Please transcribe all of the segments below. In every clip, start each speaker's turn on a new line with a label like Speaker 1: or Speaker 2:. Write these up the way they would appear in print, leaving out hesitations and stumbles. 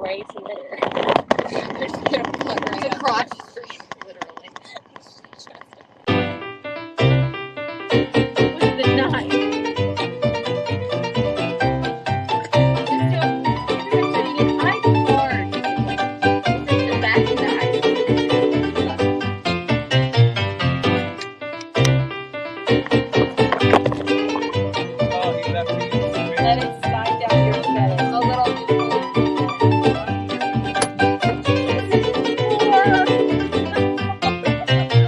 Speaker 1: right there. There's no blood right
Speaker 2: It's a crotch stream,
Speaker 1: literally.
Speaker 2: with the knife.
Speaker 1: Let it slide down your belly. A little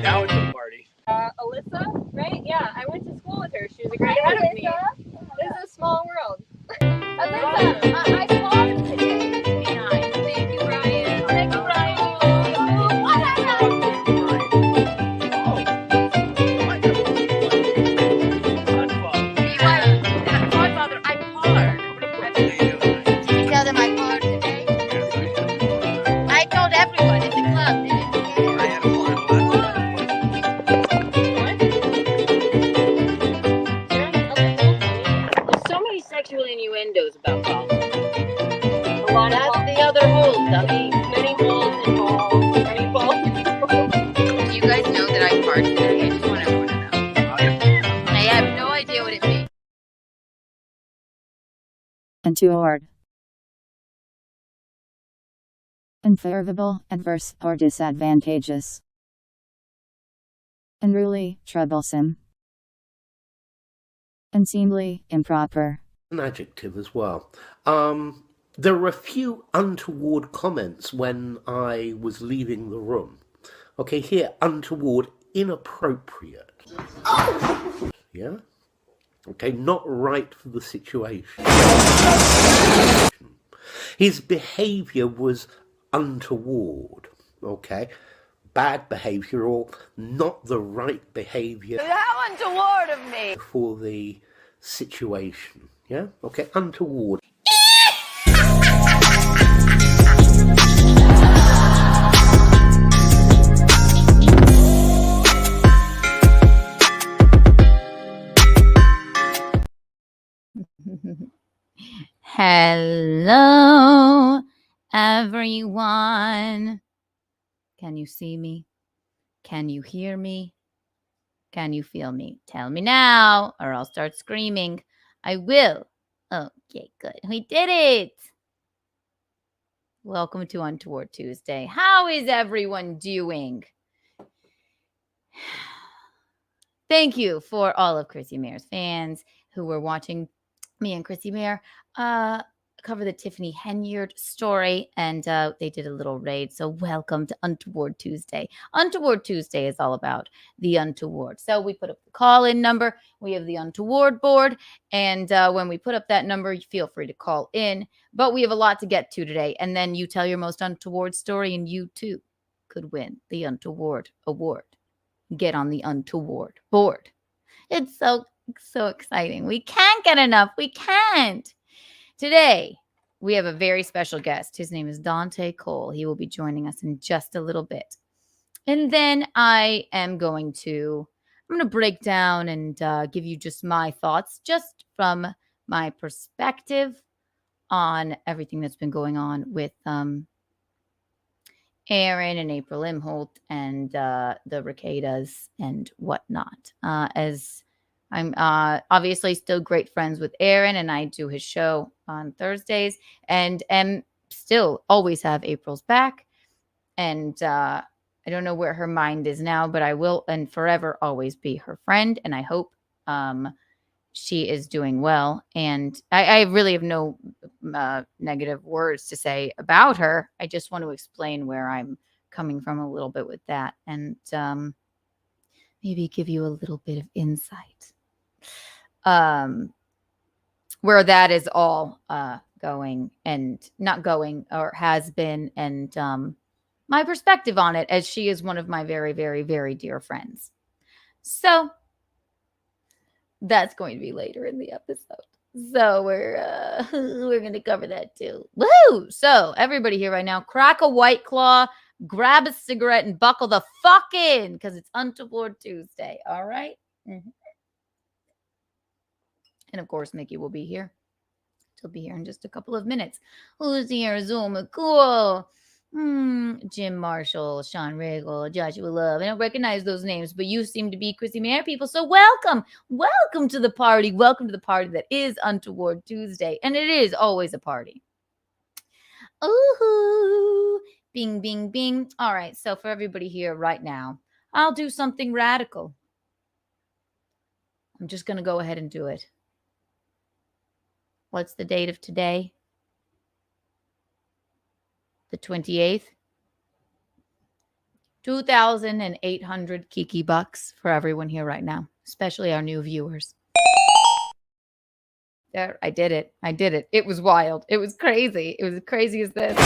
Speaker 3: Now it's a party.
Speaker 1: Alyssa, right? Yeah, I went to school with her. She was a grade ahead of me. This is a small world. Alyssa, I called today. Be nice. Thank you, Brian. Thank you, Brian.
Speaker 2: Godfather, I parred. Did you tell them I parred today? I told everyone in the club. They didn't care.
Speaker 3: I had a
Speaker 2: There's so many sexual innuendos about Colle.
Speaker 1: A lot
Speaker 2: That's
Speaker 1: of
Speaker 2: the other hole, dummy.
Speaker 1: many holes and balls. Many balls.
Speaker 2: Do you guys know that I parred today? I just want everyone to know. I have no idea what it means.
Speaker 4: Untoward. Unfavorable, adverse, or disadvantageous. Unruly, troublesome. Unseemly, improper.
Speaker 5: An adjective as well. There were a few untoward comments when I was leaving the room. Okay, here, untoward, inappropriate. Yeah? Okay, not right for the situation. His behaviour was untoward. Okay? Bad behaviour or not the right behaviour.
Speaker 2: How untoward of me!
Speaker 5: For the situation. Yeah? Okay, untoward.
Speaker 2: Hello, everyone. Can you see me? Can you hear me? Can you feel me? Tell me now, or I'll start screaming. I will. Okay, good. We did it. Welcome to Untoward Tuesday. How is everyone doing? Thank you for all of Chrissy Mare's fans who were watching me and Chrissy Mare cover the Tiffany Henyard story, and they did a little raid. So welcome to Untoward Tuesday. Untoward Tuesday is all about the untoward. So we put up the call-in number. We have the untoward board, and when we put up that number, you feel free to call in. But we have a lot to get to today, and then you tell your most untoward story, and you too could win the Untoward Award. Get on the Untoward board. It's so exciting. We can't get enough. We can't. Today, we have a very special guest. His name is Dante Colle. He will be joining us in just a little bit. And then I'm going to break down and give you just my thoughts, just from my perspective on everything that's been going on with Aaron and April Imholte and the Rekietas and whatnot. As I'm obviously still great friends with Aaron, and I do his show on Thursdays, and am still always have April's back. And I don't know where her mind is now, but I will and forever always be her friend. And I hope she is doing well. And I really have no negative words to say about her. I just want to explain where I'm coming from a little bit with that, and maybe give you a little bit of insight. Where that is all going and not going, or has been, and my perspective on it, as she is one of my very, very, very dear friends. So that's going to be later in the episode. So we're going to cover that too. Woo! So everybody here right now, crack a White Claw, grab a cigarette, and buckle the fuck in, because it's Untoward Tuesday. All right? Mm-hmm. And of course, Mickey will be here She'll be here in just a couple of minutes. Who's here? Zuma, cool. Jim Marshall, Sean Regal, Joshua Love. I don't recognize those names, but you seem to be Chrissy Mayer people. So welcome. Welcome to the party. Welcome to the party that is Untoward Tuesday. And it is always a party. Ooh, bing, bing, bing. All right. So for everybody here right now, I'll do something radical. I'm just going to go ahead and do it. What's the date of today? The 28th. 2,800 Kiki bucks for everyone here right now, especially our new viewers. There, I did it. I did it. It was wild. It was crazy. It was as crazy as this.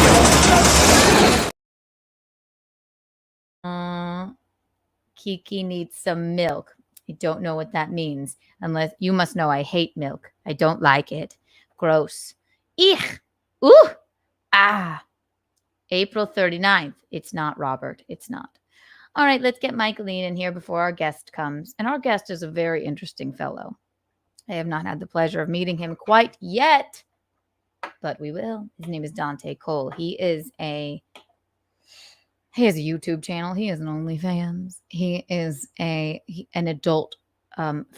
Speaker 2: Kiki needs some milk. I don't know what that means. Unless you must know I hate milk. I don't like it. Gross. Eek. Ooh. Ah. April 39th. It's not, Robert. It's not. All right, let's get Michaeline in here before our guest comes. And our guest is a very interesting fellow. I have not had the pleasure of meeting him quite yet, but we will. His name is Dante Colle. He has a YouTube channel. He has an OnlyFans. He is an adult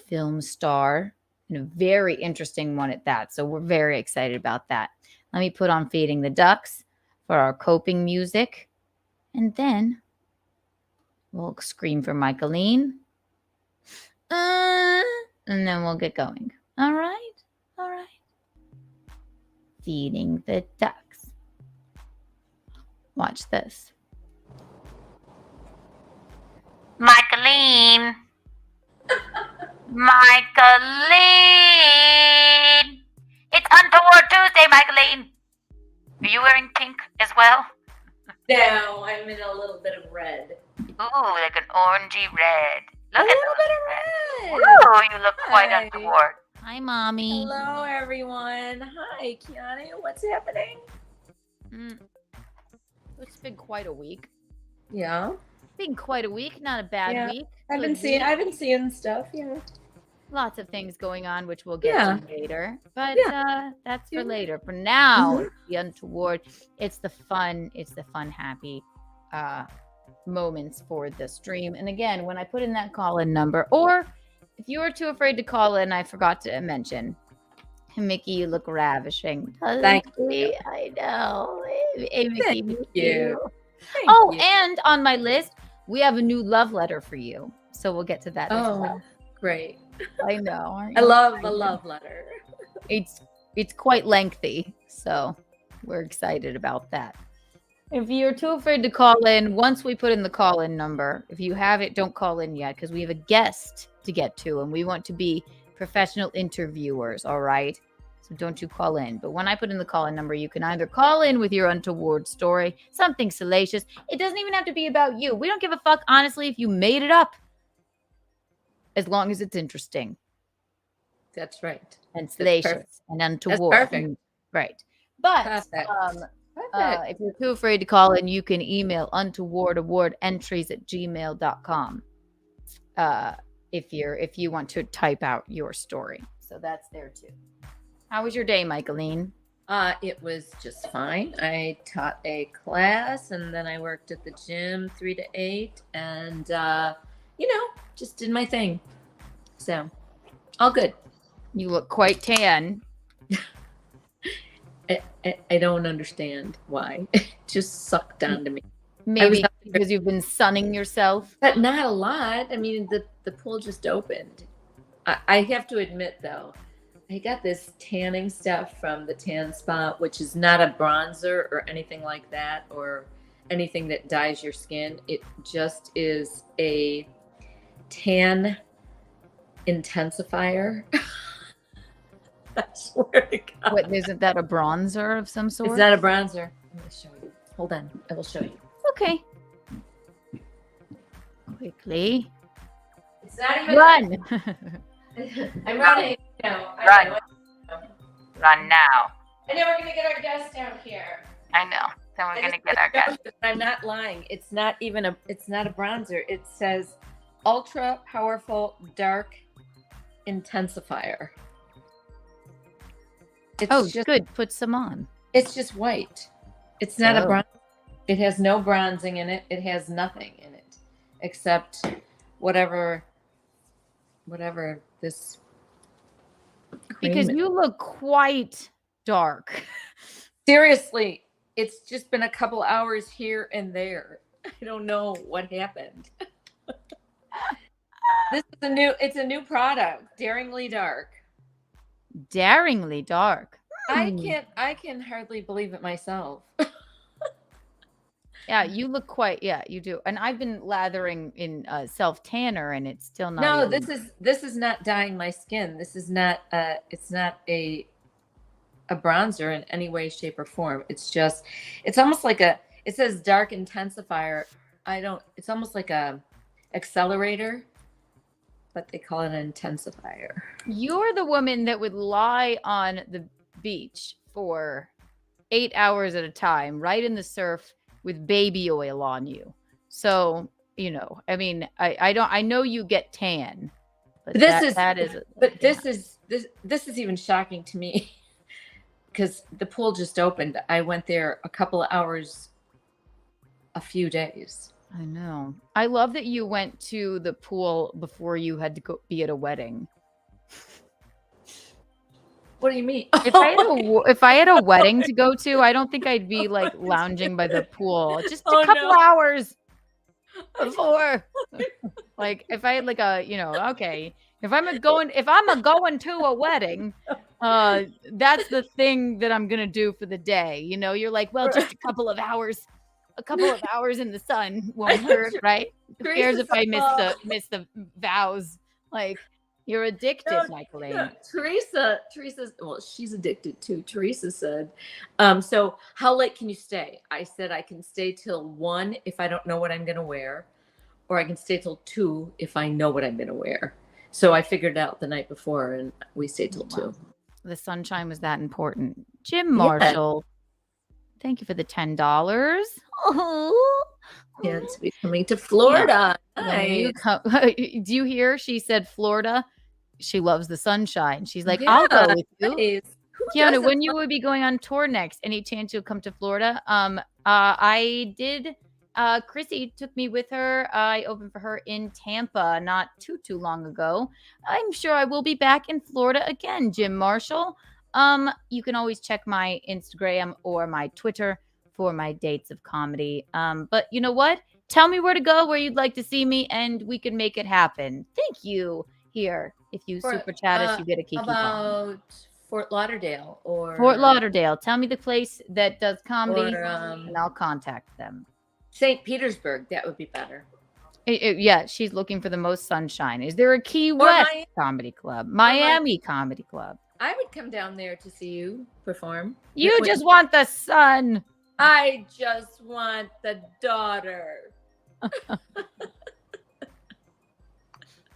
Speaker 2: film star, and a very interesting one at that. So we're very excited about that. Let me put on Feeding the Ducks for our coping music. And then we'll scream for Michaeline. And then we'll get going. All right? All right. Feeding the Ducks. Watch this. Michaeline. Michaeline. It's Untoward Tuesday, Michaeline. Are you wearing pink as well?
Speaker 1: No, I'm in a little bit of red.
Speaker 2: Ooh, like an orangey red.
Speaker 1: A little bit of red.
Speaker 2: Ooh, you look quite
Speaker 1: Hi.
Speaker 2: untoward. Hi, Mommy.
Speaker 1: Hello, everyone. Hi, Kiana. What's happening?
Speaker 2: It's been quite a week.
Speaker 1: Yeah.
Speaker 2: Been quite a week. Not a bad week.
Speaker 1: I've
Speaker 2: Good
Speaker 1: been
Speaker 2: week.
Speaker 1: seeing stuff. Yeah.
Speaker 2: Lots of things going on, which we'll get to later. But that's for later. For now, it's the Untoward. It's the fun, happy moments for the stream. And again, when I put in that call-in number, or if you are too afraid to call in, I forgot to mention, Mickey, you look ravishing.
Speaker 1: Thank you.
Speaker 2: I know. Hey, Mickey,
Speaker 1: Thank you. Thank
Speaker 2: Oh,
Speaker 1: you.
Speaker 2: and on my list, we have a new love letter for you. So we'll get to that as well.
Speaker 1: Great.
Speaker 2: I know.
Speaker 1: I love a love letter.
Speaker 2: It's quite lengthy, so we're excited about that. If you're too afraid to call in, once we put in the call-in number, if you have it, don't call in yet because we have a guest to get to, and we want to be professional interviewers, all right? So don't you call in. But when I put in the call-in number, you can either call in with your untoward story, something salacious. It doesn't even have to be about you. We don't give a fuck, honestly, if you made it up, as long as it's interesting.
Speaker 1: That's right.
Speaker 2: And salacious and untoward.
Speaker 1: That's perfect.
Speaker 2: Right. But
Speaker 1: Perfect.
Speaker 2: if you're too afraid to call in, you can email untowardawardentries@gmail.com if you want to type out your story. So that's there too. How was your day, Michaeline?
Speaker 1: It was just fine. I taught a class and then I worked at the gym 3 to 8 and just did my thing. So all good.
Speaker 2: You look quite tan.
Speaker 1: I don't understand why. It just sucked onto me.
Speaker 2: Maybe because you've been sunning yourself.
Speaker 1: But not a lot. I mean, the pool just opened. I have to admit, though, I got this tanning stuff from the Tan Spot, which is not a bronzer or anything like that or anything that dyes your skin. It just is a tan intensifier. I swear to God.
Speaker 2: What, isn't that a bronzer of some sort?
Speaker 1: It's not a bronzer. I'm going to show you. Hold on. I will show you.
Speaker 2: Okay. Quickly.
Speaker 1: It's not even.
Speaker 2: Run.
Speaker 1: I'm running.
Speaker 2: Run. Run now.
Speaker 1: I know we're going to get our guest down here.
Speaker 2: I know. Then we're going to get our guest.
Speaker 1: I'm not lying. It's not a bronzer. It says ultra powerful dark intensifier.
Speaker 3: It's just
Speaker 2: good. Put some on.
Speaker 3: it's just white. It's not a
Speaker 2: Oh.
Speaker 3: bronze. It has no bronzing in it. It has nothing in it except whatever this cream
Speaker 2: Because
Speaker 3: is.
Speaker 2: you look quite dark.
Speaker 3: Seriously, it's just been a couple hours here and there. I don't know what happened. It's a new product, Daringly Dark.
Speaker 2: Daringly dark.
Speaker 3: I can hardly believe it myself.
Speaker 2: Yeah, you look quite. Yeah, you do. And I've been lathering in self tanner, and it's still not.
Speaker 3: No,
Speaker 2: even...
Speaker 3: this is not dyeing my skin. This is not it's not a bronzer in any way, shape, or form. It's almost like it says dark intensifier. It's almost like a accelerator, but they call it an intensifier.
Speaker 2: You're the woman that would lie on the beach for 8 hours at a time, right in the surf with baby oil on you. So, I mean, I know you get tan, but this
Speaker 3: is even shocking to me because the pool just opened. I went there a couple of hours, a few days.
Speaker 2: I know. I love that you went to the pool before you had to go be at a wedding.
Speaker 3: What do you mean?
Speaker 2: If I had a wedding to go to, I don't think I'd be like lounging by the pool just a couple hours before. Like if I had like okay, if I'm a going to a wedding, that's the thing that I'm gonna do for the day. You're like, well, just a couple of hours in the sun won't hurt, right? Who cares if I miss the vows? Like. You're addicted, Michaeline.
Speaker 3: No, Teresa's, well, she's addicted too. Teresa said, so how late can you stay? I said, I can stay till 1 if I don't know what I'm going to wear, or I can stay till 2 if I know what I'm going to wear. So I figured it out the night before and we stayed till 2.
Speaker 2: The sunshine was that important. Jim Marshall, thank you for the $10. Oh.
Speaker 3: Yeah, to be coming to Florida.
Speaker 2: Yeah. Nice. Do you hear? She said Florida. She loves the sunshine. She's like, I'll go with you.
Speaker 3: Nice.
Speaker 2: Keanu, when you would be going on tour next? Any chance you'll come to Florida? I did. Chrissy took me with her. I opened for her in Tampa not too long ago. I'm sure I will be back in Florida again, Jim Marshall. You can always check my Instagram or my Twitter for my dates of comedy. But you know what? Tell me where to go, where you'd like to see me, and we can make it happen. Thank you. Here, if you super chat us, you get a kiki
Speaker 3: about Fort Lauderdale or
Speaker 2: Fort Lauderdale. Tell me the place that does comedy, and I'll contact them.
Speaker 3: St. Petersburg, that would be better.
Speaker 2: Yeah, she's looking for the most sunshine. Is there a Key West comedy club? Miami comedy club?
Speaker 3: I would come down there to see you perform.
Speaker 2: You just want the sun.
Speaker 3: I just want the daughter.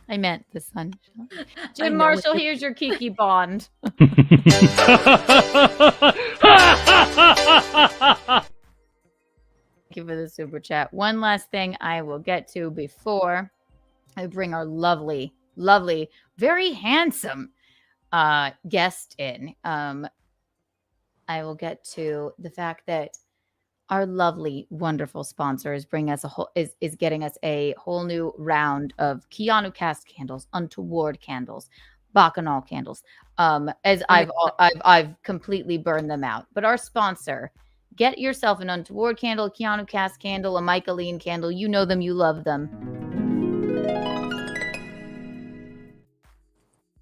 Speaker 2: I meant the sun. Jim Marshall, here's your Kiki Bond. Thank you for the super chat. One last thing I will get to before I bring our lovely, very handsome guest in. I will get to the fact that our lovely, wonderful sponsor is getting us a whole new round of Keanu Cast candles, Untoward candles, Bacchanal candles. As I've completely burned them out. But our sponsor, get yourself an Untoward candle, a Keanu Cast candle, a Michaeline candle. You know them, you love them.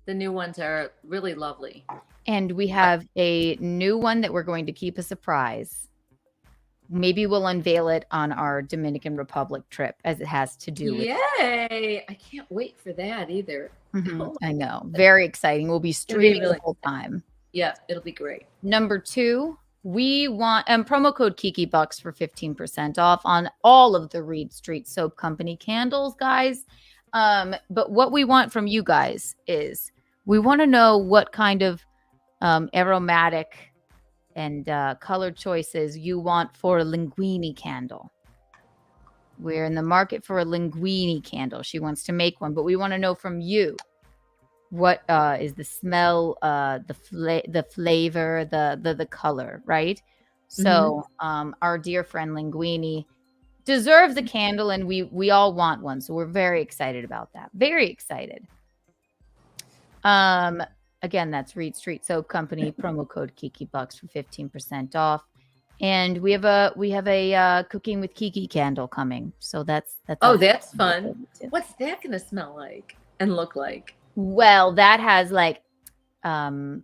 Speaker 3: The new ones are really lovely.
Speaker 2: And we have a new one that we're going to keep a surprise. Maybe we'll unveil it on our Dominican Republic trip, as it has to do with.
Speaker 3: Yay! I can't wait for that either.
Speaker 2: Mm-hmm. I know. Very exciting. We'll be streaming the whole time.
Speaker 3: Yeah, it'll be great.
Speaker 2: Number 2, we want promo code KikiBucks for 15% off on all of the Reed Street Soap Company candles, guys. But what we want from you guys is we want to know what kind of aromatic and color choices you want for a linguine candle. We're in the market for a linguine candle. She wants to make one, but we want to know from you what is the smell, the flavor, the color, right? So our dear friend Linguini deserves a candle, and we all want one, so we're very excited about that. Very excited. Again, that's Reed Street Soap Company, promo code KikiBucks for 15% off. And we have a cooking with Kiki candle coming. So that's
Speaker 3: Oh, that's fun. What's that gonna smell like and look like?
Speaker 2: Well, that has like well,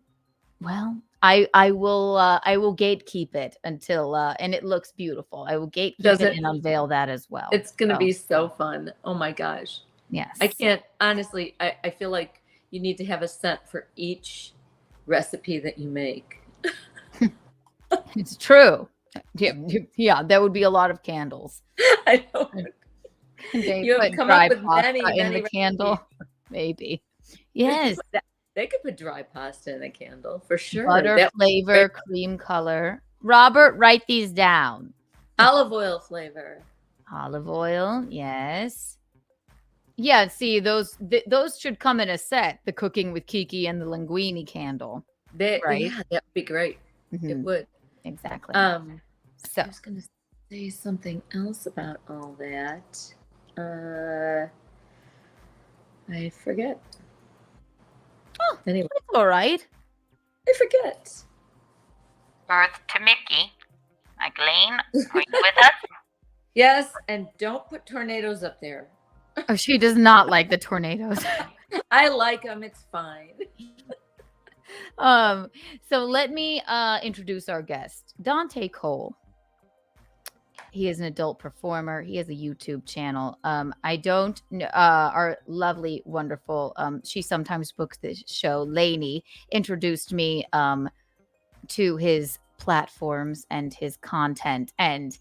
Speaker 2: I will gatekeep it until and it looks beautiful. I will gatekeep it and unveil that as well.
Speaker 3: It's gonna be so fun. Oh my gosh.
Speaker 2: Yes.
Speaker 3: I can't honestly, I feel like you need to have a scent for each recipe that you make.
Speaker 2: It's true. Yeah, that would be a lot of candles.
Speaker 3: I know.
Speaker 2: You have come up with many in the candle, maybe. Yes,
Speaker 3: they could put dry pasta in a candle for sure.
Speaker 2: Butter flavor, cream color. Robert, write these down.
Speaker 3: Olive oil flavor.
Speaker 2: Olive oil, yes. Yeah, see, those should come in a set. The cooking with Kiki and the Linguini candle.
Speaker 3: Right? Yeah, that would be great. It would.
Speaker 2: Exactly.
Speaker 3: So I was going to say something else about all that. I forget.
Speaker 2: Oh,
Speaker 3: anyway,
Speaker 2: it's all right.
Speaker 3: I forget.
Speaker 2: Birth to Mickey. Magdalene, are you with us?
Speaker 3: Yes, and don't put tornadoes up there.
Speaker 2: Oh, she does not like the tornadoes.
Speaker 3: I like them. It's fine.
Speaker 2: So let me introduce our guest, Dante Colle. He is an adult performer. He has a YouTube channel. I don't know, our lovely, wonderful, she sometimes books this show, Lainey, introduced me to his platforms and his content. And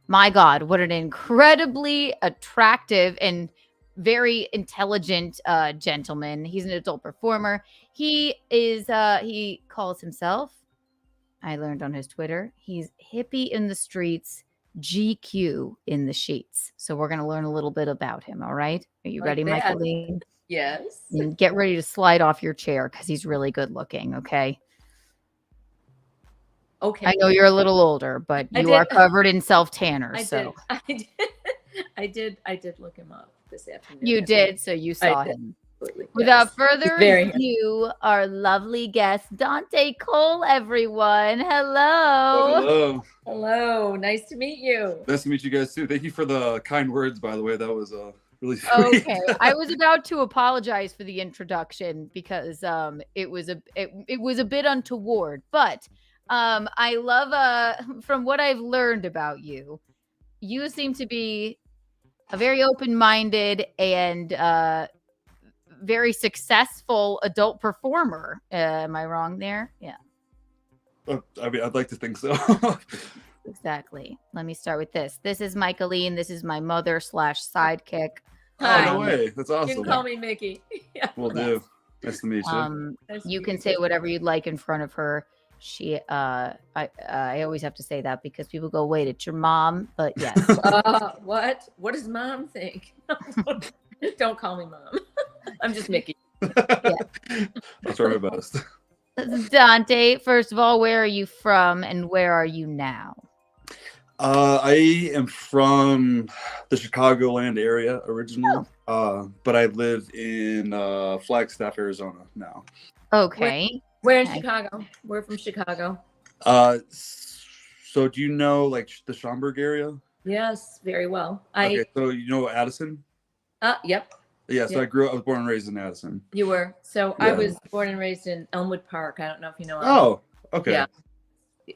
Speaker 2: my God, what an incredibly attractive and very intelligent gentleman. He's an adult performer. He calls himself, I learned on his Twitter, he's hippie in the streets, GQ in the sheets. So we're going to learn a little bit about him. All right. Are you ready, Michaeline?
Speaker 3: Yes.
Speaker 2: And get ready to slide off your chair because he's really good looking. Okay.
Speaker 3: Okay.
Speaker 2: I know you're a little older, but you are covered in self tanner.
Speaker 3: I did look him up this afternoon.
Speaker 2: You did. So you saw him. Without further ado, our lovely guest, Dante Colle, everyone. Hello.
Speaker 6: Hello.
Speaker 3: Nice to meet you.
Speaker 6: Nice to meet you guys too. Thank you for the kind words, by the way. That was really sweet.
Speaker 2: Okay. I was about to apologize for the introduction because it was a bit untoward, but I love from what I've learned about you, you seem to be a very open-minded and very successful adult performer. Am I wrong there? Yeah.
Speaker 6: I mean, I'd like to think so.
Speaker 2: Exactly. Let me start with this. This is Michaeline. This is my mother / sidekick.
Speaker 3: Hi.
Speaker 6: Oh, no way. That's awesome.
Speaker 3: You can call me Mickey.
Speaker 6: Yeah. Will do. Nice to meet you.
Speaker 2: You can say whatever you'd like in front of her. She, I always have to say that because people go, wait, it's your mom. But yes.
Speaker 3: What? What does mom think? Don't call me mom. I'm just Mickey.
Speaker 6: Yeah. I'll try my best.
Speaker 2: Dante, first of all, where are you from and where are you now?
Speaker 6: I am from the Chicagoland area originally, but I live in Flagstaff, Arizona now.
Speaker 2: Okay.
Speaker 3: Where in Chicago? We're from Chicago.
Speaker 6: So do you know like the Schaumburg area?
Speaker 3: Yes, very well.
Speaker 6: Okay, so you know Addison?
Speaker 3: Yep.
Speaker 6: Yeah, so I was born and raised in Addison.
Speaker 3: You were. So
Speaker 6: yeah.
Speaker 3: I was born and raised in Elmwood Park. I don't know if you know.
Speaker 6: Oh, okay.
Speaker 3: Yeah.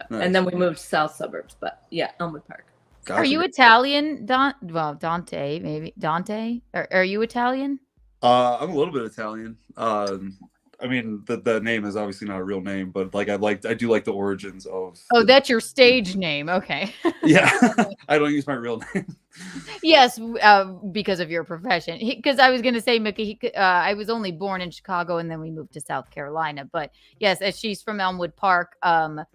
Speaker 6: Nice.
Speaker 3: And then we moved to south suburbs, but yeah, Elmwood Park.
Speaker 6: Gotcha.
Speaker 2: Are you Italian? Dante, maybe. Dante? Are you Italian?
Speaker 6: I'm a little bit Italian. I mean, the name is obviously not a real name, but like I do like the origins of.
Speaker 2: Oh, that's your stage name. Okay.
Speaker 6: Yeah, I don't use my real name.
Speaker 2: Yes, because of your profession. Because I was going to say, Mickey, I was only born in Chicago and then we moved to South Carolina. But yes, as she's from Elmwood Park, I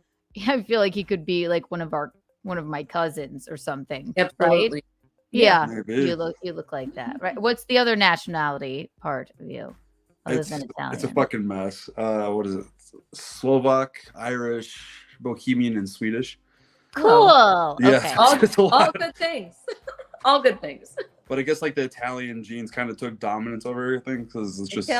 Speaker 2: feel like he could be like one of my cousins or something.
Speaker 3: Absolutely.
Speaker 2: Right? Yeah,
Speaker 6: Maybe.
Speaker 2: you look like that, right? What's the other nationality part of you? other
Speaker 6: It's
Speaker 2: than Italian?
Speaker 6: it's a fucking mess. What is it? Slovak, Irish, Bohemian, and Swedish.
Speaker 2: Cool.
Speaker 6: Yeah,
Speaker 2: Okay.
Speaker 6: it's a
Speaker 3: All
Speaker 6: lot.
Speaker 3: good things. All good things.
Speaker 6: But I guess like the Italian genes kind of took dominance over everything because it's just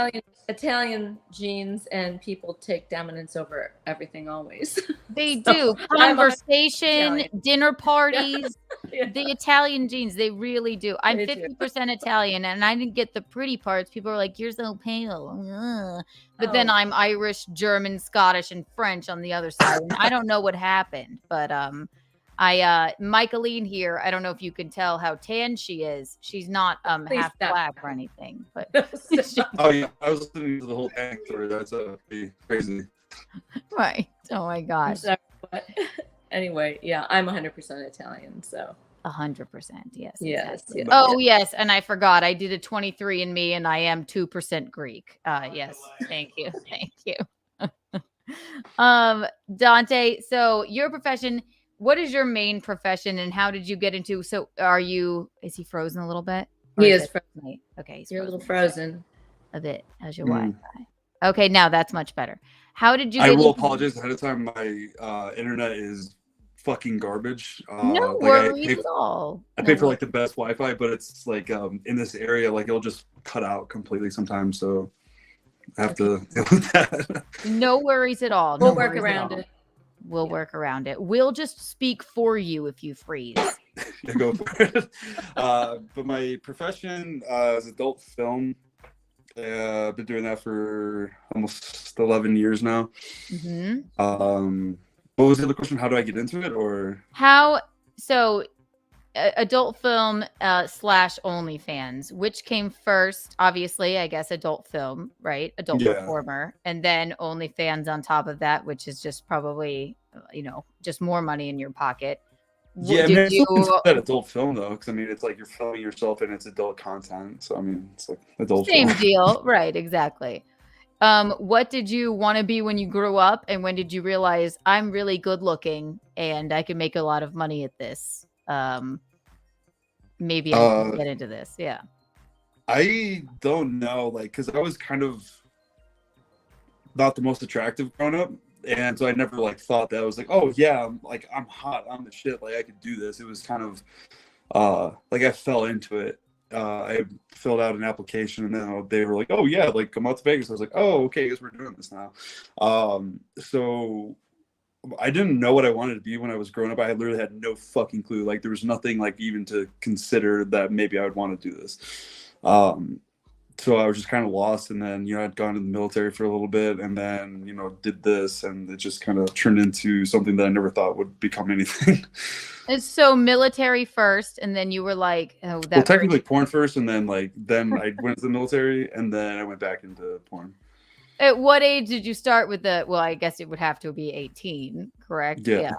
Speaker 3: Italian genes and people take dominance over everything always.
Speaker 2: They
Speaker 3: So,
Speaker 2: do.
Speaker 3: I'm
Speaker 2: Conversation,
Speaker 3: Italian.
Speaker 2: dinner parties.
Speaker 3: Yeah.
Speaker 2: The Italian genes, they really do. I'm
Speaker 3: They do.
Speaker 2: 50% Italian, and I didn't get the pretty parts. People are like, "You're so pale," ugh. But then
Speaker 3: Oh.
Speaker 2: I'm Irish, German, Scottish, and French on the other side. And I don't know what happened, but Michaeline here. I don't know if you can tell how tan she is. She's not
Speaker 3: Please
Speaker 2: half
Speaker 3: stop.
Speaker 2: black or anything, but
Speaker 6: Oh yeah, I was listening to the whole thing story. That's pretty crazy.
Speaker 2: right. Oh my
Speaker 3: I'm
Speaker 2: gosh,
Speaker 3: sorry, but anyway, yeah, I'm 100% Italian, so
Speaker 2: 100%. Yes.
Speaker 3: yes,
Speaker 2: Exactly.
Speaker 3: yes.
Speaker 2: Oh yes, and I forgot. I did a 23andMe, and I am 2% Greek. Yes. Thank you. Thank you. Dante. So your profession. What is your main profession, and how did you get into? So is he frozen a little bit? Or
Speaker 3: He
Speaker 2: is
Speaker 3: is
Speaker 2: it me? Okay, he's
Speaker 3: You're a little
Speaker 2: frozen
Speaker 3: frozen.
Speaker 2: a bit. How's your
Speaker 6: Mm.
Speaker 2: Wi-Fi? Okay, now that's much better. How did you?
Speaker 6: I
Speaker 2: get
Speaker 6: will
Speaker 2: into-
Speaker 6: apologize ahead of time. My internet is fucking garbage.
Speaker 2: No
Speaker 6: like
Speaker 2: worries at all.
Speaker 6: I
Speaker 2: No
Speaker 6: pay for
Speaker 2: worries.
Speaker 6: like the best Wi-Fi, but it's like in this area, like it'll just cut out completely sometimes. So I have to deal with that.
Speaker 2: No worries at all.
Speaker 3: We'll
Speaker 2: No
Speaker 3: work
Speaker 2: worries at
Speaker 3: around
Speaker 2: all.
Speaker 3: it.
Speaker 2: We'll
Speaker 3: Yeah.
Speaker 2: work around it. We'll just speak for you if you freeze.
Speaker 6: Yeah, go for it. But my profession is adult film. I've been doing that for almost 11 years now.
Speaker 2: hmm
Speaker 6: What was the other question? How do I get into it? Or
Speaker 2: Adult film / OnlyFans, which came first? Obviously, I guess adult film, right? Adult
Speaker 6: Yeah.
Speaker 2: performer, and then OnlyFans on top of that, which is just probably, just more money in your pocket.
Speaker 6: yeah, I
Speaker 2: Did
Speaker 6: mean, I still
Speaker 2: you?
Speaker 6: consider that adult film though, because I mean, it's like you're filming yourself and it's adult content. So I mean, it's like adult
Speaker 2: Same
Speaker 6: film.
Speaker 2: deal, right? Exactly. What did you want to be when you grew up, and when did you realize I'm really good looking and I can make a lot of money at this? Maybe I can get into this. Yeah.
Speaker 6: I don't know, like, because I was kind of not the most attractive growing up, and so I never like thought that I was like, oh yeah, I'm hot, I'm the shit, like I could do this. It was kind of like I fell into it. I filled out an application, and then they were like, oh yeah, like come out to Vegas. I was like, oh okay, I guess we're doing this now. So I didn't know what I wanted to be when I was growing up. I literally had no fucking clue. Like there was nothing like even to consider that maybe I would want to do this. So I was just kind of lost, and then I'd gone to the military for a little bit, and then did this, and it just kind of turned into something that I never thought would become anything.
Speaker 2: And so military first, and then you were like, oh, that.
Speaker 6: Well, technically porn first, and then I went to the military, and then I went back into porn.
Speaker 2: At what age did you start with the? Well, I guess it would have to be 18, correct?
Speaker 6: Yeah.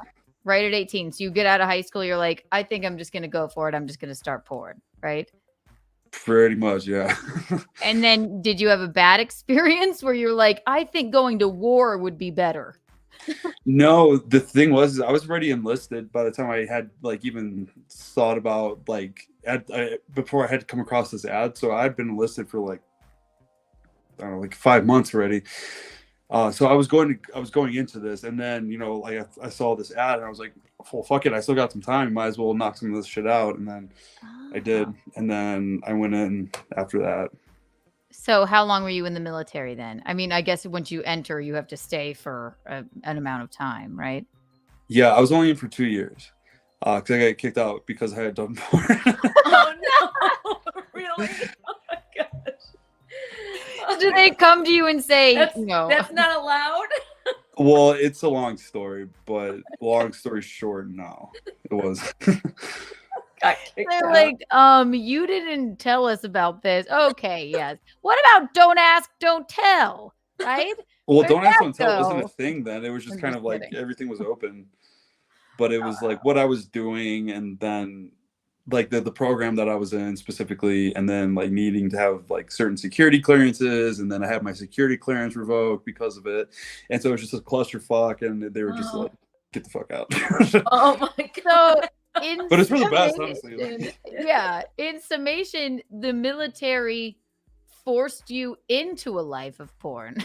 Speaker 2: Right at 18. So you get out of high school, you're like, I think I'm just gonna go for it. I'm just gonna start porn, right?
Speaker 6: Pretty much, yeah.
Speaker 2: And then did you have a bad experience where you're like, I think going to war would be better?
Speaker 6: No, the thing was, I was already enlisted by the time I had even thought about before I had come across this ad. So I'd been enlisted for I don't know, 5 months already. So I was going into this, and then I saw this ad, and I was like, well, fuck it, I still got some time, might as well knock some of this shit out. And then I did, and then I went in after that.
Speaker 2: So how long were you in the military then? I mean, I guess once you enter, you have to stay for an amount of time, right?
Speaker 6: Yeah, I was only in for 2 years because I got kicked out because I had done porn.
Speaker 3: Oh no! Really? Oh my gosh!
Speaker 2: Do they come to you and say,
Speaker 3: That's not allowed.
Speaker 6: Well, it's a long story, but long story short, no, it was.
Speaker 3: Got kicked
Speaker 2: They're
Speaker 3: out.
Speaker 2: like, you didn't tell us about this. Okay, yes. What about don't ask, don't tell, right?
Speaker 6: Well,
Speaker 2: Where'd
Speaker 6: don't ask,
Speaker 2: that
Speaker 6: don't tell wasn't
Speaker 2: go?
Speaker 6: a thing then. It was just
Speaker 2: I'm
Speaker 6: kind
Speaker 2: just
Speaker 6: of
Speaker 2: kidding.
Speaker 6: everything was open, but it was what I was doing, and then the program that I was in specifically, and then needing to have certain security clearances, and then I had my security clearance revoked because of it, and so it was just a clusterfuck, and they were just like, get the fuck out.
Speaker 3: Oh my
Speaker 2: So
Speaker 3: god!
Speaker 6: But it's for the best, honestly.
Speaker 2: Yeah. In summation, the military forced you into a life of porn?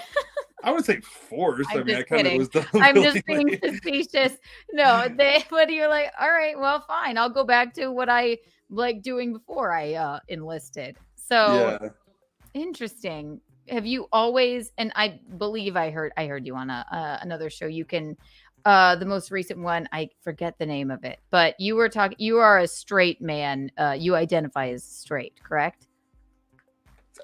Speaker 6: I would say forced.
Speaker 2: I'm
Speaker 6: I mean, I
Speaker 2: just
Speaker 6: kind of
Speaker 2: kidding.
Speaker 6: was the.
Speaker 2: I'm
Speaker 6: really,
Speaker 2: just being facetious. No, but you're like, all right, well, fine. I'll go back to what I like doing before I enlisted. So
Speaker 6: Yeah.
Speaker 2: interesting. Have you always, and I believe I heard you on another show. You can the most recent one, I forget the name of it, but you were talking, you are a straight man. You identify as straight, correct?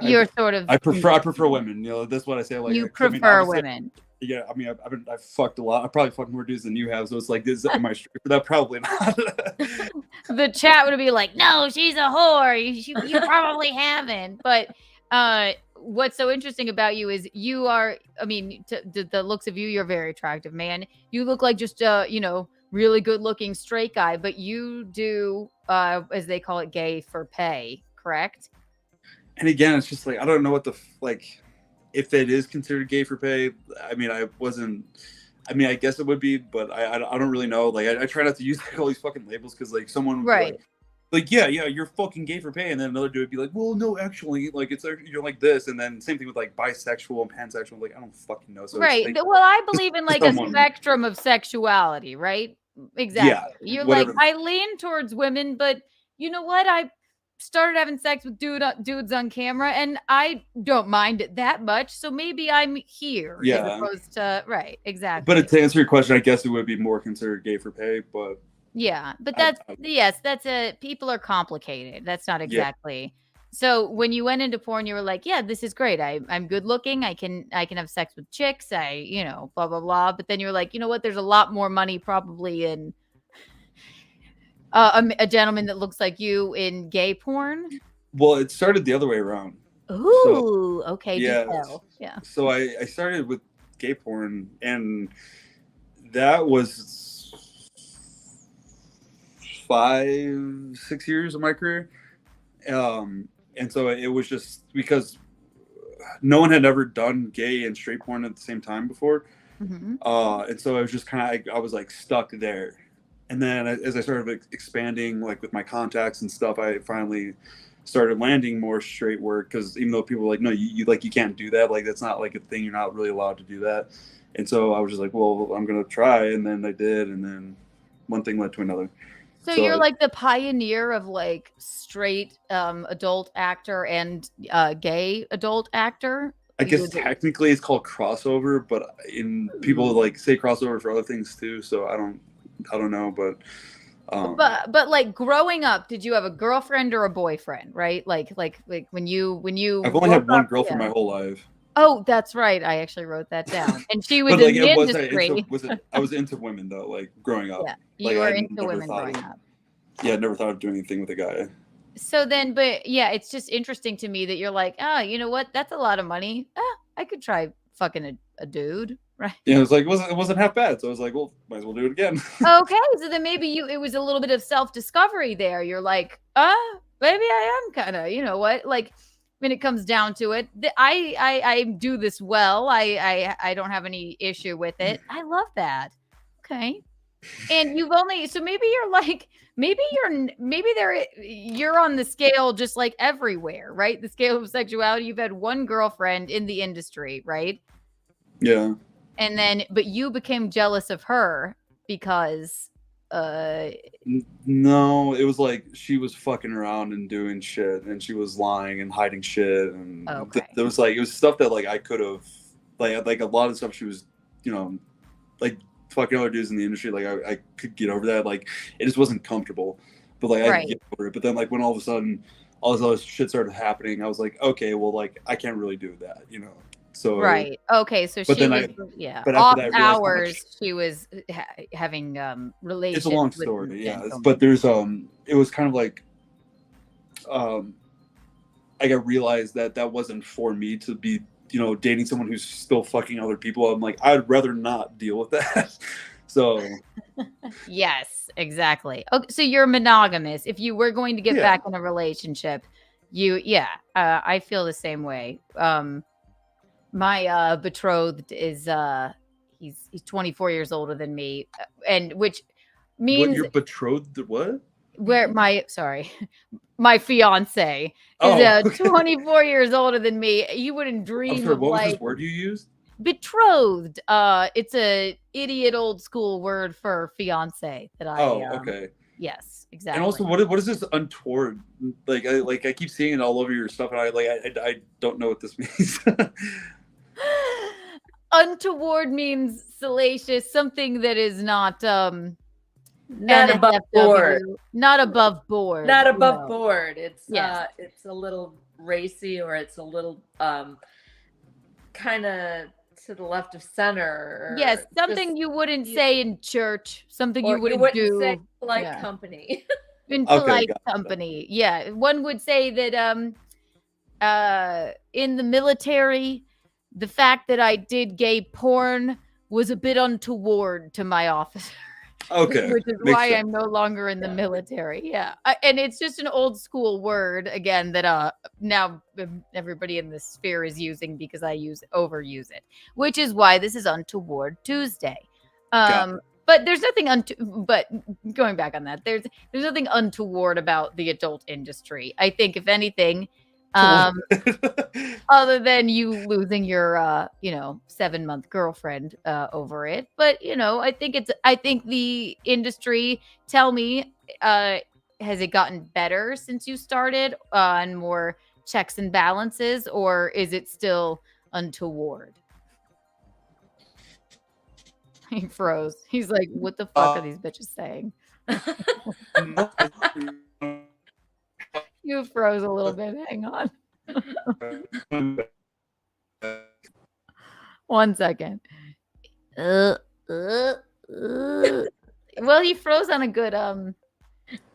Speaker 2: You're sort of
Speaker 6: I prefer women. You know, that's what I say. Like,
Speaker 2: you
Speaker 6: 'cause, I mean,
Speaker 2: prefer
Speaker 6: obviously,
Speaker 2: women.
Speaker 6: yeah, I mean, I've fucked a lot. I probably fucked more dudes than you have. So it's like, am I straight for that? Probably not.
Speaker 2: The chat would be like, no, she's a whore. You probably haven't. But what's so interesting about you is you are, I mean, the looks of you, you're a very attractive man. You look like just really good looking straight guy, but you do as they call it, gay for pay, correct?
Speaker 6: And again, it's just like, I don't know what like, if it is considered gay for pay. I mean, I guess it would be, but I don't really know. Like, I try not to use like all these fucking labels, because like someone would be like, yeah, you're fucking gay for pay, and then another dude would be like, well, no, actually, like you're like this, and then same thing with like bisexual and pansexual. Like, I don't fucking know. So
Speaker 2: right.
Speaker 6: Like,
Speaker 2: Well, I believe in like
Speaker 6: someone,
Speaker 2: a spectrum of sexuality, right? Exactly.
Speaker 6: Yeah,
Speaker 2: You're
Speaker 6: whatever.
Speaker 2: like, I lean towards women, but you know what? I started having sex with dudes on camera, and I don't mind it that much. So maybe I'm here as opposed to right. Exactly.
Speaker 6: But to answer your question, I guess it would be more considered gay for pay, but
Speaker 2: yeah, but that's people are complicated. That's not exactly. So when you went into porn, you were like, yeah, this is great. I'm good looking. I can have sex with chicks. Blah, blah, blah. But then you're like, you know what? There's a lot more money probably in a gentleman that looks like you in gay porn.
Speaker 6: Well, it started the other way around.
Speaker 2: Ooh, okay.
Speaker 6: Yeah.
Speaker 2: Yeah.
Speaker 6: So I started with gay porn, and that was 5-6 years of my career. And so it was just because no one had ever done gay and straight porn at the same time before.
Speaker 2: Mm-hmm.
Speaker 6: And so I was just kind of, I was like stuck there. And then as I started expanding, like with my contacts and stuff, I finally started landing more straight work. Because even though people were like, no, you can't do that. Like, that's not like a thing. You're not really allowed to do that. And so I was just like, well, I'm going to try. And then I did. And then one thing led to another.
Speaker 2: So you're like the pioneer of like straight adult actor and gay adult actor.
Speaker 6: I guess technically it's called crossover, but people like say crossover for other things too. So I don't know, but
Speaker 2: like growing up, did you have a girlfriend or a boyfriend? Right, like when you.
Speaker 6: I've only had one girlfriend my whole life.
Speaker 2: Oh, that's right. I actually wrote that down, and she was in the industry.
Speaker 6: I was into women though, like growing up.
Speaker 2: Yeah, you were into women growing up.
Speaker 6: Yeah, I never thought of doing anything with a guy.
Speaker 2: So then, but yeah, it's just interesting to me that you're like, you know what? That's a lot of money. I could try fucking a dude, right?
Speaker 6: Yeah, it was like it wasn't half bad. So I was like, well, might as well do it again.
Speaker 2: Okay, so then maybe it was a little bit of self-discovery there. You're like, maybe I am kind of, you know what? Like when it comes down to it, I do this well. I don't have any issue with it. I love that. Okay. And you've only, so maybe you're like, you're on the scale just like everywhere, right? The scale of sexuality. You've had one girlfriend in the industry, right?
Speaker 6: Yeah.
Speaker 2: And then, but you became jealous of her because,
Speaker 6: no, it was like she was fucking around and doing shit, and she was lying and hiding shit, and there was like, it was stuff that like I could have, like a lot of stuff she was, like fucking other dudes in the industry, like I could get over that. Like it just wasn't comfortable, but like I could get over it. But then like when all of a sudden all this other shit started happening, I was like, okay, well, like I can't really do that, So
Speaker 2: okay, so she was but off hours she was having relations.
Speaker 6: It's a long story, but there's it was kind of like I got realized that wasn't for me to be dating someone who's still fucking other people. I'm like, I'd rather not deal with that. So
Speaker 2: yes, exactly. Okay, so you're monogamous. If you were going to get back in a relationship, I feel the same way. My betrothed is he's 24 years older than me, and which means
Speaker 6: you're betrothed. What?
Speaker 2: where my fiance is
Speaker 6: Oh, okay.
Speaker 2: 24 years older than me. You wouldn't dream
Speaker 6: I'm sorry,
Speaker 2: of
Speaker 6: what was
Speaker 2: like
Speaker 6: this word you used?
Speaker 2: betrothed. It's a idiot old school word for fiance that I
Speaker 6: Oh, okay.
Speaker 2: yes, exactly.
Speaker 6: And also, what is this untoward? Like I keep seeing it all over your stuff, and I don't know what this means.
Speaker 2: Untoward means salacious, something that is not
Speaker 3: Not above board.
Speaker 2: not above board.
Speaker 3: Not above
Speaker 2: no.
Speaker 3: board. It's
Speaker 2: Yes.
Speaker 3: it's a little racy, or it's a little kind of to the left of center.
Speaker 2: Yes, something you wouldn't say in church, something
Speaker 3: or
Speaker 2: you wouldn't do.
Speaker 3: say polite
Speaker 2: Yeah.
Speaker 3: company.
Speaker 2: In
Speaker 6: Okay,
Speaker 2: polite
Speaker 6: gotcha.
Speaker 2: company. Yeah. One would say that in the military, the fact that I did gay porn was a bit untoward to my officer.
Speaker 6: Okay,
Speaker 2: Which is
Speaker 6: makes
Speaker 2: why
Speaker 6: sense.
Speaker 2: I'm no longer in the military. Yeah. And it's just an old school word again that now everybody in this sphere is using because I overuse it, which is why this is Untoward Tuesday.
Speaker 6: Got it.
Speaker 2: But there's nothing but going back on that, there's nothing untoward about the adult industry. I think if anything, other than you losing your 7-month girlfriend over it. But I think the industry, tell me, has it gotten better since you started and more checks and balances, or is it still untoward? He froze. He's like, what the fuck are these bitches saying? You froze a little bit. Hang on. 1 second. Well, he froze on a good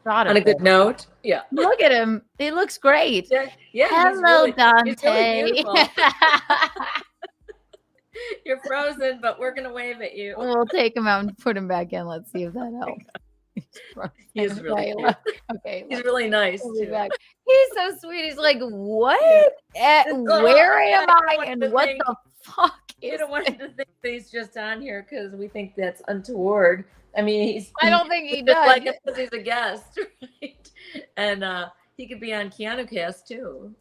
Speaker 2: Rada
Speaker 3: On a good
Speaker 2: thing.
Speaker 3: note. Yeah.
Speaker 2: Look at him. He looks great.
Speaker 3: Yeah.
Speaker 2: Hello, Dante.
Speaker 3: He's really beautiful. You're frozen, but we're gonna wave at you.
Speaker 2: We'll take him out and put him back in. Let's see if that helps.
Speaker 3: He's really cute.
Speaker 2: Okay.
Speaker 3: He's really nice.
Speaker 2: We'll be
Speaker 3: Too.
Speaker 2: back. He's so sweet. He's like, what? Where am I? And what the fuck is
Speaker 3: You don't want him to think that he's just on here because we think that's untoward. I mean,
Speaker 2: I don't think he
Speaker 3: just
Speaker 2: does.
Speaker 3: like us because he's a guest, right? And he could be on Keanu Cast too,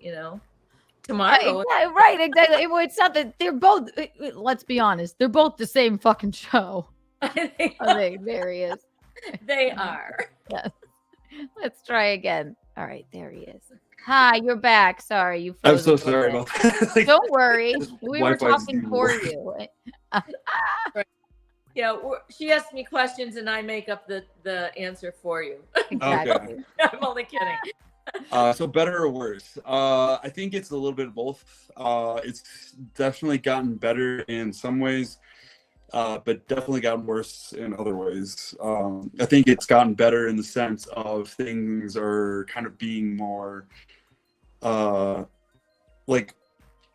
Speaker 3: tomorrow.
Speaker 2: Right, exactly. Well, it's not that they're both. Let's be honest, they're both the same fucking show.
Speaker 3: I think
Speaker 2: There he is.
Speaker 3: they are.
Speaker 2: Yes. Let's try again. All right, there he is. Hi, you're back. Sorry, you froze.
Speaker 6: I'm so
Speaker 2: a little
Speaker 6: sorry
Speaker 2: bit.
Speaker 6: about that. Like,
Speaker 2: Don't worry. We were
Speaker 6: Wi-Fi's
Speaker 2: talking
Speaker 6: doing
Speaker 2: for
Speaker 6: work.
Speaker 2: you.
Speaker 3: Yeah, she asks me questions and I make up the answer for you.
Speaker 2: Exactly.
Speaker 3: I'm only kidding.
Speaker 6: So better or worse? I think it's a little bit of both. It's definitely gotten better in some ways, but definitely gotten worse in other ways. I think it's gotten better in the sense of things are kind of being more like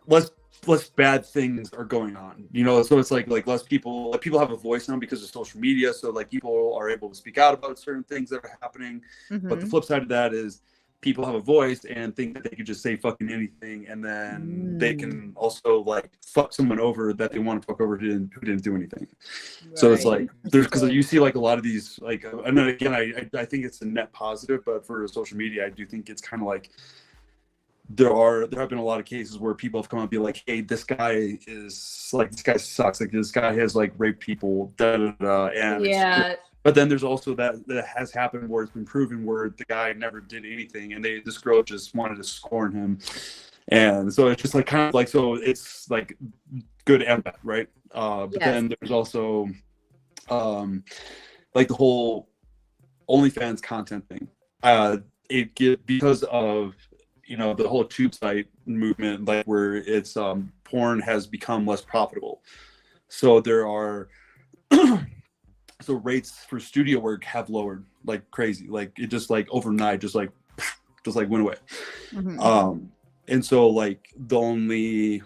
Speaker 6: less bad things are going on, so it's like less people have a voice now because of social media, so like people are able to speak out about certain things that are happening. But the flip side of that is people have a voice and think that they could just say fucking anything, and then they can also like fuck someone over that they want to fuck over who didn't do anything. Right. So it's like there's, because you see like a lot of these like, and then again I think it's a net positive, but for social media I do think it's kind of like there have been a lot of cases where people have come up and be like, hey, this guy sucks, like this guy has like raped people, and
Speaker 3: yeah.
Speaker 6: But then there's also that has happened where it's been proven where the guy never did anything, and this girl just wanted to scorn him, and so it's just like kind of like, so it's like good and bad, right? But then there's also like the whole OnlyFans content thing. Because of the whole tube site movement, like where it's porn has become less profitable, so there are so rates for studio work have lowered like crazy, like it just like overnight just like went away. And so like pretty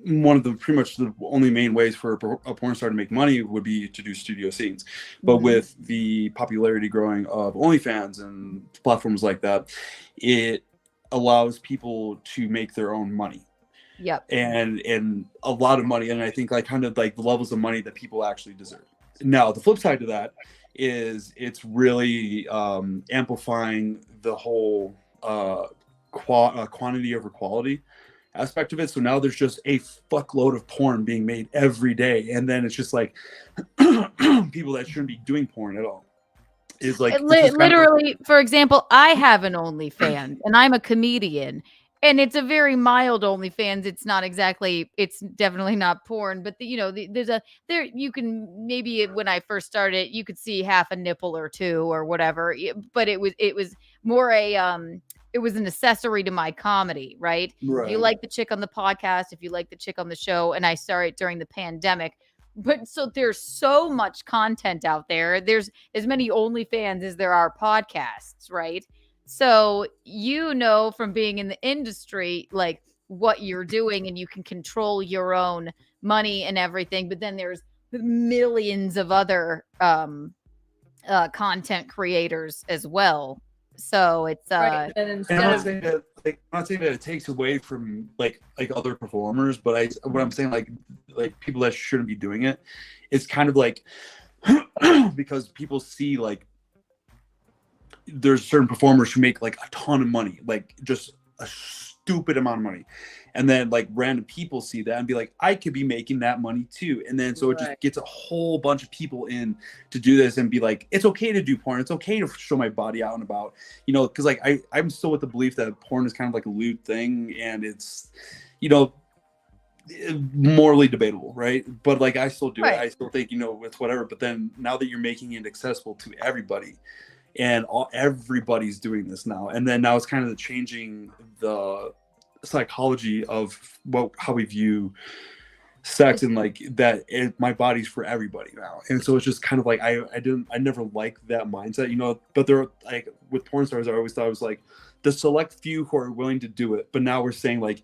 Speaker 6: much the only main ways for a porn star to make money would be to do studio scenes. But with the popularity growing of OnlyFans and platforms like that, it allows people to make their own money.
Speaker 2: Yep.
Speaker 6: And a lot of money, and I think like kind of like the levels of money that people actually deserve. Now the flip side to that is it's really amplifying the whole quantity over quality aspect of it. So now there's just a fuckload of porn being made every day, and then it's just like people that shouldn't be doing porn at all. Is like
Speaker 2: literally, for example, I have an OnlyFans and I'm a comedian, and it's a very mild OnlyFans. It's not exactly, it's definitely not porn, but there you can, maybe when I first started, you could see half a nipple or two or whatever, but it was more it was an accessory to my comedy, right?
Speaker 6: Right.
Speaker 2: If you like the chick on the podcast, if you like the chick on the show, and I started during the pandemic. But so there's so much content out there. There's as many OnlyFans as there are podcasts, right? So from being in the industry, like what you're doing, and you can control your own money and everything. But then there's millions of other content creators as well. So it's
Speaker 3: Right. And
Speaker 6: I'm not saying that, I'm not saying that it takes away from like other performers, but what I'm saying, like people that shouldn't be doing it, it's kind of like because people see like there's certain performers who make like a ton of money, like just a stupid amount of money, and then like random people see that and be like, I could be making that money too, and then so it just gets a whole bunch of people in to do this and be like, it's okay to do porn, it's okay to show my body out and about, because like I'm still with the belief that porn is kind of like a lewd thing, and it's morally debatable, right? But like I still do it. I still think it's whatever. But then now that you're making it accessible to everybody, and everybody's doing this now, and then now it's kind of changing the psychology of how we view sex, and like that my body's for everybody now. And so it's just kind of like I never liked that mindset, but there, like with porn stars, I always thought it was like the select few who are willing to do it, but now we're saying like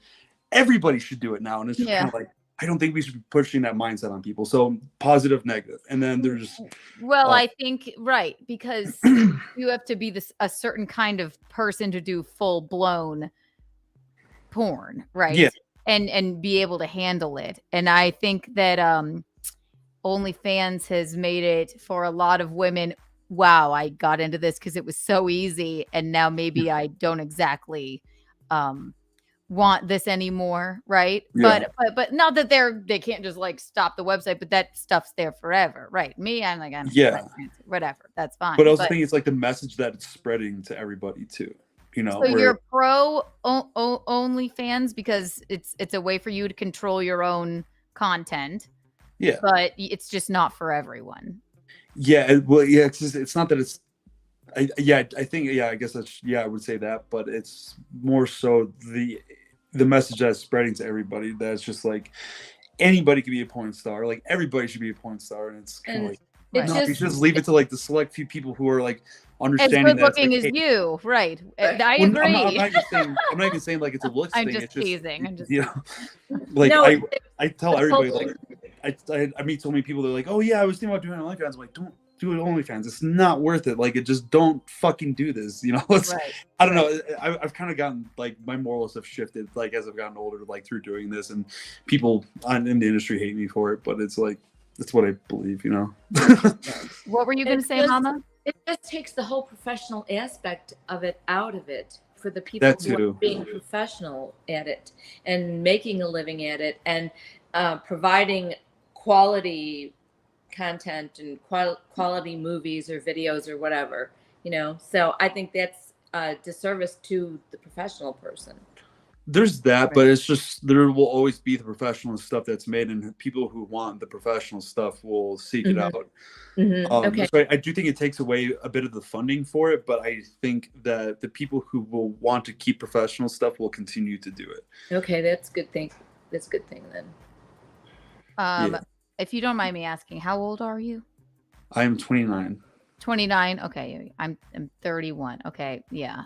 Speaker 6: everybody should do it now, and it's just kind of like, I don't think we should be pushing that mindset on people. So positive, negative, and then there's
Speaker 2: I think because you have to be a certain kind of person to do full blown porn, right?
Speaker 6: Yeah.
Speaker 2: And be able to handle it. And I think that OnlyFans has made it for a lot of women. Wow, I got into this because it was so easy, and now maybe I don't exactly want this anymore, right?
Speaker 6: Yeah.
Speaker 2: But not that they can't just like stop the website, but that stuff's there forever, right? Me, I'm like, whatever, that's fine.
Speaker 6: But I also think it's like the message that it's spreading to everybody too.
Speaker 2: So you're pro OnlyFans because it's a way for you to control your own content.
Speaker 6: Yeah,
Speaker 2: but it's just not for everyone.
Speaker 6: Yeah, well, yeah, it's not that it's. I think I guess that's I would say that, but it's more so the message that's spreading to everybody that's just like anybody can be a porn star, like everybody should be a porn star, and it's kind of like you just leave it to like the select few people who are like understanding
Speaker 2: as good looking as you, right? I agree.
Speaker 6: I'm not even saying like it's a looks thing.
Speaker 2: It's teasing. I'm just
Speaker 6: like I tell everybody like I meet so many people that are like, oh yeah, I was thinking about doing OnlyFans. I'm like, don't do it OnlyFans. It's not worth it. Like, it just don't fucking do this. It's I don't know. I've kind of gotten like my morals have shifted like as I've gotten older, like through doing this, and people in the industry hate me for it, but it's like that's what I believe.
Speaker 2: What were you going to say, Mama?
Speaker 3: It just takes the whole professional aspect of it out of it for the people who are being professional at it and making a living at it and providing quality content and quality movies or videos or whatever, So I think that's a disservice to the professional person.
Speaker 6: There's that, but it's just there will always be the professional stuff that's made, and people who want the professional stuff will seek it out.
Speaker 3: Okay.
Speaker 6: So I do think it takes away a bit of the funding for it, but I think that the people who will want to keep professional stuff will continue to do it.
Speaker 3: Okay, that's a good thing. That's a good thing then.
Speaker 2: If you don't mind me asking, how old are you?
Speaker 6: I am 29.
Speaker 2: 29. Okay, I'm 31. Okay, yeah.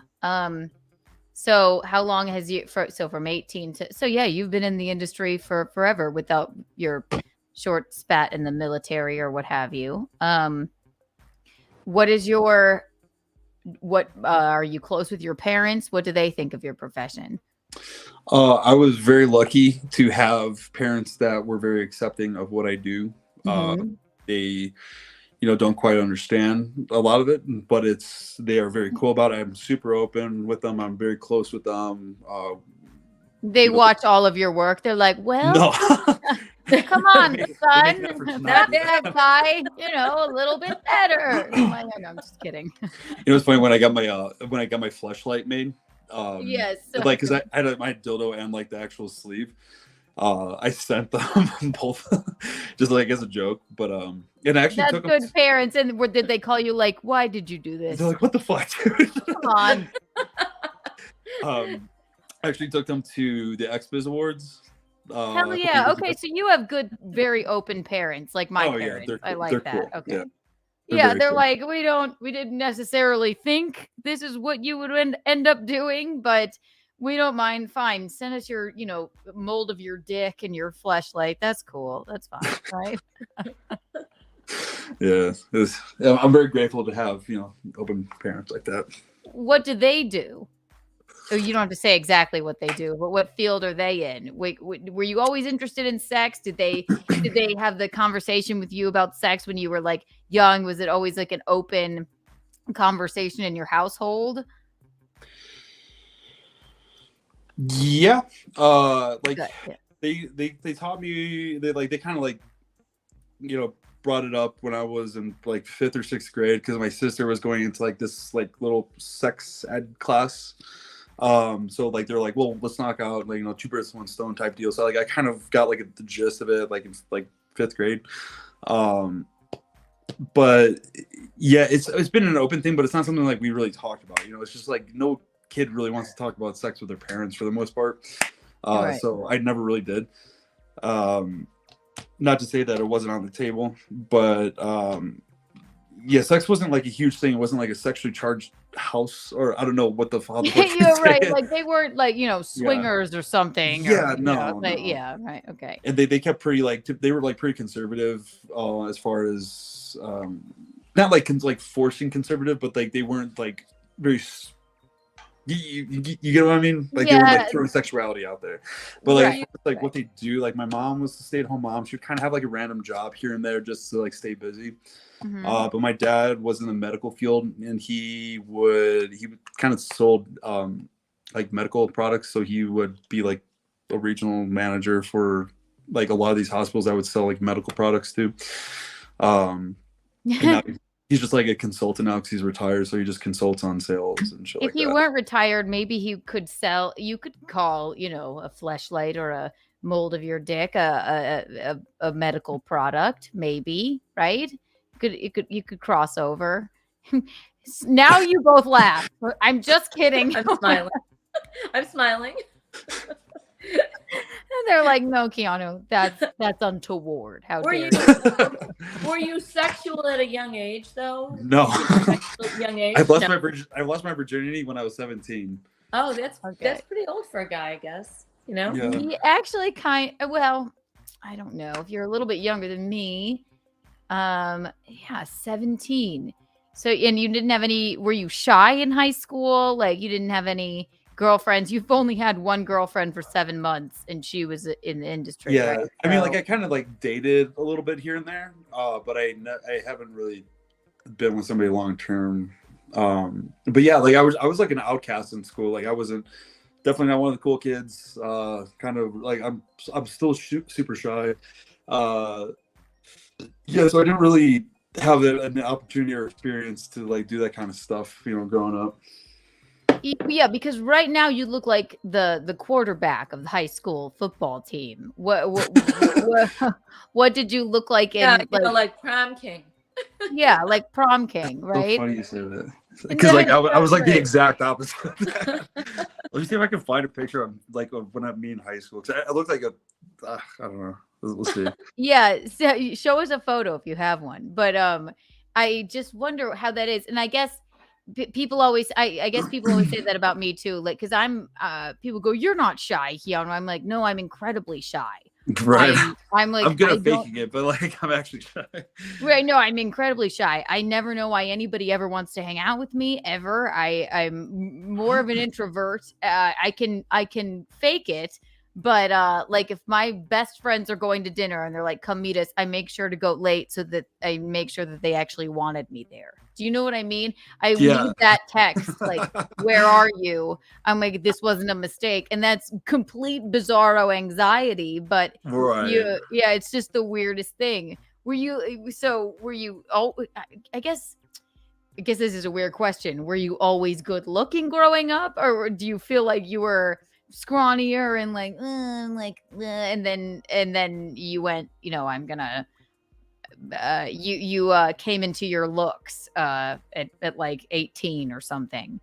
Speaker 2: So how long has you from 18 to you've been in the industry for forever without your short spat in the military or what have you. What are you close with your parents? What do they think of your profession?
Speaker 6: I was very lucky to have parents that were very accepting of what I do. They don't quite understand a lot of it, but they are very cool about it. I'm super open with them. I'm very close with them.
Speaker 2: They watch all of your work. They're like, well,
Speaker 6: No.
Speaker 2: come on,
Speaker 6: They make
Speaker 2: son.
Speaker 6: an effort to not
Speaker 2: That
Speaker 6: do
Speaker 2: bad
Speaker 6: that.
Speaker 2: guy, a little bit better. I'm like, no, I'm just kidding.
Speaker 6: It's funny when I got my fleshlight made.
Speaker 2: Yes.
Speaker 6: Like, because I had my dildo and like the actual sleeve. I sent them both just like as a joke, but it actually
Speaker 2: That's
Speaker 6: took
Speaker 2: good
Speaker 6: them.
Speaker 2: parents. And did they call you like, why did you do this?
Speaker 6: They're like, what the fuck, dude?
Speaker 2: Come on.
Speaker 6: Actually took them to the XBiz Awards.
Speaker 2: Hell yeah. Okay, so you have good, very open parents, like my
Speaker 6: Oh, yeah,
Speaker 2: parents.
Speaker 6: they're
Speaker 2: I
Speaker 6: cool.
Speaker 2: like
Speaker 6: They're
Speaker 2: that.
Speaker 6: cool.
Speaker 2: Okay.
Speaker 6: Yeah.
Speaker 2: Yeah,
Speaker 6: very
Speaker 2: they're
Speaker 6: cool.
Speaker 2: like, we didn't necessarily think this is what you would end up doing, but we don't mind. Fine. Send us your, mold of your dick and your fleshlight. That's cool. That's fine. Right.
Speaker 6: Yeah. I'm very grateful to have, open parents like that.
Speaker 2: What do they do? So you don't have to say exactly what they do, but what field are they in? Were you always interested in sex? Did they have the conversation with you about sex when you were like young? Was it always like an open conversation in your household?
Speaker 6: Yeah. Like
Speaker 2: Good, yeah.
Speaker 6: they taught me, they kind of like, brought it up when I was in like 5th or 6th grade, because my sister was going into like this like little sex ed class. So like they're like, well, let's knock out like 2 birds 1 stone type deal. So like I kind of got like the gist of it like in like 5th grade. But yeah, it's been an open thing, but it's not something like we really talked about. It's just like no kid really wants to talk about sex with their parents for the most part.
Speaker 2: Right.
Speaker 6: So I never really did. Not to say that it wasn't on the table, but yeah, sex wasn't like a huge thing. It wasn't like a sexually charged house, or I don't know what the father.
Speaker 2: You're right. Like they weren't like swingers or something.
Speaker 6: Yeah,
Speaker 2: or,
Speaker 6: no,
Speaker 2: like,
Speaker 6: no.
Speaker 2: yeah, right. Okay.
Speaker 6: And they kept pretty like they were like pretty conservative as far as not like forcing conservative, but like they weren't like very. You get what I mean? Like they were like throwing sexuality out there, but like what they do. Like my mom was a stay-at-home mom. She would kind of have like a random job here and there just to like stay busy.
Speaker 2: Mm-hmm.
Speaker 6: But my dad was in the medical field, and he would kind of sold like medical products. So he would be like a regional manager for like a lot of these hospitals that would sell like medical products to. And now he's just like a consultant now because he's retired, so he just consults on sales and shit.
Speaker 2: If
Speaker 6: like
Speaker 2: he
Speaker 6: that.
Speaker 2: weren't retired, maybe he could sell. You could call, a fleshlight or a mold of your dick a medical product, maybe, right? You could cross over. Now you both laugh. I'm just kidding.
Speaker 3: I'm smiling. I'm smiling.
Speaker 2: And they're like, no, Keanu, that's untoward. How dare you?
Speaker 3: Were you sexual at a young age though?
Speaker 6: No.
Speaker 3: Young age?
Speaker 6: I lost my virginity when I was 17.
Speaker 3: Oh, that's
Speaker 2: Okay.
Speaker 3: that's pretty old for a guy, I guess.
Speaker 6: Yeah.
Speaker 2: He actually well, I don't know. If you're a little bit younger than me, 17. So, and you didn't have any, were you shy in high school? Like you didn't have any girlfriends? You've only had one girlfriend for 7 months and she was in the industry.
Speaker 6: Yeah.
Speaker 2: Right?
Speaker 6: I mean, like I kind of like dated a little bit here and there, but I haven't really been with somebody long term. But yeah, like I was like an outcast in school. Like I wasn't definitely not one of the cool kids. Kind of like I'm still super shy. Yeah, so I didn't really have an opportunity or experience to like do that kind of stuff, growing up.
Speaker 2: Yeah, because right now you look like the quarterback of the high school football team. What did you look like in
Speaker 3: like prom king?
Speaker 2: Yeah, like prom king, right?
Speaker 6: So funny you say that, because like I was like the exact opposite of that. Let me see if I can find a picture of like when I'm me in high school. I looked like I don't know. We'll see.
Speaker 2: Yeah, so show us a photo if you have one. But I just wonder how that is, and I guess people always, I guess people always say that about me too. Like, because I'm, people go, "You're not shy, Keanu." I'm like, no, I'm incredibly shy.
Speaker 6: Right.
Speaker 2: I'm like,
Speaker 6: I'm good at faking it, but like I'm actually shy.
Speaker 2: Right. No, I'm incredibly shy. I never know why anybody ever wants to hang out with me ever. I'm more of an introvert. I can fake it. But like if my best friends are going to dinner and they're like, come meet us, I make sure to go late so that I make sure that they actually wanted me there. Do you know what I mean? I need that text, like, where are you? I'm like, this wasn't a mistake. And that's complete bizarro anxiety. But yeah, it's just the weirdest thing. Were you, oh, I guess this is a weird question. Were you always good looking growing up? Or do you feel like you were scrawnier and and then you went, I'm gonna, you came into your looks at like 18 or something?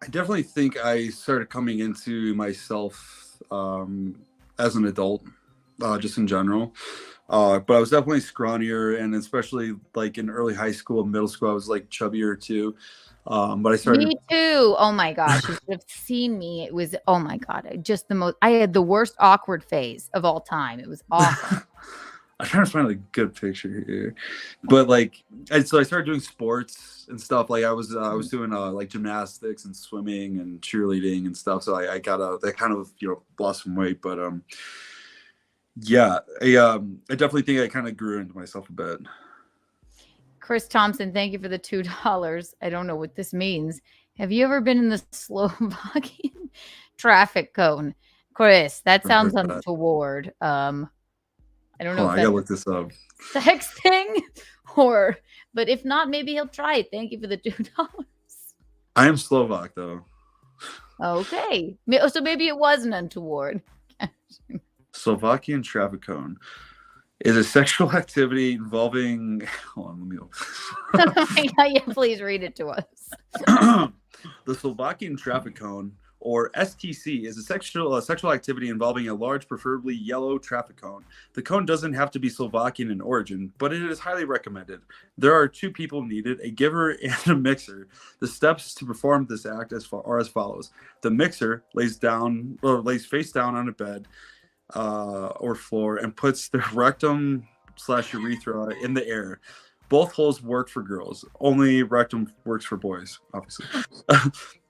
Speaker 6: I definitely think I started coming into myself as an adult, just in general. But I was definitely scrawnier, and especially like in early high school, middle school, I was like chubbier too. But I started.
Speaker 2: Me too. Oh my gosh, you should have seen me. It was, oh my God, I had the worst awkward phase of all time. It was awful.
Speaker 6: I'm trying to find a good picture here, but so I started doing sports and stuff. Like I was doing like gymnastics and swimming and cheerleading and stuff. So I got that kind of lost some weight, but yeah, I definitely think I kind of grew into myself a bit.
Speaker 2: Chris Thompson, thank you for the $2. I don't know what this means. Have you ever been in the Slovakian traffic cone? Chris, that sounds untoward. I don't know.
Speaker 6: I gotta look this up.
Speaker 2: Sex thing, but if not, maybe he'll try it. Thank you for the $2.
Speaker 6: I am Slovak though.
Speaker 2: Okay, so maybe it wasn't untoward.
Speaker 6: Slovakian traffic cone is a sexual activity involving. Hold on, let me open.
Speaker 2: Yeah, please read it to us.
Speaker 6: The Slovakian traffic cone, or STC, is a sexual activity involving a large, preferably yellow traffic cone. The cone doesn't have to be Slovakian in origin, but it is highly recommended. There are 2 people needed, a giver and a mixer. The steps to perform this act are as follows. The mixer lays face down on a bed or floor and puts the rectum/urethra in the air. Both holes work for girls. Only rectum works for boys, obviously.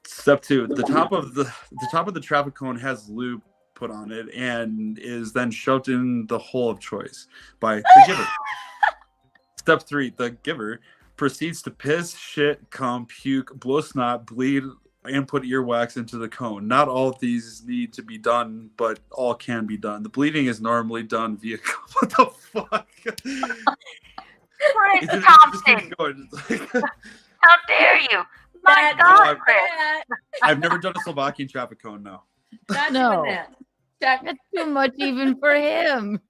Speaker 6: Step 2: the top of the traffic cone has lube put on it and is then shoved in the hole of choice by the giver. Step 3: the giver proceeds to piss, shit, cum, puke, blow snot, bleed, and put earwax into the cone. Not all of these need to be done, but all can be done. The bleeding is normally done via. What the fuck?
Speaker 1: Chris Thompson. How dare you? My God, Chris.
Speaker 6: I've never done a Slovakian traffic cone, no.
Speaker 2: No. That's too much even for him.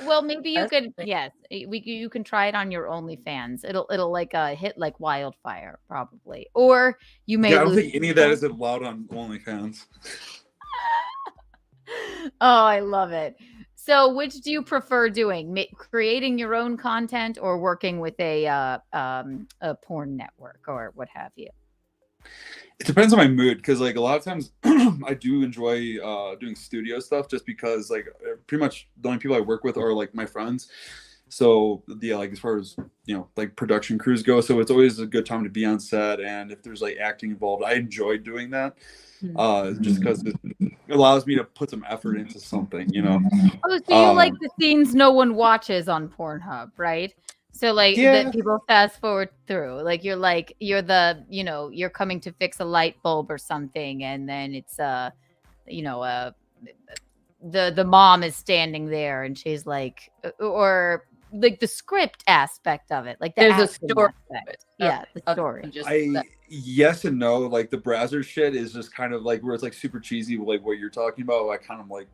Speaker 2: Well, maybe you could. Yes, you can try it on your OnlyFans. It'll like hit like wildfire, probably. Or you may.
Speaker 6: Yeah, I don't think any of that is allowed on OnlyFans.
Speaker 2: Oh, I love it. So, which do you prefer doing? Creating your own content or working with a porn network or what have you?
Speaker 6: It depends on my mood, because like a lot of times I do enjoy doing studio stuff, just because like pretty much the only people I work with are like my friends. So yeah, like as far as like production crews go, so it's always a good time to be on set, and if there's like acting involved, I enjoy doing that. Just because it allows me to put some effort into something,
Speaker 2: Oh, so you like the scenes no one watches on Pornhub, right? So like that people fast forward through, like you're the, you're coming to fix a light bulb or something. And then it's, the mom is standing there and she's like, or like the script aspect of it. Like
Speaker 3: there's a story.
Speaker 2: Yeah. The story.
Speaker 6: Yes and no. Like the Brazzers shit is just kind of like where it's like super cheesy, like what you're talking about. I kind of like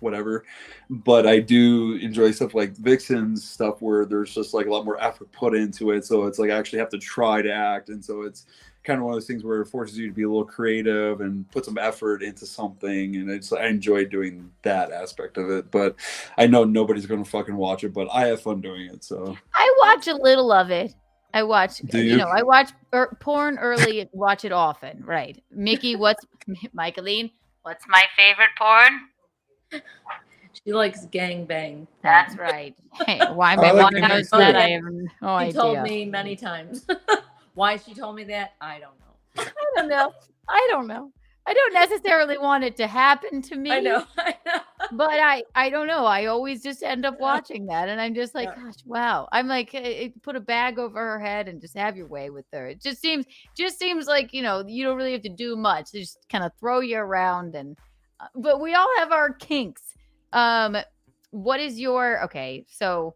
Speaker 6: whatever, but I do enjoy stuff like Vixen's stuff where there's just like a lot more effort put into it, so it's like I actually have to try to act, and so it's kind of one of those things where it forces you to be a little creative and put some effort into something, and I enjoy doing that aspect of it. But I know nobody's gonna fucking watch it, but I have fun doing it. So
Speaker 2: I watch a little of it. I watch,
Speaker 6: do you?
Speaker 2: I watch porn early, watch it often, right? Mickey, Michaeline, what's my favorite porn?
Speaker 3: She likes gangbang.
Speaker 2: That's right. Hey, why am I wanting to know that? I have no idea.
Speaker 3: She told me many times. Why she told me that, I don't know.
Speaker 2: I don't know. I don't necessarily want it to happen to me.
Speaker 3: I know.
Speaker 2: But I don't know. I always just end up watching that, and I'm just like, gosh, wow. I'm like, put a bag over her head and just have your way with her. It just seems like, you know, you don't really have to do much. They just kind of throw you around, and but we all have our kinks. What is your so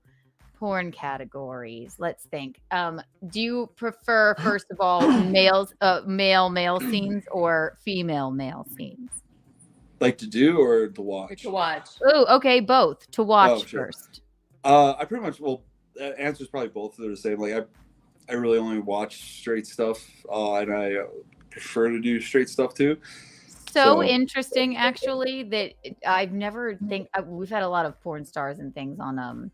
Speaker 2: porn categories? Let's think. Do you prefer, first of all, male scenes or female male scenes?
Speaker 6: Like to do or to watch?
Speaker 3: To watch.
Speaker 2: Oh, okay, both. To watch first.
Speaker 6: I pretty much answer's probably both. They're the same. Like I really only watch straight stuff, and I prefer to do straight stuff too.
Speaker 2: So interesting, actually, that I've never we've had a lot of porn stars and things on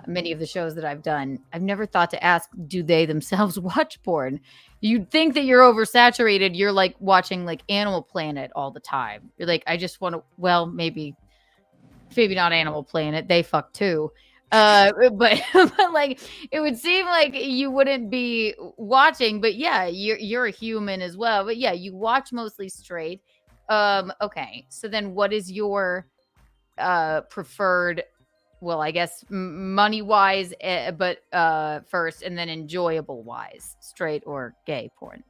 Speaker 2: many of the shows that I've done. I've never thought to ask, do they themselves watch porn? You'd think that you're oversaturated. You're like watching like Animal Planet all the time. You're like, I just want to, well, maybe not Animal Planet. They fuck too. But like, it would seem like you wouldn't be watching, but yeah, you're a human as well. But yeah, you watch mostly straight. Okay. So then what is your preferred, well, I guess money wise, but first, and then enjoyable wise, straight or gay porn?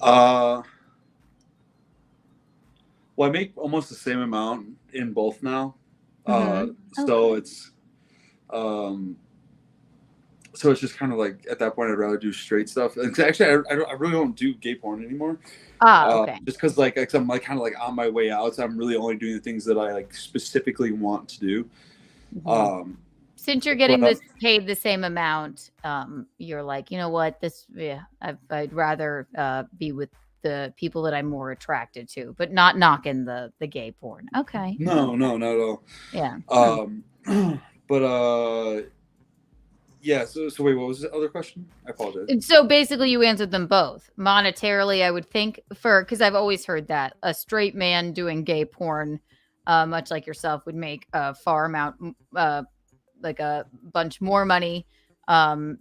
Speaker 6: Well, I make almost the same amount in both now. So it's just kind of like at that point I'd rather do straight stuff. And actually, I really don't do gay porn anymore.
Speaker 2: Okay.
Speaker 6: Just because like I'm like kind of like on my way out, so I'm really only doing the things that I like specifically want to do.
Speaker 2: Since you're getting paid the same amount, you're like, you know what, I'd rather be with the people that I'm more attracted to, but not knocking the gay porn. Okay.
Speaker 6: No, not at all.
Speaker 2: Yeah.
Speaker 6: But yeah. So wait, what was the other question? I apologize.
Speaker 2: So basically, you answered them both. Monetarily, I would think, because I've always heard that a straight man doing gay porn, much like yourself, would make a far amount, like a bunch more money,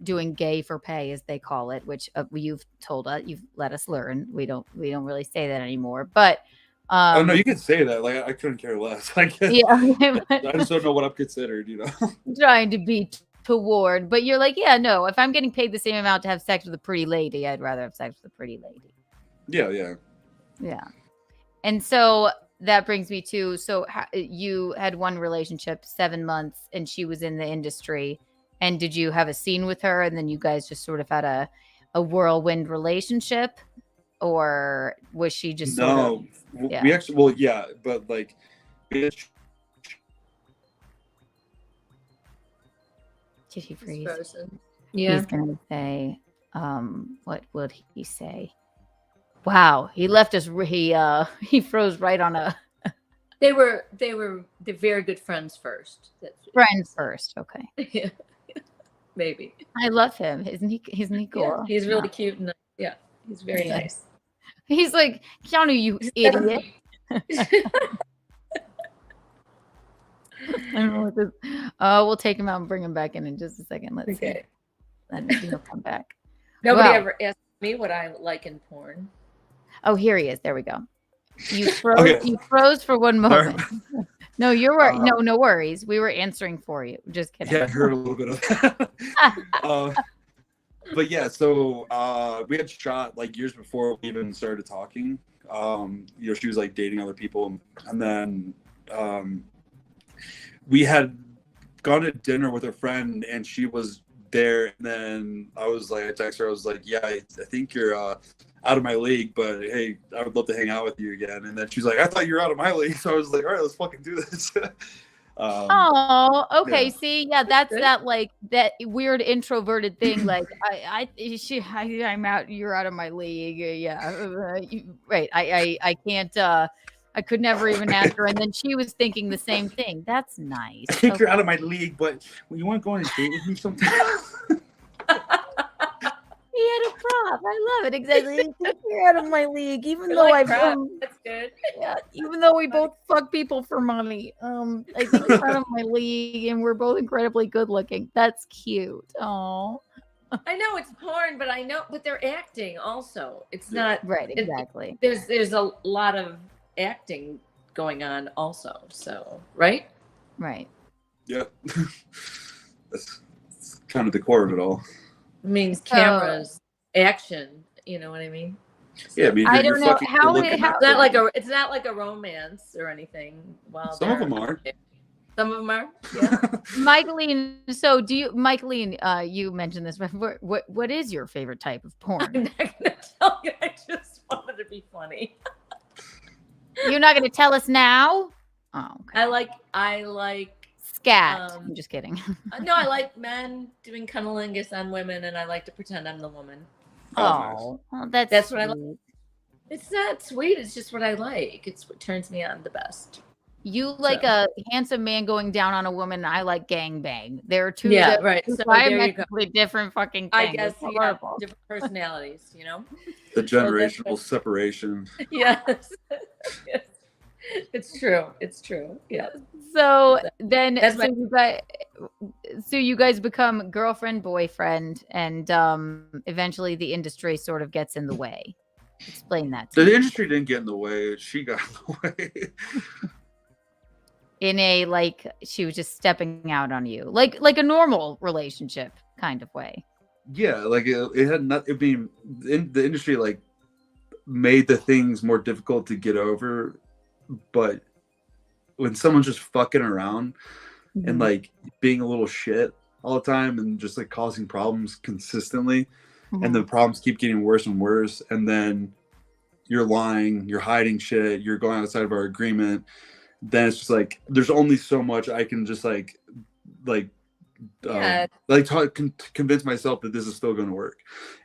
Speaker 2: doing gay for pay, as they call it, which you've told us, you've let us learn. We don't really say that anymore, but.
Speaker 6: Oh no, you could say that. Like I couldn't care less. I guess. Yeah. I just don't know what I'm considered. You know.
Speaker 2: Trying to be toward, but you're like, yeah, no. If I'm getting paid the same amount to have sex with a pretty lady, I'd rather have sex with a pretty lady. Yeah. And so that brings me to, you had one relationship, 7 months, and she was in the industry. And did you have a scene with her, and then you guys just sort of had a whirlwind relationship? Or was she just
Speaker 6: we actually, but like
Speaker 2: did he freeze?
Speaker 3: Yeah.
Speaker 2: He's gonna say, what would he say? Wow, he left us. He froze right on a.
Speaker 3: They were very good friends first.
Speaker 2: Friends first, okay.
Speaker 3: Yeah. Maybe.
Speaker 2: I love him. Isn't he cool?
Speaker 3: Yeah, he's really cute and he's very nice.
Speaker 2: He's like, Keanu, you idiot. I don't know what this. We'll take him out and bring him back in just a second. Let's see. Then he'll come back.
Speaker 3: Nobody ever asked me what I like in porn.
Speaker 2: Oh, here he is. There we go. You froze. Okay. You froze for one moment. No, you're right. No worries. We were answering for you. Just kidding.
Speaker 6: Yeah, I heard a little bit of that. But yeah, so we had shot like years before we even started talking. She was like dating other people, and then we had gone to dinner with a friend, and she was there. And then I texted her. I was like, "Yeah, I think you're out of my league, but hey, I would love to hang out with you again." And then she's like, "I thought you were out of my league," so I was like, "All right, let's fucking do this."
Speaker 2: Okay. Yeah. See, yeah, that's that like that weird introverted thing. Like I'm out. You're out of my league. Yeah, right. I can't. I could never even ask her. And then she was thinking the same thing. That's nice.
Speaker 6: I think you're out of my league, but you want to go on a date with me sometime?
Speaker 2: He had a prop. I love it. Exactly. You're out of my league, even though
Speaker 3: that's good.
Speaker 2: Yeah, even though we both fuck people for money. I think you're out of my league, and we're both incredibly good looking. That's cute. Oh,
Speaker 3: I know it's porn, but they're acting also. It's not
Speaker 2: Right, exactly.
Speaker 3: There's a lot of acting going on also. So right.
Speaker 2: Right.
Speaker 6: Yeah. That's kind of the core of it all.
Speaker 3: It means cameras, action. You know what I mean?
Speaker 6: Yeah, I mean,
Speaker 2: I don't know how
Speaker 3: It's not like a romance or anything. Well,
Speaker 6: some of them are.
Speaker 3: Some of them are. Yeah.
Speaker 2: Michaeline, so Michaeline, you mentioned this before. What is your favorite type of porn?
Speaker 3: I'm not gonna tell you. I just wanted to be funny.
Speaker 2: You're not going to tell us now? Oh, okay.
Speaker 3: I like
Speaker 2: Scat. I'm just kidding.
Speaker 3: No, I like men doing cunnilingus on women, and I like to pretend I'm the woman.
Speaker 2: Oh, well,
Speaker 3: that's what I like. It's not sweet. It's just what I like. It's what turns me on the best.
Speaker 2: You like a handsome man going down on a woman. I like gangbang. There are two
Speaker 3: right. So
Speaker 2: diametrically different fucking things.
Speaker 3: I guess different personalities, you know?
Speaker 6: The generational separation.
Speaker 3: Yes. Yes. It's true. It's true. Yeah.
Speaker 2: So then you guys become girlfriend, boyfriend, and eventually the industry sort of gets in the way. Explain that to me.
Speaker 6: The industry didn't get in the way. She got in the way.
Speaker 2: In a she was just stepping out on you, like a normal relationship kind of way.
Speaker 6: Yeah, like it had not. It being in the industry, like made the things more difficult to get over. But when someone's just fucking around and like being a little shit all the time and just like causing problems consistently, and the problems keep getting worse and worse, and then you're lying, you're hiding shit, you're going outside of our agreement. Then it's just like there's only so much I can just convince myself that this is still going to work,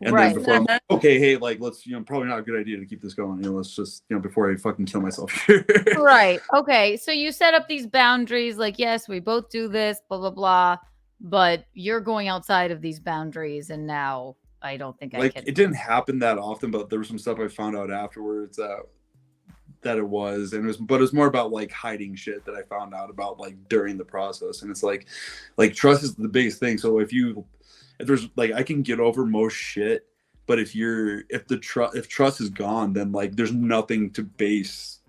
Speaker 6: and then before I'm like, okay, hey, like let's probably not a good idea to keep this going. Let's just before I fucking kill myself here.
Speaker 2: Right. Okay. So you set up these boundaries, like yes, we both do this, blah blah blah, but you're going outside of these boundaries, and now I don't think I can.
Speaker 6: It didn't happen that often, but there was some stuff I found out afterwards that it was, and it was more about like hiding shit that I found out about like during the process. And it's like trust is the biggest thing. So if there's like, I can get over most shit, but if trust is gone, then like there's nothing to base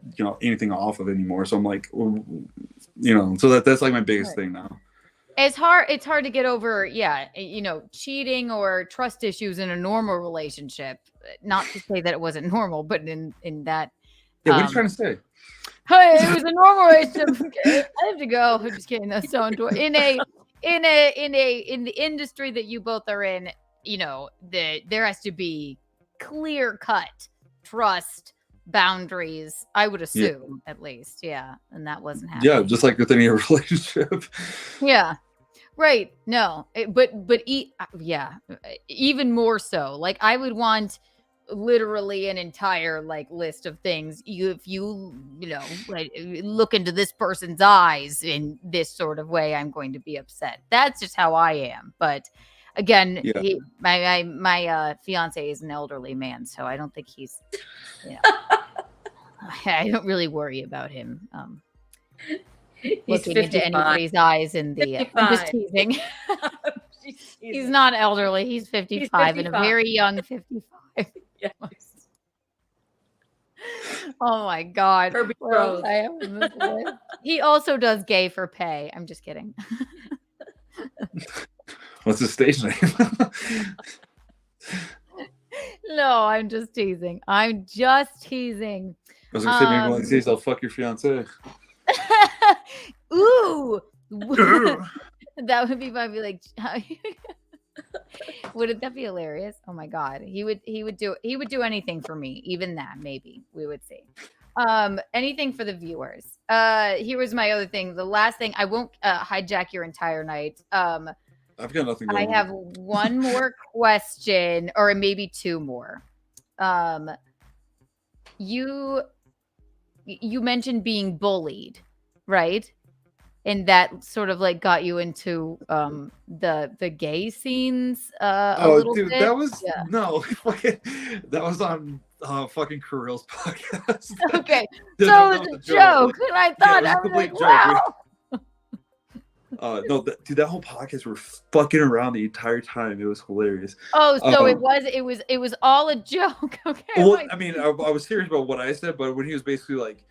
Speaker 6: anything off of anymore. So I'm like, so that's like my biggest thing now.
Speaker 2: It's hard to get over, cheating or trust issues in a normal relationship. Not to say that it wasn't normal, but in that.
Speaker 6: Yeah, what are you trying to say?
Speaker 2: Hey, it was a normal relationship. I have to go. I'm just kidding. That's so enjoyable. In the industry that you both are in, there has to be clear cut trust boundaries. I would assume, at least, and that wasn't happening.
Speaker 6: Yeah, just like with any relationship.
Speaker 2: Yeah. Right. No, but even more so. Like I would want literally an entire list of things. If you look into this person's eyes in this sort of way, I'm going to be upset. That's just how I am. But again, my fiance is an elderly man, so I don't think he's I don't really worry about him looking into anybody's eyes in the I'm just teasing. He's not elderly. He's 55 and a very young 55. Yes. Oh my God. He also does gay for pay. I'm just kidding.
Speaker 6: What's his stage name?
Speaker 2: No, I'm just teasing. I was going to
Speaker 6: say maybe when he says I'll fuck your fiance.
Speaker 2: Ooh. That would be like wouldn't that be hilarious? Oh my God. He would do anything for me. Even that, maybe. We would see. Anything for the viewers. Here was my other thing. The last thing, I won't hijack your entire night. I've
Speaker 6: got nothing going
Speaker 2: I have one more question, or maybe two more. You mentioned being bullied, right? And that sort of got you into the gay scenes a little bit.
Speaker 6: That was that was on fucking Karel's podcast.
Speaker 2: Okay, so it was a joke, and I thought I was like, wow.
Speaker 6: Dude, that whole podcast were fucking around the entire time. It was hilarious.
Speaker 2: Oh, so it was all a joke. Okay.
Speaker 6: Well, I mean, I was serious about what I said, but when he was basically like,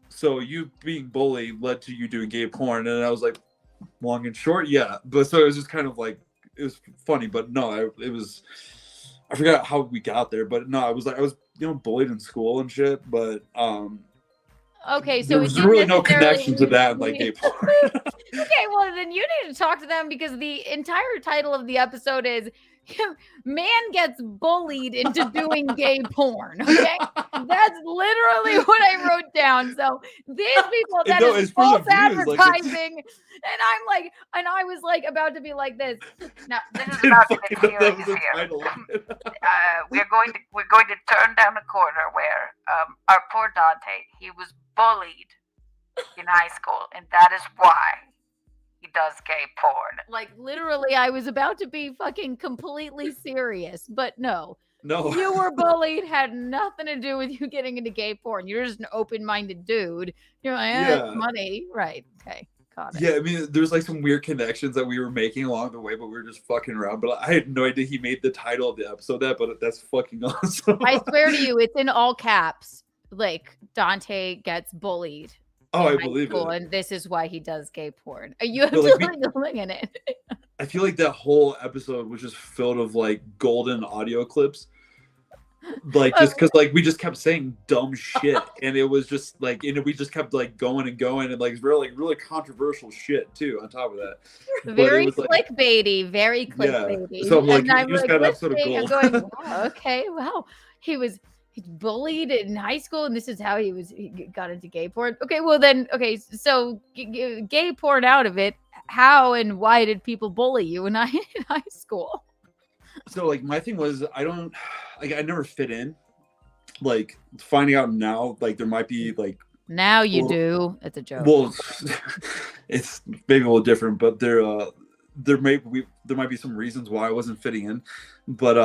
Speaker 6: so you being bullied led to you doing gay porn, and I was like, long and short, yeah. But so it was just kind of like, it was funny, but no, I forgot how we got there, but no, I was bullied in school and shit, but
Speaker 2: okay, so
Speaker 6: there was really no connection to that, like gay porn.
Speaker 2: Okay, well then you need to talk to them, because the entire title of the episode is "Man Gets Bullied into Doing Gay Porn." Okay, that's literally what I wrote down. So these people, that is false advertising, and I was like about to be like this. Now this is about to get serious here. We're going to turn down a corner where our poor Dante, he was bullied in high school, and that is why he does gay porn. Like, literally, I was about to be fucking completely serious, but no. You were bullied, had nothing to do with you getting into gay porn. You're just an open-minded dude. You're like, money. Right. Okay. Got it.
Speaker 6: Yeah, I mean, there's like some weird connections that we were making along the way, but we were just fucking around. But I had no idea he made the title of the episode but that's fucking awesome.
Speaker 2: I swear to you, it's in all caps. Like, Dante gets bullied.
Speaker 6: Oh, I believe it.
Speaker 2: And this is why he does gay porn. You have to look in it.
Speaker 6: I feel like that whole episode was just filled of like golden audio clips. Like, just because like we just kept saying dumb shit, and it was just like, we just kept like going and going, and like really controversial shit too. On top of that,
Speaker 2: very clickbaity, very clickbaity.
Speaker 6: Yeah. So like,
Speaker 2: and
Speaker 6: you just got an episode of gold.
Speaker 2: I'm going, wow, okay, wow, he's bullied in high school, and this is how he got into gay porn. Okay, well then, so gay porn out of it. How and why did people bully you in high school?
Speaker 6: So like, my thing was, I never fit in. Like, finding out now, like there might be like,
Speaker 2: now you do. It's a joke.
Speaker 6: Well, it's maybe a little different, but there might be some reasons why I wasn't fitting in, but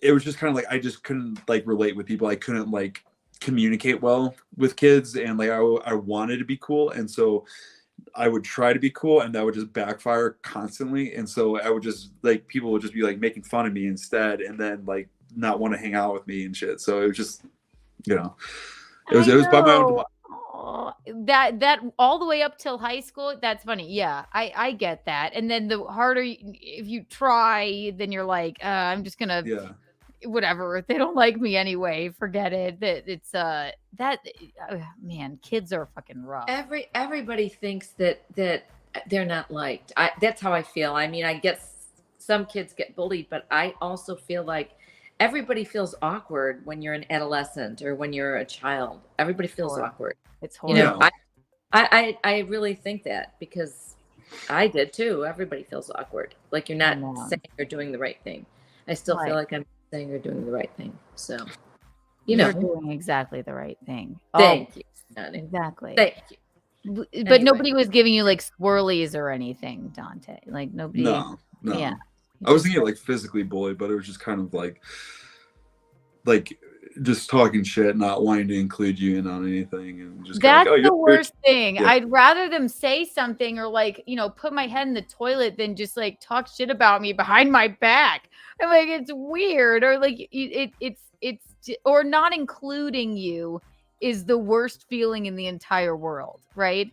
Speaker 6: it was just kind of like, I just couldn't like relate with people. I couldn't like communicate well with kids, and like I wanted to be cool, and so I would try to be cool, and that would just backfire constantly. And so I would just like, people would just be like making fun of me instead, and then like not want to hang out with me and shit. So it was just, it was by my own.
Speaker 2: That all the way up till high school, that's funny. Yeah, I get that. And then the harder if you try, then you're like, I'm just gonna whatever, if they don't like me anyway, forget it. That it's man, kids are fucking rough.
Speaker 3: Everybody thinks that they're not liked. That's how I feel. I mean, I guess some kids get bullied, but I also feel like everybody feels awkward when you're an adolescent or when you're a child. Everybody feels awkward.
Speaker 2: It's horrible.
Speaker 3: I really think that, because I did too. Everybody feels awkward. Like, you're not saying you're doing the right thing. I still feel like I'm saying you're doing the right thing. So, you're
Speaker 2: doing exactly the right thing.
Speaker 3: Thank you.
Speaker 2: Exactly.
Speaker 3: Thank you.
Speaker 2: But nobody was giving you like swirlies or anything, Dante. Like, nobody.
Speaker 6: No.
Speaker 2: Yeah.
Speaker 6: I was thinking like physically bullied, but it was just kind of like just talking shit, not wanting to include you in on anything, and just
Speaker 2: that's the worst thing. Yeah. I'd rather them say something, or like, put my head in the toilet, than just like talk shit about me behind my back. I'm like, it's weird, or like it's or not including you is the worst feeling in the entire world, right?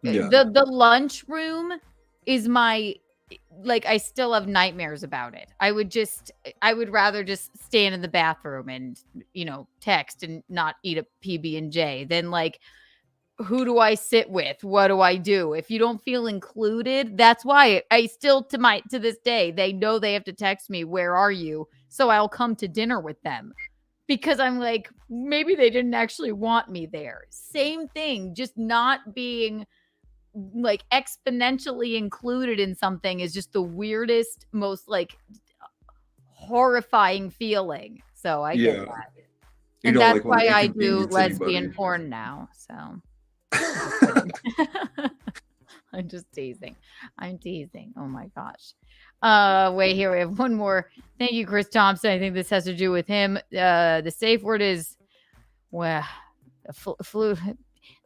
Speaker 2: Yeah. The lunchroom is my, like, I still have nightmares about it. I would rather just stand in the bathroom and, text and not eat a PB&J than like, who do I sit with? What do I do? If you don't feel included, that's why I still, to this day, they know they have to text me, where are you? So I'll come to dinner with them, because I'm like, maybe they didn't actually want me there. Same thing, just not being like exponentially included in something is just the weirdest, most like horrifying feeling. So I get that. And that's why I do lesbian porn now. So I'm just teasing. I'm teasing. Oh my gosh. Wait, here we have one more. Thank you, Chris Thompson. I think this has to do with him. The safe word is, well, flu.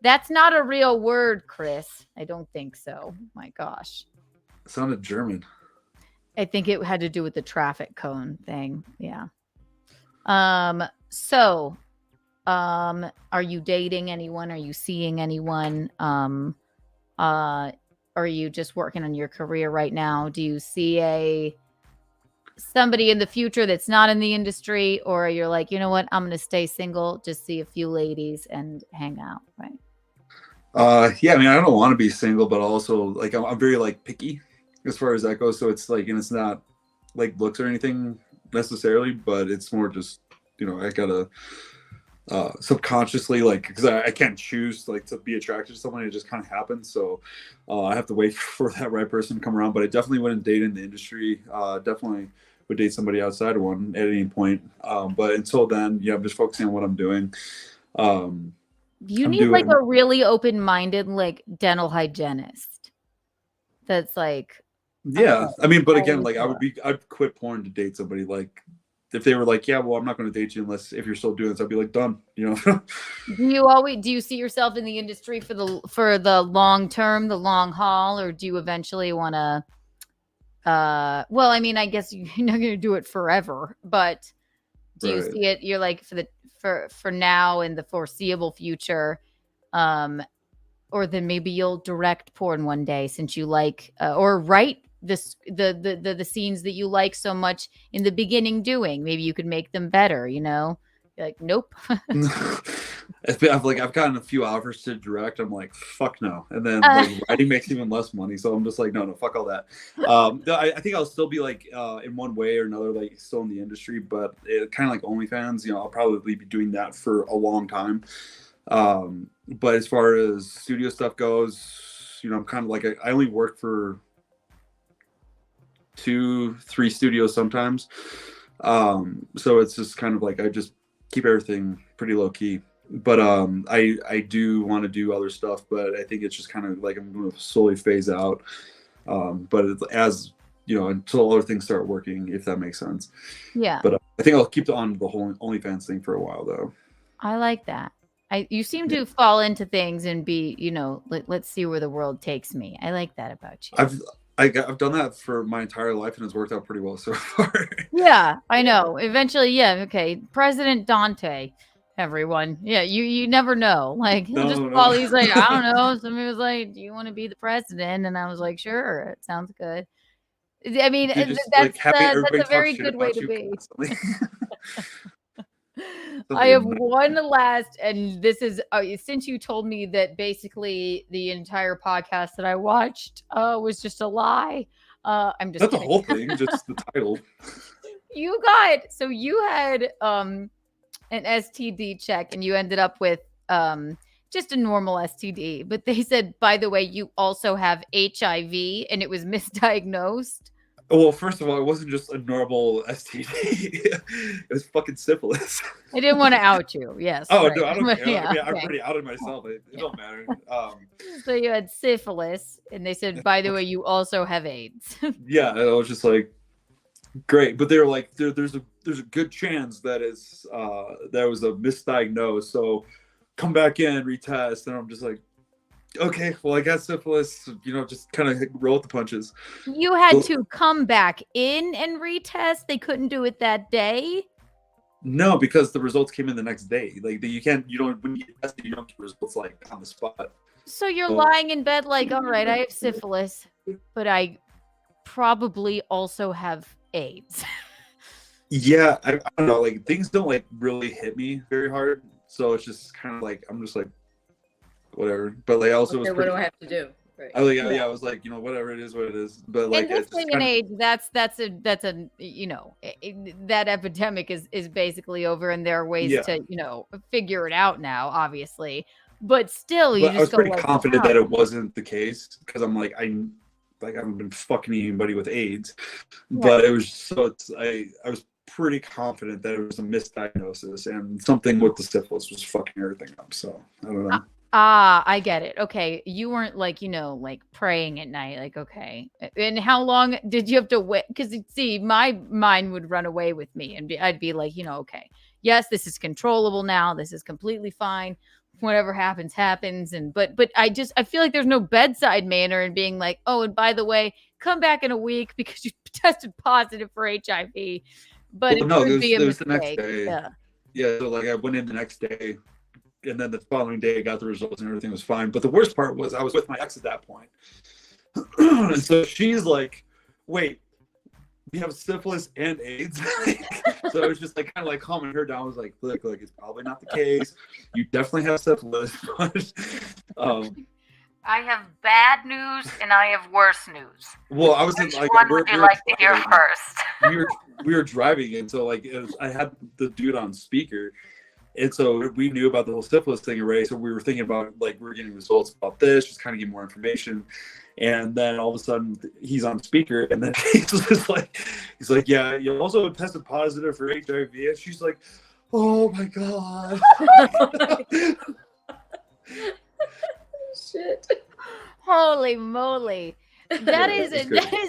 Speaker 2: That's not a real word, Chris. I don't think so. My gosh.
Speaker 6: It sounded German.
Speaker 2: I think it had to do with the traffic cone thing. Yeah. So, are you dating anyone? Are you seeing anyone? Are you just working on your career right now? Do you see somebody in the future that's not in the industry, or you're like, you know what, I'm going to stay single, just see a few ladies and hang out, right?
Speaker 6: Yeah, I mean, I don't want to be single, but also like I'm very like picky as far as that goes. So it's like, and it's not like looks or anything necessarily, but it's more just, you know, I gotta subconsciously, like, because I can't choose like to be attracted to someone. It just kind of happens. So I have to wait for that right person to come around. But I definitely wouldn't date in the industry. Definitely would date somebody outside of one at any point. But until then, yeah, I'm just focusing on what I'm doing.
Speaker 2: You need like a really open-minded, like dental hygienist. That's like,
Speaker 6: yeah. I mean, but again, like I'd quit porn to date somebody. Like if they were like, yeah, well, I'm not going to date you unless if you're still doing this, I'd be like, done. You know.
Speaker 2: Do you see yourself in the industry for the long term, the long haul, or do you eventually want to? Well, I mean, I guess you're not going to do it forever, but do you see it? You're like for now in the foreseeable future, or then maybe you'll direct porn one day since you like, or write the scenes that you like so much in the beginning doing. Maybe you could make them better, you know? You're like, nope.
Speaker 6: I've gotten a few offers to direct. I'm like, fuck no. And then like writing makes even less money. So I'm just like, no, fuck all that. I think I'll still be like in one way or another, like still in the industry, but kind of like OnlyFans, you know, I'll probably be doing that for a long time. But as far as studio stuff goes, you know, I'm kind of like, I only work for 2-3 studios sometimes. So it's just kind of like, I just keep everything pretty low key. But I do want to do other stuff, but I think it's just kind of like I'm going to slowly phase out. But as you know, until other things start working, if that makes sense.
Speaker 2: Yeah.
Speaker 6: But I think I'll keep on the whole OnlyFans thing for a while, though.
Speaker 2: I like that. You seem to fall into things and be, you know, let's see where the world takes me. I like that about you.
Speaker 6: I've done that for my entire life, and it's worked out pretty well so far.
Speaker 2: Yeah, I know. Eventually, yeah, okay. President Dante, everyone. Yeah, you never know. Like, he's like, I don't know. Somebody was like, do you want to be the president? And I was like, sure, it sounds good. I mean, that's a very good way to be. I have one last, and this is since you told me that basically the entire podcast that I watched was just a lie. I'm just
Speaker 6: not
Speaker 2: kidding.
Speaker 6: The whole thing, just the title.
Speaker 2: You had an STD check, and you ended up with just a normal STD. But they said, by the way, you also have HIV, and it was misdiagnosed.
Speaker 6: Well, first of all, it wasn't just a normal STD. It was fucking syphilis.
Speaker 2: I didn't want to out you. Yes.
Speaker 6: Oh,
Speaker 2: right.
Speaker 6: no, I don't care.
Speaker 2: Yeah,
Speaker 6: I mean,
Speaker 2: okay.
Speaker 6: I've already outed myself. It don't matter.
Speaker 2: So you had syphilis, and they said, by the way, you also have AIDS.
Speaker 6: Yeah, I was just like, great. But they were like, there's a good chance that that was a misdiagnosed. So come back in, retest. And I'm just like, okay, well, I got syphilis, you know, just kind of roll with the punches.
Speaker 2: You had to come back in and retest. They couldn't do it that day.
Speaker 6: No, because the results came in the next day. Like when you get tested, you don't get results like on the spot.
Speaker 2: So you're lying in bed like, all right, I have syphilis, but I probably also have AIDS.
Speaker 6: Yeah, I don't know. Like things don't like really hit me very hard, so it's just kind of like I'm just like, whatever. But like also,
Speaker 3: what do I have to do? Right.
Speaker 6: I was like, you know, whatever, it is what it is. But like,
Speaker 2: in this thing in age, that's a you know, that epidemic is basically over, and there are ways to, you know, figure it out now, obviously. But still,
Speaker 6: I was pretty confident that it wasn't the case because I'm like, I haven't been fucking anybody with AIDS, but it was I was pretty confident that it was a misdiagnosis and something with the syphilis was fucking everything up. So I don't know.
Speaker 2: I get it. Okay. You weren't like, you know, like praying at night. Like, okay. And how long did you have to wait? Because see, my mind would run away with me and I'd be like, you know, okay, yes, this is controllable now. This is completely fine. whatever happens, and but I feel like there's no bedside manner in being like, oh, and by the way, come back in a week because you tested positive for HIV. But
Speaker 6: Well,
Speaker 2: it
Speaker 6: no,
Speaker 2: could be a
Speaker 6: there was the next
Speaker 2: mistake.
Speaker 6: day.
Speaker 2: Yeah.
Speaker 6: Yeah, so like I went in the next day, and then the following day I got the results and everything was fine. But the worst part was I was with my ex at that point. And so she's like, wait, we have syphilis and AIDS. So it was just like kind of like calming her down. I was like, look, it's probably not the case. You definitely have syphilis. But
Speaker 2: I have bad news and I have worse news.
Speaker 6: well, I was
Speaker 2: Which
Speaker 6: like,
Speaker 2: one would you like to hear first?
Speaker 6: we were driving, and so like I had the dude on speaker, and so we knew about the whole syphilis thing already. So we were thinking about like we were getting results about this, just kind of get more information. And then all of a sudden he's on speaker, and then he's like, yeah, you also tested positive for HIV. And she's like, oh my God.
Speaker 3: Shit.
Speaker 2: Holy moly. That is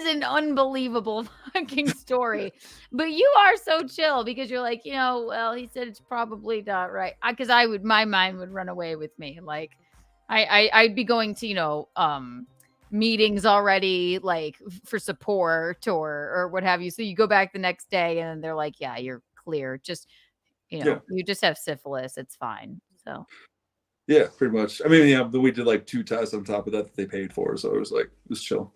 Speaker 2: an unbelievable fucking story. But you are so chill because you're like, well, he said it's probably not right. Because my mind would run away with me. Like I'd be going to, meetings already, like for support or what have you. So you go back the next day and they're like, yeah, you're clear. Just, you just have syphilis. It's fine. So.
Speaker 6: Yeah, pretty much. I mean, yeah, we did like 2 tests on top of that they paid for. So it was chill.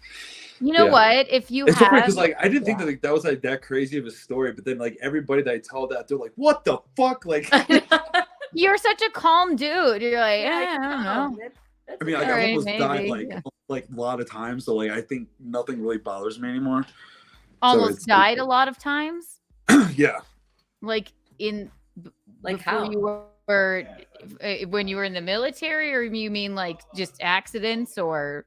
Speaker 2: You know what? If you
Speaker 6: it's
Speaker 2: have,
Speaker 6: because like I didn't think that was like that crazy of a story, but then like everybody that I tell that, they're like, what the fuck? Like
Speaker 2: you're such a calm dude. You're like, I don't know.
Speaker 6: I mean, like, I almost died like a lot of times, so like I think nothing really bothers me anymore.
Speaker 2: Almost died a lot of times.
Speaker 6: Yeah.
Speaker 2: Like
Speaker 3: like how
Speaker 2: you were when you were in the military, or you mean like just accidents or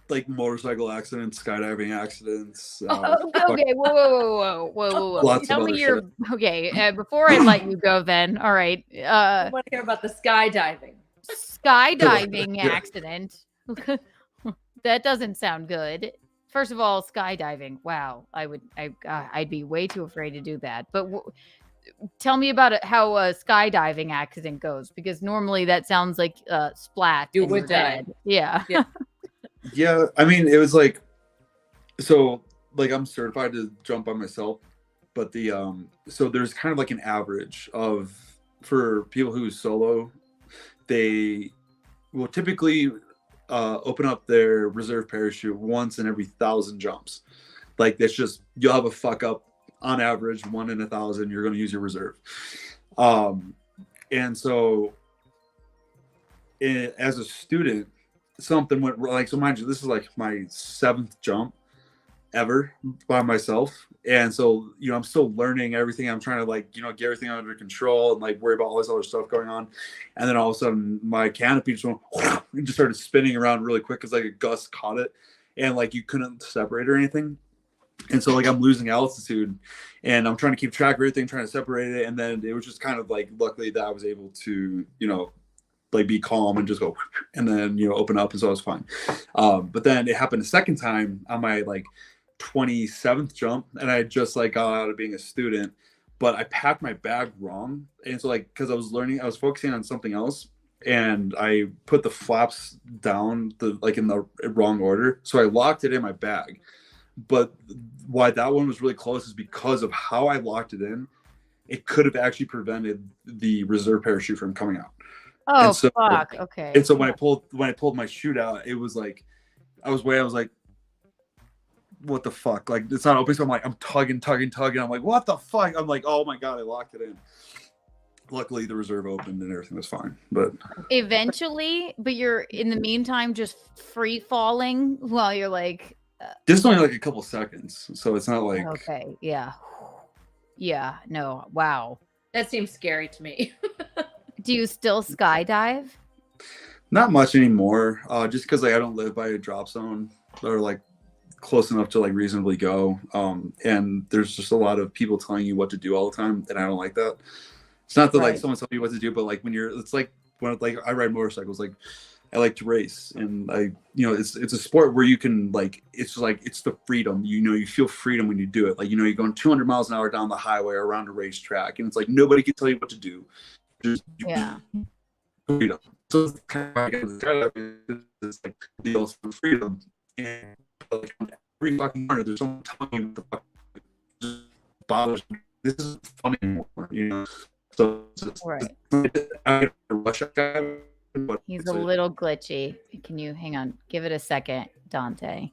Speaker 6: like motorcycle accidents, skydiving accidents?
Speaker 2: Okay, whoa. Tell me your okay. Before I let you go, then all right.
Speaker 3: I want to hear about the skydiving.
Speaker 2: Skydiving accident. That doesn't sound good. First of all, skydiving. Wow, I'd be way too afraid to do that. But tell me about how a skydiving accident goes, because normally that sounds like splat.
Speaker 3: You would die.
Speaker 2: Yeah.
Speaker 6: Yeah. I mean, it was like, so like I'm certified to jump by myself, but so there's kind of like an average for people who solo, they will typically open up their reserve parachute once in every 1,000 jumps. Like that's just, you'll have a fuck up on average 1 in 1,000. You're going to use your reserve. And so as a student, something went like, so mind you, this is like my 7th jump ever by myself. And so, I'm still learning everything. I'm trying to like, get everything under control and like worry about all this other stuff going on. And then all of a sudden my canopy just went and just started spinning around really quick because like a gust caught it and like you couldn't separate or anything. And so like I'm losing altitude and I'm trying to keep track of everything, trying to separate it. And then it was just kind of like, luckily that I was able to, like be calm and just go and then, open up. And so I was fine. But then it happened a second time on my like 27th jump, and I just like got out of being a student, but I packed my bag wrong. And so like, cause I was focusing on something else and I put the flaps down in the wrong order. So I locked it in my bag. But why that one was really close is because of how I locked it in. It could have actually prevented the reserve parachute from coming out.
Speaker 2: Oh, so, fuck. Okay.
Speaker 6: And so when I pulled my chute out, it was like, I was like, what the fuck? Like, it's not open. So I'm tugging. I'm like, what the fuck? I'm like, oh my God, I locked it in. Luckily, the reserve opened and everything was fine. But
Speaker 2: eventually, you're in the meantime just free falling while you're like.
Speaker 6: This is only like a couple seconds, so it's not like.
Speaker 2: Okay. Yeah. No. Wow.
Speaker 3: That seems scary to me.
Speaker 2: Do you still skydive?
Speaker 6: Not much anymore. Just because like I don't live by a drop zone or like close enough to like reasonably go. And there's just a lot of people telling you what to do all the time, and I don't like that. It's not that like someone telling you what to do, but like it's like when like I ride motorcycles, like I like to race, and it's a sport where you can like, it's the freedom, you feel freedom when you do it. Like, you're going 200 miles an hour down the highway or around a racetrack, and it's like, nobody can tell you what to do. freedom. So it's kind of like it's like deals for freedom, and like every fucking morning there's someone telling me what the fuck just bothers me. This isn't funny anymore, you know. So it's just,
Speaker 2: Right.
Speaker 6: I get a rush guy, but
Speaker 2: He's
Speaker 6: it's
Speaker 2: a little glitchy. Can you hang on? Give it a second, Dante.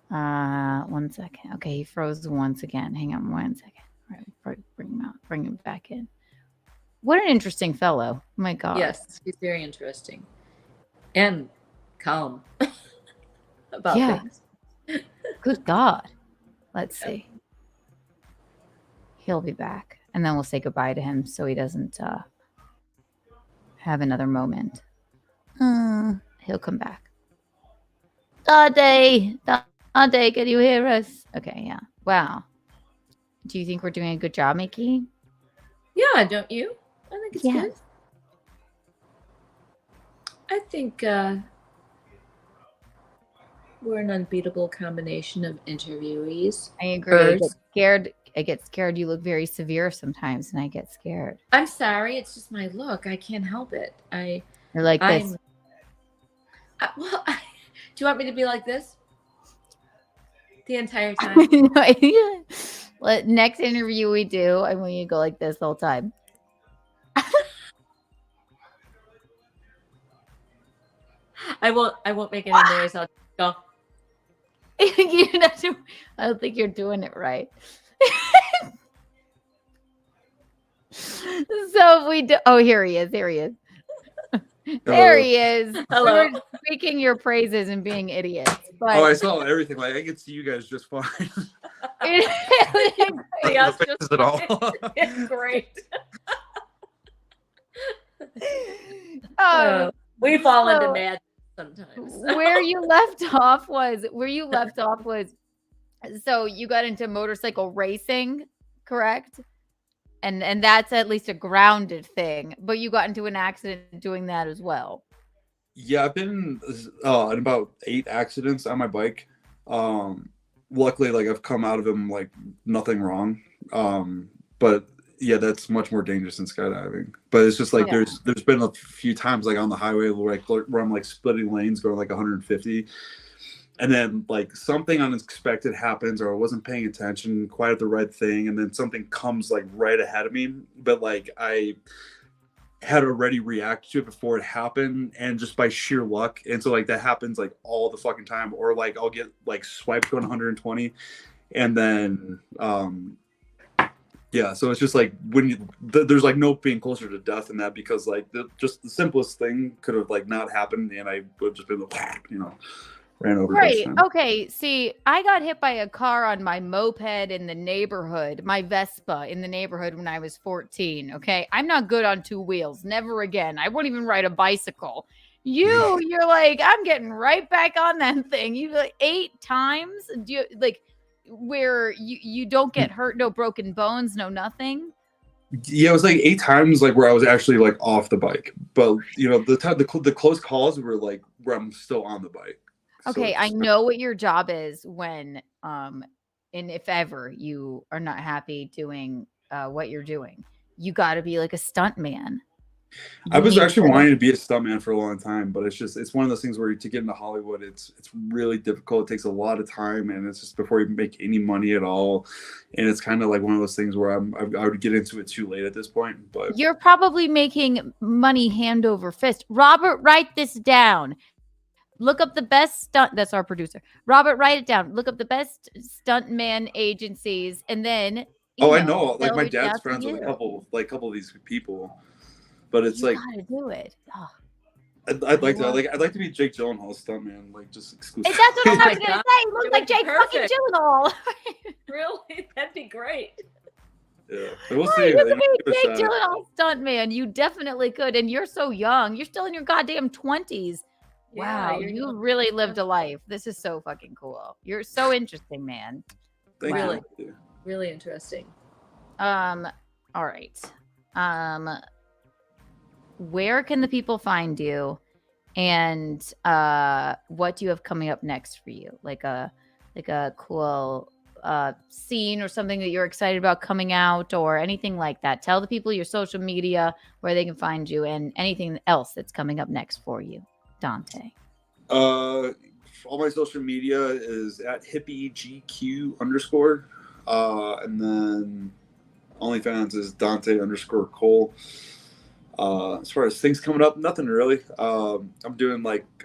Speaker 2: 1 second. Okay, he froze once again. Hang on 1 second. All right, bring him out. Bring him back in. What an interesting fellow. Oh my God.
Speaker 3: Yes, he's very interesting and calm about
Speaker 2: Yeah.
Speaker 3: things.
Speaker 2: Good God. Let's see. He'll be back. And then we'll say goodbye to him so he doesn't have another moment. He'll come back. Dante, can you hear us? Okay, yeah. Wow. Do you think we're doing a good job, Mickey?
Speaker 3: Yeah, don't you? I think it's
Speaker 2: Yeah.
Speaker 3: good. I think we're an unbeatable combination of interviewees.
Speaker 2: I agree. I get
Speaker 3: Birds.
Speaker 2: scared. I get scared. You look very severe sometimes, and I get scared.
Speaker 3: I'm sorry, it's just my look. I can't help it.
Speaker 2: You're like this.
Speaker 3: Well, do you want me to be like this the entire time?
Speaker 2: No, yeah. Next interview we do, I want you to go like this the whole time.
Speaker 3: I won't make any noise. I'll go.
Speaker 2: I don't think you're doing it right. So we do. Oh, here he is. There he is. There he is.
Speaker 3: Hello.
Speaker 2: We're speaking your praises and being idiots. But
Speaker 6: oh, I saw everything. Like I could see you guys just fine.
Speaker 3: Yes,
Speaker 6: No faces at all.
Speaker 3: It's great.
Speaker 2: um,
Speaker 3: We fall
Speaker 2: so-
Speaker 3: into mad sometimes.
Speaker 2: where you left off was so you got into motorcycle racing, correct? And that's at least a grounded thing, but you got into an accident doing that as well.
Speaker 6: Yeah, I've been in about 8 accidents on my bike. Luckily, like I've come out of them like nothing wrong. But yeah, that's much more dangerous than skydiving. But it's just like
Speaker 2: Yeah.
Speaker 6: there's been a few times like on the highway where I'm like splitting lanes going like 150, and then like something unexpected happens, or I wasn't paying attention quite at the right thing, and then something comes like right ahead of me. But like I had already reacted to it before it happened, and just by sheer luck. And so like that happens like all the fucking time, or like I'll get like swiped going 120, and then yeah, so it's just like when there's like no being closer to death than that, because like just the simplest thing could have like not happened, and I would have just been like, you know, ran over.
Speaker 2: Right. Okay. See, I got hit by a car on my moped in the neighborhood, my Vespa in the neighborhood when I was 14. Okay. I'm not good on 2 wheels. Never again. I won't even ride a bicycle. You're like, I'm getting right back on that thing. You like 8 times? Do you like where you don't get hurt, no broken bones, no nothing?
Speaker 6: Yeah, it was like 8 times like where I was actually like off the bike, but you know the close calls were like where I'm still on the bike.
Speaker 2: Okay, I know what your job is when and if ever you are not happy doing what you're doing, you got to be like a stunt man.
Speaker 6: I was actually wanting to be a stuntman for a long time, but it's one of those things where to get into Hollywood, it's really difficult. It takes a lot of time, and it's just before you make any money at all. And it's kind of like one of those things where I would get into it too late at this point. But
Speaker 2: you're probably making money hand over fist. Robert, write this down. Look up the best stunt. That's our producer. Robert, write it down. Look up the best stuntman agencies, and then
Speaker 6: I know. Like
Speaker 2: they'll
Speaker 6: my
Speaker 2: reach
Speaker 6: dad's
Speaker 2: out to
Speaker 6: friends with
Speaker 2: you.
Speaker 6: a couple of these people, but it's
Speaker 2: You
Speaker 6: like
Speaker 2: gotta do it. Oh.
Speaker 6: I'd like to be Jake Gyllenhaal's stuntman, like just exclusively.
Speaker 2: That's what I was
Speaker 3: my
Speaker 2: gonna
Speaker 3: God.
Speaker 2: say. You look
Speaker 3: It
Speaker 2: like
Speaker 3: would be
Speaker 2: Jake fucking
Speaker 3: perfect.
Speaker 2: Gyllenhaal.
Speaker 3: Really? That'd be great.
Speaker 6: Yeah, but we'll
Speaker 2: Right,
Speaker 6: see.
Speaker 2: you
Speaker 6: Like,
Speaker 2: could be
Speaker 6: give it a
Speaker 2: Jake
Speaker 6: shot.
Speaker 2: Gyllenhaal stuntman. You definitely could, and you're so young. You're still in your goddamn 20s. Wow,
Speaker 3: Yeah,
Speaker 2: you really lived a life. This is so fucking cool. You're so interesting, man.
Speaker 6: Thank
Speaker 2: Wow.
Speaker 6: you.
Speaker 3: Really interesting.
Speaker 2: All right. Where can the people find you, and what do you have coming up next for you? Like a cool scene or something that you're excited about coming out or anything like that, tell the people your social media where they can find you and anything else that's coming up next for you, Dante.
Speaker 6: All my social media is at hippiegq_, and then OnlyFans is Dante_Colle. As far as things coming up, nothing really. I'm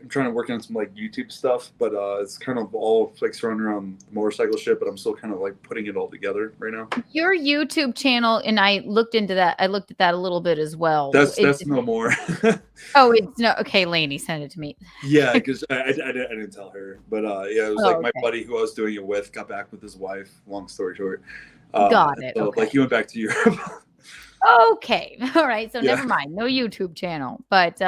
Speaker 6: trying to work on some like YouTube stuff, but it's kind of all like surrounding around motorcycle shit, but I'm still kind of like putting it all together right now.
Speaker 2: Your YouTube channel, and I looked into that. I looked at that a little bit as well.
Speaker 6: That's no more.
Speaker 2: Oh, it's no. Okay, Lainey sent it to me.
Speaker 6: Yeah, because I didn't tell her, but yeah, it was my buddy who I was doing it with got back with his wife. Long story short.
Speaker 2: Got it.
Speaker 6: So,
Speaker 2: okay.
Speaker 6: Like he went back to Europe.
Speaker 2: Okay. All right. So never mind. No YouTube channel. But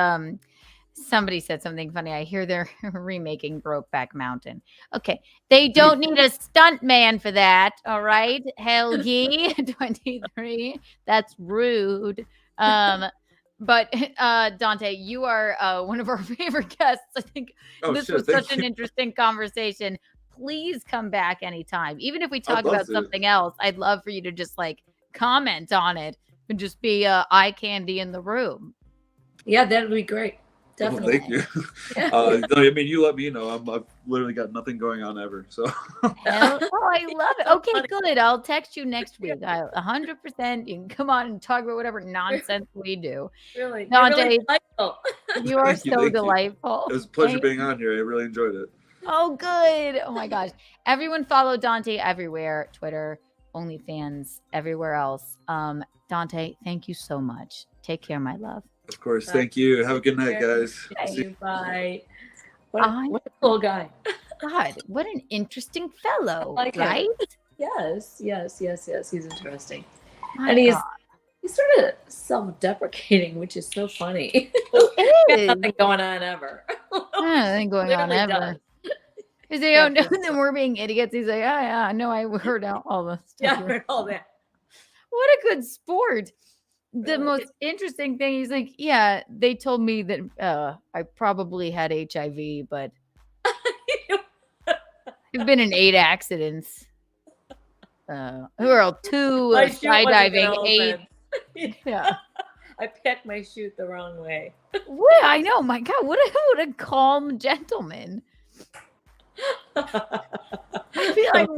Speaker 2: somebody said something funny. I hear they're remaking Brokeback Mountain. Okay. They don't need a stunt man for that. All right. Helgi 23. That's rude. But Dante, you are one of our favorite guests. I think this was such an interesting conversation. Please come back anytime. Even if we talk about something else, I'd love for you to just like comment on it and just be eye candy in the room.
Speaker 3: Yeah, that'd be great. Definitely.
Speaker 6: Well, thank you. I mean, you let me know. I've literally got nothing going on ever. So.
Speaker 2: Oh, I love it. Okay, good. I'll text you next week. 100%. You can come on and talk about whatever nonsense we do.
Speaker 3: Really,
Speaker 2: Dante,
Speaker 3: really delightful.
Speaker 2: You are so delightful.
Speaker 6: It was a pleasure being on here. I really enjoyed it.
Speaker 2: Oh, good. Oh my gosh. Everyone follow Dante everywhere. Twitter, OnlyFans, everywhere else. Dante, thank you so much. Take care, my love.
Speaker 6: Of course. Thank you. Have a good night, guys.
Speaker 3: Thank you. Bye. What a cool guy.
Speaker 2: God, what an interesting fellow,
Speaker 3: like
Speaker 2: right?
Speaker 3: Yes. He's interesting.
Speaker 2: My
Speaker 3: and he's
Speaker 2: God.
Speaker 3: He's sort of self-deprecating, which is so funny.
Speaker 2: It is.
Speaker 3: Nothing going on ever.
Speaker 2: Nothing going on
Speaker 3: Clearly
Speaker 2: ever.
Speaker 3: does.
Speaker 2: He's like, oh no, then we're being idiots. He's like, yeah, no, I heard all this stuff.
Speaker 3: Yeah, I heard all that.
Speaker 2: What a good sport. The most interesting thing, he's like, yeah, they told me that I probably had HIV, but I've been in 8 accidents. Well, 2 skydiving, 8. Yeah.
Speaker 3: I picked my chute the wrong way.
Speaker 2: Well, I know. My God, what a calm gentleman. I feel like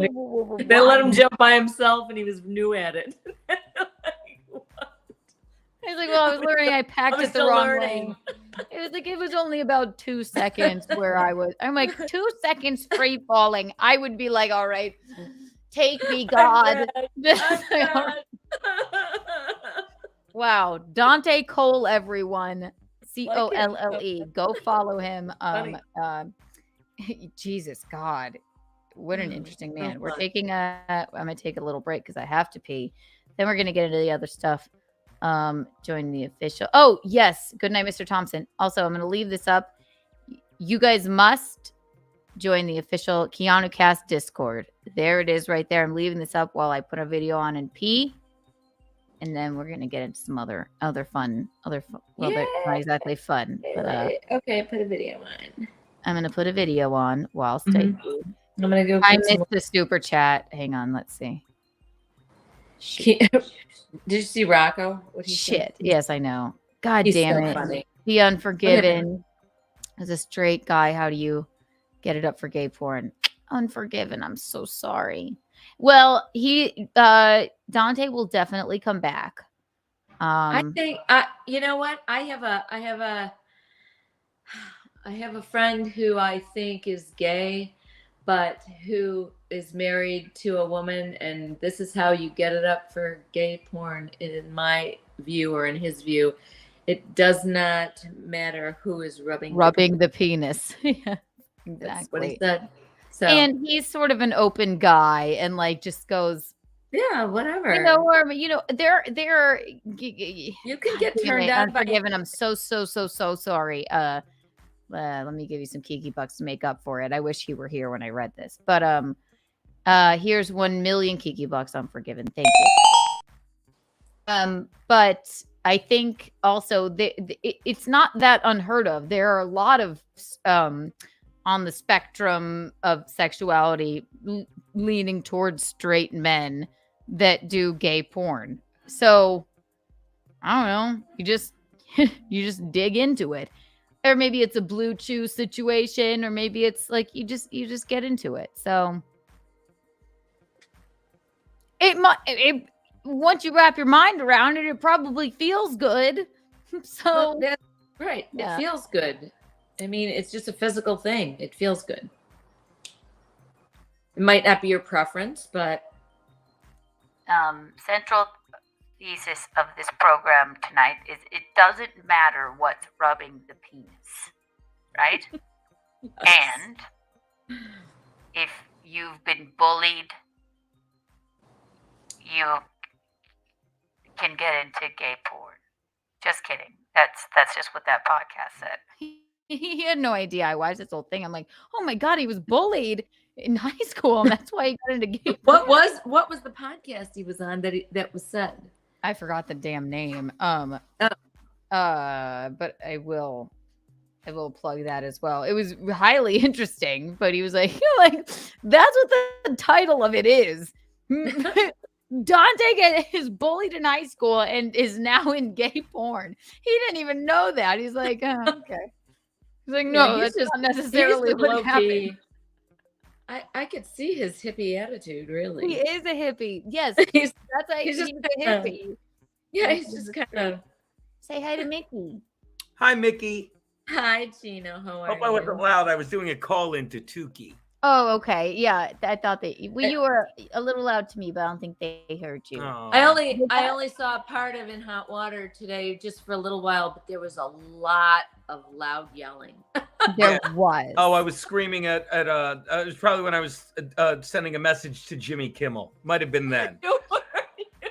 Speaker 3: They let him jump by himself, and he was new at it.
Speaker 2: He's like, well, I was learning. I packed it the wrong way. It was like it was only about 2 seconds where I'm like 2 seconds free falling. I would be like, all right, take me, God. Wow, Dante Colle, everyone. Colle. Go follow him. Jesus God, what an interesting man. We're taking I'm gonna take a little break because I have to pee. Then we're gonna get into the other stuff. Join the official. Oh yes, good night, Mr. Thompson. Also, I'm gonna leave this up. You guys must join the official Keanu Cast Discord. There it is, right there. I'm leaving this up while I put a video on and pee. And then we're gonna get into some other fun. Well, they're not exactly fun. But,
Speaker 3: okay, put a video on.
Speaker 2: I'm gonna put a video on whilst I'm
Speaker 3: gonna go.
Speaker 2: I missed the super chat. Hang on, let's see.
Speaker 3: Did you see Rocco? What he
Speaker 2: Shit. Said? Yes, I know. God
Speaker 3: He's
Speaker 2: damn
Speaker 3: so
Speaker 2: it.
Speaker 3: Funny.
Speaker 2: Be Unforgiven. As a straight guy, how do you get it up for gay porn? Unforgiven. I'm so sorry. Well, Dante will definitely come back.
Speaker 3: I think you know what? I have a friend who I think is gay, but who is married to a woman, and this is how you get it up for gay porn in my view, or in his view. It does not matter who is rubbing
Speaker 2: the penis. Yeah, exactly.
Speaker 3: That's what he said. So,
Speaker 2: and he's sort of an open guy and like just goes,
Speaker 3: yeah, whatever.
Speaker 2: They're
Speaker 3: you can get turned on.
Speaker 2: Unforgiven. I'm so sorry. Let me give you some Kiki bucks to make up for it. I wish he were here when I read this. But here's 1 million Kiki bucks. Unforgiven. Thank you. But I think also it's not that unheard of. There are a lot of on the spectrum of sexuality, leaning towards straight men that do gay porn. So I don't know. You just you just dig into it. Or maybe it's a Blue Chew situation, or maybe it's like you just get into it. So it once you wrap your mind around it, it probably feels good. So
Speaker 3: Well, that's right.
Speaker 2: Yeah.
Speaker 3: It feels good. I mean, it's just a physical thing. It feels good. It might not be your preference, but
Speaker 2: central thesis of this program tonight is it doesn't matter what's rubbing the penis, right? And if you've been bullied, you can get into gay porn. Just kidding. That's just what that podcast said. He had no idea I watched this whole thing. I'm like, oh my God, he was bullied in high school, and that's why he got into gay porn.
Speaker 3: what was the podcast he was on that was said?
Speaker 2: I forgot the damn name. But I will plug that as well. It was highly interesting, but he was like, that's what the title of it is. Dante is bullied in high school and is now in gay porn. He didn't even know that. He's like, oh, okay. He's like, no,
Speaker 3: Yeah,
Speaker 2: that's just not necessarily what happened.
Speaker 3: I could see his hippie attitude, really.
Speaker 2: He is a hippie. Yes,
Speaker 3: he's
Speaker 2: he's a hippie.
Speaker 3: Yeah, he's just kind of.
Speaker 2: Say hi to Mickey.
Speaker 7: Hi, Mickey.
Speaker 3: Hi, Gino. How are
Speaker 7: Hope
Speaker 3: you?
Speaker 7: I wasn't loud. I was doing a call into Tukey.
Speaker 2: Oh, okay. Yeah, I thought that you were a little loud to me, but I don't think they heard you.
Speaker 7: Oh.
Speaker 3: I only saw part of In Hot Water today, just for a little while, but there was a lot of loud yelling.
Speaker 2: There was.
Speaker 7: Oh, I was screaming at it was probably when I was sending a message to Jimmy Kimmel. Might have been then.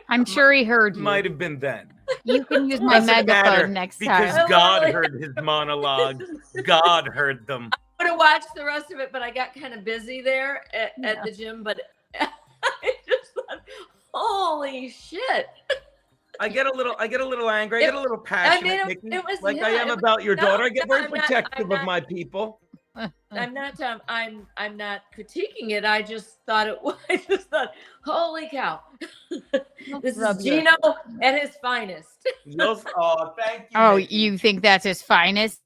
Speaker 2: I'm sure he heard you.
Speaker 7: Might have been then.
Speaker 2: You can use my
Speaker 7: Doesn't matter,
Speaker 2: megaphone next
Speaker 7: because
Speaker 2: time.
Speaker 7: God heard his monologues. God heard them.
Speaker 3: I would have watched the rest of it, but I got kind of busy there at the gym. But I just thought, holy shit!
Speaker 7: I get a little angry. I get a little passionate, Mickey,
Speaker 3: it was-
Speaker 7: like
Speaker 3: yeah,
Speaker 7: I am
Speaker 3: it was-
Speaker 7: about your
Speaker 3: no,
Speaker 7: daughter. I get
Speaker 3: no,
Speaker 7: very
Speaker 3: I'm not-
Speaker 7: protective
Speaker 3: I'm
Speaker 7: of
Speaker 3: not-
Speaker 7: my people.
Speaker 3: I'm not critiquing it. I just thought I just thought, holy cow, this is Gino at his finest.
Speaker 7: Oh, thank you.
Speaker 2: Oh,
Speaker 7: Mickey.
Speaker 2: you think that's his finest?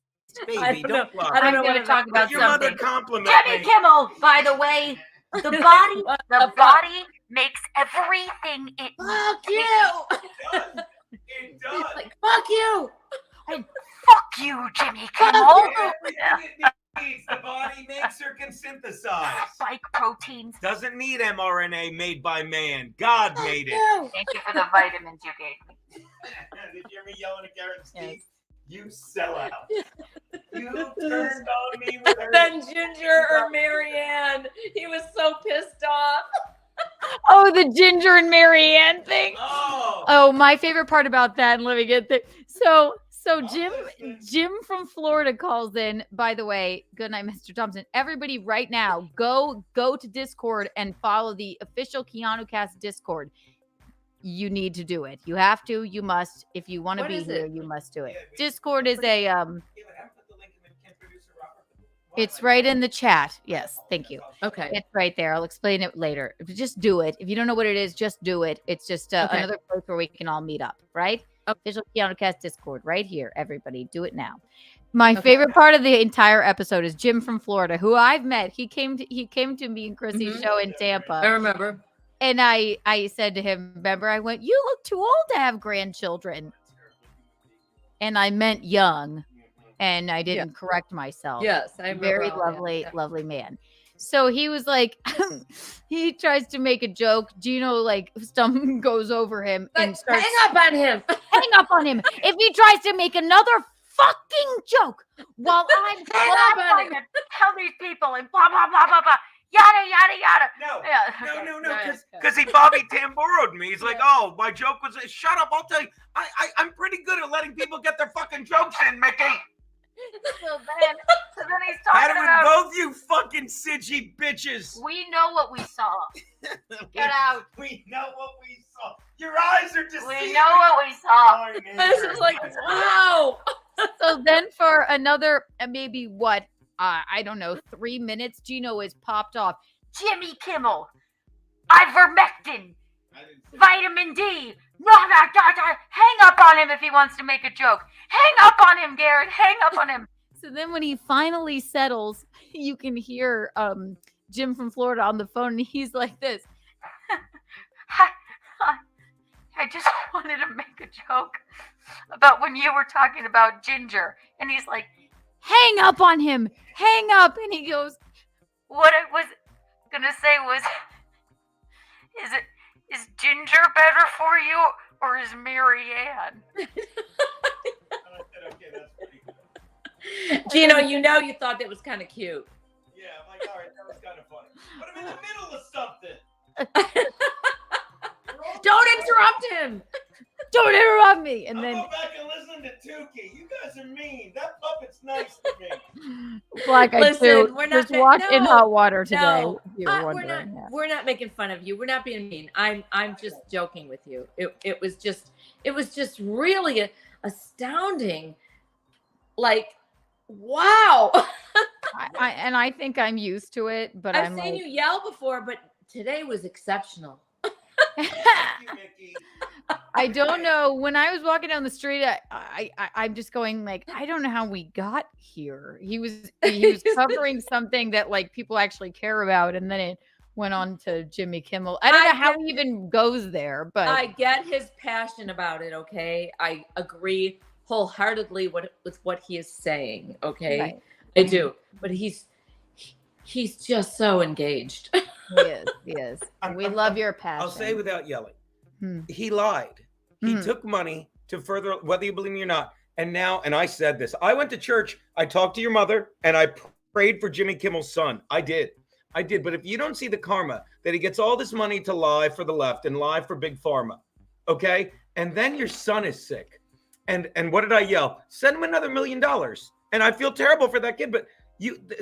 Speaker 7: Baby,
Speaker 3: I don't know.
Speaker 7: don't lie.
Speaker 3: I don't know
Speaker 1: I'm
Speaker 3: what
Speaker 1: gonna talk about
Speaker 7: Your mother
Speaker 1: something.
Speaker 7: compliment
Speaker 1: Jimmy
Speaker 7: me.
Speaker 1: Kimmel, by the way, the body, the body makes everything it
Speaker 3: Fuck you!
Speaker 7: It does.
Speaker 3: Like, fuck you!
Speaker 1: Fuck you, Jimmy Kimmel.
Speaker 7: Everything it needs, the body makes or can synthesize.
Speaker 1: Spike proteins.
Speaker 7: Doesn't need mRNA made by man. God made it.
Speaker 1: Thank you for the vitamins you gave me.
Speaker 7: Did you hear me yelling at Garrett's teeth? You sell out. You turned on me with her.
Speaker 3: Then Ginger or Marianne. He was so pissed off.
Speaker 2: Oh, the Ginger and Marianne thing.
Speaker 7: Oh.
Speaker 2: Oh, my favorite part about that, and let me get there. So Jim from Florida calls in. By the way, good night, Mr. Thompson. Everybody, right now, go to Discord and follow the official Keanu Cast Discord. You need to do it. You have to. You must. If you want to
Speaker 3: What
Speaker 2: be
Speaker 3: is
Speaker 2: here,
Speaker 3: it?
Speaker 2: you must do it.
Speaker 7: Yeah, we-
Speaker 2: Discord is a
Speaker 7: Yeah, but haven't put the link in the Ken Producer Robert.
Speaker 2: It's right in the chat. Yes, thank you.
Speaker 3: Okay.
Speaker 2: It's right there. I'll explain it later. Just do it. If you don't know what it is, just do it. It's just
Speaker 3: Okay.
Speaker 2: another place where we can all meet up, right?
Speaker 3: Okay.
Speaker 2: Official Keanu Cast Discord right here. Everybody, do it now. My favorite part of the entire episode is Jim from Florida, who I've met. He came to me and Chrissy's show in
Speaker 3: I
Speaker 2: Tampa.
Speaker 3: remember.
Speaker 2: And I said to him, remember, I went, you look too old to have grandchildren. And I meant young. And I didn't correct myself.
Speaker 3: Yes, I remember.
Speaker 2: Very
Speaker 3: all that.
Speaker 2: lovely,
Speaker 3: Yeah.
Speaker 2: lovely man. So he was like, he tries to make a joke. Gino like goes over him and
Speaker 3: Like,
Speaker 2: starts
Speaker 3: hang up on him.
Speaker 2: hang up on him. If he tries to make another fucking joke while I'm
Speaker 1: trying to tell these people and blah, blah, blah, blah, blah. Yada, yada, yada.
Speaker 7: No,
Speaker 1: Yeah.
Speaker 7: no, because he Bobby Tamboro'd me. He's like, oh, my joke was, shut up, I'll tell you. I'm pretty good at letting people get their fucking jokes in, Mickey.
Speaker 1: So then he's
Speaker 7: Had
Speaker 1: talking
Speaker 7: it
Speaker 1: about,
Speaker 7: with both you fucking sidgy bitches.
Speaker 1: we know what we saw. Get out.
Speaker 7: We know what we saw. Your eyes are deceiving.
Speaker 1: We know what we saw.
Speaker 3: This is like, wow.
Speaker 2: So then for another maybe what I don't know 3 minutes, Gino is popped off.
Speaker 1: Jimmy Kimmel,
Speaker 8: ivermectin, vitamin D. Hang up on him if he wants to make a joke. Hang up on him, Garrett. Hang up on him.
Speaker 2: So then when he finally settles, you can hear Jim from Florida on the phone, and he's like this.
Speaker 8: I just wanted to make a joke about when you were talking about Ginger. And he's like,
Speaker 2: hang up on him. Hang up. And he goes,
Speaker 8: what I was going to say was, is Ginger better for you or is Marianne?
Speaker 3: Gino, you thought that was kind of cute.
Speaker 7: Yeah, I'm like, all right, that was kind of funny. But I'm in the middle of something.
Speaker 3: Don't interrupt him.
Speaker 2: Don't interrupt me. And
Speaker 7: I'll
Speaker 2: then
Speaker 7: go back and listen to Tukey. You guys are mean. That puppet's nice to me.
Speaker 2: Black Eyed Sue just walked in hot water today.
Speaker 3: No,
Speaker 2: if you were wondering.
Speaker 3: we're not making fun of you. We're not being mean. I'm just joking with you. It was just really astounding. Like, wow.
Speaker 2: I think I'm used to it, but
Speaker 3: I've seen you yell before, but today was exceptional.
Speaker 7: Thank you, Mickey.
Speaker 2: I don't know. When I was walking down the street, I'm just going like, I don't know how we got here. He was covering something that like people actually care about, and then it went on to Jimmy Kimmel. I don't know how he even goes there, but
Speaker 3: I get his passion about it. Okay, I agree wholeheartedly with what he is saying. Okay,
Speaker 2: right.
Speaker 3: I do, but he's just so engaged.
Speaker 2: He is. We love your passion.
Speaker 7: I'll say without yelling. He lied. He took money to further, whether you believe me or not. And I said this. I went to church. I talked to your mother, and I prayed for Jimmy Kimmel's son. I did. But if you don't see the karma that he gets all this money to lie for the left and lie for Big Pharma, okay? And then your son is sick. And what did I yell? Send him another $1 million. And I feel terrible for that kid, but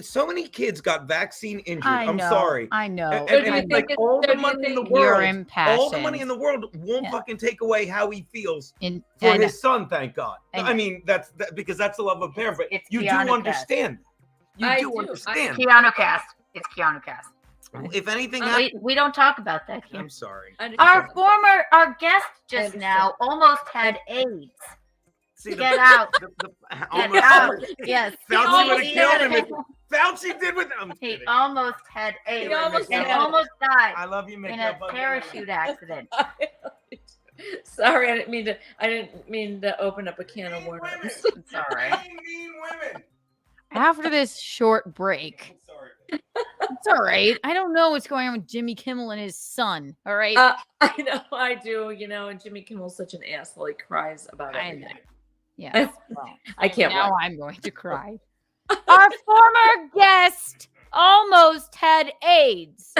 Speaker 7: so many kids got vaccine injured. I'm sorry.
Speaker 2: I know.
Speaker 7: And like all the money in the world,
Speaker 2: you're impassioned.
Speaker 7: all the money in the world won't fucking take away how he feels for his son. Thank God. I mean, that's because that's the love of a parent. But you do understand. You do understand.
Speaker 8: It's Keanu Cast. It's Keanu Cast.
Speaker 7: If anything,
Speaker 8: we don't talk about that here.
Speaker 7: I'm sorry.
Speaker 8: Our guest just now almost had AIDS.
Speaker 7: See,
Speaker 8: Get out.
Speaker 7: Almost,
Speaker 8: Get out. Yes.
Speaker 7: Fauci would have killed him. Fauci did with him.
Speaker 8: He almost had AIDS. He almost died.
Speaker 7: I love you, Mickey.
Speaker 8: In a parachute accident.
Speaker 3: Sorry, I didn't mean to open up a can of worms.
Speaker 8: It's all right.
Speaker 7: Mean women.
Speaker 2: After this short break. It's all right. I don't know what's going on with Jimmy Kimmel and his son. All right.
Speaker 3: I know, I do. And Jimmy Kimmel's such an asshole. He cries about everything.
Speaker 2: I know. Yeah. Well,
Speaker 3: I can't.
Speaker 2: Now I'm going to cry. Our former guest almost had AIDS,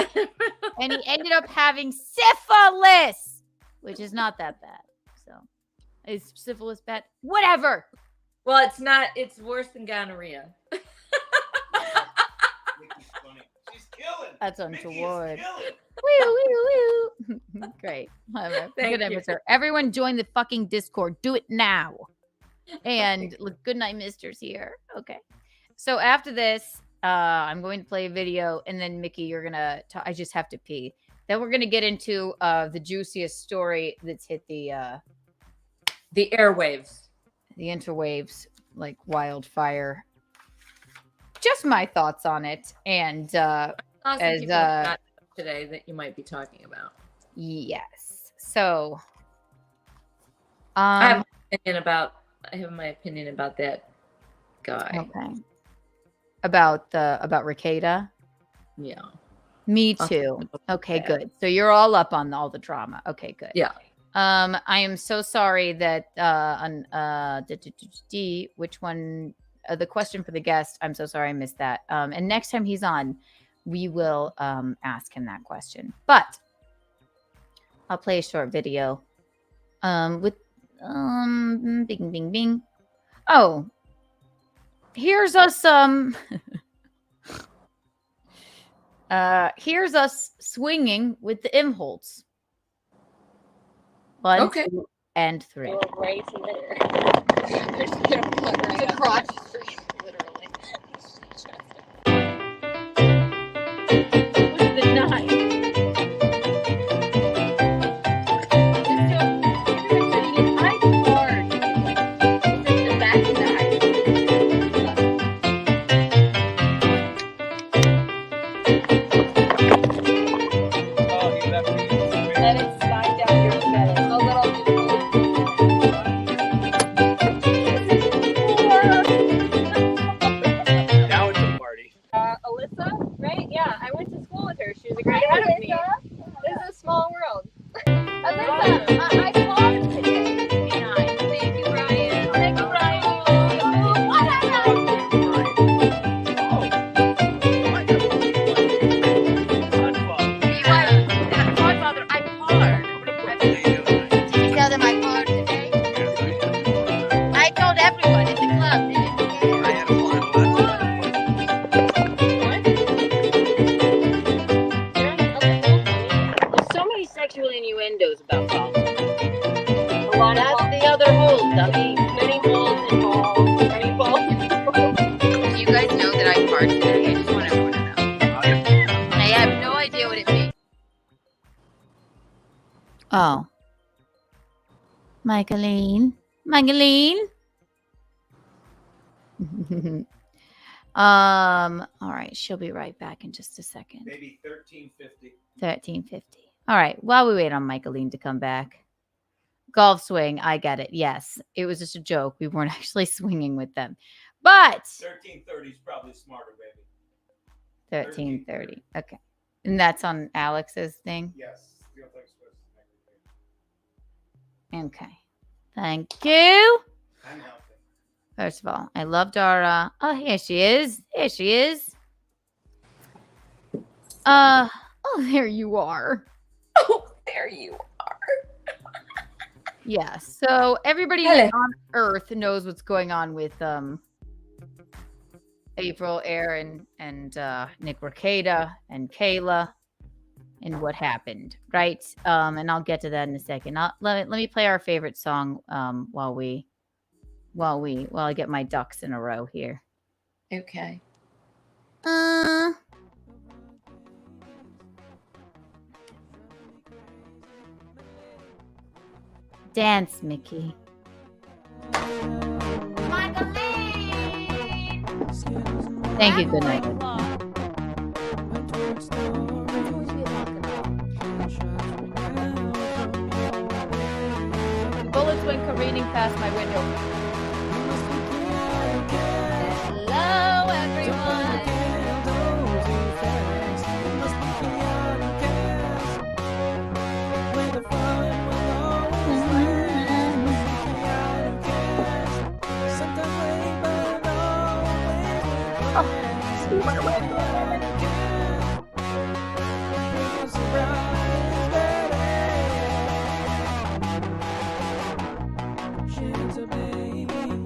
Speaker 2: and he ended up having syphilis, which is not that bad. So, is syphilis bad? Whatever.
Speaker 3: Well, it's not. It's worse than gonorrhea.
Speaker 7: She's killing.
Speaker 2: That's untoward.
Speaker 7: Woo,
Speaker 2: woo, woo. Great. Good episode. Everyone join the fucking Discord. Do it now. And look, good night, Mister's here. Okay. So after this, I'm going to play a video, and then Mickey, you're gonna. I just have to pee. Then we're gonna get into the juiciest story that's hit the
Speaker 3: airwaves,
Speaker 2: the interwaves like wildfire. Just my thoughts on it, and as
Speaker 3: today that you might be talking about.
Speaker 2: Yes. So,
Speaker 3: I have my opinion about that guy.
Speaker 2: Okay. About Rekieta?
Speaker 3: Yeah.
Speaker 2: Me too. Okay, good. So you're all up on all the drama. Okay, good.
Speaker 3: Yeah.
Speaker 2: I am so sorry that which one the question for the guest, I'm so sorry I missed that. And next time he's on, we will ask him that question. But I'll play a short video with bing bing bing. Oh, here's us here's us swinging with the Imholtes. 1, 2, and 3.
Speaker 1: Right there. The crotch stream, literally. Look at the knife.
Speaker 2: That's the other hold, dummy.
Speaker 1: Many holes involved. Many balls.
Speaker 2: Do you guys know that I farted today? I just want everyone to know. I have no idea what it means. Oh. Michaeline? All right, she'll be right back in just a second.
Speaker 7: Maybe 1350.
Speaker 2: 1350. All right, while we wait on Michaeline to come back. Golf swing, I get it. Yes, it was just a joke. We weren't actually swinging with them. But
Speaker 7: 1330 is probably smarter, baby.
Speaker 2: 1330. Okay. And that's on Alex's thing?
Speaker 7: Yes.
Speaker 2: Okay. Thank you.
Speaker 7: I'm helping.
Speaker 2: First of all, I loved our oh, here she is. Here she is. Oh, there you are.
Speaker 3: Oh, there you are.
Speaker 2: Yeah. So everybody
Speaker 3: Hello.
Speaker 2: on Earth knows what's going on with April, Aaron, and Nickrekieta and Kayla and what happened, right? And I'll get to that in a second. Let me play our favorite song while I get my ducks in a row here.
Speaker 3: Okay.
Speaker 2: Dance, Mickey. Thank you. Good night. Bullets went careening past my window. Hello, everyone.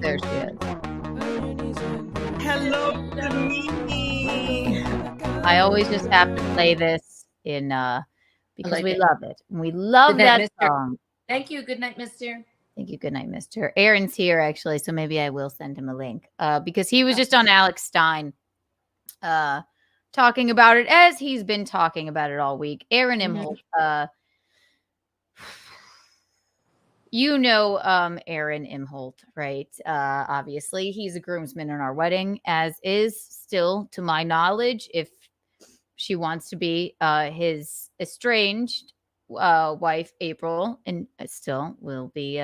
Speaker 2: There she is.
Speaker 9: Hello, Mimi.
Speaker 2: I always just have to play this in because
Speaker 3: like
Speaker 2: we
Speaker 3: it.
Speaker 2: love it. We love
Speaker 3: Good night,
Speaker 2: that
Speaker 3: mister.
Speaker 2: song.
Speaker 3: Thank you. Good night, mister.
Speaker 2: Thank you. Good night, Mr. Aaron's here actually, so maybe I will send him a link because he was just on Alex Stein talking about it as he's been talking about it all week. Aaron Imholte, you know Aaron Imholte, right? Obviously, he's a groomsman in our wedding, as is still, to my knowledge, if she wants to be his estranged wife, April, and still will be.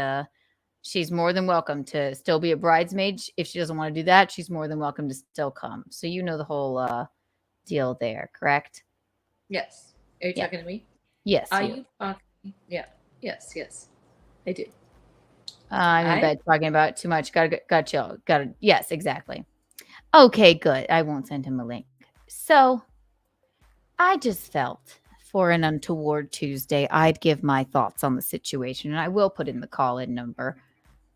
Speaker 2: She's more than welcome to still be a bridesmaid. If she doesn't want to do that, she's more than welcome to still come. So you know the whole deal there, correct?
Speaker 3: Yes. Are you talking to me?
Speaker 2: Yes.
Speaker 3: Are
Speaker 2: you.
Speaker 3: you talking? Yeah. Yes. I do.
Speaker 2: I'm in bed talking about too much. Gotta chill. Yes, exactly. Okay, good. I won't send him a link. So I just felt for an Untoward Tuesday, I'd give my thoughts on the situation, and I will put in the call-in number.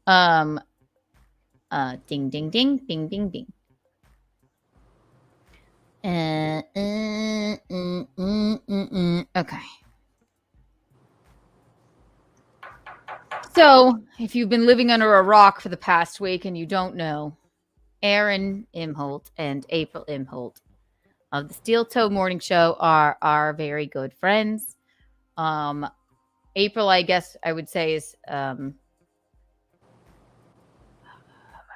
Speaker 2: Ding, ding, ding, bing, bing, bing. Okay. So, if you've been living under a rock for the past week and you don't know, Aaron Imholte and April Imholte of the Steel Toe Morning Show are our very good friends. April, I guess I would say, is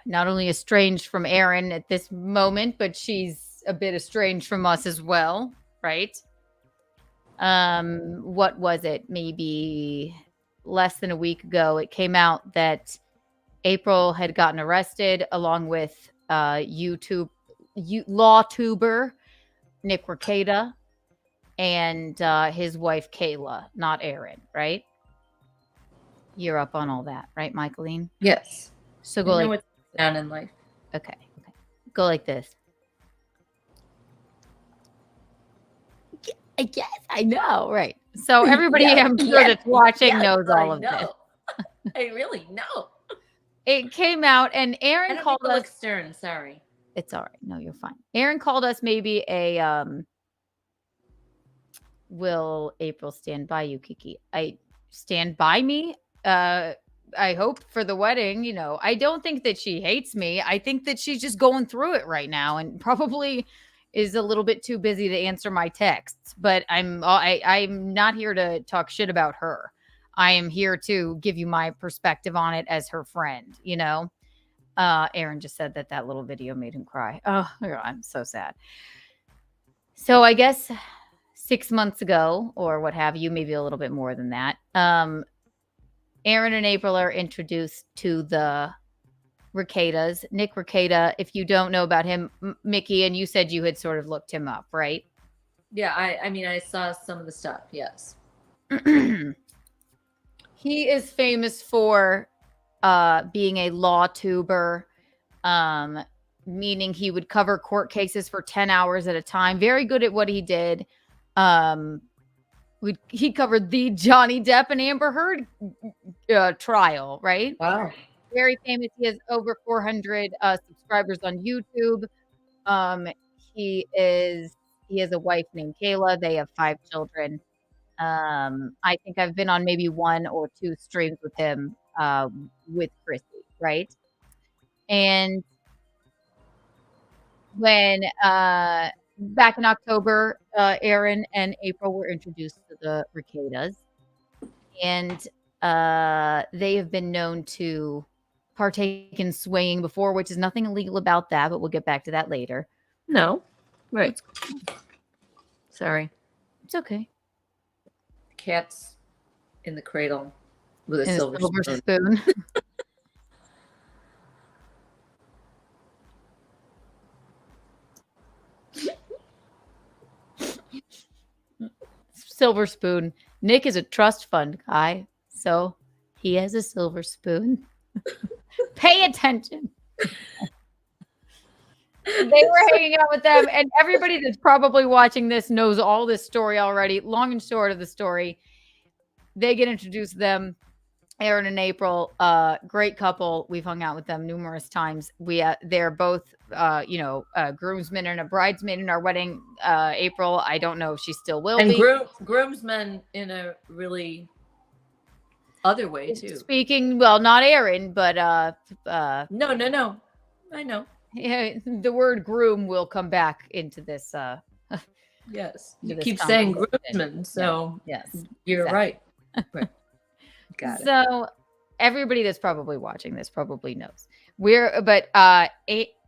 Speaker 2: not only estranged from Aaron at this moment, but she's a bit estranged from us as well, right? What was it? Maybe less than a week ago, it came out that April had gotten arrested along with lawtuber Nickrekieta and his wife Kayla, not Aaron, right? You're up on all that, right, Michaeline?
Speaker 3: Yes.
Speaker 2: So go
Speaker 3: I know
Speaker 2: like
Speaker 3: what's down in life.
Speaker 2: okay. Go like this. Yes, I know, right? So everybody, I'm sure that's watching knows all of this.
Speaker 3: I really know.
Speaker 2: It came out, and Aaron called us.
Speaker 3: Look stern. Sorry.
Speaker 2: It's all right. No, you're fine. Aaron called us maybe a will April stand by you, Kiki? I stand by me. I hope for the wedding, I don't think that she hates me. I think that she's just going through it right now and probably is a little bit too busy to answer my texts. But I'm not here to talk shit about her. I am here to give you my perspective on it as her friend, Aaron just said that little video made him cry. Oh, I'm so sad. So I guess 6 months ago or what have you, maybe a little bit more than that, Aaron and April are introduced to the Rekietas. Nickrekieta, if you don't know about him, Mickey, and you said you had sort of looked him up, right?
Speaker 3: Yeah, I saw some of the stuff, yes.
Speaker 2: He is famous for being a law tuber, meaning he would cover court cases for 10 hours at a time. Very good at what he did. He covered the Johnny Depp and Amber Heard trial, right?
Speaker 3: Wow.
Speaker 2: Very famous. He has over 400 subscribers on YouTube. He has a wife named Kayla. They have 5 children. I think I've been on maybe 1 or 2 streams with him, with Chrissy, right? And when back in October, Aaron and April were introduced to the Rekietas, and they have been known to partake in swaying before, which is nothing illegal about that, but we'll get back to that later.
Speaker 3: No. Right. Sorry.
Speaker 2: It's okay.
Speaker 3: Cat's in the cradle with a silver
Speaker 2: spoon. Silver spoon. Nick is a trust fund guy, so he has a silver spoon. Pay attention. They were hanging out with them, and everybody that's probably watching this knows all this story already. Long and short of the story, they get introduced to them. Aaron and April, great couple. We've hung out with them numerous times. They're both, groomsmen and a bridesmaid in our wedding. April, I don't know if she still will be.
Speaker 3: And groomsmen in a really other way too.
Speaker 2: Speaking, well, not Aaron, but
Speaker 3: no. I know.
Speaker 2: Yeah, the word groom will come back into this.
Speaker 3: Yes, you keep saying groomsmen, so
Speaker 2: yes,
Speaker 3: you're
Speaker 2: exactly.
Speaker 3: right. Got it.
Speaker 2: So everybody that's probably watching this probably knows.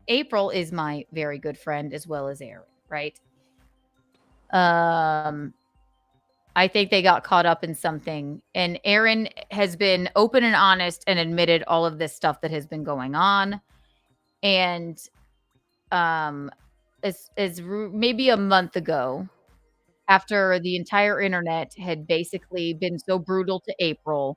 Speaker 2: April is my very good friend as well as Aaron, right? I think they got caught up in something, and Aaron has been open and honest and admitted all of this stuff that has been going on. And as maybe a month ago, after the entire internet had basically been so brutal to April,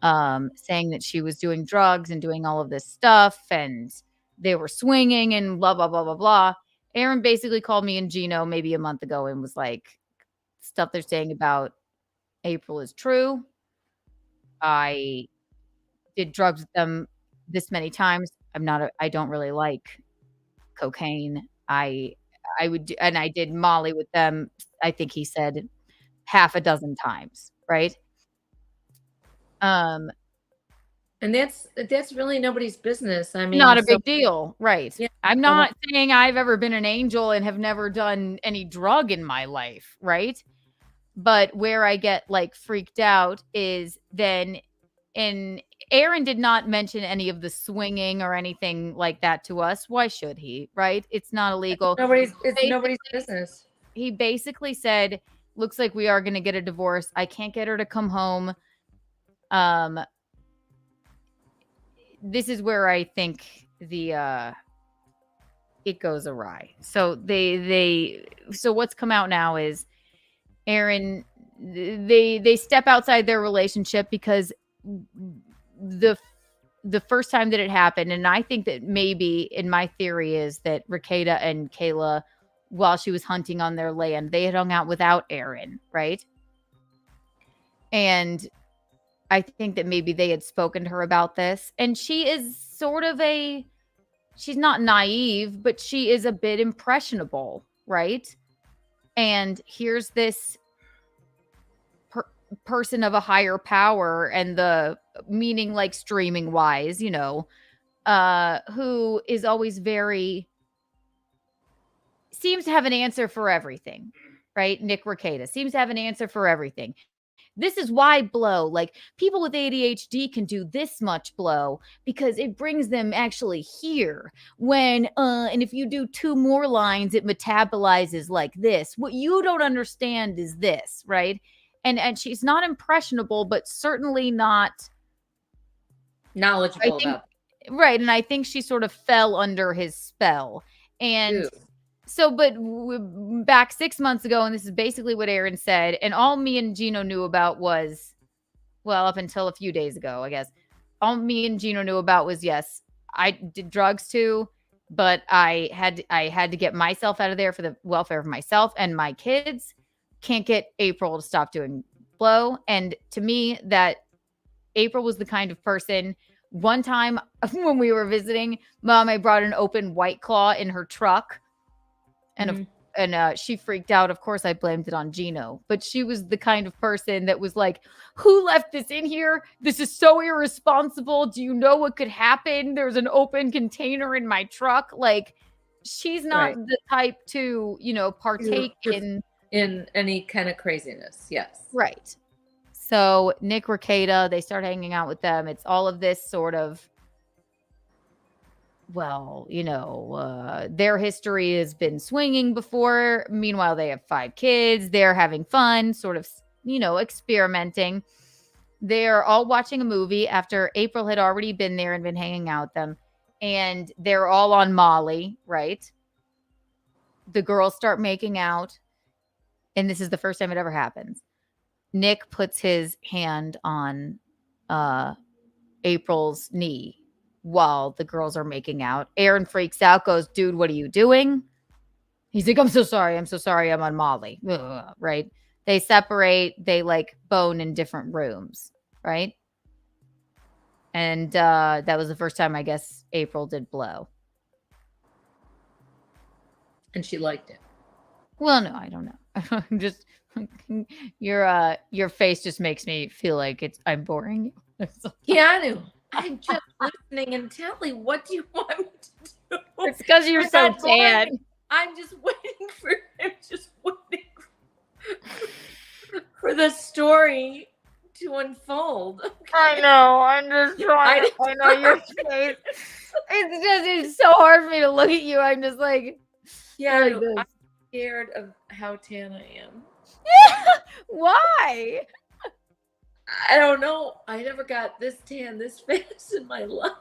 Speaker 2: saying that she was doing drugs and doing all of this stuff, and they were swinging and blah, blah, blah, blah, blah. Aaron basically called me and Gino maybe a month ago and was like, stuff they're saying about April is true. I did drugs with them this many times. I don't really like cocaine. I did Molly with them. I think he said half a dozen times, right?
Speaker 3: And that's really nobody's business. I mean,
Speaker 2: not a big deal, right?
Speaker 3: Yeah.
Speaker 2: I'm not saying I've ever been an angel and have never done any drug in my life, right? But where I get like freaked out is then, and Aaron did not mention any of the swinging or anything like that to us. Why should he, right? It's not illegal.
Speaker 3: It's nobody's business.
Speaker 2: He basically said, looks like we are going to get a divorce. I can't get her to come home. This is where I think it goes awry. So so what's come out now is Aaron, they step outside their relationship because the first time that it happened, and I think that maybe, in my theory, is that Rekieta and Kayla, while she was hunting on their land, they had hung out without Aaron, right? And I think that maybe they had spoken to her about this, and she is sort of she's not naive, but she is a bit impressionable, right? And here's this person of a higher power, and the meaning like streaming wise, you know, who is always seems to have an answer for everything, right? Nickrekieta seems to have an answer for everything. This is why blow, like people with ADHD can do this much blow because it brings them actually here. And if you do 2 more lines, it metabolizes like this. What you don't understand is this, right? And she's not impressionable, but certainly not
Speaker 3: knowledgeable about it.
Speaker 2: Right. And I think she sort of fell under his spell. And
Speaker 3: Ew.
Speaker 2: so, but back 6 months ago, and this is basically what Aaron said, and all me and Gino knew about was, well, up until a few days ago, I guess, all me and Gino knew about was, yes, I did drugs too, but I had to get myself out of there for the welfare of myself and my kids. Can't get April to stop doing blow. And to me, that April was the kind of person. One time when we were visiting, Mom, I brought an open White Claw in her truck. And she freaked out. Of course, I blamed it on Gino. But she was the kind of person that was like, who left this in here? This is so irresponsible. Do you know what could happen? There's an open container in my truck. Like, she's not the type to, you know, partake in
Speaker 3: any kind of craziness. Yes.
Speaker 2: Right. So Nickrekieta, they start hanging out with them. It's all of this sort of, well, you know, their history has been swinging before. Meanwhile, they have 5 kids. They're having fun, sort of, you know, experimenting. They're all watching a movie after April had already been there and been hanging out with them. And they're all on Molly, right? The girls start making out. And this is the first time it ever happens. Nick puts his hand on April's knee while the girls are making out. Aaron freaks out, goes, dude, what are you doing? He's like, I'm so sorry. I'm on Molly. Ugh, right? They separate. They like bone in different rooms, right? And that was the first time, I guess, April did blow.
Speaker 3: And she liked it.
Speaker 2: Well, no, I don't know. I'm just your face just makes me feel like I'm boring you.
Speaker 3: Keanu, I'm just listening intently. What do you want me to do?
Speaker 2: It's because you're so tan.
Speaker 3: I'm just waiting for the story to unfold. Okay?
Speaker 2: I know. I'm just trying. I know your face. It's so hard for me to look at you. I'm just like,
Speaker 3: yeah, I'm scared of how tan I am.
Speaker 2: Why?
Speaker 3: I don't know. I never got this tan this fast in my life.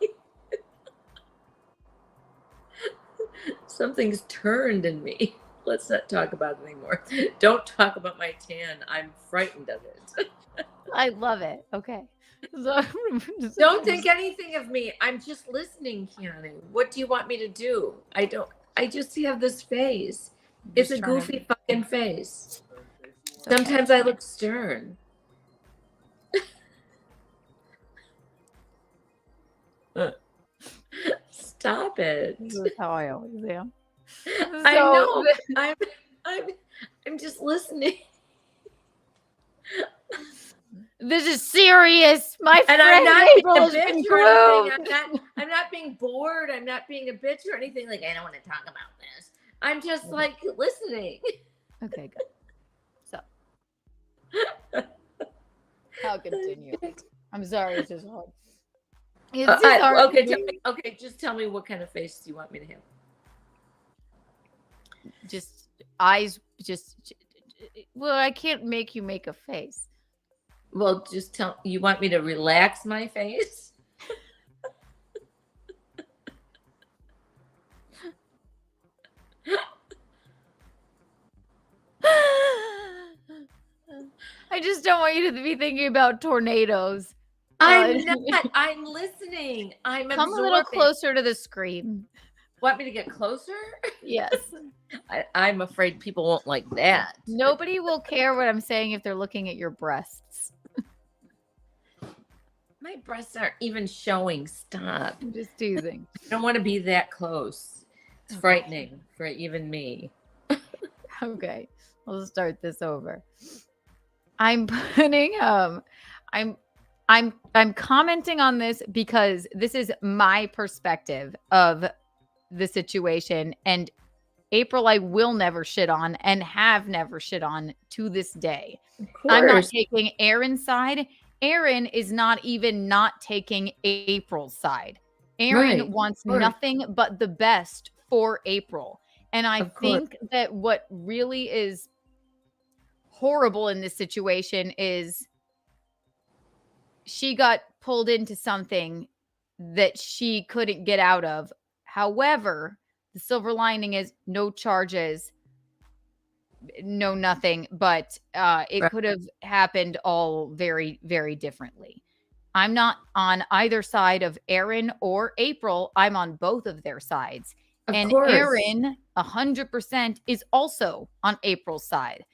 Speaker 3: Something's turned in me. Let's not talk about it anymore. Don't talk about my tan. I'm frightened of it.
Speaker 2: I love it. Okay. So,
Speaker 3: don't think anything of me. I'm just listening, Keanu. What do you want me to do? I just have this face. It's a goofy fucking face. Sometimes I look stern. Stop it.
Speaker 2: This is how I always am.
Speaker 3: I know. I'm just listening.
Speaker 2: This is serious. My friend
Speaker 3: I'm not
Speaker 2: April has been groomed.
Speaker 3: I'm not being bored. I'm not being a bitch or anything. Like, I don't want to talk about this. I'm just like listening. Okay, good.
Speaker 2: So I'll continue. I'm sorry, it's just hard. It's just hard.
Speaker 3: Okay, just tell me what kind of face you want me to have.
Speaker 2: Just eyes, well, I can't make you make a face.
Speaker 3: Well, just you want me to relax my face?
Speaker 2: I just don't want you to be thinking about tornadoes.
Speaker 3: I'm not. I'm listening. I'm
Speaker 2: Come a little closer to the screen.
Speaker 3: Want me to get closer?
Speaker 2: Yes.
Speaker 3: I'm afraid people won't like that.
Speaker 2: Nobody will care what I'm saying if they're looking at your breasts.
Speaker 3: My breasts aren't even showing. Stop.
Speaker 2: I'm just teasing.
Speaker 3: I don't want to be that close. It's frightening for even me.
Speaker 2: Okay. We'll start this over. I'm putting I'm commenting on this because this is my perspective of the situation, and April I will never shit on and have never shit on to this day. I'm not taking Aaron's side. Aaron is not even not taking April's side. Aaron wants nothing but the best for April. And I think that what really is horrible in this situation is she got pulled into something that she couldn't get out of. However, the silver lining is no charges, no nothing, but it could have happened all very, very differently. I'm not on either side of Aaron or April. I'm on both of their sides. And Aaron, 100%, is also on April's side.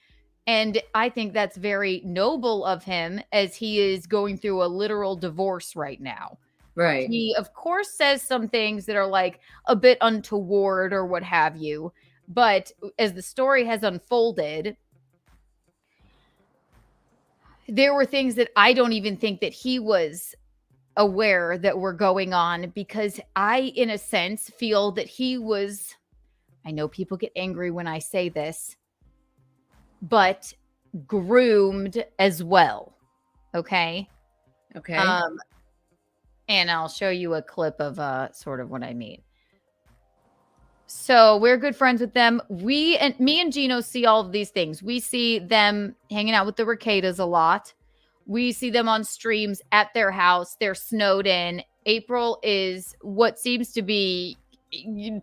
Speaker 2: And I think that's very noble of him, as he is going through a literal divorce right now.
Speaker 3: Right.
Speaker 2: He, of course, says some things that are like a bit untoward or what have you. But as the story has unfolded, there were things that I don't even think that he was aware that were going on, because I, in a sense, feel that he was, I know people get angry when I say this, but groomed as well. Okay. And I'll show you a clip of sort of what I mean. So we're good friends with them. Me and Gino see all of these things. We see them hanging out with the Rekietas a lot. We see them on streams at their house. They're snowed in. April is what seems to be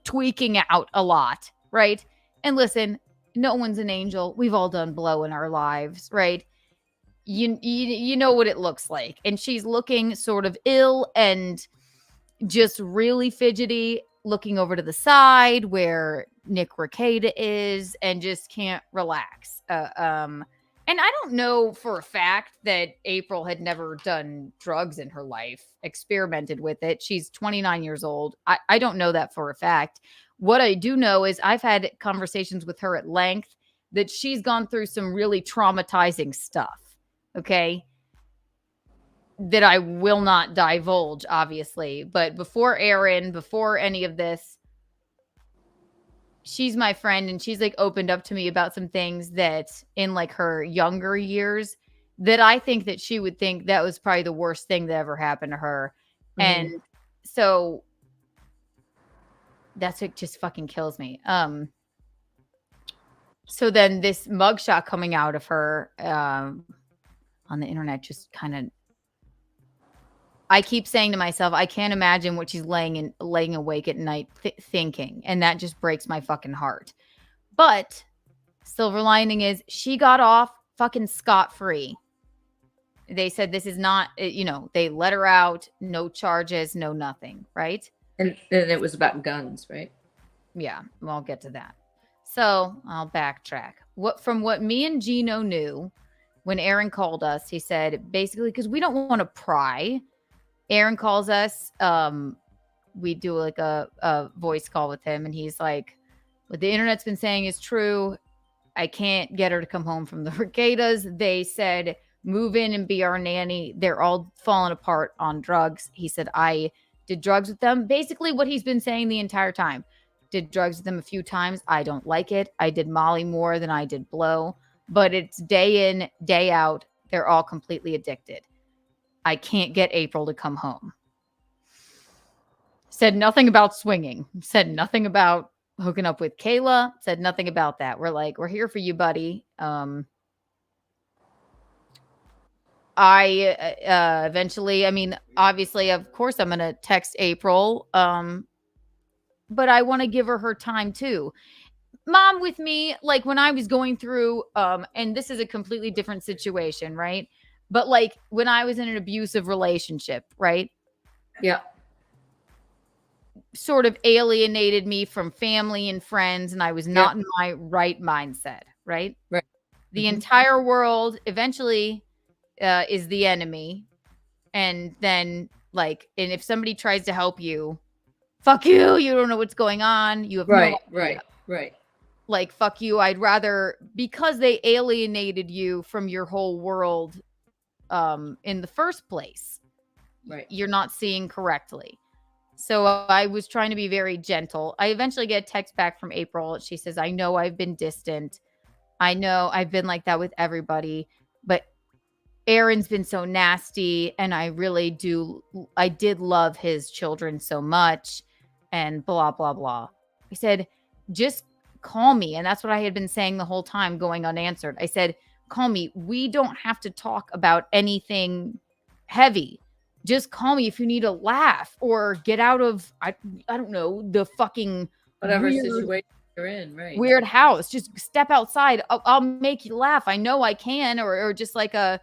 Speaker 2: tweaking out a lot, right? And listen, no one's an angel. We've all done blow in our lives, right? You know what it looks like. And she's looking sort of ill and just really fidgety, looking over to the side where Nickrekieta is, and just can't relax. And I don't know for a fact that April had never done drugs in her life, experimented with it. She's 29 years old. I don't know that for a fact. What I do know is I've had conversations with her at length that she's gone through some really traumatizing stuff. Okay. That I will not divulge, obviously. But before Aaron, before any of this, she's my friend, and she's like opened up to me about some things that in like her younger years that I think that she would think that was probably the worst thing that ever happened to her. And so that's what just fucking kills me. So then this mugshot coming out of her on the internet just kind of, I keep saying to myself, I can't imagine what she's laying awake at night thinking. And that just breaks my fucking heart. But silver lining is she got off fucking scot-free. They said this is not, they let her out, no charges, no nothing, right?
Speaker 3: And it was about guns, right?
Speaker 2: Yeah, well, I'll get to that. So I'll backtrack. From what me and Gino knew, when Aaron called us, he said, basically, because we don't want to pry, Aaron calls us. We do like a voice call with him, and he's like, what the internet's been saying is true. I can't get her to come home from the Rekietas. They said, move in and be our nanny. They're all falling apart on drugs. He said, I did drugs with them. Basically what he's been saying the entire time. Did drugs with them a few times. I don't like it. I did Molly more than I did blow. But it's day in, day out. They're all completely addicted. I can't get April to come home. Said nothing about swinging. Said nothing about hooking up with Kayla. Said nothing about that. We're like, we're here for you, buddy. I eventually, obviously, of course, I'm going to text April. But I want to give her time too. Mom with me, like when I was going through, and this is a completely different situation, right? But like when I was in an abusive relationship, right?
Speaker 3: Yeah.
Speaker 2: Sort of alienated me from family and friends, and I was not in my right mindset, right?
Speaker 3: Right.
Speaker 2: The entire world eventually is the enemy. And then like, and if somebody tries to help you, fuck you, you don't know what's going on. You have no idea.
Speaker 3: Right.
Speaker 2: like, fuck you. I'd rather, because they alienated you from your whole world in the first place.
Speaker 3: Right.
Speaker 2: You're not seeing correctly. So I was trying to be very gentle. I eventually get a text back from April. She says, I know I've been distant. I know I've been like that with everybody, but Aaron's been so nasty, and I did love his children so much, and blah, blah, blah. I said, just call me. And that's what I had been saying the whole time, going unanswered. I said, call me. We don't have to talk about anything heavy. Just call me if you need a laugh or get out of, I don't know, the fucking
Speaker 3: Whatever situation you're in, right?
Speaker 2: Weird house. Just step outside. I'll make you laugh. I know I can, or just like a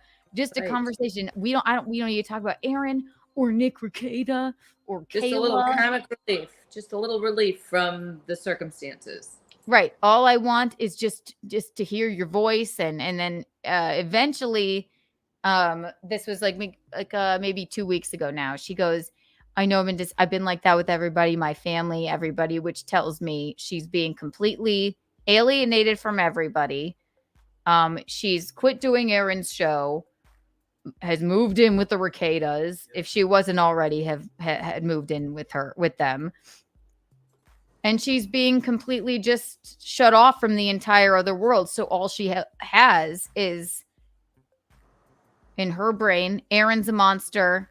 Speaker 2: conversation. We don't need to talk about Aaron or Nickrekieta or
Speaker 3: just
Speaker 2: Kayla.
Speaker 3: A little comic relief. Just a little relief from the circumstances.
Speaker 2: Right. All I want is just to hear your voice, and then eventually. This was maybe 2 weeks ago now. She goes, I know I've been like that with everybody, my family, everybody, which tells me she's being completely alienated from everybody. She's quit doing Aaron's show, has moved in with the Rekietas, if she wasn't already had moved in with them. And she's being completely just shut off from the entire other world. So all she has is, in her brain, Aaron's a monster.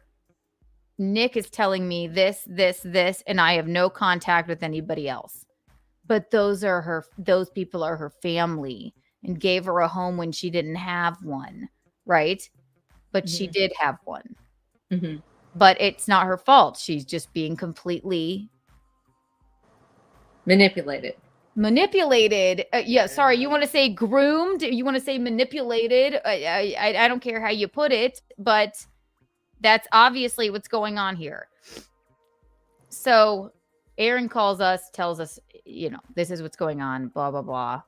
Speaker 2: Nick is telling me this, and I have no contact with anybody else. But those people are her family, and gave her a home when she didn't have one, right? But she did have one.
Speaker 3: Mm-hmm.
Speaker 2: But it's not her fault. She's just being completely
Speaker 3: manipulated.
Speaker 2: Sorry, you want to say groomed, you want to say manipulated, I don't care how you put it, but that's obviously what's going on here. So Aaron calls us, tells us, this is what's going on, blah blah blah,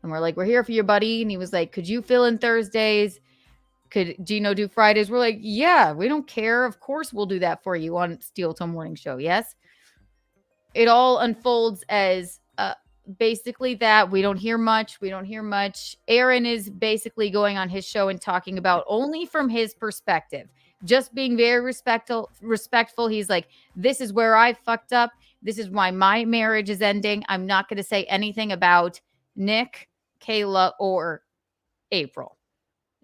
Speaker 2: and we're like, we're here for you, buddy. And he was like, could you fill in Thursdays? Could Gino do Fridays? We're like, yeah, we don't care, of course we'll do that for you on Steel Toe Morning Show. Yes. It all unfolds as basically that we don't hear much. Aaron is basically going on his show and talking about only from his perspective, just being very respectful. He's like, this is where I fucked up. This is why my marriage is ending. I'm not going to say anything about Nick, Kayla, or April.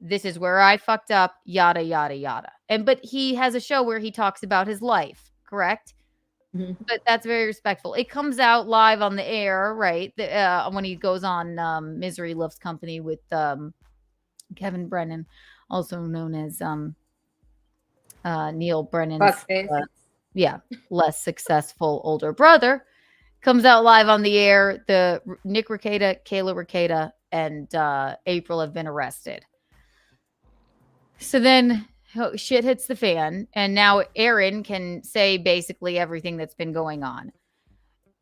Speaker 2: This is where I fucked up, yada, yada, yada. But he has a show where he talks about his life, correct? Mm-hmm. But that's very respectful. It comes out live on the air, right? When he goes on Misery Loves Company with Kevin Brennan, also known as Neil Brennan's less successful older brother, comes out live on the air. The Nickrekieta, Kayla Rekieta, and April have been arrested. So then shit hits the fan, and now Aaron can say basically everything that's been going on.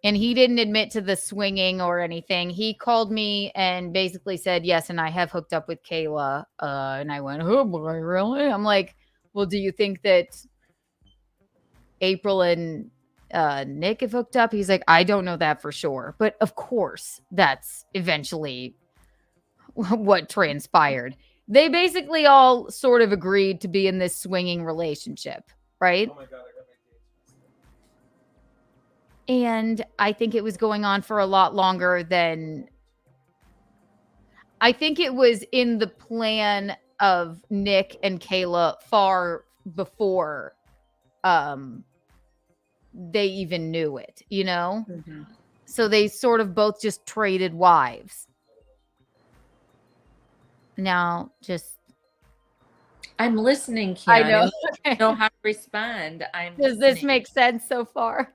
Speaker 2: And he didn't admit to the swinging or anything. He called me and basically said, yes, and I have hooked up with Kayla. And I went, oh boy, really? I'm like, well, do you think that April and Nick have hooked up? He's like, I don't know that for sure. But of course, that's eventually what transpired. They basically all sort of agreed to be in this swinging relationship, right? Oh my God, and I think it was going on for a lot longer than... I think it was in the plan of Nick and Kayla far before they even knew it, Mm-hmm. So they sort of both just traded wives. Now,
Speaker 3: I'm listening, Kiana.
Speaker 2: I know.
Speaker 3: I don't know how to respond.
Speaker 2: Does this make sense so far?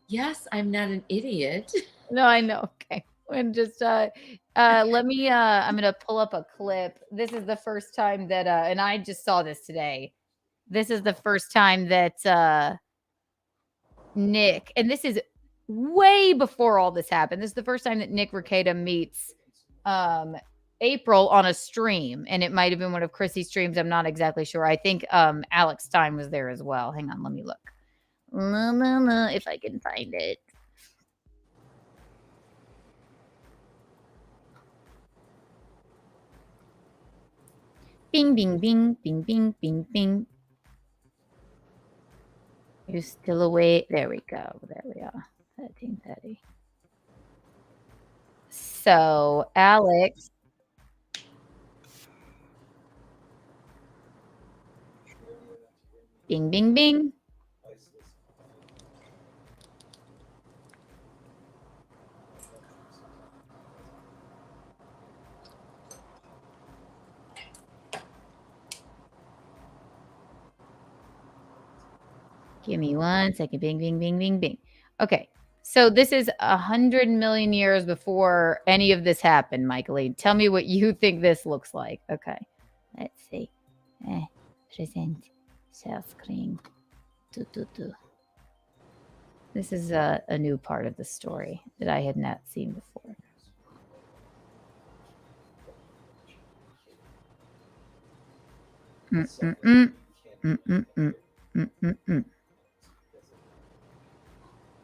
Speaker 3: Yes, I'm not an idiot.
Speaker 2: No, I know. Okay. And just let me I'm gonna pull up a clip. This is the first time that and I just saw this today. This is the first time that Nick, and this is way before all this happened. This is the first time that Nickrekieta meets April on a stream, and it might have been one of Chrissy's streams. I'm not exactly sure. I think Alex Stein was there as well. Hang on, let me look. If I can find it. Bing, bing, bing, bing, bing, bing, bing. You're still awake. There we go. There we are. 13:30. So, Alex. Bing, bing, bing. Give me 1 second. Bing, bing, bing, bing, bing. Okay. So this is 100 million years before any of this happened, Michaeline. Tell me what you think this looks like. Okay. Let's see. Present. Share screen. This is a new part of the story that I had not seen before.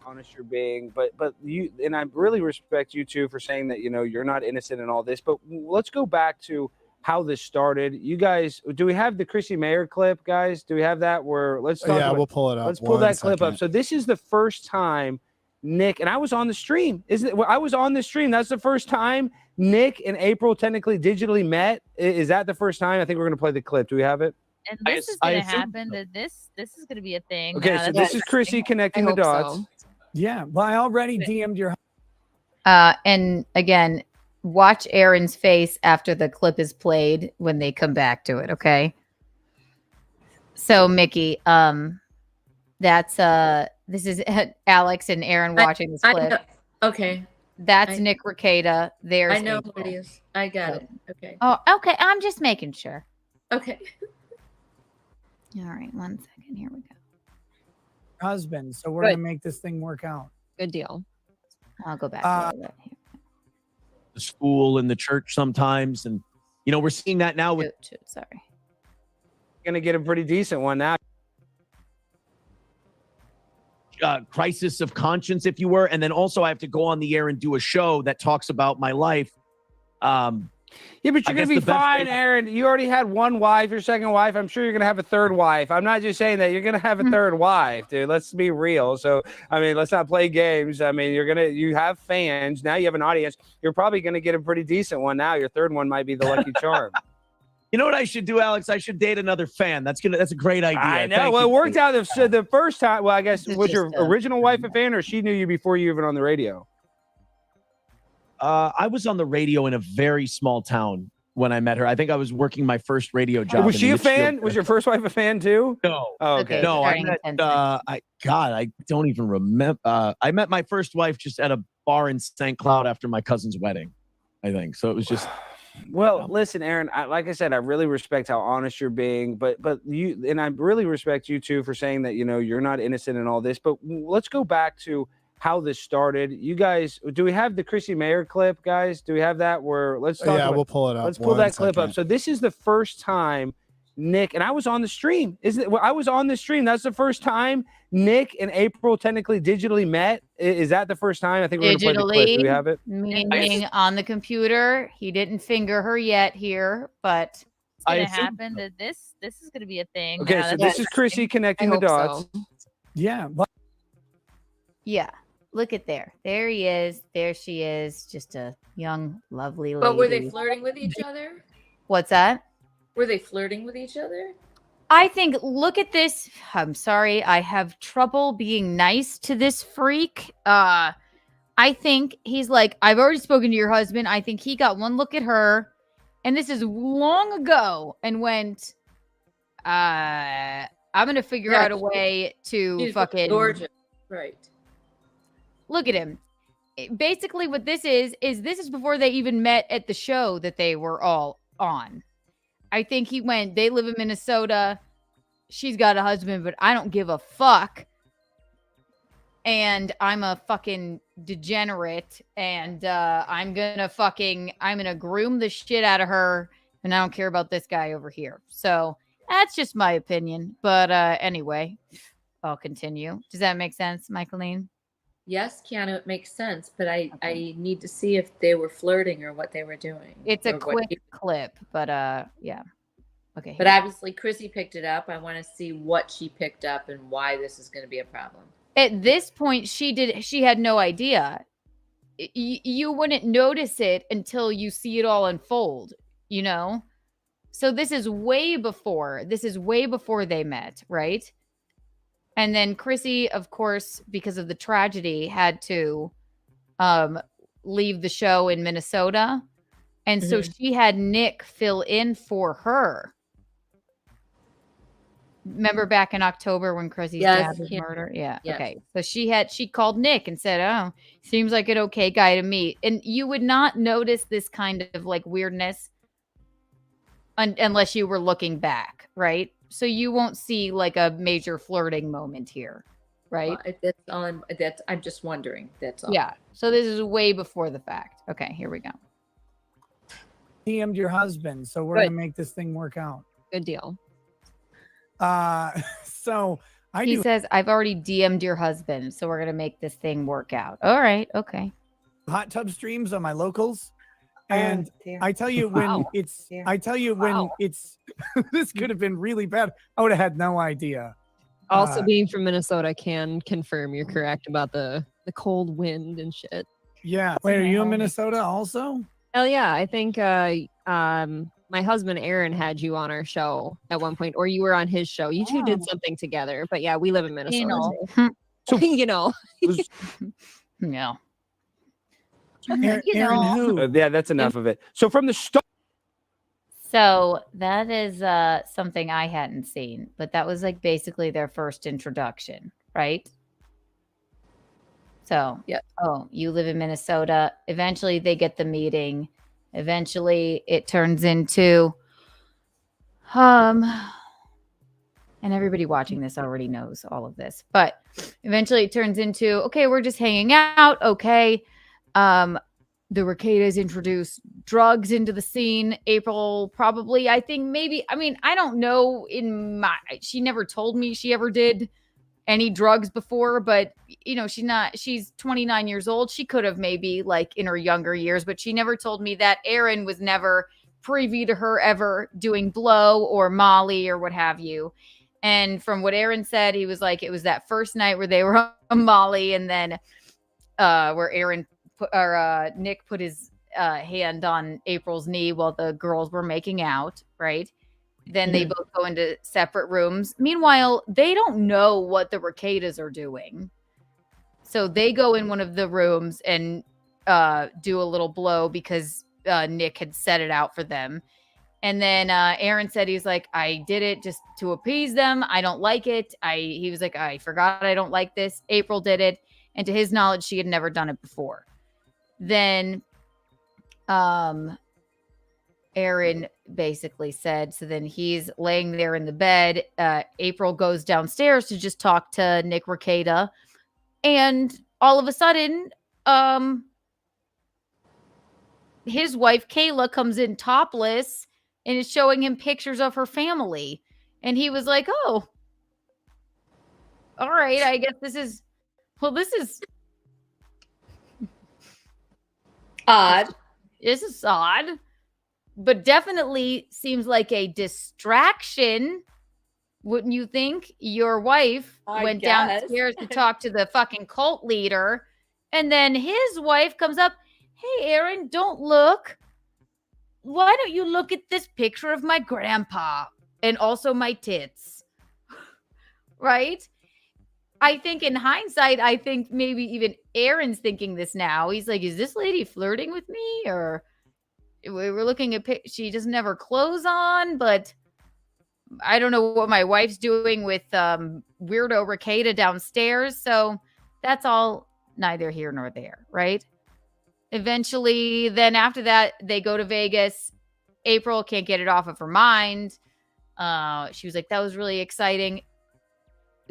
Speaker 10: Honest you're being, but you, and I really respect you too for saying that, you know, you're not innocent in all this. But let's go back to how this started. You guys, do we have the Chrissy Mayer clip, guys? Do we have that? Where let's talk about,
Speaker 11: we'll pull it up.
Speaker 10: Let's pull that clip up. So this is the first time Nick, and I was on the stream. I was on the stream. That's the first time Nick and April technically digitally met. Is that the first time? I think we're going to play the clip. Do we have it?
Speaker 12: And this is going to happen. This is going to be a thing.
Speaker 10: Okay, so this is Chrissy connecting the dots.
Speaker 13: So. Yeah, well, I already DM'd your.
Speaker 2: And again, watch Aaron's face after the clip is played when they come back to it. Okay. So Mickey, that's this is Alex and Aaron watching this clip.
Speaker 3: Okay.
Speaker 2: That's Nickrekieta. There's
Speaker 3: I know
Speaker 2: April.
Speaker 3: who it is. I got it. Okay.
Speaker 2: Oh, okay. I'm just making sure.
Speaker 3: Okay.
Speaker 2: All right, 1 second. Here we go.
Speaker 13: Husband, so we're gonna make this thing work out.
Speaker 12: Good deal.
Speaker 2: I'll go back to a little bit here.
Speaker 14: The school and the church sometimes, and you know we're seeing that now with.
Speaker 2: Sorry.
Speaker 10: Gonna get a pretty decent one now.
Speaker 14: Crisis of conscience, if you were, and then also I have to go on the air and do a show that talks about my life.
Speaker 10: Yeah, but you're going to be fine, Aaron. You already had one wife, your second wife. I'm sure you're going to have a third wife. I'm not just saying that. You're going to have a third wife, dude. Let's be real. So, I mean, let's not play games. I mean, you have fans. Now you have an audience. You're probably going to get a pretty decent one now. Your third one might be the lucky charm.
Speaker 14: You know what I should do, Alex? I should date another fan. That's a great idea.
Speaker 10: I know. Well, it worked out the first time. Well, I guess, was your original wife a fan, or she knew you before you even on the radio?
Speaker 14: I was on the radio in a very small town when I met her. I think I was working my first radio job.
Speaker 10: Was she a fan? Was your first wife a fan too?
Speaker 14: No.
Speaker 10: Oh, okay.
Speaker 14: No, I met, I don't even remember. I met my first wife just at a bar in St. Cloud after my cousin's wedding, I think. So it was just.
Speaker 10: Well, listen, Aaron, like I said, I really respect how honest you're being, but you, and I really respect you too for saying that, you know, you're not innocent in all this. But let's go back to how this started. You guys, do we have the Chrissy Mayer clip, guys? Do we have that? Where let's talk about,
Speaker 11: we'll pull it up.
Speaker 10: Let's pull that clip up. So this is the first time Nick, and I was on the stream. I was on the stream. That's the first time Nick and April technically digitally met. Is that the first time? I think we're going to play the clip. Do we have it?
Speaker 2: Meaning on the computer. He didn't finger her yet here, but
Speaker 12: it's going to happen. This is going to be a thing.
Speaker 10: Okay, so this is Chrissy connecting the dots.
Speaker 13: So. Yeah.
Speaker 2: Yeah. Look at there. There he is. There she is. Just a young, lovely lady.
Speaker 3: But were they flirting with each other?
Speaker 2: What's that?
Speaker 3: Were they flirting with each other?
Speaker 2: I think, look at this. I'm sorry. I have trouble being nice to this freak. I think he's like, I've already spoken to your husband. I think he got one look at her. And this is long ago and went, I'm going to figure out a way to fucking.
Speaker 3: Gorgeous. Right.
Speaker 2: Look at him. Basically, what this is this is before they even met at the show that they were all on. I think he went, they live in Minnesota. She's got a husband, but I don't give a fuck. And I'm a fucking degenerate. And I'm going to groom the shit out of her. And I don't care about this guy over here. So that's just my opinion. But anyway, I'll continue. Does that make sense, Michaeline?
Speaker 3: Yes, Keanu, it makes sense, but I need to see if they were flirting or what they were doing.
Speaker 2: It's a quick clip, but yeah. Okay.
Speaker 3: But obviously, Chrissy picked it up. I want to see what she picked up and why this is going to be a problem.
Speaker 2: At this point, she had no idea. You wouldn't notice it until you see it all unfold, you know? So this is way before they met, right? And then Chrissy, of course, because of the tragedy, had to leave the show in Minnesota. And so she had Nick fill in for her. Remember back in October when Chrissy's dad was murdered? Yeah.
Speaker 3: Yes.
Speaker 2: Okay. So she called Nick and said, "Oh, seems like an okay guy to meet." And you would not notice this kind of like weirdness unless you were looking back, right? So you won't see like a major flirting moment here, right?
Speaker 3: Well, I'm just wondering. That's all.
Speaker 2: Yeah. So this is way before the fact. Okay, here we go.
Speaker 13: DM'd your husband, so we're gonna make this thing work out.
Speaker 11: Good deal.
Speaker 13: So
Speaker 2: he says, "I've already DM'd your husband, so we're gonna make this thing work out." All right, okay.
Speaker 13: Hot tub streams on my locals, and I tell you when it's. This could have been really bad. I would have had no idea.
Speaker 11: Also, being from Minnesota can confirm you're correct about the cold wind and shit.
Speaker 13: Yeah. Wait, are you in Minnesota also?
Speaker 11: Hell yeah! I think my husband Aaron had you on our show at one point, or you were on his show. You two did something together, but yeah, we live in Minnesota. So you know,
Speaker 2: yeah.
Speaker 13: Aaron who?
Speaker 10: Yeah, that's enough of it. So from the start.
Speaker 2: So that is something I hadn't seen, but that was like basically their first introduction, right? So,
Speaker 3: yeah.
Speaker 2: Oh, you live in Minnesota. Eventually they get the meeting. Eventually it turns into, and everybody watching this already knows all of this, but eventually it turns into, okay, we're just hanging out. Okay. The Rekietas introduce drugs into the scene. April probably, I think maybe, I mean, I don't know she never told me she ever did any drugs before, but you know, she's 29 years old. She could have maybe like in her younger years, but she never told me that. Aaron was never privy to her ever doing blow or Molly or what have you. And from what Aaron said, he was like, it was that first night where they were on Molly, and then where Nick put his hand on April's knee while the girls were making out, right? Then they both go into separate rooms. Meanwhile, they don't know what the Rekietas are doing. So they go in one of the rooms and do a little blow because Nick had set it out for them. And then Aaron said, he's like, I did it just to appease them. I don't like it. He was like, I forgot I don't like this. April did it. And to his knowledge, she had never done it before. Then Aaron basically said, so then he's laying there in the bed. April goes downstairs to just talk to Nickrekieta. And all of a sudden, his wife, Kayla, comes in topless and is showing him pictures of her family. And he was like, oh, all right, I guess this is
Speaker 3: odd.
Speaker 2: This is odd. But definitely seems like a distraction. Wouldn't you think? Your wife went downstairs to talk to the fucking cult leader. And then his wife comes up. Hey, Aaron, don't look. Why don't you look at this picture of my grandpa and also my tits? Right? I think in hindsight, I think maybe even Aaron's thinking this now. He's like, is this lady flirting with me? Or we were looking at, she doesn't have her clothes on, but I don't know what my wife's doing with weirdo Rekieta downstairs. So that's all neither here nor there, right? Eventually, then after that, they go to Vegas. April can't get it off of her mind. She was like, that was really exciting.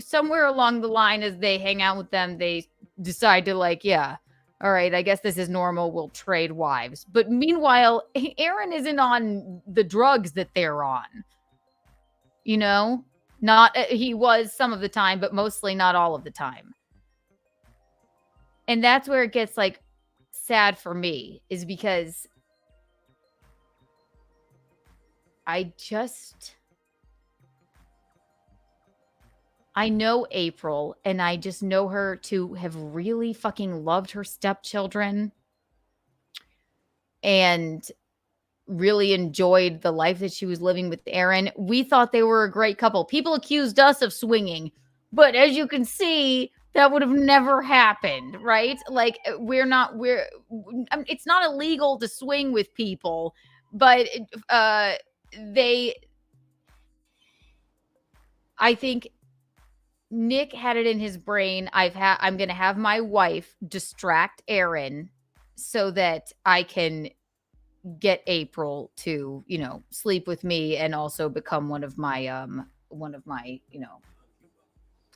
Speaker 2: Somewhere along the line, as they hang out with them, they decide to like, yeah, all right, I guess this is normal. We'll trade wives. But meanwhile, Aaron isn't on the drugs that they're on. You know, he was some of the time, but mostly not all of the time. And that's where it gets like sad for me, is because I know April, and I just know her to have really fucking loved her stepchildren and really enjoyed the life that she was living with Aaron. We thought they were a great couple. People accused us of swinging, but as you can see, that would have never happened, right? Like, it's not illegal to swing with people, but I think Nick had it in his brain. I'm going to have my wife distract Aaron so that I can get April to, sleep with me and also become one of my,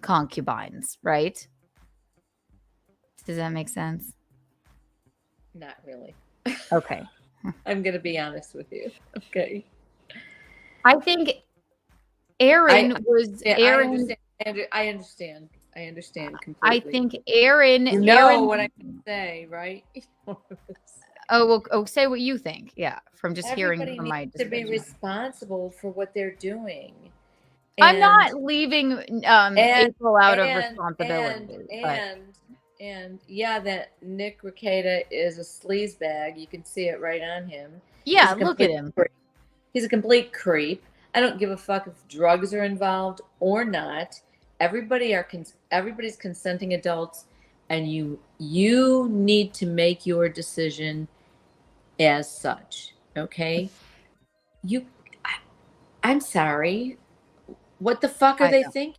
Speaker 2: concubines, right? Does that make sense?
Speaker 3: Not really.
Speaker 2: Okay.
Speaker 3: I'm going to be honest with you. Okay.
Speaker 2: I think Aaron
Speaker 3: I understand completely.
Speaker 2: I think Aaron.
Speaker 3: You know what I'm going to say, right?
Speaker 2: Say what you think. Yeah, from just hearing from my
Speaker 3: to be responsible for what they're doing.
Speaker 2: I'm not leaving April out of responsibility.
Speaker 3: And yeah, that Nickrekieta is a sleazebag. You can see it right on him.
Speaker 2: Yeah, look at him.
Speaker 3: He's a complete creep. I don't give a fuck if drugs are involved or not. Everybody's consenting adults, and you need to make your decision as such. Okay? I'm sorry. What the fuck are they thinking?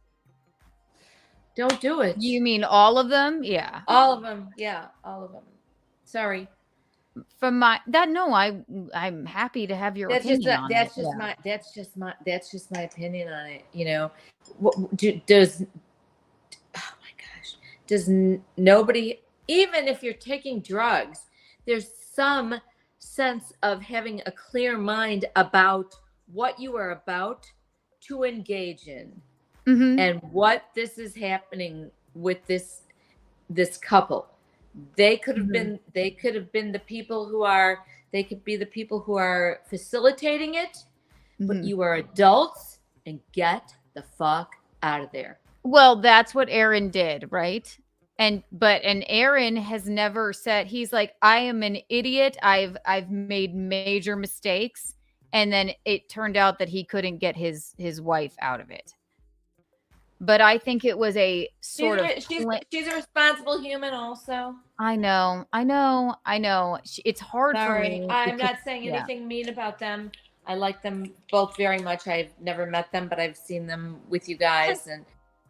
Speaker 3: Don't do it.
Speaker 2: You mean all of them? Yeah.
Speaker 3: All of them. Yeah, all of them. Sorry.
Speaker 2: I'm happy to have your opinion on it.
Speaker 3: That's just my opinion on it. Does nobody, even if you're taking drugs, there's some sense of having a clear mind about what you are about to engage in.
Speaker 2: Mm-hmm.
Speaker 3: And what this is happening with this couple. They could have been the people who are facilitating it, but you are adults and get the fuck out of there.
Speaker 2: Well, that's what Aaron did, right? And Aaron has never said, he's like, I am an idiot. I've made major mistakes. And then it turned out that he couldn't get his wife out of it. But I think it was a sort of...
Speaker 3: She's a responsible human also.
Speaker 2: I know. It's hard for me.
Speaker 3: I'm not saying anything mean about them. I like them both very much. I've never met them, but I've seen them with you guys.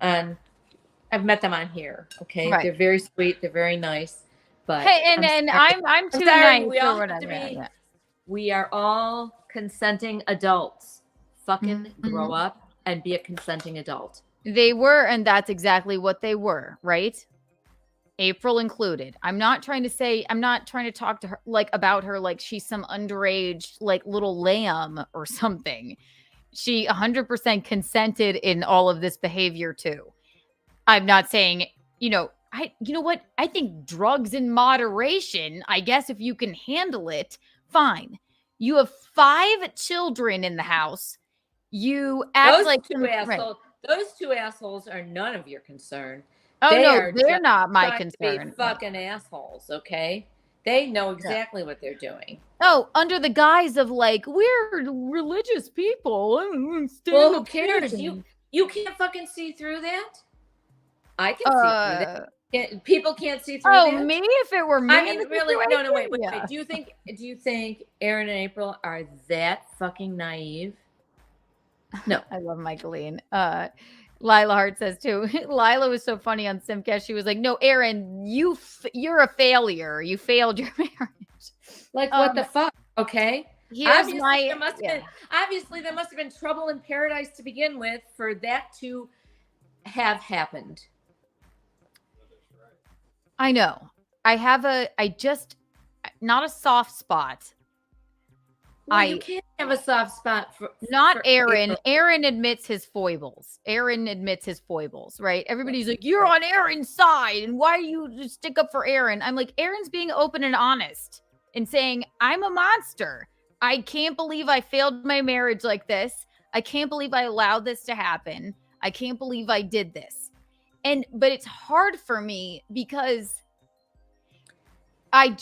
Speaker 3: And I've met them on here. Okay. Right. They're very sweet. They're very nice. But
Speaker 2: hey, I'm too nice or whatever.
Speaker 3: We are all consenting adults. Fucking grow up and be a consenting adult.
Speaker 2: They were, and that's exactly what they were, right? April included. I'm not trying to talk to her about her like she's some underage little lamb or something. She 100% consented in all of this behavior too. I'm not saying, you know what? I think drugs in moderation, I guess if you can handle it, fine. You have 5 children in the house. You act
Speaker 3: Those two assholes are none of your concern.
Speaker 2: Oh, they're not my concern.
Speaker 3: Fucking assholes, okay? They know exactly what they're doing.
Speaker 2: Oh, under the guise of we're religious people.
Speaker 3: Well, who cares? You can't fucking see through that. I can see through that. People can't see through that.
Speaker 2: Oh, me? If it were me?
Speaker 3: I mean, really? No, wait. Do you think Aaron and April are that fucking naive? No.
Speaker 2: I love Michaeline. Lila Hart says too. Lila was so funny on Simcast. She was like, "No, Aaron, you're a failure. You failed your marriage."
Speaker 3: What the fuck? Okay.
Speaker 2: Obviously,
Speaker 3: there must have been trouble in paradise to begin with for that to have happened.
Speaker 2: I know. Not a soft spot.
Speaker 3: Well, you can't have a soft spot for
Speaker 2: Aaron. Aaron admits his foibles. Right? Everybody's like, you're on Aaron's side, and why do you stick up for Aaron? I'm like, Aaron's being open and honest and saying, I'm a monster. I can't believe I failed my marriage like this. I can't believe I allowed this to happen. I can't believe I did this. But it's hard for me because I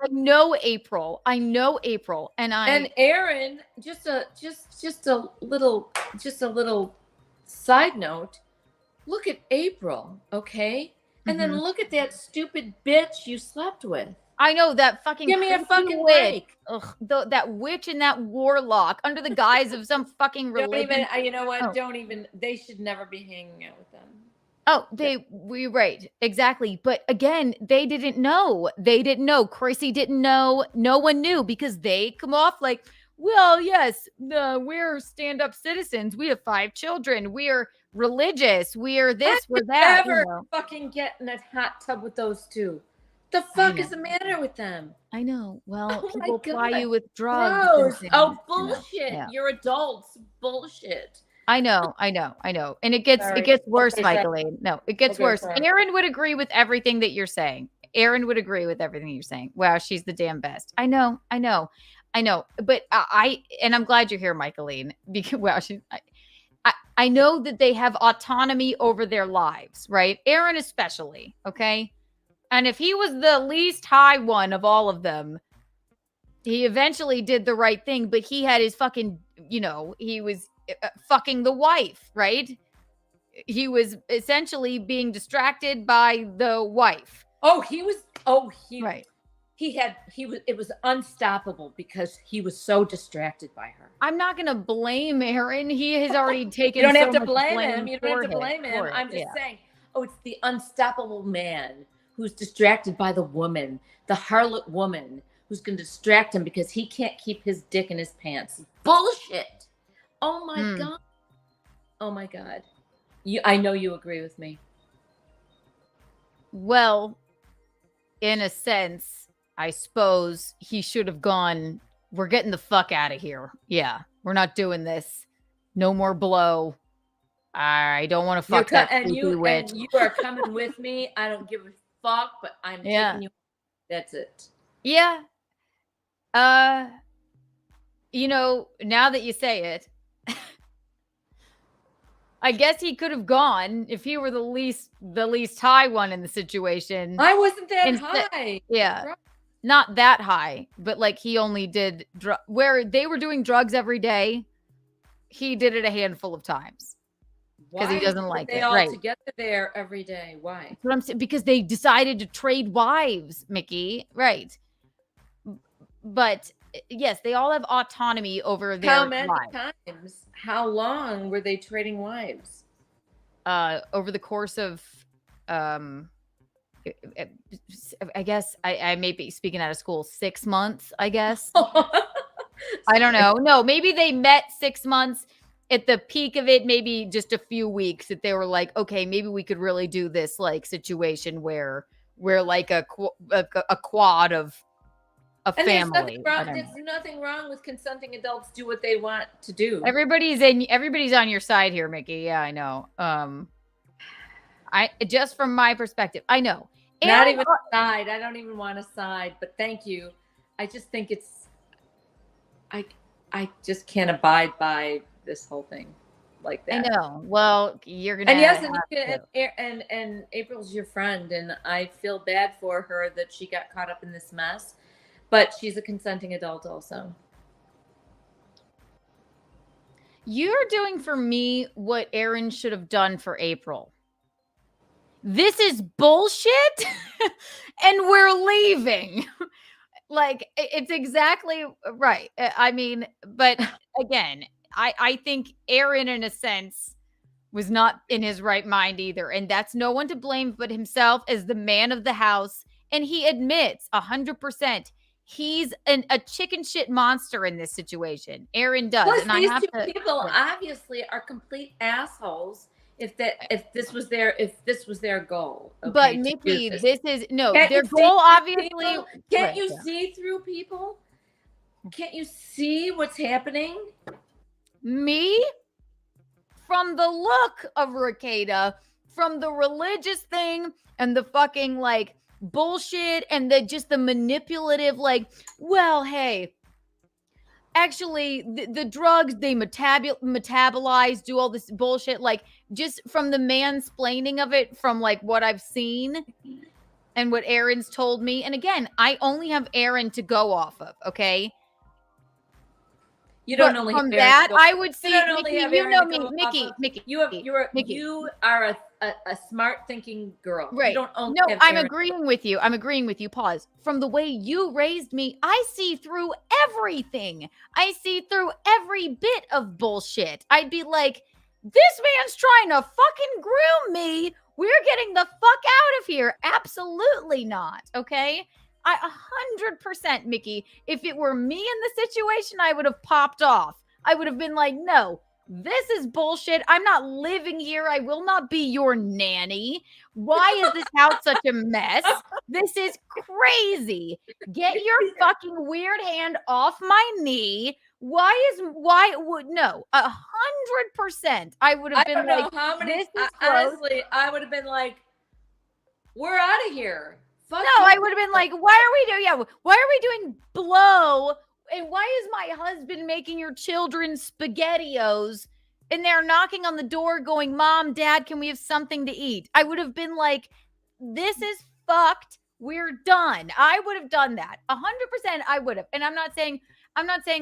Speaker 2: know April. I know April, and
Speaker 3: Aaron, just a little side note. Look at April, okay? And then look at that stupid bitch you slept with.
Speaker 2: I know that fucking.
Speaker 3: Give me a fucking
Speaker 2: witch.
Speaker 3: break.
Speaker 2: Ugh, that witch and that warlock under the guise of some fucking religion.
Speaker 3: Don't even. You know what? Don't even. They should never be hanging out with them.
Speaker 2: Oh, we right. Exactly. But again, they didn't know. They didn't know. Chrissy didn't know. No one knew because they come off like, well, yes, we're stand-up citizens. We have 5 children. We're religious. We're this, we're that.
Speaker 3: Never fucking get in a hot tub with those two. The fuck is the matter with them?
Speaker 2: I know. Well, people apply you with drugs.
Speaker 3: Gross. Oh, bullshit.
Speaker 2: Yeah.
Speaker 3: You're adults. Bullshit.
Speaker 2: I know. And it gets worse, Michaeline. No, it gets worse.
Speaker 3: Sorry.
Speaker 2: Aaron would agree with everything that you're saying. Aaron would agree with everything you're saying. Wow, she's the damn best. I know. But I'm glad you're here, Michaeline, because I know that they have autonomy over their lives, right? Aaron especially, okay? And if he was the least high one of all of them, he eventually did the right thing, but he had his fucking, he was fucking the wife, right? He was essentially being distracted by the wife.
Speaker 3: Right. It was unstoppable because he was so distracted by her.
Speaker 2: I'm not going to blame Aaron. He has already taken.
Speaker 3: You don't
Speaker 2: so
Speaker 3: have to
Speaker 2: much
Speaker 3: blame
Speaker 2: blame
Speaker 3: him. You don't have to blame him.
Speaker 2: for it.
Speaker 3: I'm just saying, it's the unstoppable man who's distracted by the woman, the harlot woman who's going to distract him because he can't keep his dick in his pants. Bullshit. Oh my God. Oh my God. I know you agree with me.
Speaker 2: Well, in a sense, I suppose he should have gone, we're getting the fuck out of here. Yeah, we're not doing this. No more blow. I don't want to fuck that creepy witch.
Speaker 3: And you are coming with me. I don't give a fuck, but I'm taking you. That's it.
Speaker 2: Yeah. Now that you say it, I guess he could have gone if he were the least high one in the situation.
Speaker 3: I wasn't that high.
Speaker 2: Yeah. Not that high, but like he only did where they were doing drugs every day. He did it a handful of times because he doesn't like it.
Speaker 3: They all
Speaker 2: right.
Speaker 3: together there every day. Why?
Speaker 2: That's what I'm saying, because they decided to trade wives, Mickey. Right. But yes, they all have autonomy over their
Speaker 3: How many
Speaker 2: lives.
Speaker 3: times? How long were they trading wives?
Speaker 2: Over the course of, I guess I may be speaking out of school, 6 months, I guess. I don't know. No, maybe they met 6 months. At the peak of it, maybe just a few weeks that they were like, okay, maybe we could really do this like situation where we're like a quad of a family.
Speaker 3: There's nothing wrong with consenting adults do what they want to do.
Speaker 2: Everybody's on your side here, Mickey. Yeah, I know. I just from my perspective, I know.
Speaker 3: Not even a side. I don't even want a side, but thank you. I just think I just can't abide by this whole thing like that.
Speaker 2: I know. Well, you're gonna.
Speaker 3: And yes, and April's your friend, and I feel bad for her that she got caught up in this mess. But she's a consenting adult also.
Speaker 2: You're doing for me what Aaron should have done for April. This is bullshit, and we're leaving. Like, it's exactly right. I mean, but again, I think Aaron, in a sense, was not in his right mind either. And that's no one to blame but himself as the man of the house. And he admits 100%. He's a chicken shit monster in this situation. Aaron does.
Speaker 3: Plus,
Speaker 2: and
Speaker 3: these two people obviously are complete assholes. If this was their goal. Okay,
Speaker 2: but Mickey, this is their goal. Obviously,
Speaker 3: can't you see through people? Can't you see what's happening?
Speaker 2: Me, from the look of Rekieta, from the religious thing and the fucking like bullshit and the manipulative, like, well, hey, actually the drugs, they metabolize, do all this bullshit, like just from the mansplaining of it, from like what I've seen and what Aaron's told me. And again, I only have Aaron to go off of, okay?
Speaker 3: You don't
Speaker 2: But
Speaker 3: only
Speaker 2: from
Speaker 3: have Aaron
Speaker 2: that,
Speaker 3: to go-
Speaker 2: I would say,
Speaker 3: you don't only
Speaker 2: Mickey,
Speaker 3: have
Speaker 2: you
Speaker 3: Aaron
Speaker 2: know
Speaker 3: to
Speaker 2: me,
Speaker 3: go off
Speaker 2: Mickey,
Speaker 3: of.
Speaker 2: Mickey,
Speaker 3: You are a smart thinking girl.
Speaker 2: right?
Speaker 3: You don't only
Speaker 2: No,
Speaker 3: have
Speaker 2: I'm
Speaker 3: Aaron.
Speaker 2: agreeing with you. I'm agreeing with you. Pause. From the way you raised me, I see through everything. I see through every bit of bullshit. I'd be like, this man's trying to fucking groom me. We're getting the fuck out of here. Absolutely not. Okay. 100%, Mickey. If it were me in the situation, I would have popped off. I would have been like, no, this is bullshit. I'm not living here. I will not be your nanny. Why is this house such a mess? This is crazy. Get your fucking weird hand off my knee. No, 100%. I would have been like, this is gross.
Speaker 3: Honestly, I would have been like, we're out of here. Fuck
Speaker 2: no,
Speaker 3: you.
Speaker 2: I would have been like, why are we doing blow? And why is my husband making your children SpaghettiOs? And they're knocking on the door going, Mom, Dad, can we have something to eat? I would have been like, this is fucked. We're done. I would have done that. 100% I would have. And I'm not saying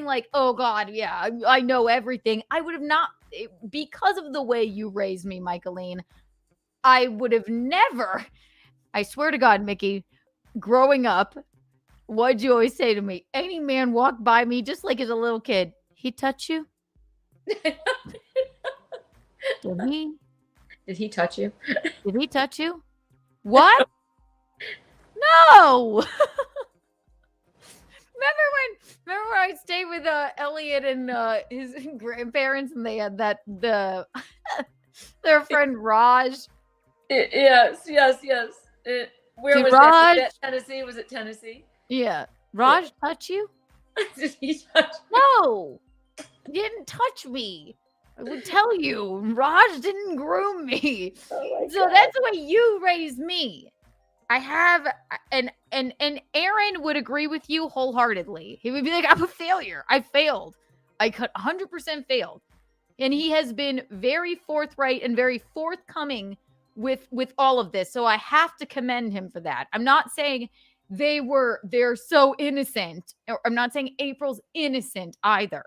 Speaker 2: like, oh God, yeah, I know everything. I would have not, because of the way you raised me, Michaeline, I would have never, I swear to God, Mickey, growing up, what'd you always say to me? Any man walked by me just like as a little kid. He touch you? Did he?
Speaker 3: Did he touch you?
Speaker 2: Did he touch you? What? No. Remember when I stayed with Elliot and his grandparents, and they had their friend Raj.
Speaker 3: Yes. Where was
Speaker 2: Raj,
Speaker 3: that? Tennessee? Was it Tennessee?
Speaker 2: Yeah. Raj touch you?
Speaker 3: Did he touch
Speaker 2: No. He didn't touch me. I would tell you. Raj didn't groom me.
Speaker 3: Oh
Speaker 2: so that's the way you raised me. I have, and Aaron would agree with you wholeheartedly. He would be like, I'm a failure. I failed. I could 100% failed. And he has been very forthright and very forthcoming with all of this. So I have to commend him for that. I'm not saying they're so innocent. Or I'm not saying April's innocent either.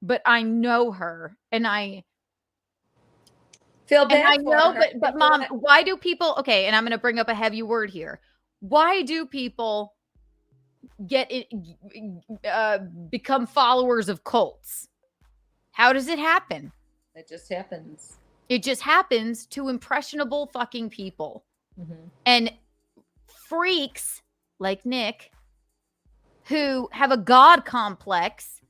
Speaker 2: But I know her, and I
Speaker 3: feel bad.
Speaker 2: And I know, but Mom, why do people? Okay, and I'm going to bring up a heavy word here. Why do people become followers of cults? How does it happen?
Speaker 3: It just happens.
Speaker 2: It just happens to impressionable fucking people,
Speaker 3: Mm-hmm.
Speaker 2: and freaks like Nick who have a god complex.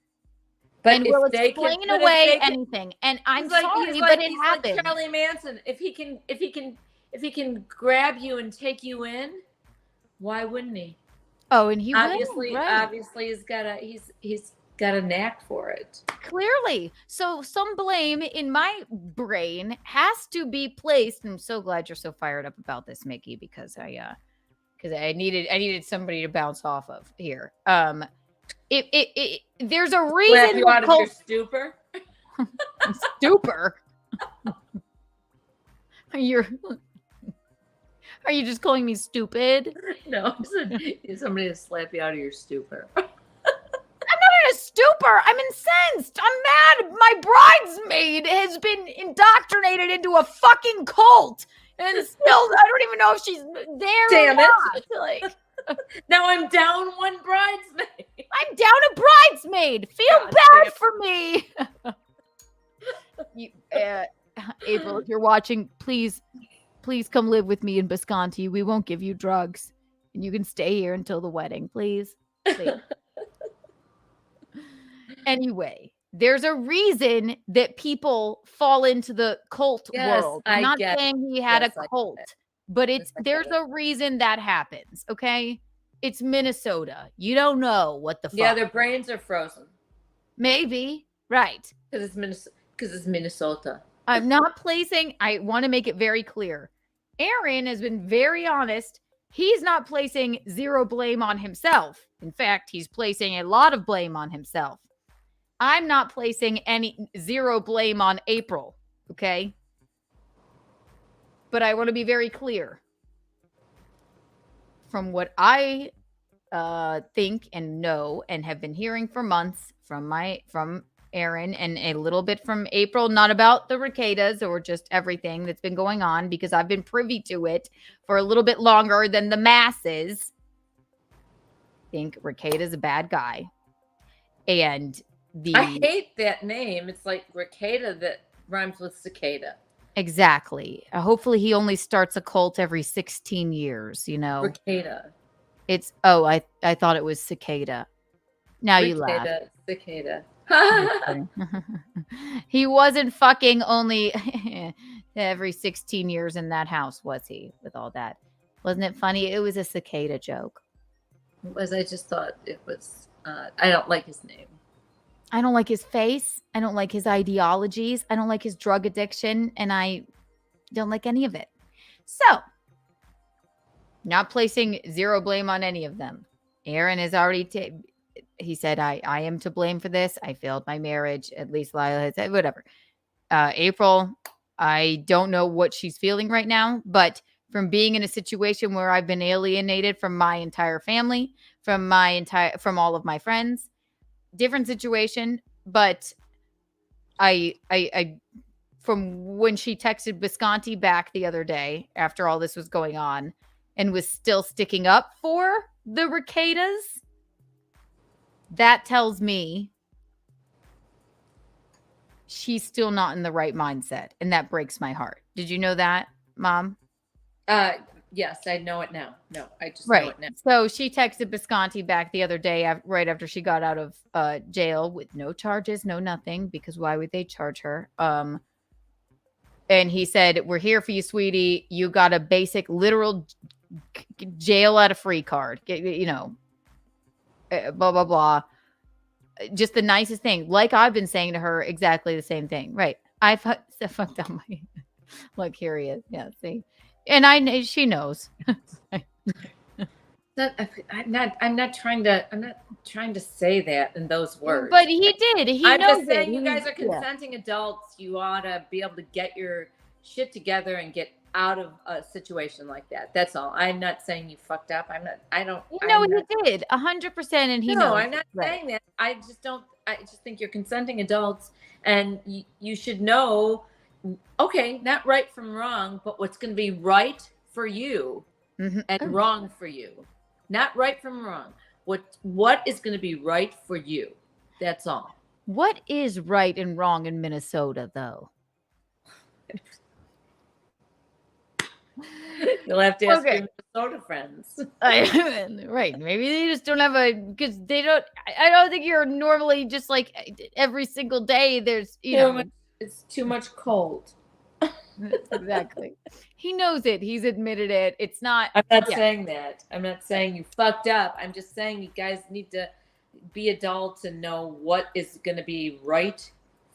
Speaker 3: But
Speaker 2: and
Speaker 3: if
Speaker 2: will
Speaker 3: they
Speaker 2: explain
Speaker 3: can,
Speaker 2: away anything. And I'm sorry, but it happens.
Speaker 3: Like Charlie Manson. If he can grab you and take you in, why wouldn't he?
Speaker 2: Oh, and he
Speaker 3: obviously
Speaker 2: will, right.
Speaker 3: Obviously he's got a knack for it.
Speaker 2: Clearly. So some blame in my brain has to be placed. And I'm so glad you're so fired up about this, Mickey, because I needed somebody to bounce off of here. There's a reason.
Speaker 3: Slap you out of your stupor.
Speaker 2: Stupor. Are you just calling me stupid?
Speaker 3: No, somebody to slap you out of your stupor.
Speaker 2: I'm not in a stupor. I'm incensed. I'm mad. My bridesmaid has been indoctrinated into a fucking cult, and still, I don't even know if she's there.
Speaker 3: Damn
Speaker 2: or
Speaker 3: it!
Speaker 2: not. Like.
Speaker 3: Now I'm down one bridesmaid.
Speaker 2: I'm down a bridesmaid. Feel bad for me. April, if you're watching, please come live with me in Bisconti. We won't give you drugs, and you can stay here until the wedding, please. Anyway, there's a reason that people fall into the cult world. I'm not saying he had a cult. But there's a reason that happens, okay? It's Minnesota. You don't know what the fuck.
Speaker 3: Yeah, their brains are frozen.
Speaker 2: Maybe. Right.
Speaker 3: Because it's Minnesota.
Speaker 2: I'm not placing, I want to make it very clear. Aaron has been very honest. He's not placing zero blame on himself. In fact, he's placing a lot of blame on himself. I'm not placing any zero blame on April, okay? But I want to be very clear. From what I think and know and have been hearing for months from Aaron and a little bit from April, not about the Rekietas or just everything that's been going on, because I've been privy to it for a little bit longer than the masses. I think Rekieta's a bad guy. And
Speaker 3: I hate that name. It's like Rekieta that rhymes with cicada.
Speaker 2: Exactly. Hopefully he only starts a cult every 16 years, you know.
Speaker 3: Rekieta.
Speaker 2: It's I thought it was cicada. Now you laugh.
Speaker 3: Cicada.
Speaker 2: He wasn't fucking only every 16 years in that house, was he? With all that. Wasn't it funny? It was a cicada joke.
Speaker 3: It was. I just thought it was I don't like his name.
Speaker 2: I don't like his face. I don't like his ideologies. I don't like his drug addiction. And I don't like any of it. So, not placing zero blame on any of them. Aaron has already, he said, I am to blame for this. I failed my marriage. At least Lila has said, whatever. April, I don't know what she's feeling right now. But from being in a situation where I've been alienated from my entire family, from all of my friends, different situation, but I from when she texted Visconti back the other day after all this was going on and was still sticking up for the Rekietas, that tells me she's still not in the right mindset, and that breaks my heart. Did you know that, Mom?
Speaker 3: Yes, I know it now. No, I just
Speaker 2: know
Speaker 3: it now.
Speaker 2: So she texted Visconti back the other day, right after she got out of jail with no charges, no nothing, because why would they charge her? And he said, "We're here for you, sweetie. You got a basic, literal jail at a free card. You know, blah blah blah. Just the nicest thing. Like I've been saying to her, exactly the same thing. Right? I fucked up my. Look, here he is. Yeah, see." And she knows.
Speaker 3: I'm not trying to say that in those words.
Speaker 2: But he did.
Speaker 3: I'm just saying, you guys are consenting adults. You ought to be able to get your shit together and get out of a situation like that. That's all. I'm not saying you fucked up. I don't.
Speaker 2: No, he did 100%, and he knows.
Speaker 3: No, I'm not saying that. I just don't. I just think you're consenting adults, and you should know. Okay, not right from wrong, but what's going to be right for you and wrong for you. Not right from wrong. What is going to be right for you? That's all.
Speaker 2: What is right and wrong in Minnesota, though?
Speaker 3: You'll have to ask your Minnesota friends.
Speaker 2: Right. Maybe they just don't have because they don't. I don't think you're normally just like every single day. There's,
Speaker 3: it's too much cold.
Speaker 2: Exactly. He knows it. He's admitted it. It's not.
Speaker 3: I'm not saying that. I'm not saying you fucked up. I'm just saying you guys need to be adults and know what is going to be right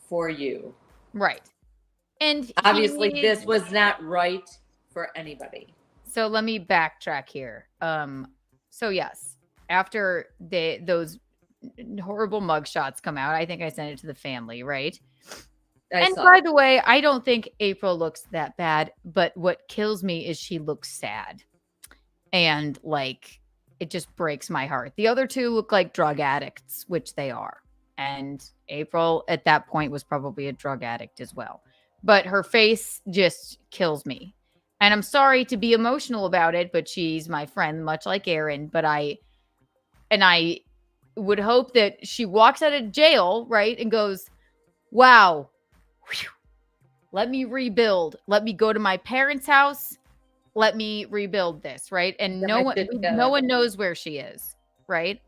Speaker 3: for you.
Speaker 2: Right. And
Speaker 3: obviously this was not right for anybody.
Speaker 2: So let me backtrack here. So yes, after those horrible mugshots come out, I think I sent it to the family, right? And by the way, I don't think April looks that bad, but what kills me is she looks sad. And like, it just breaks my heart. The other two look like drug addicts, which they are. And April at that point was probably a drug addict as well. But her face just kills me. And I'm sorry to be emotional about it, but she's my friend, much like Aaron. But I would hope that she walks out of jail, right, and goes, wow, whew, let me rebuild. Let me go to my parents' house. Let me rebuild this, right? And no one knows where she is, right?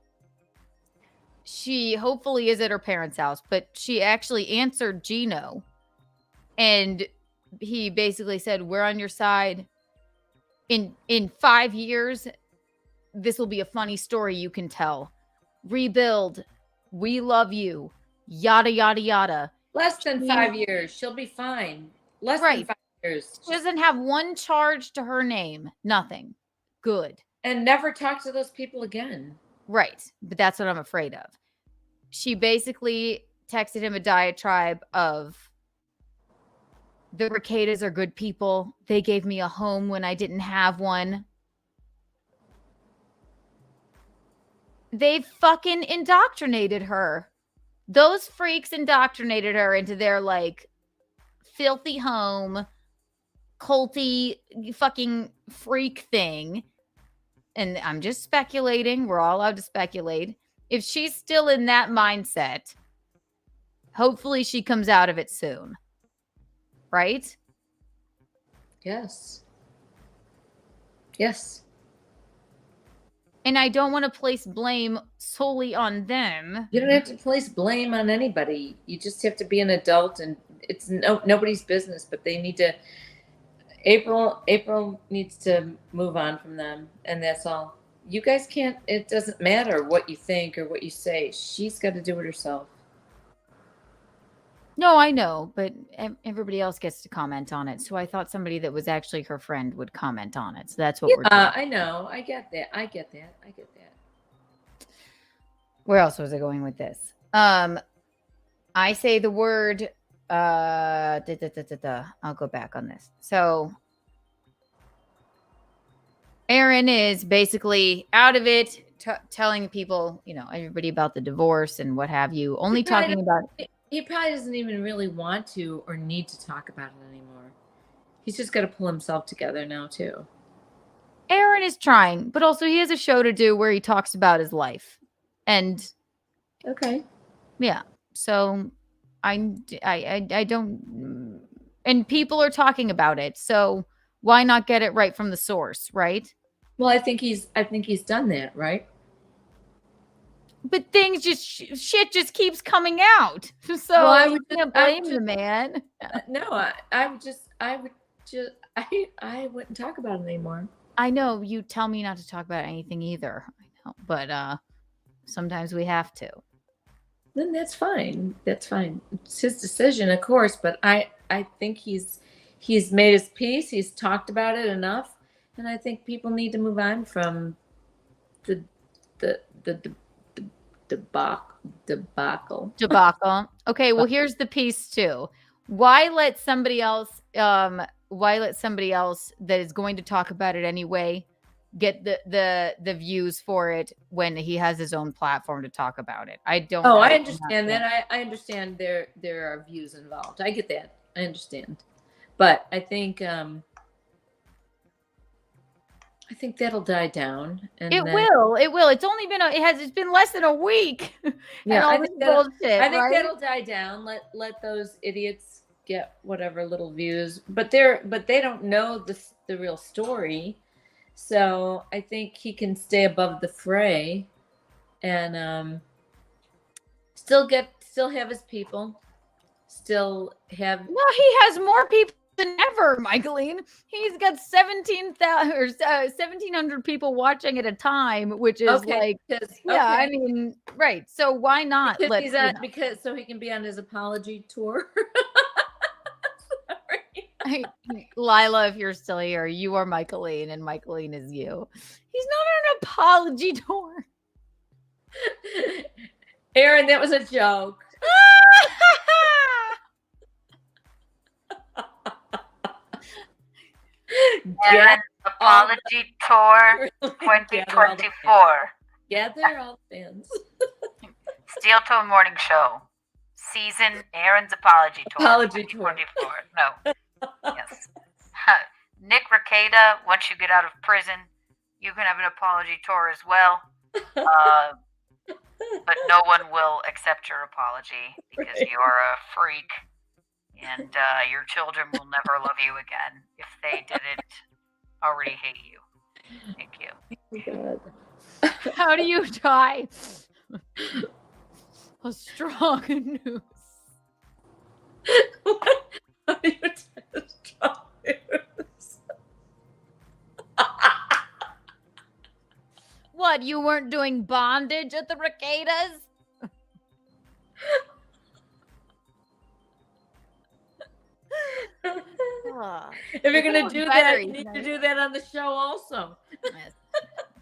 Speaker 2: She hopefully is at her parents' house, but she actually answered Gino. And he basically said, we're on your side. In 5 years, this will be a funny story you can tell. Rebuild. We love you. Yada, yada, yada.
Speaker 3: Less than 5 years. She'll be fine. Less than 5 years.
Speaker 2: She doesn't have one charge to her name. Nothing. Good.
Speaker 3: And never talk to those people again.
Speaker 2: Right. But that's what I'm afraid of. She basically texted him a diatribe of the Rekietas are good people. They gave me a home when I didn't have one. They fucking indoctrinated her. Those freaks indoctrinated her into their like filthy home, culty fucking freak thing. And I'm just speculating. We're all allowed to speculate. If she's still in that mindset, hopefully she comes out of it soon. Right?
Speaker 3: Yes. Yes.
Speaker 2: And I don't want to place blame solely on them.
Speaker 3: You don't have to place blame on anybody. You just have to be an adult, and it's nobody's business, but they need to. April needs to move on from them, and that's all. You guys can't. It doesn't matter what you think or what you say. She's got to do it herself.
Speaker 2: No, I know, but everybody else gets to comment on it. So I thought somebody that was actually her friend would comment on it. So that's what we're doing.
Speaker 3: I know. I get that. I get that.
Speaker 2: Where else was I going with this? I say the word. I'll go back on this. So Aaron is basically out of it, telling people, everybody about the divorce and what have you. Only talking about.
Speaker 3: He probably doesn't even really want to or need to talk about it anymore. He's just got to pull himself together now, too.
Speaker 2: Aaron is trying, but also he has a show to do where he talks about his life. And
Speaker 3: okay.
Speaker 2: Yeah. So I don't, and people are talking about it. So why not get it right from the source, right?
Speaker 3: Well, I think he's done that, right?
Speaker 2: But things shit just keeps coming out. So
Speaker 3: well,
Speaker 2: you can't blame the man.
Speaker 3: No, I wouldn't talk about it anymore.
Speaker 2: I know you tell me not to talk about anything either. I know, but sometimes we have to.
Speaker 3: Then that's fine. That's fine. It's his decision, of course. But I think he's made his peace. He's talked about it enough, and I think people need to move on from the debacle.
Speaker 2: Okay, well, here's the piece too. Why let somebody else that is going to talk about it anyway get the views for it when he has his own platform to talk about it? I
Speaker 3: understand that. I understand there are views involved. I get that. I understand. But I think that'll die down. And
Speaker 2: it will. It's only been it's been less than a week.
Speaker 3: Yeah,
Speaker 2: I think
Speaker 3: that'll die down. Let those idiots get whatever little views, but they don't know the real story. So I think he can stay above the fray, and still have his people, still have.
Speaker 2: No, he has more people than ever, Michaeline. He's got 17,000 or 1,700 people watching at a time, which is I mean, right. So why not
Speaker 3: because so he can be on his apology tour.
Speaker 2: Lila, if you're still here, you are Michaeline and Michaeline is you. He's not on an apology tour.
Speaker 3: Aaron, that was a joke.
Speaker 8: Aaron's apology tour 2024.
Speaker 3: Gather all the fans.
Speaker 8: Steel Toe Morning Show. Season Aaron's apology tour.
Speaker 3: Apology tour.
Speaker 8: 2024. No. Yes. Nickrekieta, once you get out of prison, you can have an apology tour as well. But no one will accept your apology because you're a freak. And your children will never love you again if they didn't already hate you. Thank you.
Speaker 3: Oh, God.
Speaker 2: How do you tie a strong noose?
Speaker 3: How do you tie a strong noose?
Speaker 2: What, you weren't doing bondage at the Rekietas?
Speaker 3: If you're gonna do that, you need to do that on the show also.
Speaker 8: Yes.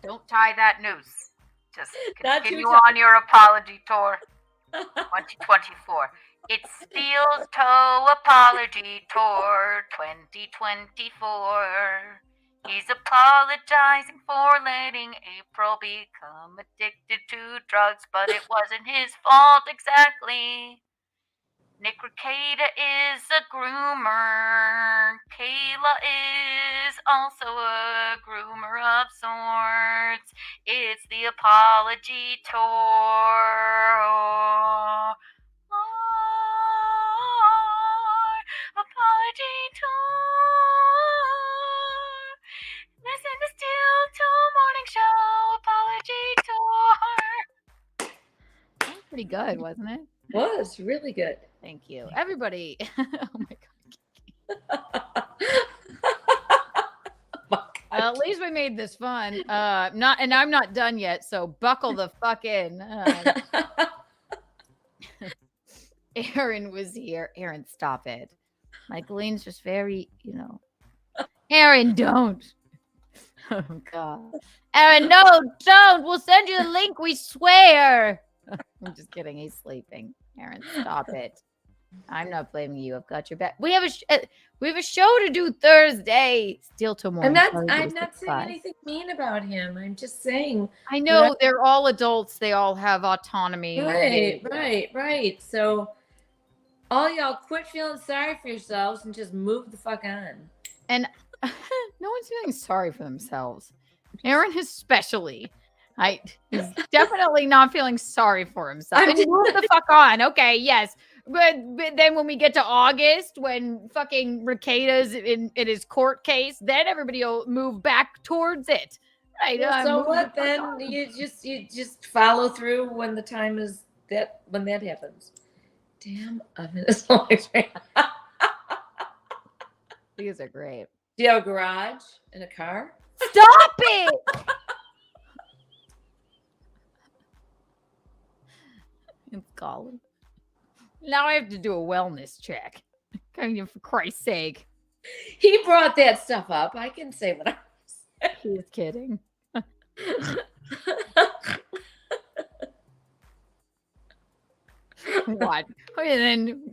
Speaker 8: Don't tie that noose. Just continue on your apology tour. 2024. It's Steel's Toe Apology Tour 2024. He's apologizing for letting April become addicted to drugs, but it wasn't his fault exactly. Nickrekieta is a groomer. Kayla is also a groomer of sorts. It's the apology tour. Apology tour. Listen to Steel Toe Morning Show. Apology tour.
Speaker 2: That was pretty good, wasn't it?
Speaker 3: Was really good.
Speaker 2: Thank you, everybody. Oh my god. At least we made this fun. I'm not done yet, so buckle the fuck in. Aaron was here. Aaron, stop it. Michaeline's just very, Aaron, don't. Oh god. Aaron, no, don't. We'll send you the link, we swear. I'm just kidding. He's sleeping. Aaron, stop it. I'm not blaming you. I've got your back. We have a show to do Thursday. Still tomorrow.
Speaker 3: I'm not saying anything mean about him. I'm just saying.
Speaker 2: I know they're all adults. They all have autonomy.
Speaker 3: Right. So all y'all quit feeling sorry for yourselves and just move the fuck on.
Speaker 2: And no one's feeling sorry for themselves. Aaron especially. He's definitely not feeling sorry for himself. And move the fuck on. Okay, yes. But then when we get to August, when fucking Rekieta's in his court case, then everybody will move back towards it. Right.
Speaker 3: Well, so what then? You just follow through when the time is when that happens. Damn oven is always right.
Speaker 2: These are great.
Speaker 3: Do you have a garage and a car?
Speaker 2: Stop it! It's Colle. Now I have to do a wellness check. For Christ's sake.
Speaker 3: He brought that stuff up. I can say what I was.
Speaker 2: He's kidding. What? And then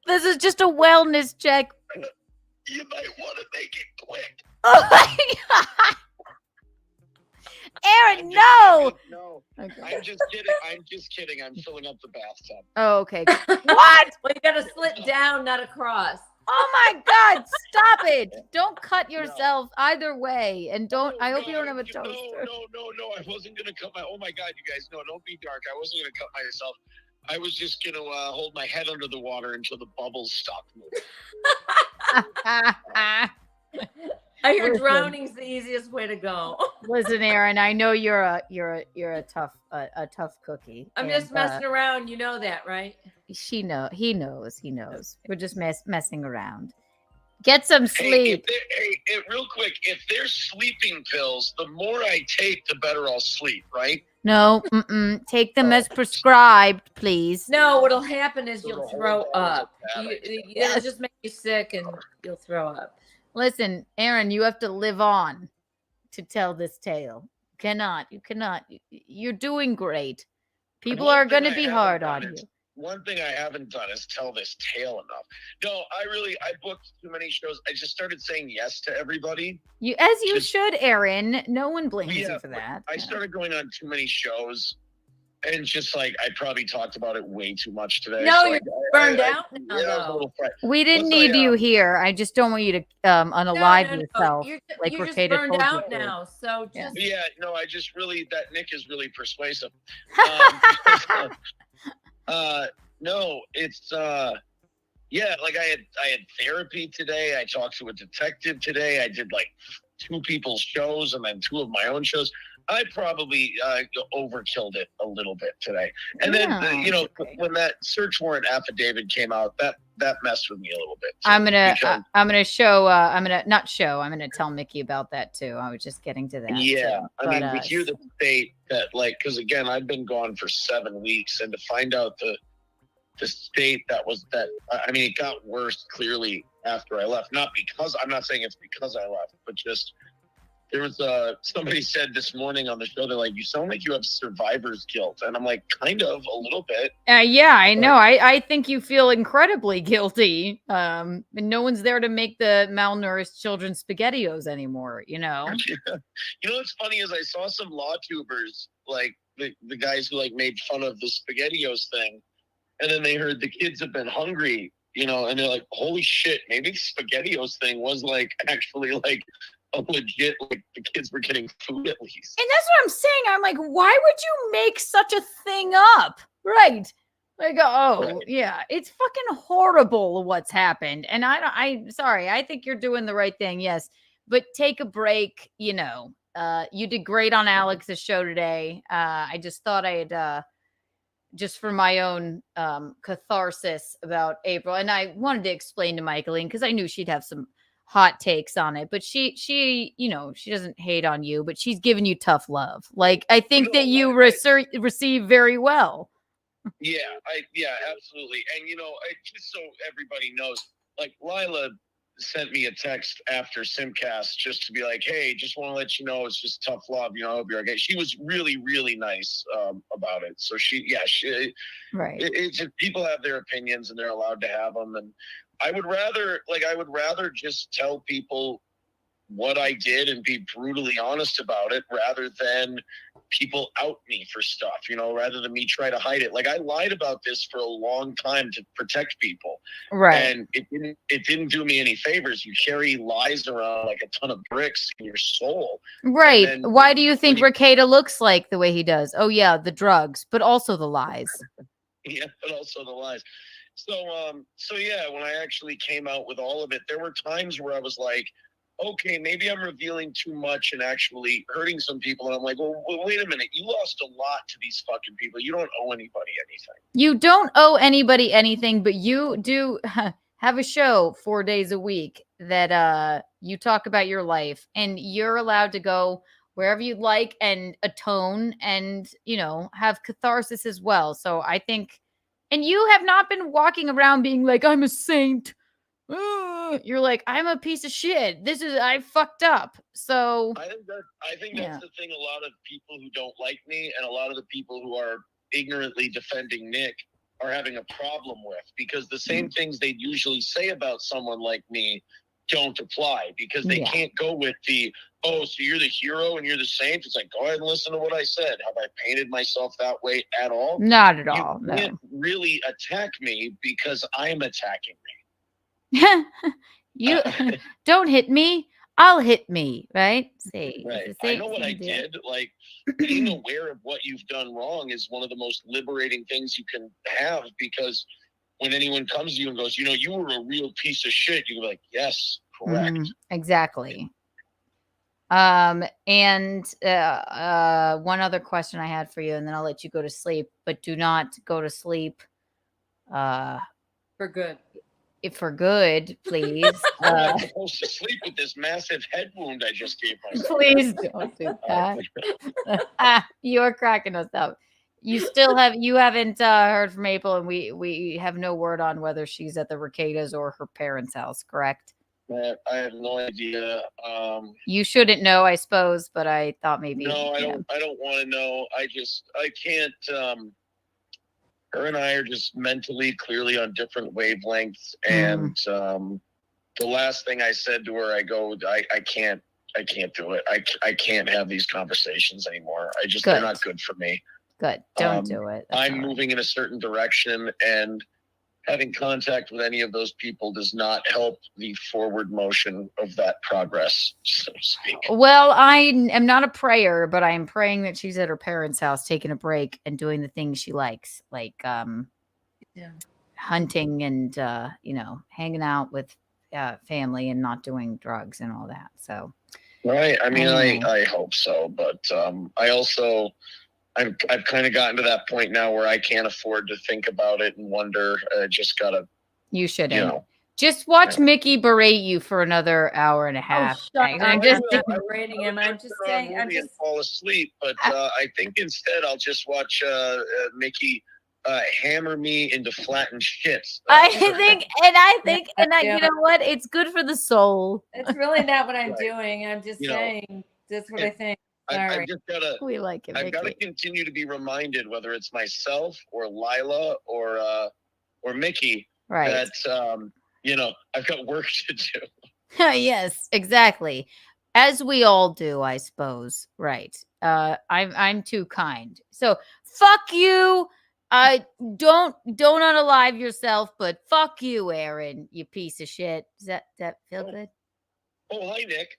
Speaker 2: this is just a wellness check.
Speaker 15: You might want to make it quick.
Speaker 2: Oh my god! Aaron, no!
Speaker 15: No,
Speaker 2: okay.
Speaker 15: I'm just kidding. I'm filling up the bathtub.
Speaker 2: Oh, okay. What?
Speaker 3: Well, you gotta slit down, not across.
Speaker 2: Oh my god! Stop it! Don't cut yourself either way, and don't. I hope you don't have a toaster.
Speaker 15: No. I wasn't gonna cut my. Oh my god, you guys! No, don't be dark. I wasn't gonna cut myself. I was just gonna hold my head under the water until the bubbles stopped moving.
Speaker 3: I hear drowning's the easiest way to go.
Speaker 2: Listen, Aaron, I know you're a tough cookie.
Speaker 3: I'm just messing around. You know that, right?
Speaker 2: He knows. We're just messing around. Get some sleep.
Speaker 15: Hey, real quick, if there's sleeping pills, the more I take, the better I'll sleep, right?
Speaker 2: No, take them as prescribed, please.
Speaker 3: No, what'll happen is you'll throw up. It'll just make you sick and you'll throw up.
Speaker 2: Listen, Aaron, you have to live on to tell this tale. You cannot. You're doing great. People are going to be hard on you.
Speaker 15: One thing I haven't done is tell this tale enough. No, I booked too many shows. I just started saying yes to everybody.
Speaker 2: You should, Aaron. No one blames you for that.
Speaker 15: I started going on too many shows, and just I probably talked about it way too much today.
Speaker 3: No, you're burned out now.
Speaker 2: We didn't need you here. I just don't want you to unalive yourself.
Speaker 3: You're just burned out now. So just
Speaker 15: I just really that Nick is really persuasive. No, it's I had therapy today. I talked to a detective today. I did 2 people's shows and then 2 of my own shows. I probably overkilled it a little bit today. And then when that search warrant affidavit came out, that messed with me a little bit.
Speaker 2: I'm gonna tell Mickey about that too. I was just getting to that.
Speaker 15: Yeah, I mean, to hear the state that because again, I've been gone for 7 weeks, and to find out the state it got worse clearly after I left. Not because, I'm not saying it's because I left, but just there was somebody said this morning on the show, they're like, you sound like you have survivor's guilt. And I'm like, kind of, a little bit.
Speaker 2: Yeah, I know. I think you feel incredibly guilty. And no one's there to make the malnourished children SpaghettiOs anymore, you know?
Speaker 15: Yeah. You know what's funny is I saw some law tubers, like the guys who like made fun of the SpaghettiOs thing. And then they heard the kids have been hungry, you know, and they're like, holy shit, maybe SpaghettiOs thing was like actually like a legit, like the kids were getting food at least.
Speaker 2: And that's what I'm saying. I'm like, why would you make such a thing up? Right. Like, oh, yeah, it's fucking horrible what's happened. And I'm sorry. I think you're doing the right thing. Yes. But take a break. You know, you did great on Alex's show today. I just thought I'd, just for my own catharsis about April. And I wanted to explain to Michaeline because I knew she'd have some hot takes on it, but she, you know, she doesn't hate on you, but she's giving you tough love. Like, I think that you receive very well.
Speaker 15: Yeah, absolutely. And, you know, just so everybody knows, like Lila sent me a text after Simcast just to be like, hey, just want to let you know it's just tough love. You know, I hope you're okay. She was really, really nice about it. So
Speaker 2: right.
Speaker 15: People have their opinions and they're allowed to have them. And I would rather just tell people what I did and be brutally honest about it rather than people out me for stuff, you know, rather than me try to hide it. Like I lied about this for a long time to protect people.
Speaker 2: Right.
Speaker 15: And it didn't do me any favors. You carry lies around like a ton of bricks in your soul.
Speaker 2: Right. Why do you think Rekieta looks like the way he does? Oh yeah, the drugs, but also the lies.
Speaker 15: Yeah, but also the lies. So yeah, when I actually came out with all of it, there were times where I was like, okay, maybe I'm revealing too much and actually hurting some people. And I'm like, well, wait a minute. You lost a lot to these fucking people. You don't owe anybody anything.
Speaker 2: You don't owe anybody anything, but you do have a show 4 days a week that you talk about your life, and you're allowed to go wherever you'd like and atone and, you know, have catharsis as well. So I think, and you have not been walking around being like, I'm a saint. You're like, I'm a piece of shit. I fucked up. So
Speaker 15: I think that's the thing. A lot of people who don't like me and a lot of the people who are ignorantly defending Nick are having a problem with, because the same things they usually say about someone like me don't apply, because they can't go with the, oh, so you're the hero and you're the saint. It's like, go ahead and listen to what I said. Have I painted myself that way at all?
Speaker 2: Not at all.
Speaker 15: You can't really attack me because I'm attacking me.
Speaker 2: You don't hit me, I'll hit me, right? See,
Speaker 15: right. I know what I did. Like, being aware of what you've done wrong is one of the most liberating things you can have, because when anyone comes to you and goes, you know, you were a real piece of shit, you can be like, yes, correct.
Speaker 2: Exactly. And one other question I had for you, and then I'll let you go to sleep, but do not go to sleep
Speaker 3: for good.
Speaker 2: For good, please.
Speaker 15: I'm supposed to sleep with this massive head wound I just gave myself.
Speaker 2: Please don't do that. You're cracking us up. You haven't heard from April, and we have no word on whether she's at the Rekieta's or her parents' house, correct?
Speaker 15: I have no idea.
Speaker 2: You shouldn't know, I suppose, but I thought maybe.
Speaker 15: No, I don't want to know. I can't. Her and I are just mentally clearly on different wavelengths. And the last thing I said to her, I can't do it. I can't have these conversations anymore. They're not good for me.
Speaker 2: Good. Don't do it.
Speaker 15: I'm moving in a certain direction, and having contact with any of those people does not help the forward motion of that progress, so to speak.
Speaker 2: Well, I am not a prayer, but I am praying that she's at her parents' house taking a break and doing the things she likes, like hunting and, you know, hanging out with family and not doing drugs and all that. So,
Speaker 15: right. I mean, I hope so, but I also... I've kind of gotten to that point now where I can't afford to think about it and wonder. Just gotta. You shouldn't. You know,
Speaker 2: just watch Mickey berate you for another hour and a half.
Speaker 3: I'm just berating him. I'm just saying.
Speaker 15: I'm just fall asleep, but I think instead I'll just watch Mickey hammer me into flattened shits.
Speaker 2: I think, you know what? It's good for the soul.
Speaker 3: It's really not what I'm
Speaker 15: Right.
Speaker 3: doing. I'm just
Speaker 15: You know,
Speaker 3: saying that's what I think. Sorry.
Speaker 15: I've just gotta.
Speaker 2: We like it.
Speaker 15: I've got to continue to be reminded, whether it's myself or Lila or Mickey,
Speaker 2: Right.
Speaker 15: that I've got work to do.
Speaker 2: Yes, exactly. As we all do, I suppose. Right. I'm too kind. So fuck you. Don't unalive yourself, but fuck you, Aaron, you piece of shit. Does that feel good?
Speaker 15: Oh, hi, Nick.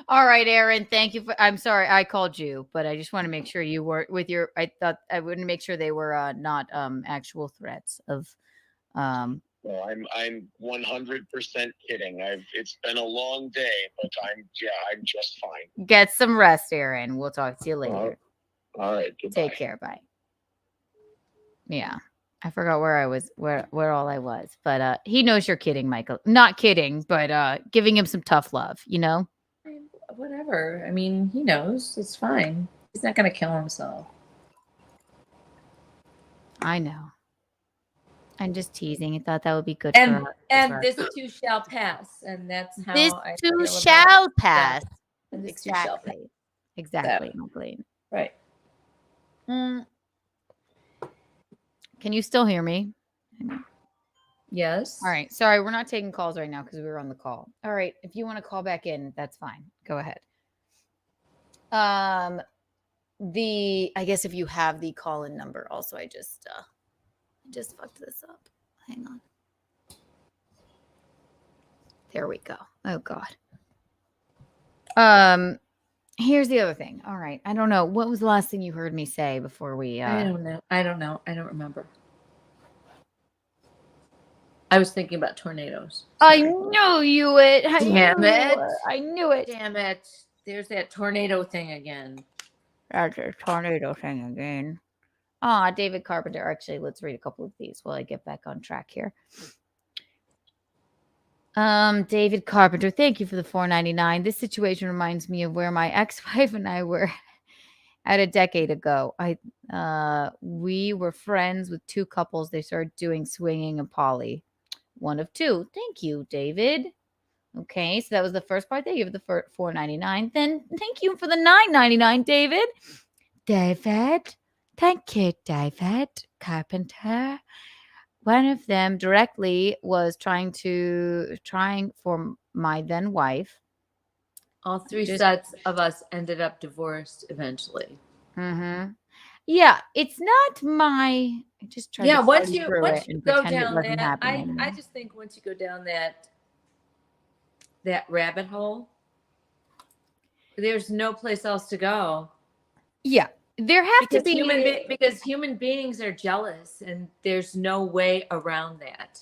Speaker 2: All right, Aaron. Thank you for. I'm sorry I called you, but I just want to make sure you were with your. I thought I wouldn't make sure they were not actual threats of.
Speaker 15: No, I'm 100% kidding. It's been a long day, but I'm just fine.
Speaker 2: Get some rest, Aaron. We'll talk to you later.
Speaker 15: All right. Goodbye.
Speaker 2: Take care. Bye. Yeah. I forgot where I was, where all I was, but he knows you're kidding, Michael. Not kidding, but giving him some tough love, you know?
Speaker 3: Whatever. I mean, he knows. It's fine. He's not going to kill himself.
Speaker 2: I know. I'm just teasing. I thought that would be good
Speaker 3: And
Speaker 2: for
Speaker 3: this too shall pass. And that's how
Speaker 2: this
Speaker 3: I
Speaker 2: too
Speaker 3: feel
Speaker 2: shall
Speaker 3: about
Speaker 2: pass.
Speaker 3: that. And this too shall pass.
Speaker 2: Exactly.
Speaker 3: So,
Speaker 2: Maclean.
Speaker 3: right.
Speaker 2: Can you still hear me?
Speaker 3: Yes.
Speaker 2: All right. Sorry, we're not taking calls right now because we were on the call. All right. If you want to call back in, that's fine. Go ahead. I guess if you have the call-in number, also, I just fucked this up. Hang on. There we go. Oh God. Here's the other thing. All right. I don't know. What was the last thing you heard me say before we
Speaker 3: I don't know. I don't remember. I was thinking about tornadoes.
Speaker 2: I knew you would.
Speaker 3: Damn it.
Speaker 2: I knew it.
Speaker 3: Damn it. There's that tornado thing again.
Speaker 2: That's a tornado thing again. David Carpenter. Actually, let's read a couple of these while I get back on track here. David Carpenter, thank you for the $4.99. This situation reminds me of where my ex-wife and I were at a decade ago. We were friends with two couples. They started doing swinging and poly. One of two. Thank you, David. Okay, so that was the first part. They give the $4.99. Then thank you for the $9.99, David. David. Thank you, David Carpenter. One of them directly was trying for my then wife.
Speaker 3: All three sets of us ended up divorced eventually.
Speaker 2: Mm-hmm. Yeah, it's not my. I just tried.
Speaker 3: Once you go down that, I just think once you go down that rabbit hole, there's no place else to go.
Speaker 2: Yeah. There have to be
Speaker 3: because human beings are jealous, and there's no way around that.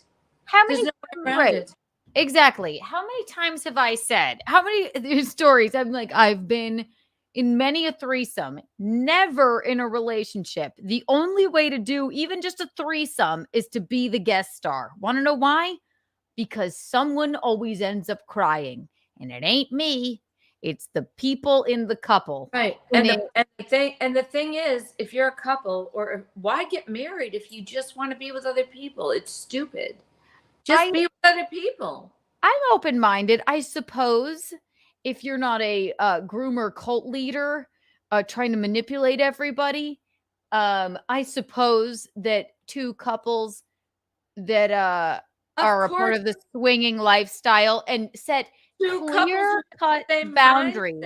Speaker 2: There's no way around it. Exactly. How many times have I said? How many stories? I'm like, I've been in many a threesome, never in a relationship. The only way to do even just a threesome is to be the guest star. Want to know why? Because someone always ends up crying, and it ain't me. It's the people in the couple.
Speaker 3: Right. And the thing is, if you're a couple, why get married if you just want to be with other people? It's stupid. Just be with other people.
Speaker 2: I'm open-minded. I suppose if you're not a groomer cult leader trying to manipulate everybody, I suppose that two couples that are a part of the swinging lifestyle and set clear-cut boundaries.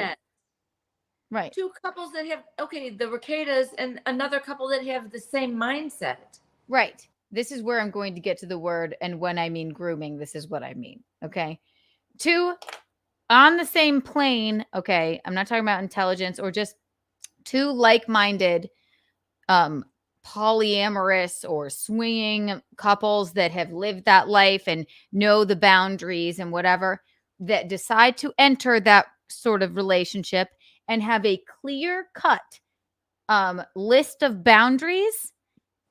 Speaker 2: Right.
Speaker 3: Two couples that have, the Rekietas and another couple that have the same mindset.
Speaker 2: Right. This is where I'm going to get to the word. And when I mean grooming, this is what I mean. Okay. Two on the same plane. Okay. I'm not talking about intelligence or just two like-minded, polyamorous or swinging couples that have lived that life and know the boundaries and whatever, that decide to enter that sort of relationship and have a clear-cut list of boundaries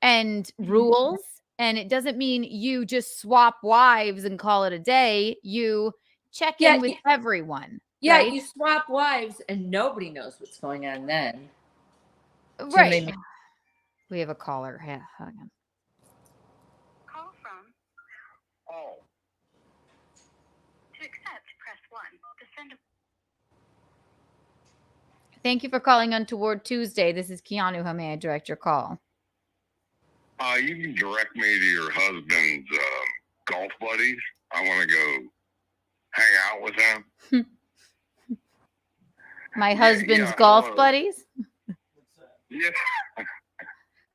Speaker 2: and rules. And it doesn't mean you just swap wives and call it a day. You check in with everyone.
Speaker 3: Yeah,
Speaker 2: right?
Speaker 3: you swap wives and nobody knows what's going on then.
Speaker 2: Right. We have a caller. Yeah, hang on.
Speaker 16: Call from.
Speaker 15: Oh.
Speaker 16: To accept, press 1. To send a
Speaker 2: Thank you for calling Untoward Tuesday. This is Keanu. How may I direct your call?
Speaker 15: You can direct me to your husband's golf buddies. I want to go hang out with them.
Speaker 2: My husband's golf buddies?
Speaker 15: Yeah.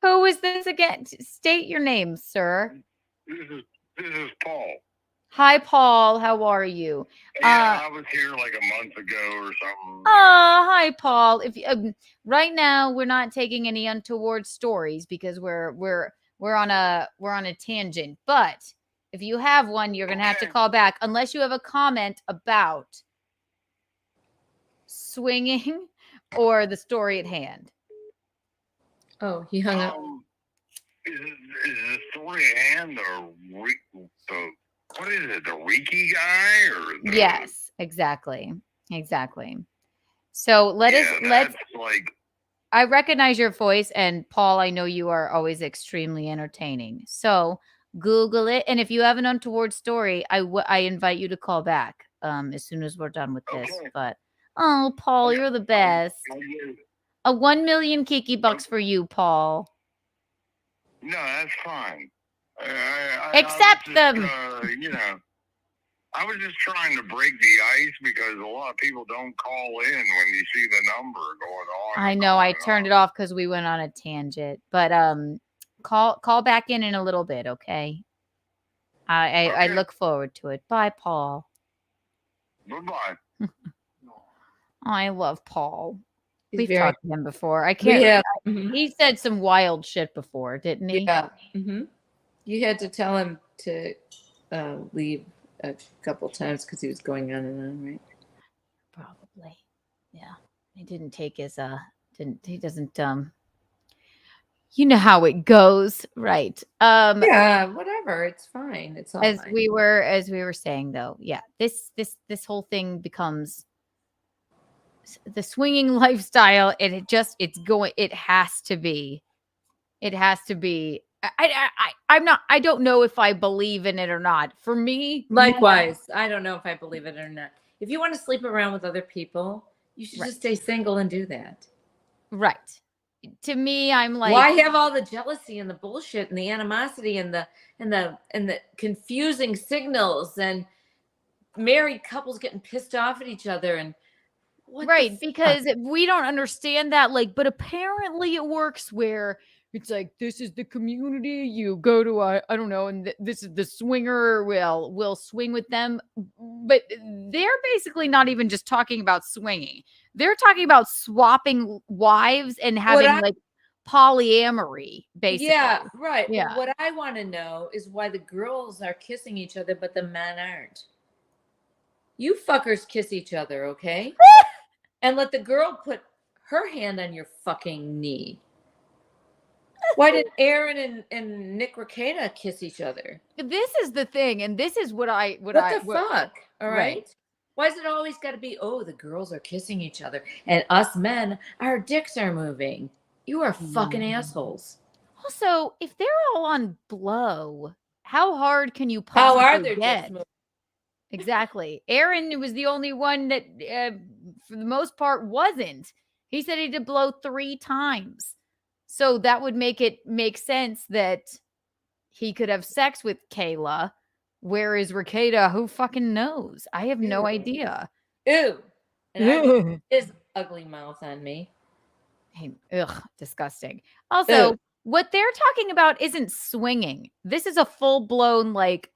Speaker 2: Who is this again? State your name, sir.
Speaker 15: This is Paul.
Speaker 2: Hi, Paul. How are you?
Speaker 15: Yeah, I was here like a month ago or something.
Speaker 2: Hi, Paul. If right now we're not taking any untoward stories because we're on a tangent. But if you have one, you're gonna have to call back unless you have a comment about swinging or the story at hand.
Speaker 3: Oh, he hung up.
Speaker 15: Is the story at hand the what is it? The Reiki guy or
Speaker 2: Yes, exactly. So let's
Speaker 15: like.
Speaker 2: I recognize your voice, and Paul, I know you are always extremely entertaining. So Google it, and if you have an untoward story, I invite you to call back as soon as we're done with this. But Paul, you're the best. A 1 million Kiki bucks for you, Paul.
Speaker 15: No, that's fine.
Speaker 2: Accept them.
Speaker 15: I was just trying to break the ice because a lot of people don't call in when you see the number going on.
Speaker 2: I know. I turned it off because we went on a tangent. But call back in a little bit, okay? I look forward to it. Bye, Paul.
Speaker 15: Bye-bye.
Speaker 2: I love Paul.
Speaker 3: He's
Speaker 2: We've talked to him before. I can't. He said some wild shit before, didn't he?
Speaker 3: Yeah. You had to tell him to leave a couple times because he was going on and on, right?
Speaker 2: Probably. Yeah. He didn't take his he doesn't you know how it goes, right?
Speaker 3: Yeah, whatever. It's fine. It's all
Speaker 2: as
Speaker 3: fine.
Speaker 2: we were saying though, yeah. This whole thing becomes the swinging lifestyle, and it has to be. I don't know if I believe in it or not. For me,
Speaker 3: likewise, I don't know if I believe it or not. If you want to sleep around with other people, you should just stay single and do that.
Speaker 2: Right. To me, I'm like,
Speaker 3: why have all the jealousy and the bullshit and the animosity and the confusing signals and married couples getting pissed off at each other and
Speaker 2: right, because we don't understand that, like, but apparently it works where it's like, this is the community, you go to I don't know, and this is the swinger, will swing with them. But they're basically not even just talking about swinging. They're talking about swapping wives and having like polyamory, basically.
Speaker 3: Yeah, right.
Speaker 2: Yeah.
Speaker 3: What I want to know is why the girls are kissing each other, but the men aren't. You fuckers kiss each other, okay? And let the girl put her hand on your fucking knee. Why did Aaron and Nickrekieta kiss each other?
Speaker 2: This is the thing, and this is what
Speaker 3: the fuck? All right. Why is it always got to be, the girls are kissing each other, and us men, our dicks are moving? You are fucking assholes.
Speaker 2: Also, if they're all on blow, how hard can you possibly
Speaker 3: How are their
Speaker 2: get?
Speaker 3: dicks moving?
Speaker 2: Exactly. Aaron was the only one that, for the most part, wasn't. He said he did blow 3 times. So that would make sense that he could have sex with Kayla. Whereas Rekieta, who fucking knows? I have no idea.
Speaker 3: Ew. And his ugly mouth on me.
Speaker 2: Hey, disgusting. Also, what they're talking about isn't swinging. This is a full-blown, like...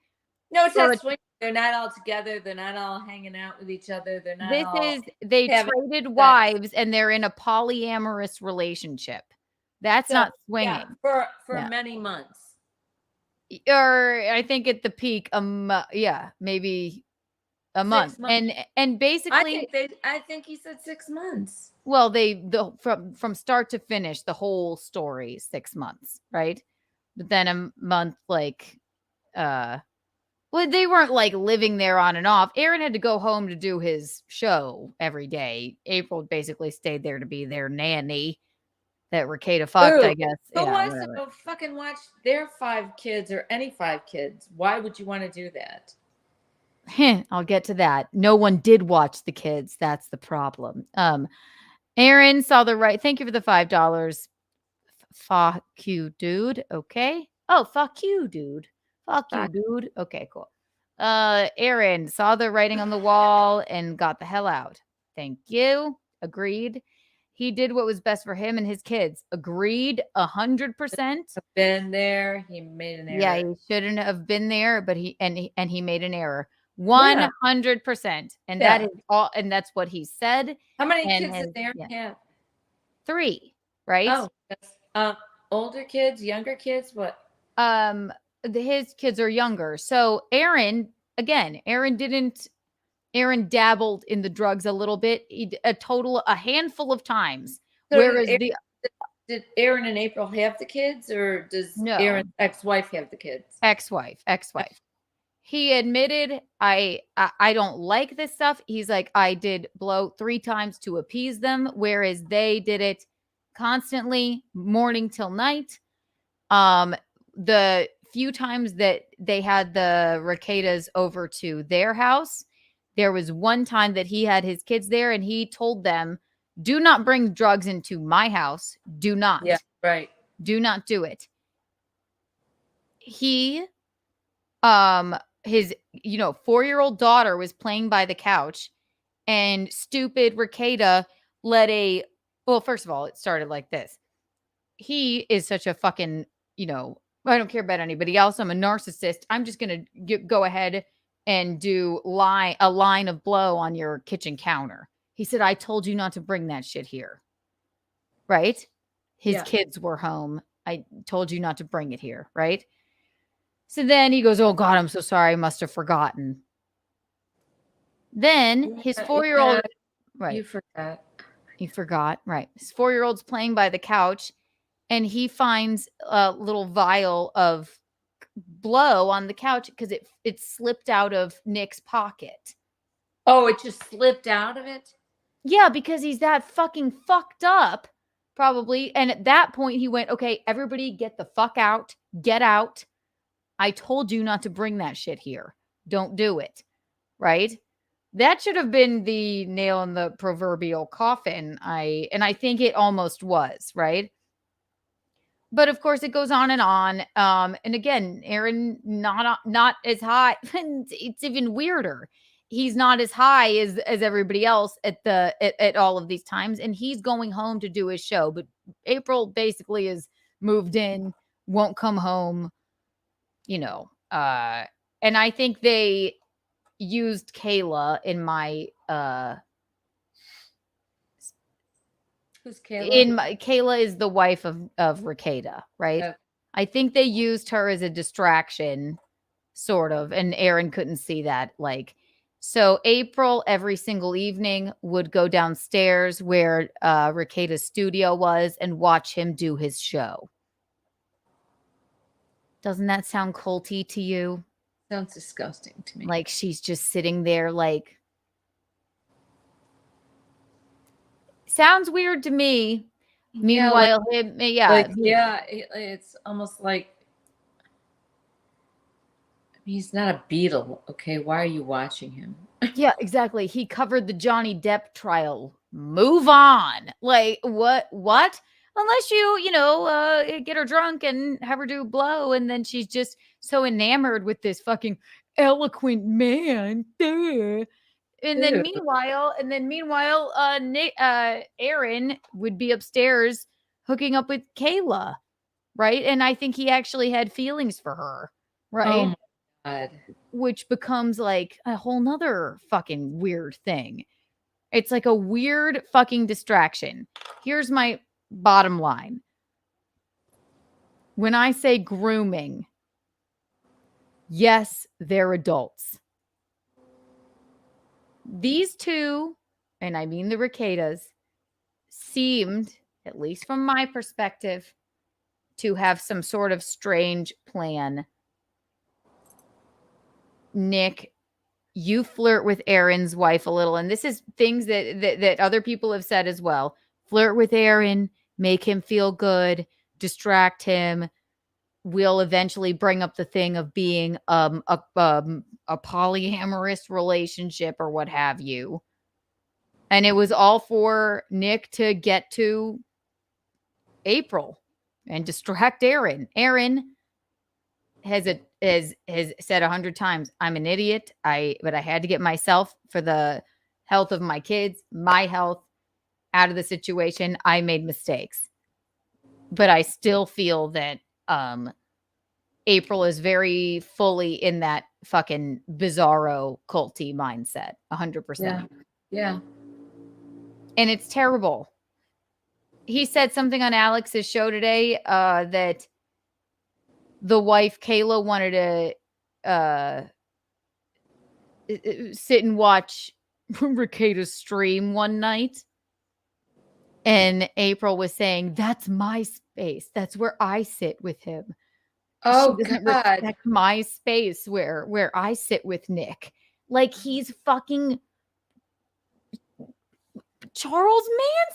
Speaker 3: No, it's not swinging. They're not all together. They're not all hanging out with each other. They're not
Speaker 2: they traded wives, and they're in a polyamorous relationship. That's not swinging.
Speaker 3: Yeah, for many months.
Speaker 2: Or I think at the peak, maybe a month. And basically,
Speaker 3: I think he said 6 months.
Speaker 2: Well, from start to finish, the whole story 6 months, right? But then a month, like, well, they weren't like living there on and off. Aaron had to go home to do his show every day. April basically stayed there to be their nanny. that Rekieta fucked,
Speaker 3: Ooh,
Speaker 2: I guess.
Speaker 3: Who
Speaker 2: Yeah,
Speaker 3: wants
Speaker 2: whatever.
Speaker 3: to go fucking watch their 5 kids or any 5 kids? Why would you want to do that?
Speaker 2: I'll get to that. No one did watch the kids. That's the problem. Aaron saw the right. Thank you for the $5. Fuck you, dude. Okay. Oh, fuck you, dude. Fuck you, dude. Okay, cool. Aaron saw the writing on the wall and got the hell out. Thank you. Agreed. He did what was best for him and his kids. Agreed. 100%.
Speaker 3: Been there. He made an error.
Speaker 2: Yeah, he shouldn't have been there, but he made an error. 100%. And that is all, and that's what he said.
Speaker 3: How many
Speaker 2: And
Speaker 3: kids
Speaker 2: his-
Speaker 3: did Aaron
Speaker 2: yeah.
Speaker 3: have?
Speaker 2: 3, right?
Speaker 3: Oh, yes. Older kids, younger kids, what?
Speaker 2: His kids are younger. So Aaron dabbled in the drugs a little bit, a handful of times.
Speaker 3: So
Speaker 2: Whereas
Speaker 3: did Aaron and April have the kids, or does Aaron's ex-wife have the kids?
Speaker 2: Ex-wife. He admitted, I don't like this stuff. He's like, I did blow 3 times to appease them, whereas they did it constantly, morning till night. The few times that they had the Rekietas over to their house, there was one time that he had his kids there and he told them, do not bring drugs into my house. Do not.
Speaker 3: Yeah, right.
Speaker 2: Do not do it. He, his, 4-year-old daughter was playing by the couch and stupid Rekieta well, first of all, it started like this. He is such a fucking, I don't care about anybody else. I'm a narcissist. I'm just going to go ahead and do a line of blow on your kitchen counter. He said, I told you not to bring that shit here. Right? His kids were home. I told you not to bring it here. Right? So then he goes, oh God, I'm so sorry. I must have forgotten. Then his 4-year-old, right.
Speaker 3: You forgot.
Speaker 2: He forgot. Right. His 4-year-old's playing by the couch and he finds a little vial of blow on the couch because it slipped out of Nick's pocket.
Speaker 3: Oh, it just slipped out of it?
Speaker 2: Yeah, because he's that fucking fucked up, probably. And at that point, he went, okay, everybody get the fuck out. Get out. I told you not to bring that shit here. Don't do it. Right? That should have been the nail in the proverbial coffin. I think it almost was, right? But of course, it goes on and on. And again, Aaron not as high. It's even weirder. He's not as high as everybody else at all of these times, and he's going home to do his show. But April basically is moved in, won't come home. And I think they used Kayla in my
Speaker 3: Who's Kayla?
Speaker 2: Kayla is the wife of Rekieta, right?
Speaker 3: Okay.
Speaker 2: I think they used her as a distraction, sort of, and Aaron couldn't see that. So April every single evening would go downstairs where Rekieta's studio was and watch him do his show. Doesn't that sound culty to you?
Speaker 3: Sounds disgusting to me.
Speaker 2: Like she's just sitting there sounds weird to me. Meanwhile,
Speaker 3: it's almost like he's not a beetle. Okay, why are you watching him?
Speaker 2: Yeah, exactly. He covered the Johnny Depp trial. Move on. What? Unless you, get her drunk and have her do blow, and then she's just so enamored with this fucking eloquent man. And then meanwhile, Aaron would be upstairs hooking up with Kayla, right? And I think he actually had feelings for her, right?
Speaker 3: Oh my God.
Speaker 2: Which becomes like a whole nother fucking weird thing. It's like a weird fucking distraction. Here's my bottom line. When I say grooming, yes, they're adults. These two, and I mean the Rekietas, seemed, at least from my perspective, to have some sort of strange plan. Nick, you flirt with Aaron's wife a little, and this is things that other people have said as well. Flirt with Aaron, make him feel good, distract him. We'll eventually bring up the thing of being a polyamorous relationship or what have you. And it was all for Nick to get to April and distract Aaron. Aaron has said 100 times, I'm an idiot. But I had to get myself, for the health of my kids, my health, out of the situation. I made mistakes. But I still feel that April is very fully in that fucking bizarro culty mindset. 100%.
Speaker 3: Yeah.
Speaker 2: And it's terrible. He said something on Alex's show today that the wife, Kayla, wanted to sit and watch Rekieta's stream one night. And April was saying, that's my space. That's where I sit with him.
Speaker 3: Oh,
Speaker 2: she doesn't
Speaker 3: God.
Speaker 2: respect my space where I sit with Nick. Like he's fucking Charles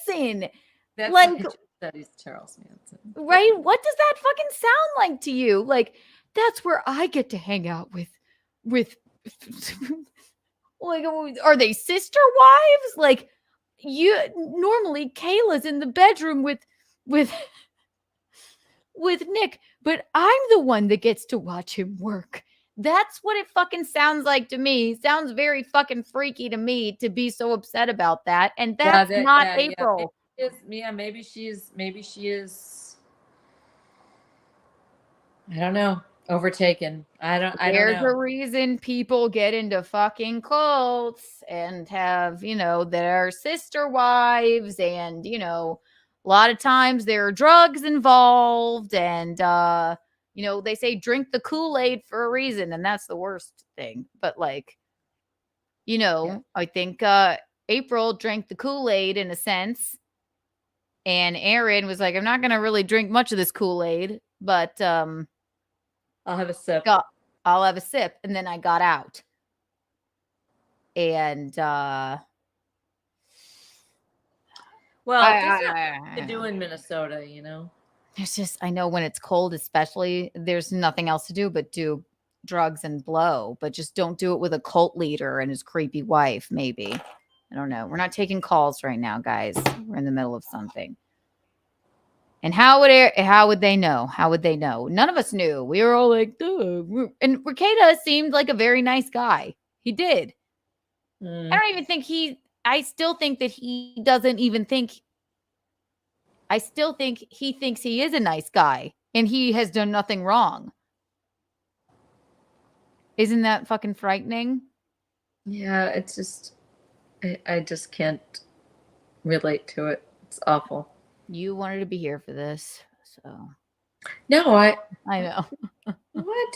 Speaker 2: Manson.
Speaker 3: That's
Speaker 2: like
Speaker 3: that he's Charles Manson.
Speaker 2: Right? What does that fucking sound like to you? Like, that's where I get to hang out with like, are they sister wives? Like, you normally Kayla's in the bedroom with Nick, but I'm the one that gets to watch him work. That's what it fucking sounds like to me. Sounds very fucking freaky to me to be so upset about that. And that's not April.
Speaker 3: Yeah, maybe she is. I don't know. Overtaken. I don't know.
Speaker 2: There's a reason people get into fucking cults and have, their sister wives, and, a lot of times there are drugs involved, and, they say drink the Kool-Aid for a reason, and that's the worst thing. But I think April drank the Kool-Aid in a sense, and Aaron was like, I'm not going to really drink much of this Kool-Aid, but
Speaker 3: I'll have a sip.
Speaker 2: I'll have a sip. And then I got out. And
Speaker 3: well, there's nothing to do in Minnesota,
Speaker 2: There's just, I know when it's cold, especially, there's nothing else to do but do drugs and blow. But just don't do it with a cult leader and his creepy wife, maybe. I don't know. We're not taking calls right now, guys. We're in the middle of something. And how would they know? How would they know? None of us knew. We were all like, duh. And Rekieta seemed like a very nice guy. He did. I don't even think I still think that he doesn't even think. I still think he thinks he is a nice guy and he has done nothing wrong. Isn't that fucking frightening?
Speaker 3: Yeah, it's just, I just can't relate to it. It's awful.
Speaker 2: You wanted to be here for this, so.
Speaker 3: No, I
Speaker 2: know.
Speaker 3: What?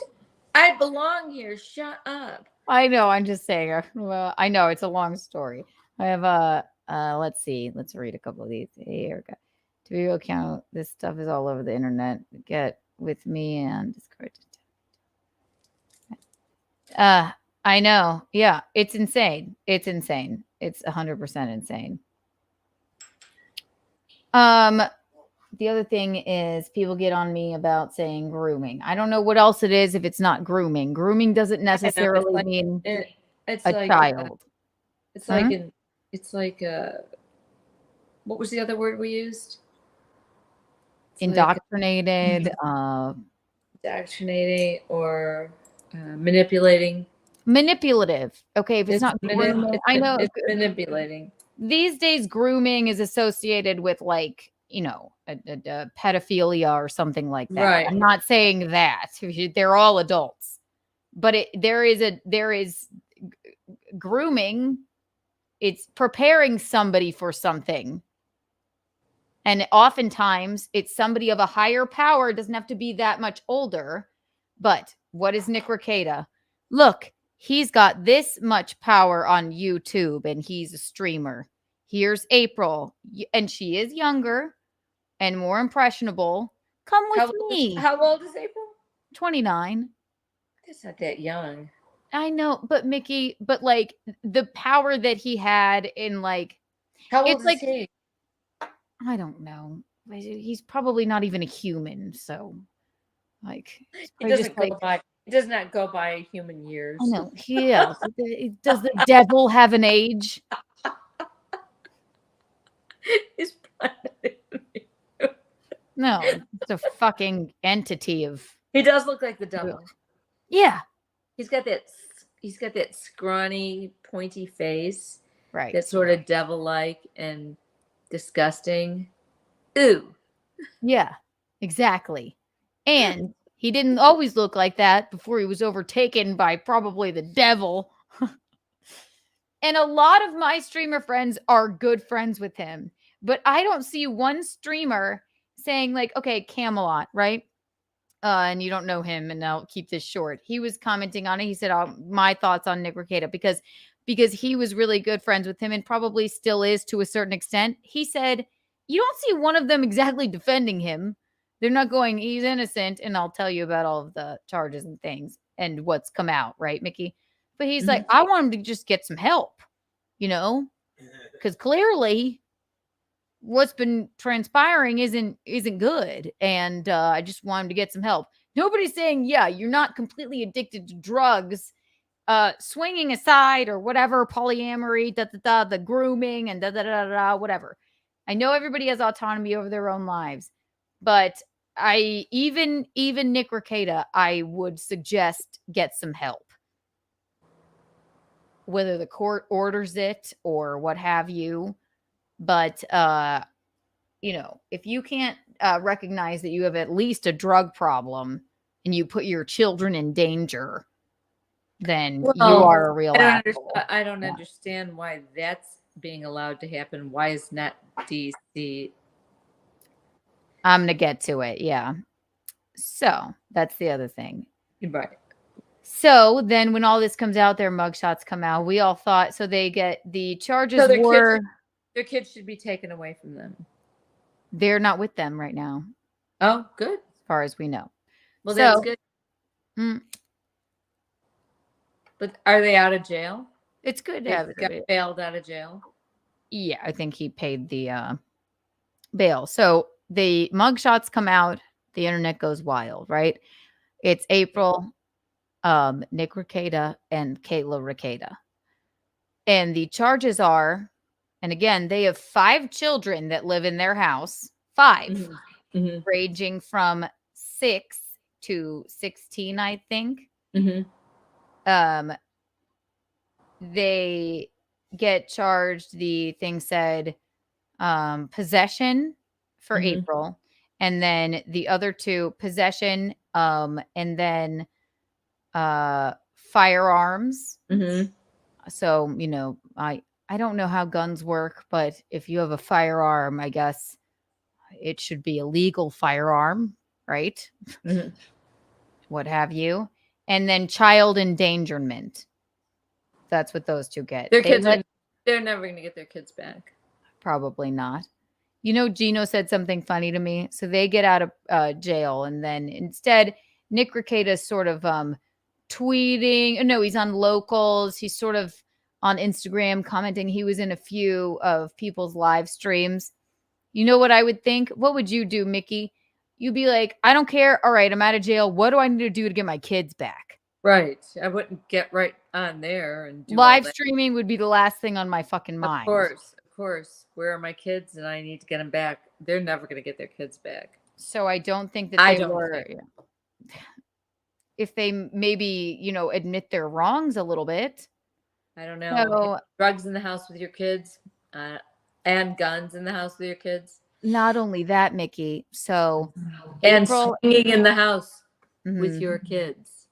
Speaker 3: I belong here. Shut up.
Speaker 2: I know. I'm just saying. Well, I know it's a long story. I have let's see. Let's read a couple of these. Hey, Erica. To be real count, this stuff is all over the internet. Get with me and Discord. I know. Yeah, it's insane. It's insane. It's 100% insane. The other thing is people get on me about saying grooming. I don't know what else it is if it's not grooming. Grooming doesn't necessarily mean
Speaker 3: it's
Speaker 2: a
Speaker 3: like
Speaker 2: child.
Speaker 3: It's like what was the other word we used?
Speaker 2: Indoctrinated.
Speaker 3: Indoctrinating or manipulating.
Speaker 2: Manipulative. Okay, if it's not grooming, I know
Speaker 3: it's manipulating.
Speaker 2: These days, grooming is associated with a pedophilia or something like that.
Speaker 3: Right.
Speaker 2: I'm not saying that. They're all adults. But there is grooming. It's preparing somebody for something. And oftentimes, it's somebody of a higher power. It doesn't have to be that much older. But what is Nickrekieta? Look, he's got this much power on YouTube, and he's a streamer. Here's April, and she is younger and more impressionable. Come with me.
Speaker 3: How old is April?
Speaker 2: 29.
Speaker 3: That's not that young.
Speaker 2: I know, but Mickey, the power that he had in
Speaker 3: how old is he?
Speaker 2: I don't know. he's probably not even a human. So, like,
Speaker 3: It doesn't go by. It does not go by human years.
Speaker 2: I know. Yeah. Does the devil have an age?
Speaker 3: He's
Speaker 2: No, it's a fucking entity of.
Speaker 3: He does look like the devil.
Speaker 2: Yeah.
Speaker 3: He's got that scrawny, pointy face.
Speaker 2: Right.
Speaker 3: That's sort of devil-like and disgusting. Ooh.
Speaker 2: Yeah, exactly. And he didn't always look like that before he was overtaken by probably the devil. And a lot of my streamer friends are good friends with him. But I don't see one streamer saying like, okay, Camelot, right? And you don't know him, and I'll keep this short. He was commenting on it. He said, my thoughts on Nickrekieta because he was really good friends with him and probably still is to a certain extent. He said, you don't see one of them exactly defending him. They're not going, he's innocent, and I'll tell you about all of the charges and things and what's come out, right, Mickey? But he's like, I want him to just get some help, you know? Because clearly what's been transpiring isn't good. And I just want him to get some help. Nobody's saying, yeah, you're not completely addicted to drugs, swinging aside or whatever, polyamory, the grooming and whatever. I know everybody has autonomy over their own lives, but even Nickrekieta, I would suggest get some help. Whether the court orders it or what have you. But, if you can't recognize that you have at least a drug problem and you put your children in danger, then you are a real asshole.
Speaker 3: I don't understand why that's being allowed to happen. Why is not DC?
Speaker 2: I'm going to get to it. Yeah. So that's the other thing.
Speaker 3: Right.
Speaker 2: So then when all this comes out, their mugshots come out. We all thought, so they get the charges
Speaker 3: So
Speaker 2: were.
Speaker 3: Their kids should be taken away from them.
Speaker 2: They're not with them right now.
Speaker 3: Oh, good.
Speaker 2: As far as we know.
Speaker 3: Well, that's good. But are they out of jail?
Speaker 2: It's good to
Speaker 3: They
Speaker 2: have
Speaker 3: got
Speaker 2: it.
Speaker 3: bailed out of jail.
Speaker 2: Yeah, I think he paid the bail. So the mugshots come out. The internet goes wild, right? It's April, Nickrekieta, and Rekieta. And the charges are, and again, they have 5 children that live in their house. 5, ranging from 6 to 16, I think. They get charged. The thing said possession for April, and then the other 2 possession, and then firearms. So I don't know how guns work, but if you have a firearm, I guess it should be a legal firearm, right? What have you. And then child endangerment. That's what those 2 get.
Speaker 3: They're never going to get their kids back.
Speaker 2: Probably not. Gino said something funny to me. So they get out of jail, and then instead, Nickrekieta is sort of tweeting. No, he's on Locals. He's sort of on Instagram commenting. He was in a few of people's live streams. You know what I would think? What would you do, Mickey? You'd be like, I don't care. All right, I'm out of jail. What do I need to do to get my kids back?
Speaker 3: Right. I wouldn't get right on there and do
Speaker 2: live streaming would be the last thing on my fucking mind.
Speaker 3: Of course. Where are my kids? And I need to get them back. They're never going to get their kids back.
Speaker 2: So I don't think that they were. If they maybe, admit their wrongs a little bit.
Speaker 3: I don't know. So, drugs in the house with your kids and guns in the house with your kids.
Speaker 2: Not only that, Mickey. So
Speaker 3: and swinging in the house with your kids.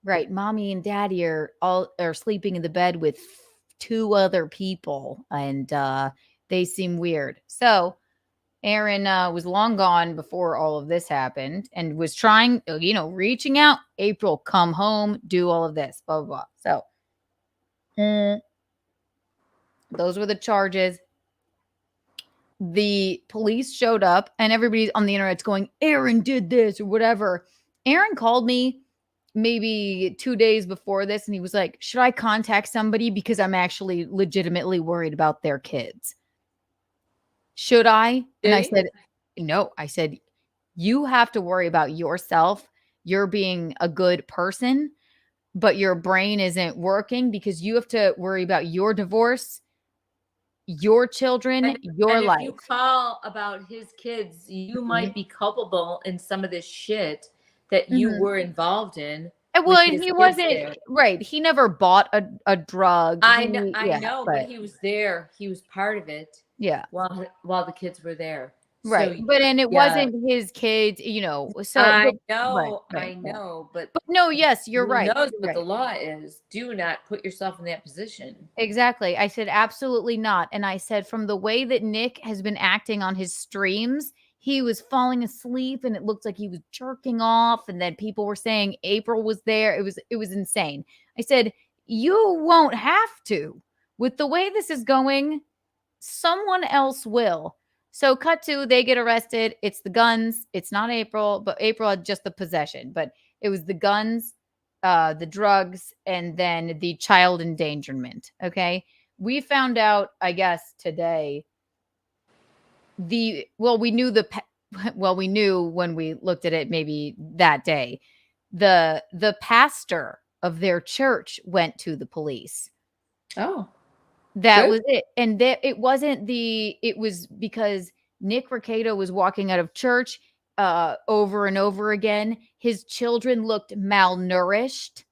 Speaker 2: Right. Mommy and daddy are sleeping in the bed with 2 other people, and they seem weird. So Aaron was long gone before all of this happened and was trying, reaching out. April, come home, do all of this, blah, blah, blah. So those were the charges. The police showed up, and everybody on the internet's going, Aaron did this or whatever. Aaron called me maybe 2 days before this, and he was like, should I contact somebody? Because I'm actually legitimately worried about their kids. should I? And I
Speaker 3: Did he?
Speaker 2: said, no. I said, you have to worry about yourself. You're being a good person, but your brain isn't working because you have to worry about your divorce, your children, your
Speaker 3: and
Speaker 2: life.
Speaker 3: if you call about his kids, you might be culpable in some of this shit that you were involved in.
Speaker 2: Well, and he wasn't right. He never bought a drug.
Speaker 3: I know, but he was there. He was part of it.
Speaker 2: Yeah.
Speaker 3: While the kids were there.
Speaker 2: Right.
Speaker 3: So,
Speaker 2: but and it wasn't his kids, So
Speaker 3: I
Speaker 2: but,
Speaker 3: know,
Speaker 2: right,
Speaker 3: I know, but
Speaker 2: no, yes, you're right.
Speaker 3: Who knows what
Speaker 2: right.
Speaker 3: the law is? Do not put yourself in that position.
Speaker 2: Exactly. I said absolutely not. And I said from the way that Nick has been acting on his streams, he was falling asleep and it looked like he was jerking off. And then people were saying April was there. It was insane. I said, you won't have to. With the way this is going, someone else will. So cut to, they get arrested. It's the guns. It's not April, but April had just the possession. But it was the guns, the drugs, and then the child endangerment. Okay. We found out, I guess, today, we knew when we looked at it, maybe that day, the pastor of their church went to the police.
Speaker 3: Oh.
Speaker 2: That was it. And it was because Nickrekieta was walking out of church over and over again. His children looked malnourished.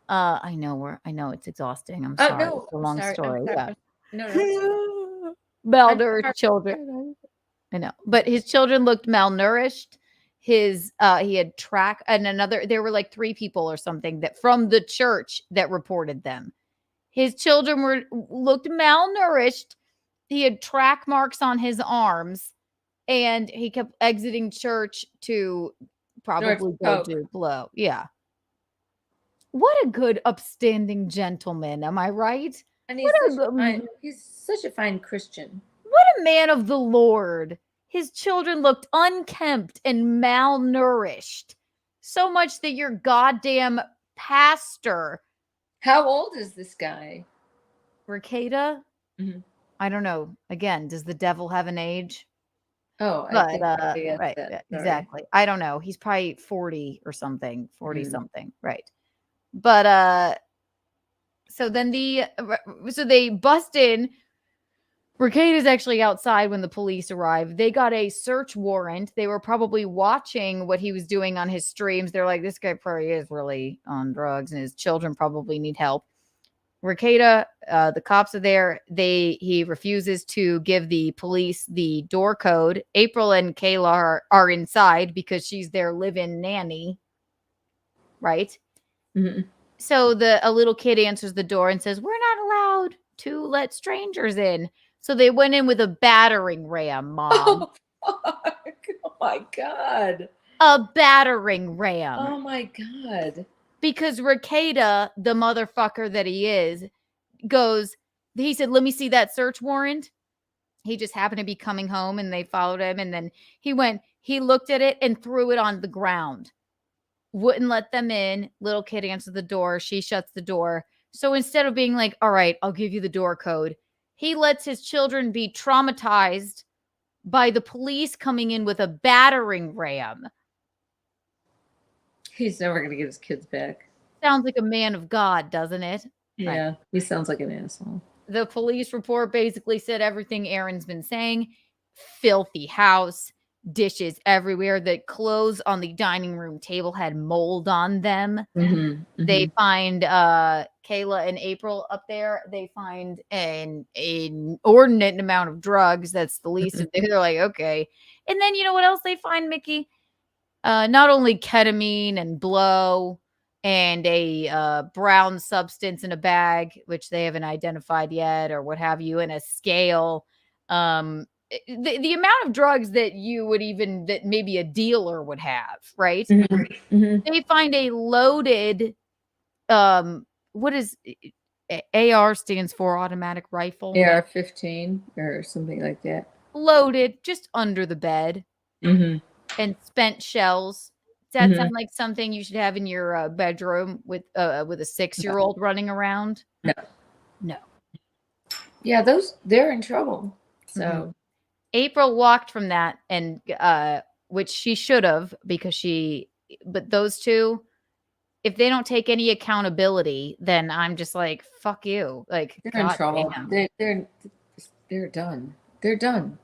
Speaker 2: I know it's exhausting. I'm sorry.
Speaker 3: No,
Speaker 2: it's a long story. Yeah.
Speaker 3: No.
Speaker 2: Malnourished children. I know. But his children looked malnourished. He had there were like 3 people or something that from the church that reported them. His children looked malnourished. He had track marks on his arms, and he kept exiting church to probably go do blow. Yeah. What a good, upstanding gentleman. Am I right?
Speaker 3: And he's such a fine Christian.
Speaker 2: What a man of the Lord. His children looked unkempt and malnourished. So much that your goddamn pastor.
Speaker 3: How old is this guy?
Speaker 2: Rekieta? Mm-hmm. I don't know. Again, does the devil have an age?
Speaker 3: Oh,
Speaker 2: but right, exactly. I don't know. He's probably 40 or something, 40 something, right? But so then they bust in. Rekieta is actually outside when the police arrived. They got a search warrant. They were probably watching what he was doing on his streams. They're like, this guy probably is really on drugs, and his children probably need help. Rekieta, the cops are there. He refuses to give the police the door code. April and Kayla are inside because she's their live-in nanny, right? Mm-hmm. So a little kid answers the door and says, "We're not allowed to let strangers in." So they went in with a battering ram, Mom.
Speaker 3: Oh my God.
Speaker 2: A battering ram.
Speaker 3: Oh my God.
Speaker 2: Because Rekieta, the motherfucker that he is, he said, "Let me see that search warrant." He just happened to be coming home and they followed him. And then he looked at it and threw it on the ground. Wouldn't let them in. Little kid answers the door. She shuts the door. So instead of being like, all right, I'll give you the door code, he lets his children be traumatized by the police coming in with a battering ram.
Speaker 3: He's never going to get his kids back.
Speaker 2: Sounds like a man of God, doesn't it?
Speaker 3: Yeah,
Speaker 2: right.
Speaker 3: He sounds like an asshole.
Speaker 2: The police report basically said everything Aaron's been saying. Filthy house, dishes everywhere. The clothes on the dining room table had mold on them. Mm-hmm, mm-hmm. They find Kayla and April up there. They find an inordinate amount of drugs. That's the least of it. They're like, okay. And then you know what else they find, Mickey? Not only ketamine and blow and a brown substance in a bag, which they haven't identified yet or what have you, and a scale. The amount of drugs that that maybe a dealer would have, right? Mm-hmm. Mm-hmm. They find a loaded, what is AR stands for automatic rifle?
Speaker 3: AR-15 or something like that.
Speaker 2: Loaded just under the bed. Mm-hmm. And spent shells. Does that sound like something you should have in your bedroom with a 6-year-old running around?
Speaker 3: No. Yeah, they're in trouble. So
Speaker 2: April walked from that, and which she should have, because but those two, if they don't take any accountability, then I'm just like, fuck you. Like,
Speaker 3: they're in trouble. They're done. They're done.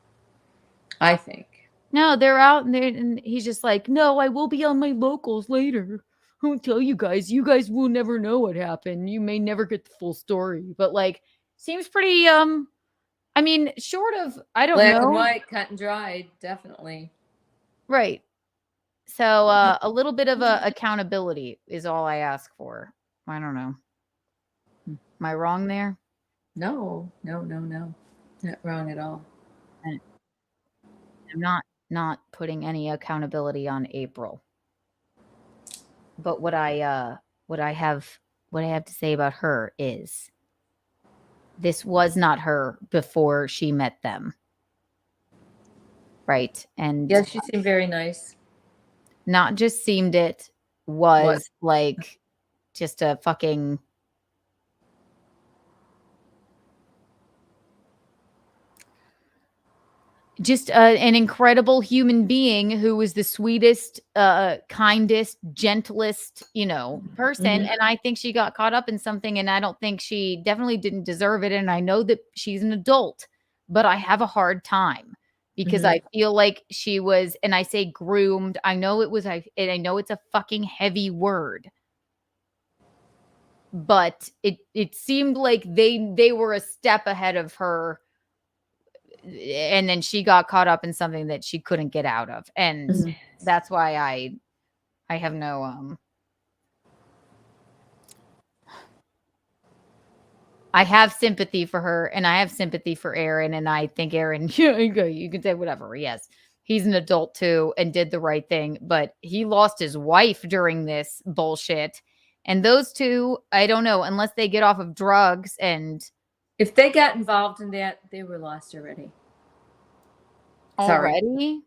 Speaker 3: I think.
Speaker 2: No, they're out, and he's just like, no, I will be on my locals later. I won't tell you guys. You guys will never know what happened. You may never get the full story. But like, seems pretty I mean, short of, I don't
Speaker 3: Black
Speaker 2: know.
Speaker 3: and white, cut and dried, definitely.
Speaker 2: Right. So a little bit of accountability is all I ask for. I don't know. Am I wrong there?
Speaker 3: No. Not wrong at all.
Speaker 2: I'm not putting any accountability on April. But what I have to say about her is, this was not her before she met them. Right? And
Speaker 3: yeah, she seemed very nice.
Speaker 2: Not just seemed, it was like just a fucking an incredible human being who was the sweetest, kindest, gentlest, person. And I think she got caught up in something, and I don't think she definitely didn't deserve it. And I know that she's an adult, but I have a hard time because I feel like she was, and I say groomed. I know it was, and I know it's a fucking heavy word, but it seemed like they were a step ahead of her. And then she got caught up in something that she couldn't get out of. And that's why I have no, I have sympathy for her, and I have sympathy for Aaron. And I think Aaron, you can say whatever. Yes, he's an adult too and did the right thing, but he lost his wife during this bullshit. And those two, I don't know, unless they get off of drugs. And
Speaker 3: if they got involved in that, they were lost already.
Speaker 2: Already?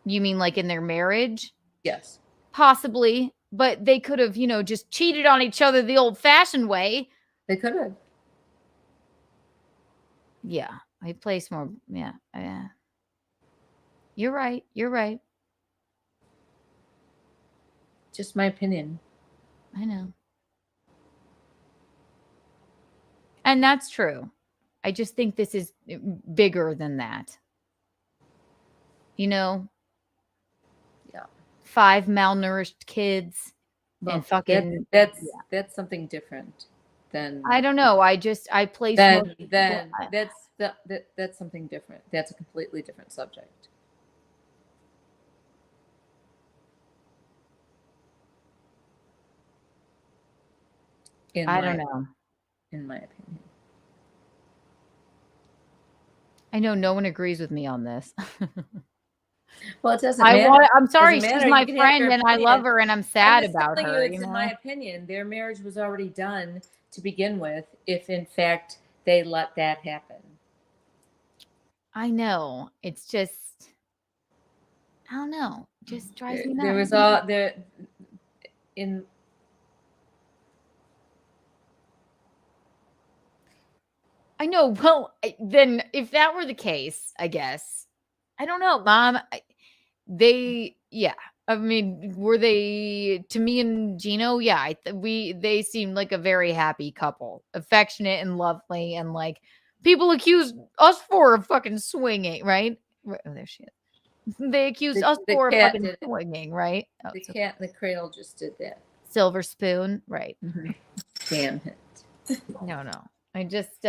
Speaker 2: You mean like in their marriage?
Speaker 3: Yes.
Speaker 2: Possibly. But they could have, just cheated on each other the old-fashioned way.
Speaker 3: They could have.
Speaker 2: Yeah. I place more. Yeah. You're right. You're right.
Speaker 3: Just my opinion.
Speaker 2: I know. And that's true. I just think this is bigger than that. Yeah. 5 malnourished kids and fucking.
Speaker 3: That's something different than.
Speaker 2: I don't know. I place.
Speaker 3: That's something different. That's a completely different subject.
Speaker 2: I don't know.
Speaker 3: In my opinion.
Speaker 2: I know no one agrees with me on this.
Speaker 3: Well, it doesn't matter.
Speaker 2: I'm sorry, she's my friend and I love her and I'm sad about her.
Speaker 3: In my opinion, their marriage was already done to begin with, if in fact they let that happen.
Speaker 2: I know. It's just, I don't know. It just drives me nuts.
Speaker 3: There was all there in.
Speaker 2: I know. Well, then if that were the case, I guess. I don't know, Mom. I mean, were they, to me and Gino? Yeah, they seemed like a very happy couple, affectionate and lovely, and like people accused us for fucking swinging, right? Oh, there she is. They accused us for fucking swinging, right? Oh,
Speaker 3: the cat in the cradle just did that.
Speaker 2: Silver spoon, right?
Speaker 3: Damn it!
Speaker 2: No. I just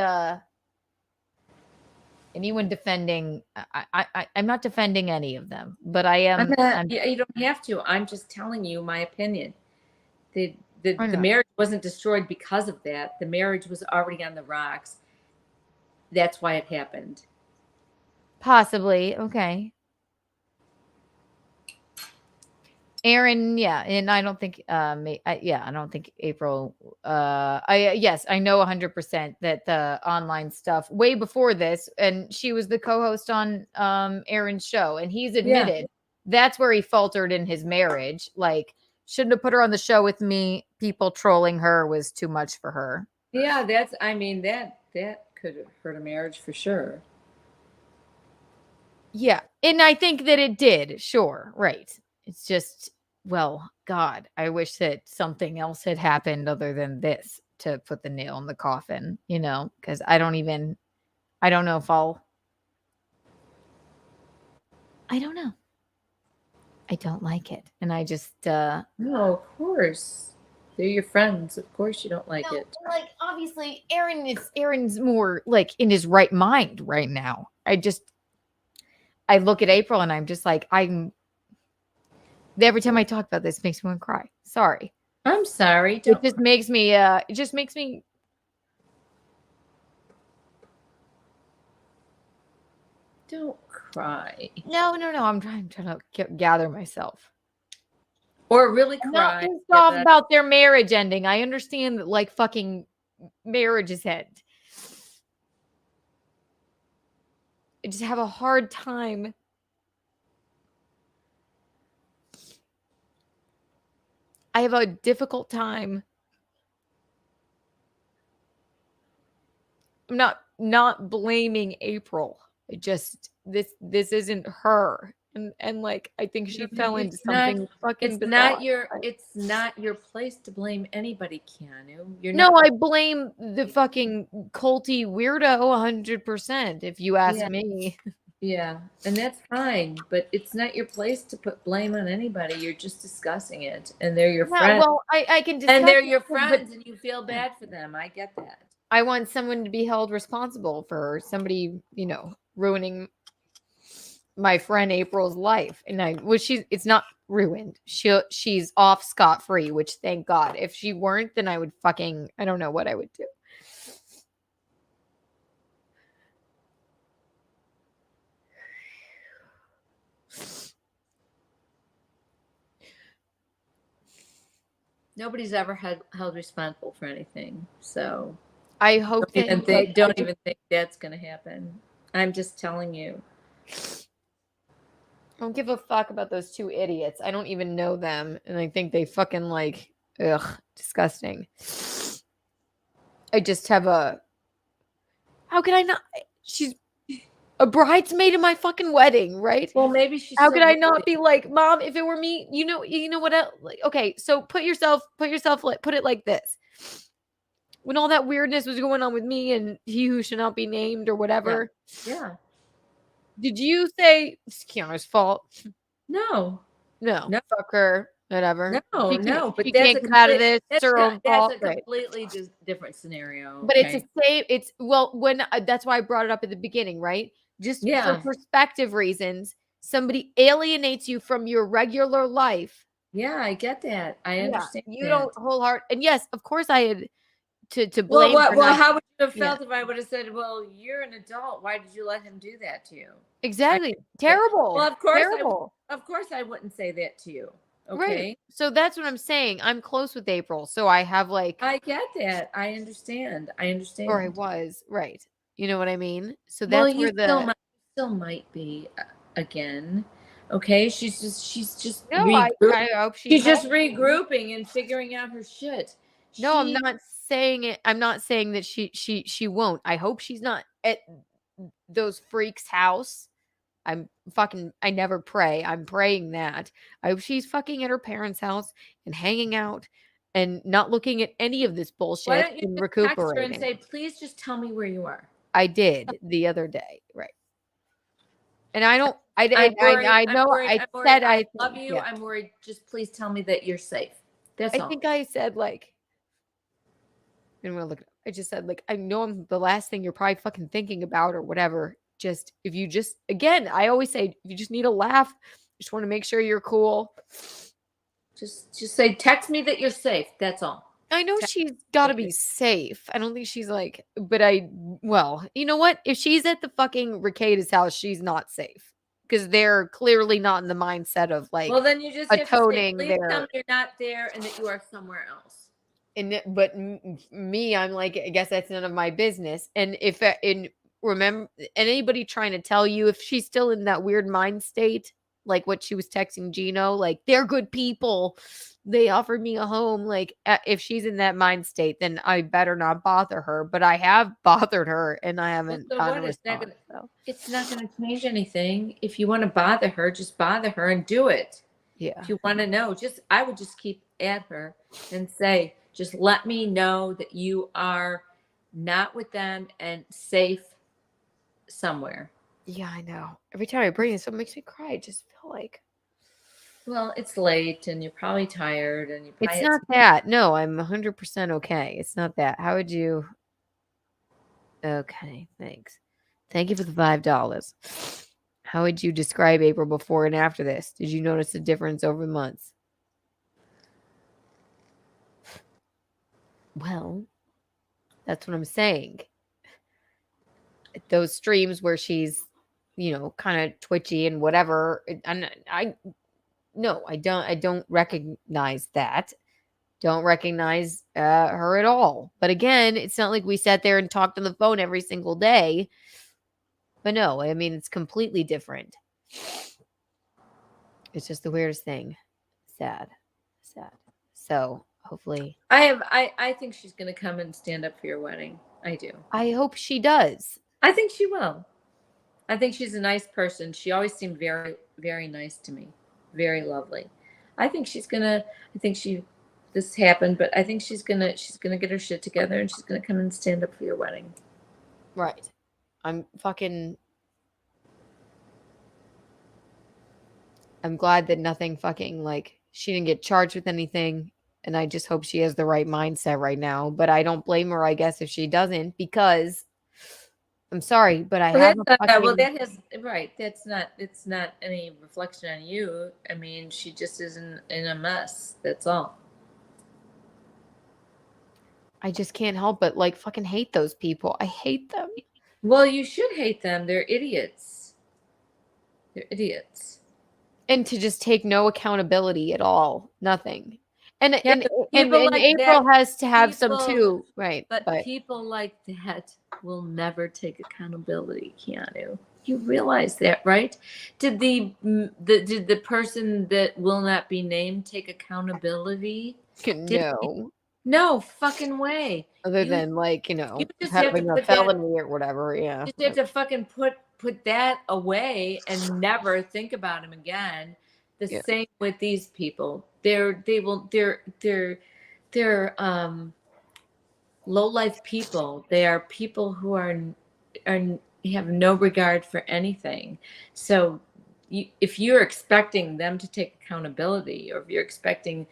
Speaker 2: anyone defending, I'm not defending any of them, but I am.
Speaker 3: You don't have to. I'm just telling you my opinion. The marriage wasn't destroyed because of that. The marriage was already on the rocks. That's why it happened.
Speaker 2: Possibly. Okay. Aaron, yeah, and I don't think, I don't think April. Yes, I know 100% that the online stuff way before this, and she was the co-host on Aaron's show, and he's admitted that's where he faltered in his marriage. Like, shouldn't have put her on the show with me. People trolling her was too much for her.
Speaker 3: Yeah, that could have hurt a marriage for sure.
Speaker 2: Yeah. And I think that it did. Sure. Right. It's just, well, God, I wish that something else had happened other than this to put the nail in the coffin, because I don't know if I don't know. I don't like it. And I just,
Speaker 3: No, of course. They're your friends. Of course you don't like it.
Speaker 2: Like, obviously, Aaron's more like in his right mind right now. I look at April and I'm just like, every time I talk about this, it makes me want to cry. Sorry.
Speaker 3: I'm sorry.
Speaker 2: It just makes me,
Speaker 3: Don't cry.
Speaker 2: No. I'm trying to gather myself.
Speaker 3: Or really
Speaker 2: I'm
Speaker 3: cry.
Speaker 2: not pissed off about their marriage ending. I understand that, like, fucking marriages end. I just have a hard time. I have a difficult time. I'm not blaming April. It just this isn't her. And like I think she fell into something fucking bizarre.
Speaker 3: It's not your place to blame anybody, Keanu.
Speaker 2: I blame the fucking culty weirdo 100%, if you ask me.
Speaker 3: Yeah, and that's fine, but it's not your place to put blame on anybody. You're just discussing it, and they're your friends.
Speaker 2: Well, I can discuss
Speaker 3: and they're your
Speaker 2: it,
Speaker 3: friends, and you feel bad for them. I get that.
Speaker 2: I want someone to be held responsible for somebody, ruining my friend April's life. And it's not ruined. She's off scot-free, which thank God. If she weren't, then I would I don't know what I would do.
Speaker 3: Nobody's ever held responsible for anything, so
Speaker 2: I hope
Speaker 3: don't even think that's going to happen. I'm just telling you.
Speaker 2: I don't give a fuck about those two idiots. I don't even know them, and I think they fucking disgusting. I just have how could I not? She's a bridesmaid in my fucking wedding, right?
Speaker 3: Well, maybe she's.
Speaker 2: How could I not be like, Mom? If it were me, you know what? Okay, so put it like this: when all that weirdness was going on with me and he who should not be named or whatever.
Speaker 3: Yeah.
Speaker 2: Did you say it's Keanu's fault?
Speaker 3: No.
Speaker 2: Fuck her. Whatever.
Speaker 3: No. But
Speaker 2: she can't come out of this. It's her own fault.
Speaker 3: That's a completely different scenario.
Speaker 2: But it's the same. When that's why I brought it up at the beginning, right? Just for perspective reasons, somebody alienates you from your regular life.
Speaker 3: Yeah, I get that. I understand.
Speaker 2: You don't wholeheartedly. And yes, of course, I had to blame.
Speaker 3: Well, how would you have felt if I would have said, "Well, you're an adult. Why did you let him do that to you?"
Speaker 2: Exactly. Terrible.
Speaker 3: Well, of course,
Speaker 2: terrible.
Speaker 3: Of course, I wouldn't say that to you. Okay.
Speaker 2: Right. So that's what I'm saying. I'm close with April, so I have
Speaker 3: I get that. I understand.
Speaker 2: Or I was right. You know what I mean? So that's where
Speaker 3: still might be again. Okay, she's just
Speaker 2: I hope
Speaker 3: she's just regrouping and figuring out her shit.
Speaker 2: No, I'm not saying it. I'm not saying that she won't. I hope she's not at those freaks' house. I never pray. I'm praying that. I hope she's fucking at her parents' house and hanging out and not looking at any of this bullshit.
Speaker 3: Why don't you
Speaker 2: and
Speaker 3: just
Speaker 2: recuperating.
Speaker 3: text her and say, please just tell me where you are?
Speaker 2: I did the other day. Right. And I don't, I know, I said I
Speaker 3: love you. Yeah. I'm worried. Just please tell me that you're safe. That's all.
Speaker 2: I think I said I'm gonna look. I just said I know I'm the last thing you're probably fucking thinking about or whatever. Just if you just again, I always say if you just need a laugh, just want to make sure you're cool.
Speaker 3: Just say text me that you're safe. That's all.
Speaker 2: I know she's got to be safe. I don't think she's well, you know what? If she's at the fucking Rekieta's house, she's not safe because they're clearly not in the mindset of
Speaker 3: well, then you just
Speaker 2: atoning
Speaker 3: have to say, please tell me you're not there and that you are somewhere else.
Speaker 2: But me, I'm I guess that's none of my business. And remember, anybody trying to tell you if she's still in that weird mind state,
Speaker 11: like what she was texting Gino, like they're good people. They offered me a home. Like if she's in that mind state, then I better not bother her. But I have bothered her and I haven't gotten a response.
Speaker 3: It's not going to change anything. If you want to bother her, just bother her and do it.
Speaker 11: Yeah.
Speaker 3: If you want to know, I would just keep at her and say, just let me know that you are not with them and safe somewhere.
Speaker 11: Yeah, I know. Every time I bring it, it makes me cry. I just feel like,
Speaker 3: well, it's late and you're probably tired and you probably
Speaker 11: it's not that. No, I'm 100% okay. It's not that. How would you? Okay, thanks. Thank you for the $5. How would you describe April before and after this? Did you notice a difference over months? Well, that's what I'm saying. Those streams where she's, kind of twitchy and whatever. I don't recognize that. Don't recognize her at all. But again, it's not like we sat there and talked on the phone every single day. But no, I mean, it's completely different. It's just the weirdest thing. Sad. So hopefully.
Speaker 3: I think she's going to come and stand up for your wedding. I do.
Speaker 11: I hope she does.
Speaker 3: I think she will. I think she's a nice person. She always seemed very, very nice to me. Very lovely. I think this happened, but I think she's gonna get her shit together and she's gonna come and stand up for your wedding.
Speaker 11: Right. I'm glad that nothing she didn't get charged with anything. And I just hope she has the right mindset right now. But I don't blame her, I guess, if she doesn't, because I'm sorry, but it's not any reflection on you. I mean, she just isn't in a mess. That's all. I just can't help but fucking hate those people. I hate them.
Speaker 3: Well, you should hate them. They're idiots.
Speaker 11: And to just take no accountability at all. Nothing. And
Speaker 3: April
Speaker 11: has to have some too. Right.
Speaker 3: But people like that will never take accountability, Keanu. You realize that, right? Did the person that will not be named take accountability? No fucking way.
Speaker 11: Other than having a felony or whatever, yeah.
Speaker 3: You just have to fucking put that away and never think about him again. Same with these people. They're low life people. They are people who have no regard for anything. So if you're expecting them to take accountability, or if you're expecting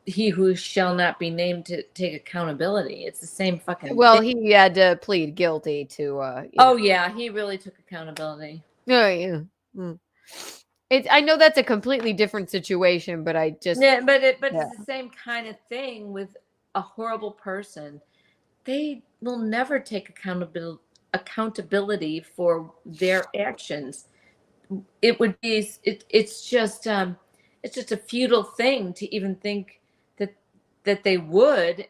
Speaker 3: he who shall not be named to take accountability, it's the same fucking thing.
Speaker 11: He had to plead guilty to
Speaker 3: yeah, he really took accountability.
Speaker 11: Yeah. I know that's a completely different situation, but I just
Speaker 3: it's the same kind of thing with a horrible person. They will never take accountability for their actions. It's just a futile thing to even think that they would,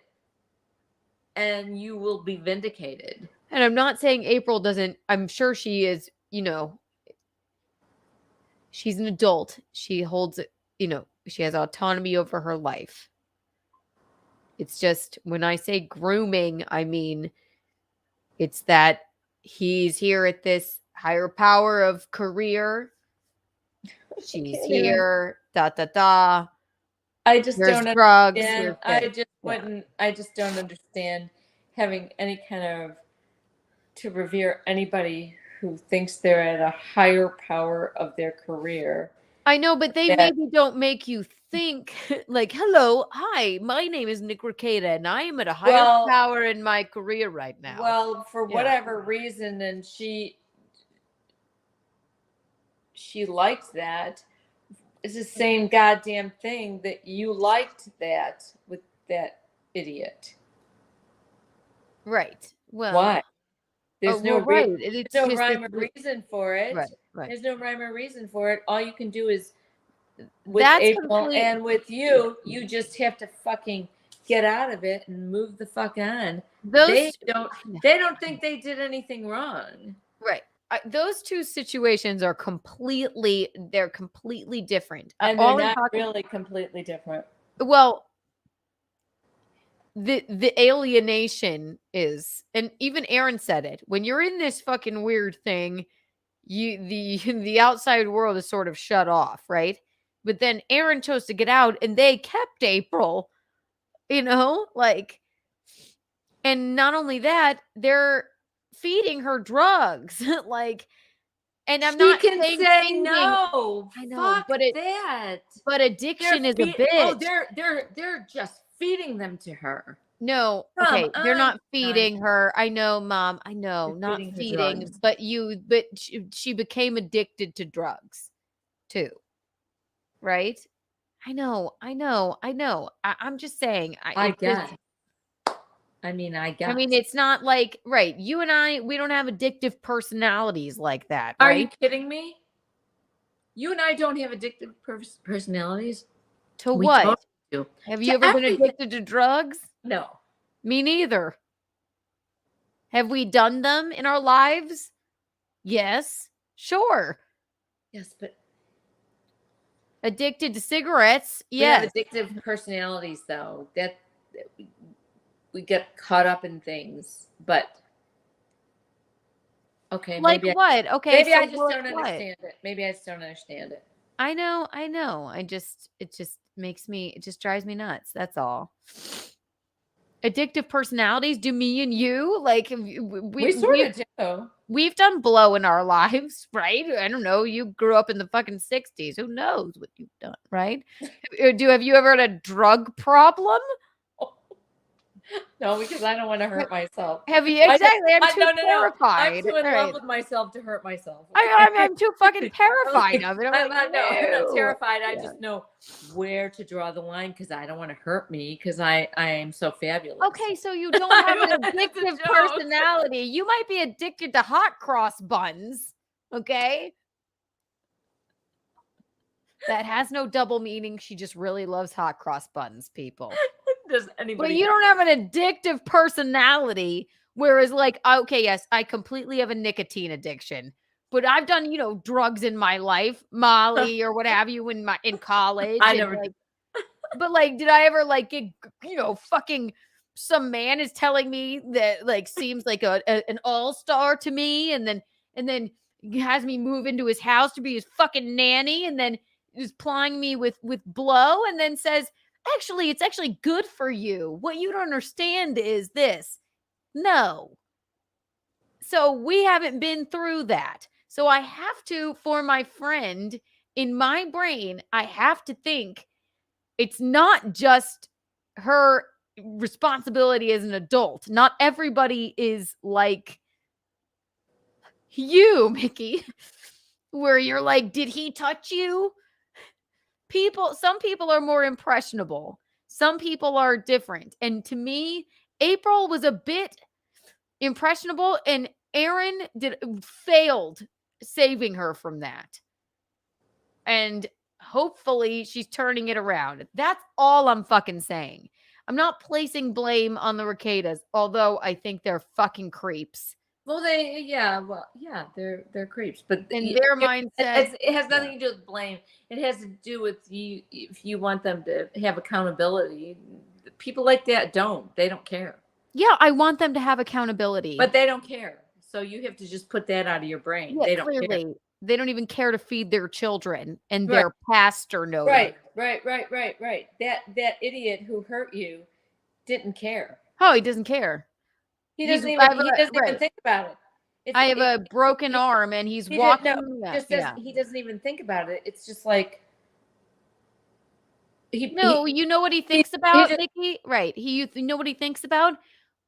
Speaker 3: and you will be vindicated.
Speaker 11: And I'm not saying April doesn't. I'm sure she is. She's an adult. She holds it. She has autonomy over her life. It's just when I say grooming, I mean it's that he's here at this higher power of career. She's here.
Speaker 3: I just
Speaker 11: There's
Speaker 3: don't
Speaker 11: drugs.
Speaker 3: Understand. I just don't understand having any kind of to revere anybody who thinks they're at a higher power of their career.
Speaker 11: I know, but they maybe don't make you think hello, hi, my name is Nickrekieta and I am at a higher power in my career right now.
Speaker 3: Well, for whatever reason, and she liked that. It's the same goddamn thing that you liked that with that idiot.
Speaker 11: Right. Well,
Speaker 3: why? There's no rhyme or reason for it.
Speaker 11: Right.
Speaker 3: There's no rhyme or reason for it. All you can do is with April and with you just have to fucking get out of it and move the fuck on. They don't think they did anything wrong.
Speaker 11: Right. those two situations are completely different.
Speaker 3: And
Speaker 11: All
Speaker 3: they're
Speaker 11: I'm
Speaker 3: not
Speaker 11: talking-
Speaker 3: really completely different.
Speaker 11: Well, the alienation is, and even Aaron said it, when you're in this fucking weird thing, the outside world is sort of shut off, right? But then Aaron chose to get out and they kept April, like, and not only that, they're feeding her drugs. Like, and I'm not
Speaker 3: can
Speaker 11: saying
Speaker 3: say
Speaker 11: feeding,
Speaker 3: no.
Speaker 11: I know,
Speaker 3: Fuck
Speaker 11: but
Speaker 3: that.
Speaker 11: But addiction is a bitch.
Speaker 3: Oh, they're just feeding them to her.
Speaker 11: No,
Speaker 3: Come
Speaker 11: okay, they're
Speaker 3: on,
Speaker 11: not feeding her. I know, Mom. I know,
Speaker 3: They're
Speaker 11: not
Speaker 3: feeding her
Speaker 11: feeding,
Speaker 3: drugs.
Speaker 11: but she became addicted to drugs too, right? I know. I'm just saying.
Speaker 3: I
Speaker 11: it
Speaker 3: guess.
Speaker 11: just-
Speaker 3: I guess.
Speaker 11: I mean, it's not like, right. You and I, we don't have addictive personalities like that,
Speaker 3: Are
Speaker 11: right?
Speaker 3: you kidding me? You and I don't have addictive personalities.
Speaker 11: To
Speaker 3: We
Speaker 11: what?
Speaker 3: totally do.
Speaker 11: Have
Speaker 3: To
Speaker 11: you ever been
Speaker 3: everything.
Speaker 11: addicted to drugs?
Speaker 3: No.
Speaker 11: Me neither. Have we done them in our lives? Yes, sure.
Speaker 3: Yes, but
Speaker 11: Addicted to cigarettes?
Speaker 3: we
Speaker 11: Yes.
Speaker 3: have addictive personalities, though. That we get caught up in things, but okay,
Speaker 11: Like
Speaker 3: maybe
Speaker 11: what? Okay,
Speaker 3: maybe
Speaker 11: so
Speaker 3: I just
Speaker 11: what-
Speaker 3: don't understand it. Maybe I just don't understand it.
Speaker 11: I know. It just drives me nuts. That's all. Addictive personalities? Do me and you? Like,
Speaker 3: We sort of do.
Speaker 11: We've done blow in our lives, right? I don't know. You grew up in the fucking 60s. Who knows what you've done, right? Have you ever had a drug problem?
Speaker 3: No, because I don't want to hurt myself.
Speaker 11: Have you? Exactly. I'm too
Speaker 3: no.
Speaker 11: terrified.
Speaker 3: I'm too in
Speaker 11: Right.
Speaker 3: love with myself to hurt myself.
Speaker 11: I'm too fucking terrified of it.
Speaker 3: I'm not
Speaker 11: no.
Speaker 3: terrified. I just know where to draw the line because I don't want to hurt me because I am so fabulous.
Speaker 11: Okay, so you don't have an addictive personality. You might be addicted to hot cross buns. Okay. That has no double meaning. She just really loves hot cross buns, people.
Speaker 3: Does anybody?
Speaker 11: But you don't have an addictive personality. Whereas, like, okay, yes, I completely have a nicotine addiction. But I've done, drugs in my life, Molly or what have you in college.
Speaker 3: I
Speaker 11: and,
Speaker 3: never.
Speaker 11: like, but like, did I ever like get, fucking some man is telling me that like seems like an all-star to me, and then has me move into his house to be his fucking nanny, and then is plying me with blow, and then says, actually, it's actually good for you. What you don't understand is this. No. So we haven't been through that. So I have to, for my friend, in my brain, I have to think it's not just her responsibility as an adult. Not everybody is like you, Mickey, where you're like, did he touch you? Some people are more impressionable. Some people are different. And to me, April was a bit impressionable, and Aaron failed saving her from that. And hopefully she's turning it around. That's all I'm fucking saying. I'm not placing blame on the Rekietas, although I think they're fucking creeps.
Speaker 3: Well, they're creeps, but
Speaker 11: in their mindset,
Speaker 3: it has nothing to do with blame. It has to do with you. If you want them to have accountability, people like that they don't care.
Speaker 11: Yeah, I want them to have accountability,
Speaker 3: but they don't care. So you have to just put that out of your brain.
Speaker 11: Yeah,
Speaker 3: they don't
Speaker 11: clearly.
Speaker 3: care.
Speaker 11: They don't even care to feed their children, and their pastor knows.
Speaker 3: Right. That idiot who hurt you didn't care.
Speaker 11: Oh, he doesn't care.
Speaker 3: He doesn't even think about it.
Speaker 11: I have a broken arm, and he's walking.
Speaker 3: He doesn't even think about it. It's just like
Speaker 11: you know what he thinks about, Nikki? Right. You know what he thinks about?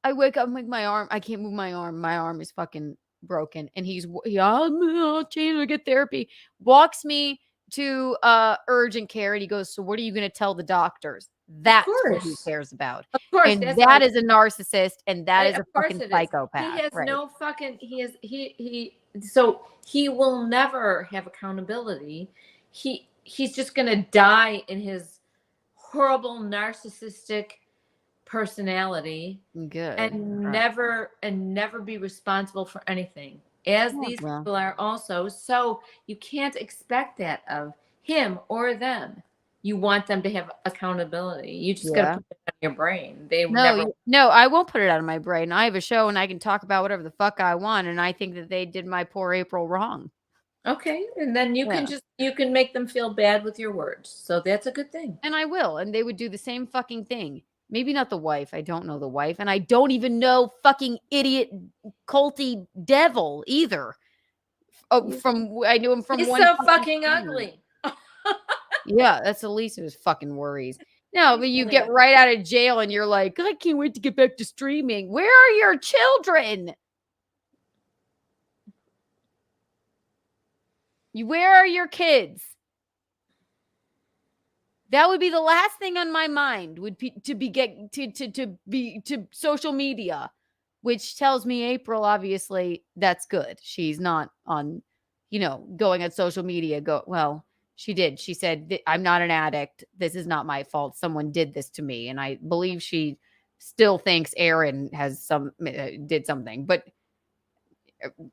Speaker 11: I wake up, I'm like, my arm, I can't move my arm. My arm is fucking broken. And I'll change, I'll get therapy. Walks me to urgent care, and he goes, so what are you going to tell the doctors? That's what he cares about.
Speaker 3: Of course.
Speaker 11: And that is a narcissist, and that is a fucking psychopath.
Speaker 3: He has no fucking, so he will never have accountability. He's just going to die in his horrible narcissistic personality.
Speaker 11: Good.
Speaker 3: And never be responsible for anything. as
Speaker 2: Oh,
Speaker 3: these
Speaker 2: well.
Speaker 3: people are also. So you can't expect that of him or them. You want them to have accountability. You just got to
Speaker 2: Yeah.
Speaker 3: put it on your brain. They
Speaker 11: No,
Speaker 3: never.
Speaker 11: no, I won't put it out of my brain. I have a show and I can talk about whatever the fuck I want, and I think that they did my poor April wrong.
Speaker 3: Okay, and then you can make them feel bad with your words. So that's a good thing.
Speaker 11: And I will, and they would do the same fucking thing. Maybe not the wife. I don't know the wife, and I don't even know fucking idiot culty devil either. Oh, I knew him from
Speaker 3: He's
Speaker 11: one.
Speaker 3: so fucking ugly.
Speaker 11: Yeah, that's the least of his fucking worries. No, but you get right out of jail and you're like, I can't wait to get back to streaming. Where are your children? Where are your kids? That would be the last thing on my mind would be to be social media, which tells me April, obviously, that's good. She's not on, going on social media. She did. She said, I'm not an addict. This is not my fault. Someone did this to me. And I believe she still thinks Aaron did something, but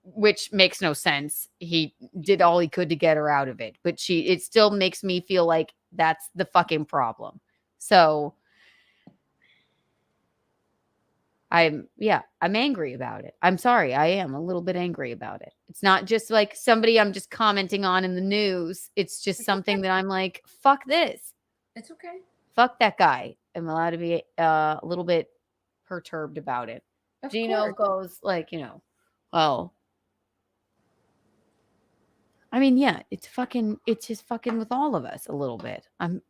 Speaker 11: which makes no sense. He did all he could to get her out of it, but it still makes me feel like that's the fucking problem. So I'm angry about it. I'm sorry. I am a little bit angry about it. It's not just like somebody I'm just commenting on in the news. It's just something that I'm like, fuck this.
Speaker 3: It's okay.
Speaker 11: Fuck that guy. I'm allowed to be a little bit perturbed about it.
Speaker 3: Of
Speaker 11: Gino
Speaker 3: course.
Speaker 11: goes like, well, I mean, yeah, it's just fucking with all of us a little bit. I'm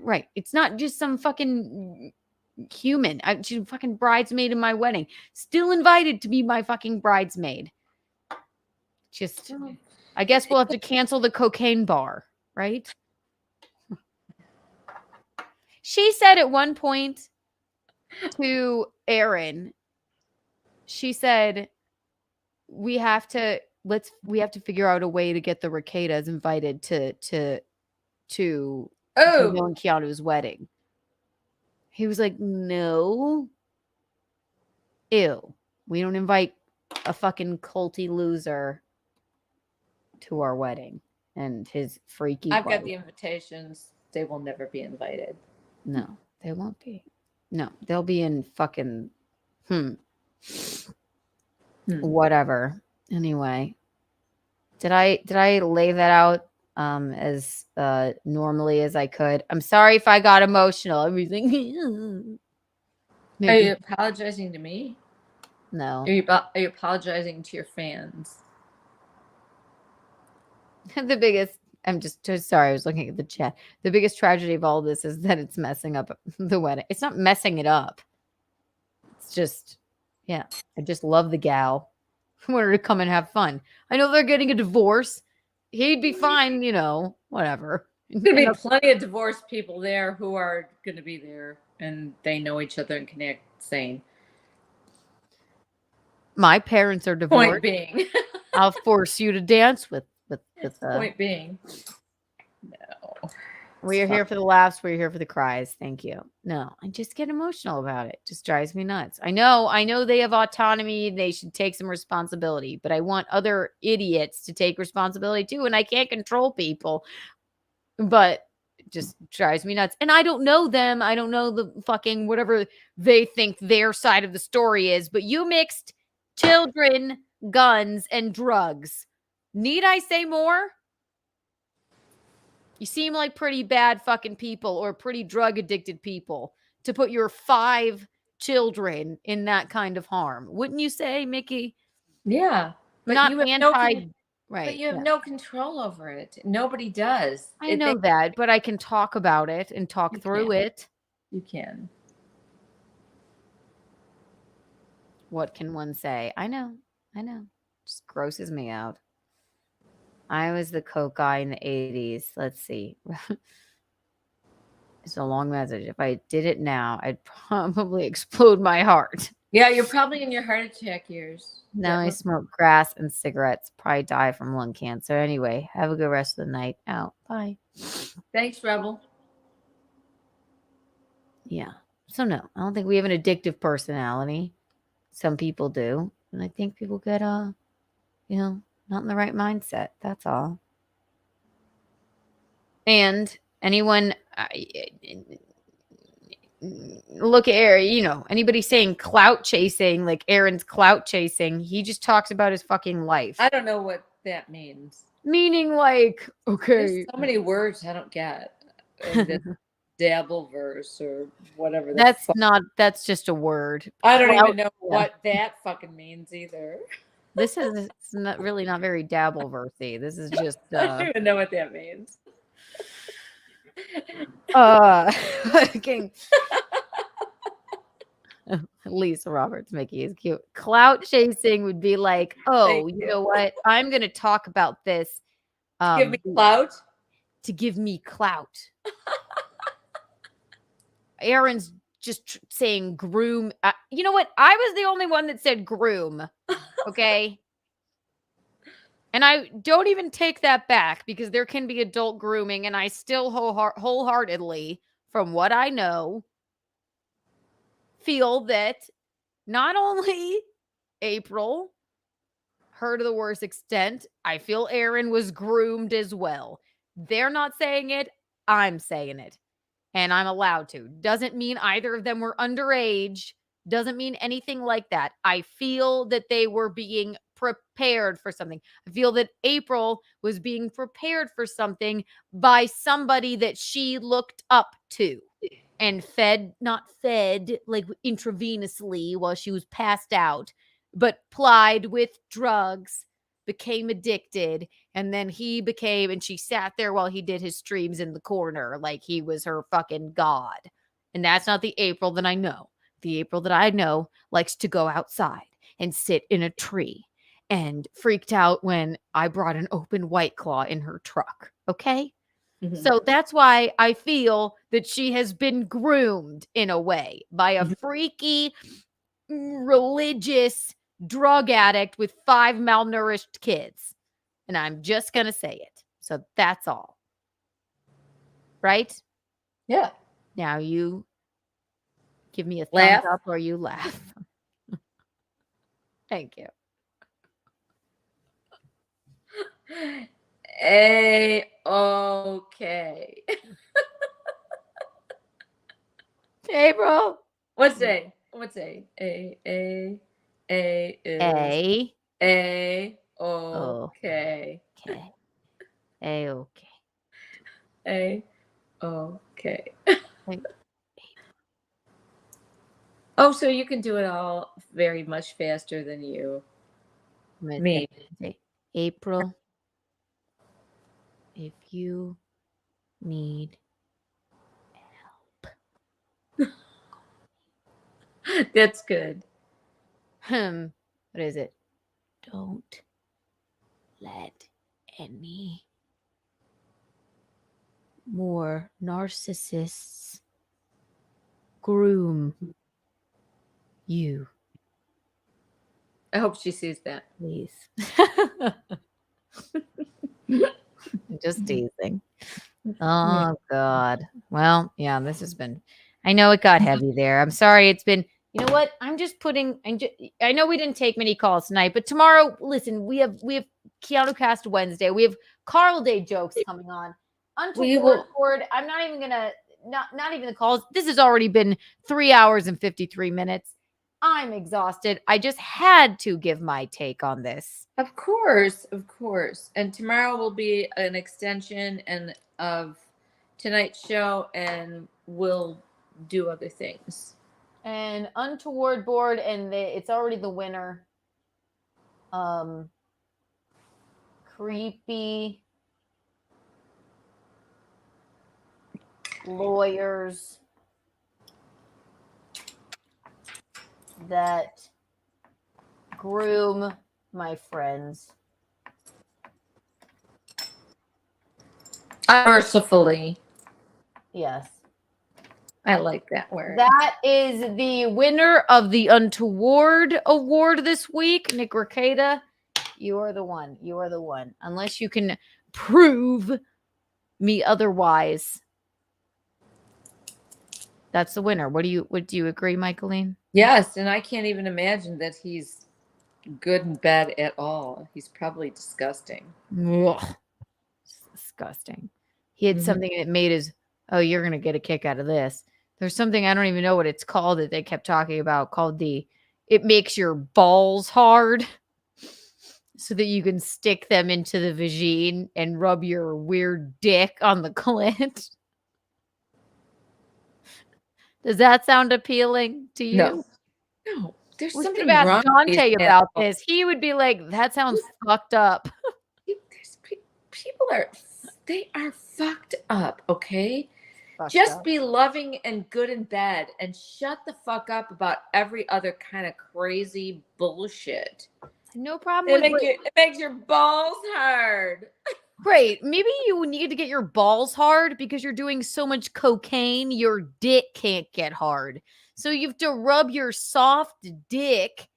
Speaker 11: right. It's not just some fucking human. She's a fucking bridesmaid in my wedding. Still invited to be my fucking bridesmaid. Just, I guess we'll have to cancel the cocaine bar, right? She said at one point to Aaron, she said, we have to figure out a way to get the Rekietas invited to Will and Keanu's wedding. He was like, no. Ew. We don't invite a fucking culty loser to our wedding and his freaky
Speaker 3: I've
Speaker 11: wife.
Speaker 3: got the invitations. They will never be invited.
Speaker 11: No, they won't be. No, they'll be in fucking whatever. Anyway, did I lay that out as normally as I could? I'm sorry if I got emotional. Everything.
Speaker 3: Are you apologizing to me?
Speaker 11: No.
Speaker 3: Are you apologizing to your fans?
Speaker 11: The biggest, I'm just sorry, I was looking at the chat. The biggest tragedy of all this is that it's messing up the wedding. It's not messing it up. It's just, I just love the gal. I want her to come and have fun. I know they're getting a divorce. He'd be fine, whatever.
Speaker 3: There's going to be plenty of divorced people there who are going to be there and they know each other and can act sane.
Speaker 11: My parents are divorced.
Speaker 3: Point being.
Speaker 11: I'll force you to dance with
Speaker 3: point being. No.
Speaker 11: We're here for the laughs. We're here for the cries. Thank you. No, I just get emotional about it. Just drives me nuts. I know they have autonomy. They should take some responsibility, but I want other idiots to take responsibility too. And I can't control people, but it just drives me nuts. And I don't know them. I don't know the fucking whatever they think their side of the story is, but you mixed children, guns, and drugs. Need I say more? You seem like pretty bad fucking people or pretty drug addicted people to put your 5 children in that kind of harm. Wouldn't you say, Mickey?
Speaker 3: Yeah. But
Speaker 11: not
Speaker 3: you have
Speaker 11: right.
Speaker 3: But you have no control over it. Nobody does.
Speaker 11: I know that, but I can talk about it and talk through it.
Speaker 3: You can.
Speaker 11: What can one say? I know. Just grosses me out. I was the coke guy in the 80s. Let's see. It's a long message. If I did it now, I'd probably explode my heart.
Speaker 3: Yeah, you're probably in your heart attack years.
Speaker 11: Now I smoke grass and cigarettes. Probably die from lung cancer. Anyway, have a good rest of the night. Out. Bye.
Speaker 3: Thanks, Rebel.
Speaker 11: Yeah. So no, I don't think we have an addictive personality. Some people do. And I think people get not in the right mindset. That's all. And anyone look at Aaron, anybody saying clout chasing, like Aaron's clout chasing, he just talks about his fucking life.
Speaker 3: I don't know what that means.
Speaker 11: Meaning like, okay.
Speaker 3: There's so many words I don't get. Dabble verse or whatever.
Speaker 11: That's just a word.
Speaker 3: I don't even know what that fucking means either.
Speaker 11: This is not very dabble versey. This is just
Speaker 3: I don't even know what that means.
Speaker 11: Fucking Lisa Roberts, Mickey is cute. Clout chasing would be like, oh, you know what? I'm gonna talk about this.
Speaker 3: Give me clout.
Speaker 11: To give me clout. Aaron's just saying groom. You know what? I was the only one that said groom. Okay. And I don't even take that back because there can be adult grooming, and I still wholeheartedly, from what I know, feel that not only April, her to the worst extent, I feel Aaron was groomed as well. They're not saying it. I'm saying it. And I'm allowed to. Doesn't mean either of them were underage. Doesn't mean anything like that. I feel that they were being prepared for something. I feel that April was being prepared for something by somebody that she looked up to and not fed like intravenously while she was passed out, but plied with drugs, became addicted, and then and she sat there while he did his streams in the corner like he was her fucking god. And that's not the April that I know. The April that I know likes to go outside and sit in a tree and freaked out when I brought an open White Claw in her truck. Okay? Mm-hmm. So that's why I feel that she has been groomed in a way by a freaky, religious drug addict with 5 malnourished kids. And I'm just going to say it. So that's all. Right?
Speaker 3: Yeah.
Speaker 11: Now you give me a thumbs up or you laugh. Thank you.
Speaker 3: Okay.
Speaker 11: April.
Speaker 3: What's A? What's A? A is
Speaker 11: A.
Speaker 3: Okay.
Speaker 11: Okay. A okay.
Speaker 3: A okay. Oh, so you can do it all very much faster than you. Me.
Speaker 11: April, if you need
Speaker 3: help. That's good.
Speaker 11: What is it? Don't let any more narcissists groom you.
Speaker 3: I hope she sees that.
Speaker 11: Please. Just teasing. Oh, God. Well, yeah, this has been, I know it got heavy there. I'm sorry. It's been, you know what? I know we didn't take many calls tonight, but tomorrow, listen, we have Keanu Cast Wednesday. We have Carl Day jokes coming on. Untoward. I'm not even going to, not even the calls. This has already been 3 hours and 53 minutes. I'm exhausted. I just had to give my take on this.
Speaker 3: Of course. And tomorrow will be an extension of tonight's show, and we'll do other things.
Speaker 11: And Untoward board, and it's already the winner. Creepy lawyers that groom my friends.
Speaker 3: Mercifully.
Speaker 11: Yes.
Speaker 3: I like that word.
Speaker 11: That is the winner of the Untoward award this week. Nickrekieta, you are the one. You are the one. Unless you can prove me otherwise. That's the winner. Would you agree, Michaeline?
Speaker 3: Yes, and I can't even imagine that he's good in bed at all. He's probably disgusting.
Speaker 11: Ugh. It's disgusting. He had
Speaker 3: Mhm.
Speaker 11: something that made his, oh, you're going to get a kick out of this. There's something, I don't even know what it's called, that they kept talking about, called it makes your balls hard so that you can stick them into the vagine and rub your weird dick on the clit. Does that sound appealing to you?
Speaker 3: No. No. There's
Speaker 11: We should
Speaker 3: something
Speaker 11: have
Speaker 3: wrong
Speaker 11: asked Dante
Speaker 3: with
Speaker 11: about this. He would be like, that sounds fucked up.
Speaker 3: People they are fucked up, okay?
Speaker 11: Fucked
Speaker 3: Just
Speaker 11: up.
Speaker 3: be loving and good in bed and shut the fuck up about every other kind of crazy bullshit.
Speaker 11: No problem with
Speaker 3: It makes your balls hard.
Speaker 11: Great. Maybe you need to get your balls hard because you're doing so much cocaine, your dick can't get hard. So you have to rub your soft dick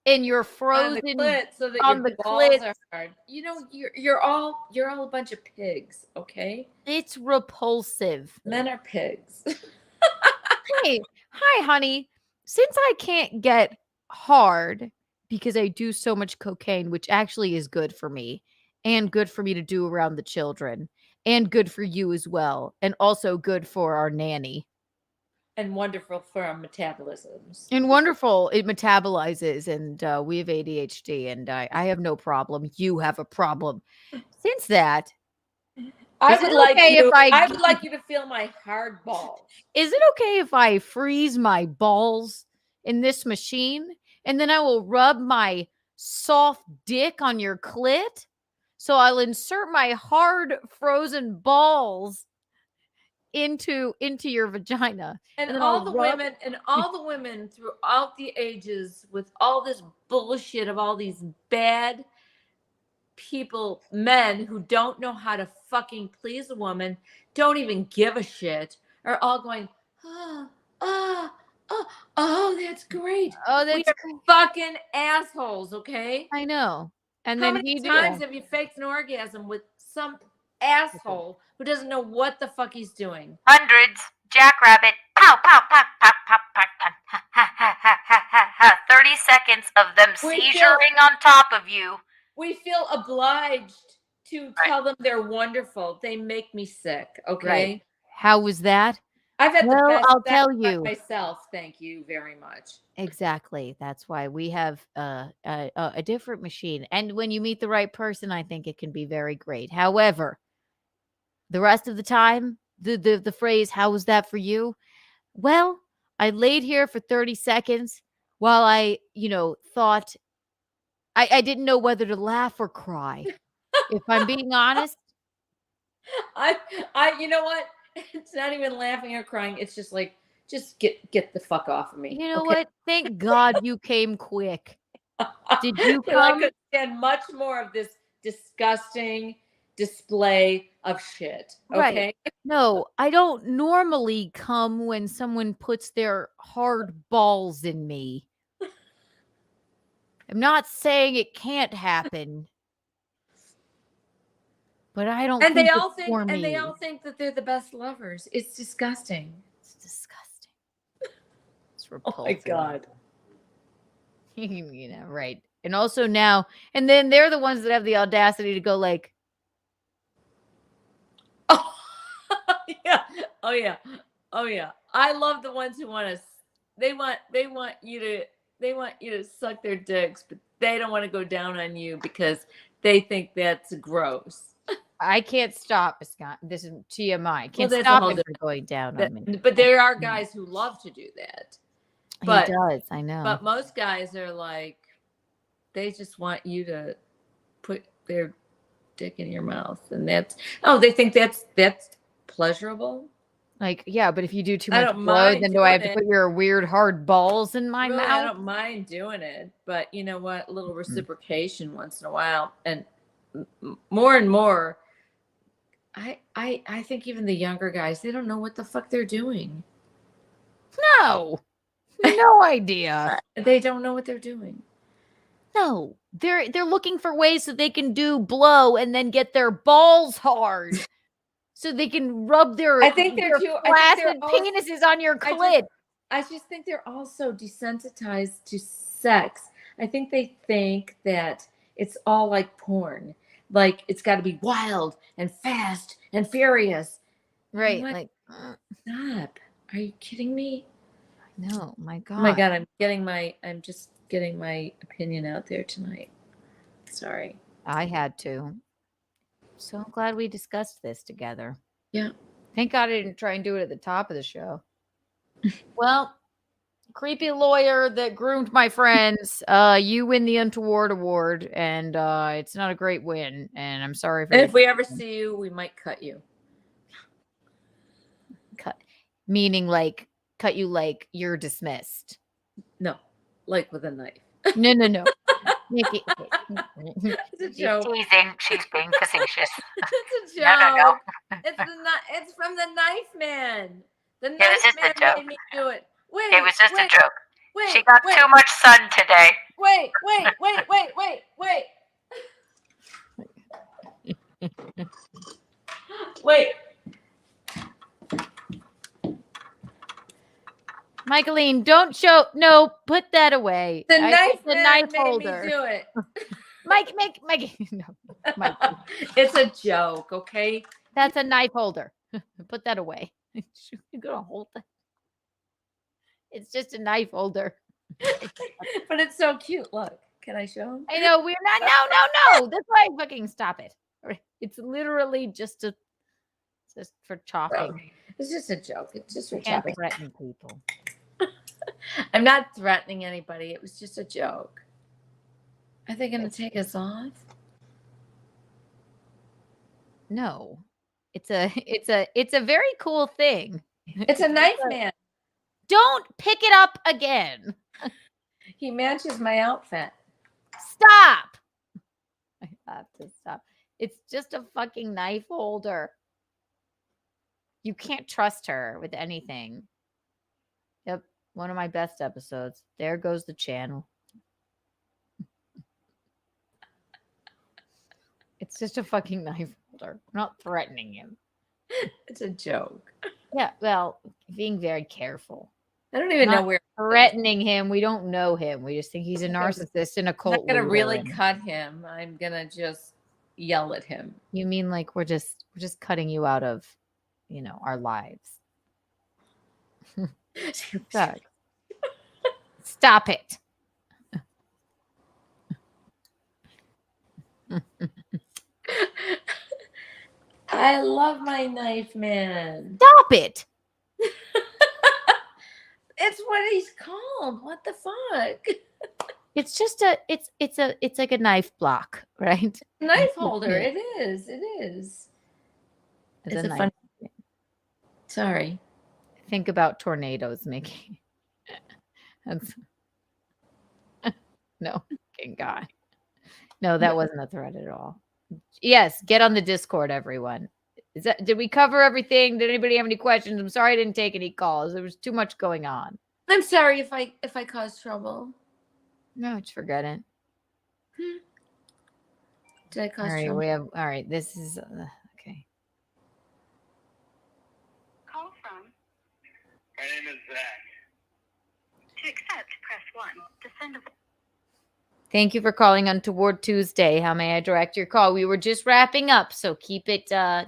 Speaker 11: and your frozen
Speaker 3: On the clit so that
Speaker 11: on
Speaker 3: your
Speaker 11: the
Speaker 3: balls
Speaker 11: clit.
Speaker 3: are hard. You know, you're all a bunch of pigs, okay?
Speaker 11: It's repulsive.
Speaker 3: Men are pigs.
Speaker 11: Hey, hi, honey. Since I can't get hard because I do so much cocaine, which actually is good for me and good for me to do around the children and good for you as well, and also good for our nanny.
Speaker 3: And wonderful for our metabolisms.
Speaker 11: And wonderful. It metabolizes, and we have ADHD, and I have no problem. You have a problem. Since that,
Speaker 3: I
Speaker 11: is
Speaker 3: would
Speaker 11: it
Speaker 3: like
Speaker 11: okay
Speaker 3: you.
Speaker 11: if
Speaker 3: I would like you to feel my hard balls.
Speaker 11: Is it okay if I freeze my balls in this machine and then I will rub my soft dick on your clit? So I'll insert my hard frozen balls into your vagina.
Speaker 3: And
Speaker 11: then
Speaker 3: all
Speaker 11: I'll
Speaker 3: the
Speaker 11: rub-
Speaker 3: women throughout the ages with all this bullshit of all these bad people, men who don't know how to fucking please a woman, don't even give a shit, are all going, oh, that's great.
Speaker 11: Oh, that's
Speaker 3: we are fucking assholes, okay?
Speaker 11: I know. And
Speaker 3: How
Speaker 11: then
Speaker 3: many times have you faked an orgasm with some asshole who doesn't know what the fuck he's doing?
Speaker 8: Hundreds. Jackrabbit. Pow, pow, pow, pow, pow, pow, pow. Ha, ha, ha, ha, ha, ha, ha. 30 seconds of them seizuring on top of you.
Speaker 3: We feel obliged to tell them they're wonderful. They make me sick, okay?
Speaker 11: Right. How was that?
Speaker 3: I've had the best
Speaker 11: I'll
Speaker 3: sex
Speaker 11: tell
Speaker 3: by
Speaker 11: you.
Speaker 3: myself. Thank you very much.
Speaker 11: Exactly. That's why we have a different machine. And when you meet the right person, I think it can be very great. However, the rest of the time, the phrase, how was that for you? Well, I laid here for 30 seconds while I, thought I didn't know whether to laugh or cry. If I'm being honest.
Speaker 3: I you know what? It's not even laughing or crying. It's just like, just get the fuck off of me.
Speaker 11: You know
Speaker 3: okay?
Speaker 11: what? Thank God you came quick. Did you come?
Speaker 3: I could stand much more of this disgusting display of shit. Okay.
Speaker 11: Right. No, I don't normally come when someone puts their hard balls in me. I'm not saying it can't happen. But I don't
Speaker 3: And
Speaker 11: think
Speaker 3: they all
Speaker 11: it's
Speaker 3: think
Speaker 11: for
Speaker 3: and they
Speaker 11: me.
Speaker 3: all think that they're the best lovers. It's disgusting.
Speaker 11: It's disgusting. It's
Speaker 3: Oh
Speaker 11: repulsive.
Speaker 3: my God.
Speaker 11: Right. And also now, and then they're the ones that have the audacity to go like,
Speaker 3: Yeah. Oh yeah. Oh yeah. I love the ones who want to. They want you to suck their dicks, but they don't want to go down on you because they think that's gross.
Speaker 11: I can't stop. This is TMI. Can't
Speaker 3: that's a
Speaker 11: stop
Speaker 3: whole
Speaker 11: him from
Speaker 3: different-
Speaker 11: going down on me.
Speaker 3: But there are guys who love to do that. But
Speaker 11: he does. I know.
Speaker 3: But most guys are like, they just want you to put their dick in your mouth, and they think that's pleasurable.
Speaker 11: Like, yeah, but if you do too
Speaker 3: I
Speaker 11: much
Speaker 3: don't
Speaker 11: blow,
Speaker 3: mind
Speaker 11: then do I have to
Speaker 3: doing
Speaker 11: put your weird hard balls in my
Speaker 3: Really, I
Speaker 11: mouth?
Speaker 3: don't mind doing it, but you know what? A little reciprocation once in a while, and more and more. I think even the younger guys, they don't know what the fuck they're doing.
Speaker 11: No idea.
Speaker 3: They don't know what they're doing.
Speaker 11: No, they're looking for ways so they can do blow and then get their balls hard, so they can rub their
Speaker 3: I think they're too
Speaker 11: flaccid penises on your clit.
Speaker 3: I just think they're also desensitized to sex. I think they think that it's all like porn. Like it's got to be wild and fast and furious.
Speaker 2: Right.
Speaker 3: What?
Speaker 2: Like,
Speaker 3: Stop. Are you kidding me?
Speaker 2: no, my God.
Speaker 3: Oh my God, I'm just getting my opinion out there tonight. Sorry.
Speaker 2: I had to. So glad we discussed this together.
Speaker 3: Yeah.
Speaker 2: Thank God I didn't try and do it at the top of the show. Well, creepy lawyer that groomed my friends, you win the Untoward award, and it's not a great win, and I'm sorry for
Speaker 3: And if we ever see you, we might cut you.
Speaker 2: cut, meaning like cut you like you're dismissed.
Speaker 3: No, like with a knife.
Speaker 2: No. Nikki,
Speaker 3: It's a joke.
Speaker 8: Teasing. She's being facetious.
Speaker 3: It's a
Speaker 8: No, no, no.
Speaker 3: joke. It's from the Knife Man. The
Speaker 8: It was
Speaker 3: Knife
Speaker 8: just a
Speaker 3: Man
Speaker 8: joke.
Speaker 3: made me do it. Wait.
Speaker 8: It was just
Speaker 3: wait,
Speaker 8: a joke.
Speaker 3: Wait.
Speaker 8: She got too much sun today.
Speaker 3: Wait. Wait.
Speaker 2: Michaeline, don't show. No, put that away.
Speaker 3: The Knife
Speaker 2: the
Speaker 3: Man
Speaker 2: knife
Speaker 3: made
Speaker 2: holder.
Speaker 3: me do it.
Speaker 2: Mike. No, Mike.
Speaker 3: It's a joke, okay?
Speaker 2: That's a knife holder. Put that away. You're gonna hold it. It's just a knife holder.
Speaker 3: But it's so cute. Look, can I show him?
Speaker 2: I know we're not. No. That's why I fucking stop it. It's literally just for chopping.
Speaker 3: It's just a joke. It's just for
Speaker 2: Can't
Speaker 3: chopping.
Speaker 2: threaten people.
Speaker 3: I'm not threatening anybody. It was just a joke. Are they going to take us off?
Speaker 2: No, it's a very cool thing.
Speaker 3: It's a Knife Man.
Speaker 2: Don't pick it up again.
Speaker 3: He matches my outfit.
Speaker 2: Stop. I have to stop. It's just a fucking knife holder. You can't trust her with anything. Yep, one of my best episodes. There goes the channel. It's just a fucking knife holder. I'm not threatening him.
Speaker 3: It's a joke.
Speaker 2: Yeah, well, being very careful.
Speaker 3: I don't even know where
Speaker 2: threatening him. We don't know him. We just think he's a narcissist and a cult.
Speaker 3: I'm not gonna
Speaker 2: leader
Speaker 3: really
Speaker 2: and-
Speaker 3: cut him. I'm gonna just yell at him.
Speaker 2: You mean like we're just cutting you out of, our lives? Sucks. Stop it.
Speaker 3: I love my Knife Man.
Speaker 2: Stop it.
Speaker 3: It's what he's called. What the fuck?
Speaker 2: It's just it's like a knife block, right?
Speaker 3: Knife holder. It is. It is.
Speaker 2: It's
Speaker 3: It's
Speaker 2: a
Speaker 3: a
Speaker 2: knife.
Speaker 3: fun. Sorry.
Speaker 2: Think about tornadoes, Mickey. That's no, fucking God. No, that wasn't a threat at all. Yes, get on the Discord, everyone. Did we cover everything? Did anybody have any questions? I'm sorry I didn't take any calls. There was too much going on.
Speaker 3: I'm sorry if I caused trouble.
Speaker 2: No, just forget it.
Speaker 3: Did I
Speaker 2: All
Speaker 3: cause
Speaker 2: right,
Speaker 3: trouble?
Speaker 2: all right. This is okay.
Speaker 16: Call from.
Speaker 15: My name is Zach.
Speaker 16: To accept, press 1. To send a
Speaker 2: Thank you for calling Untoward Tuesday. How may I direct your call? We were just wrapping up, so keep it a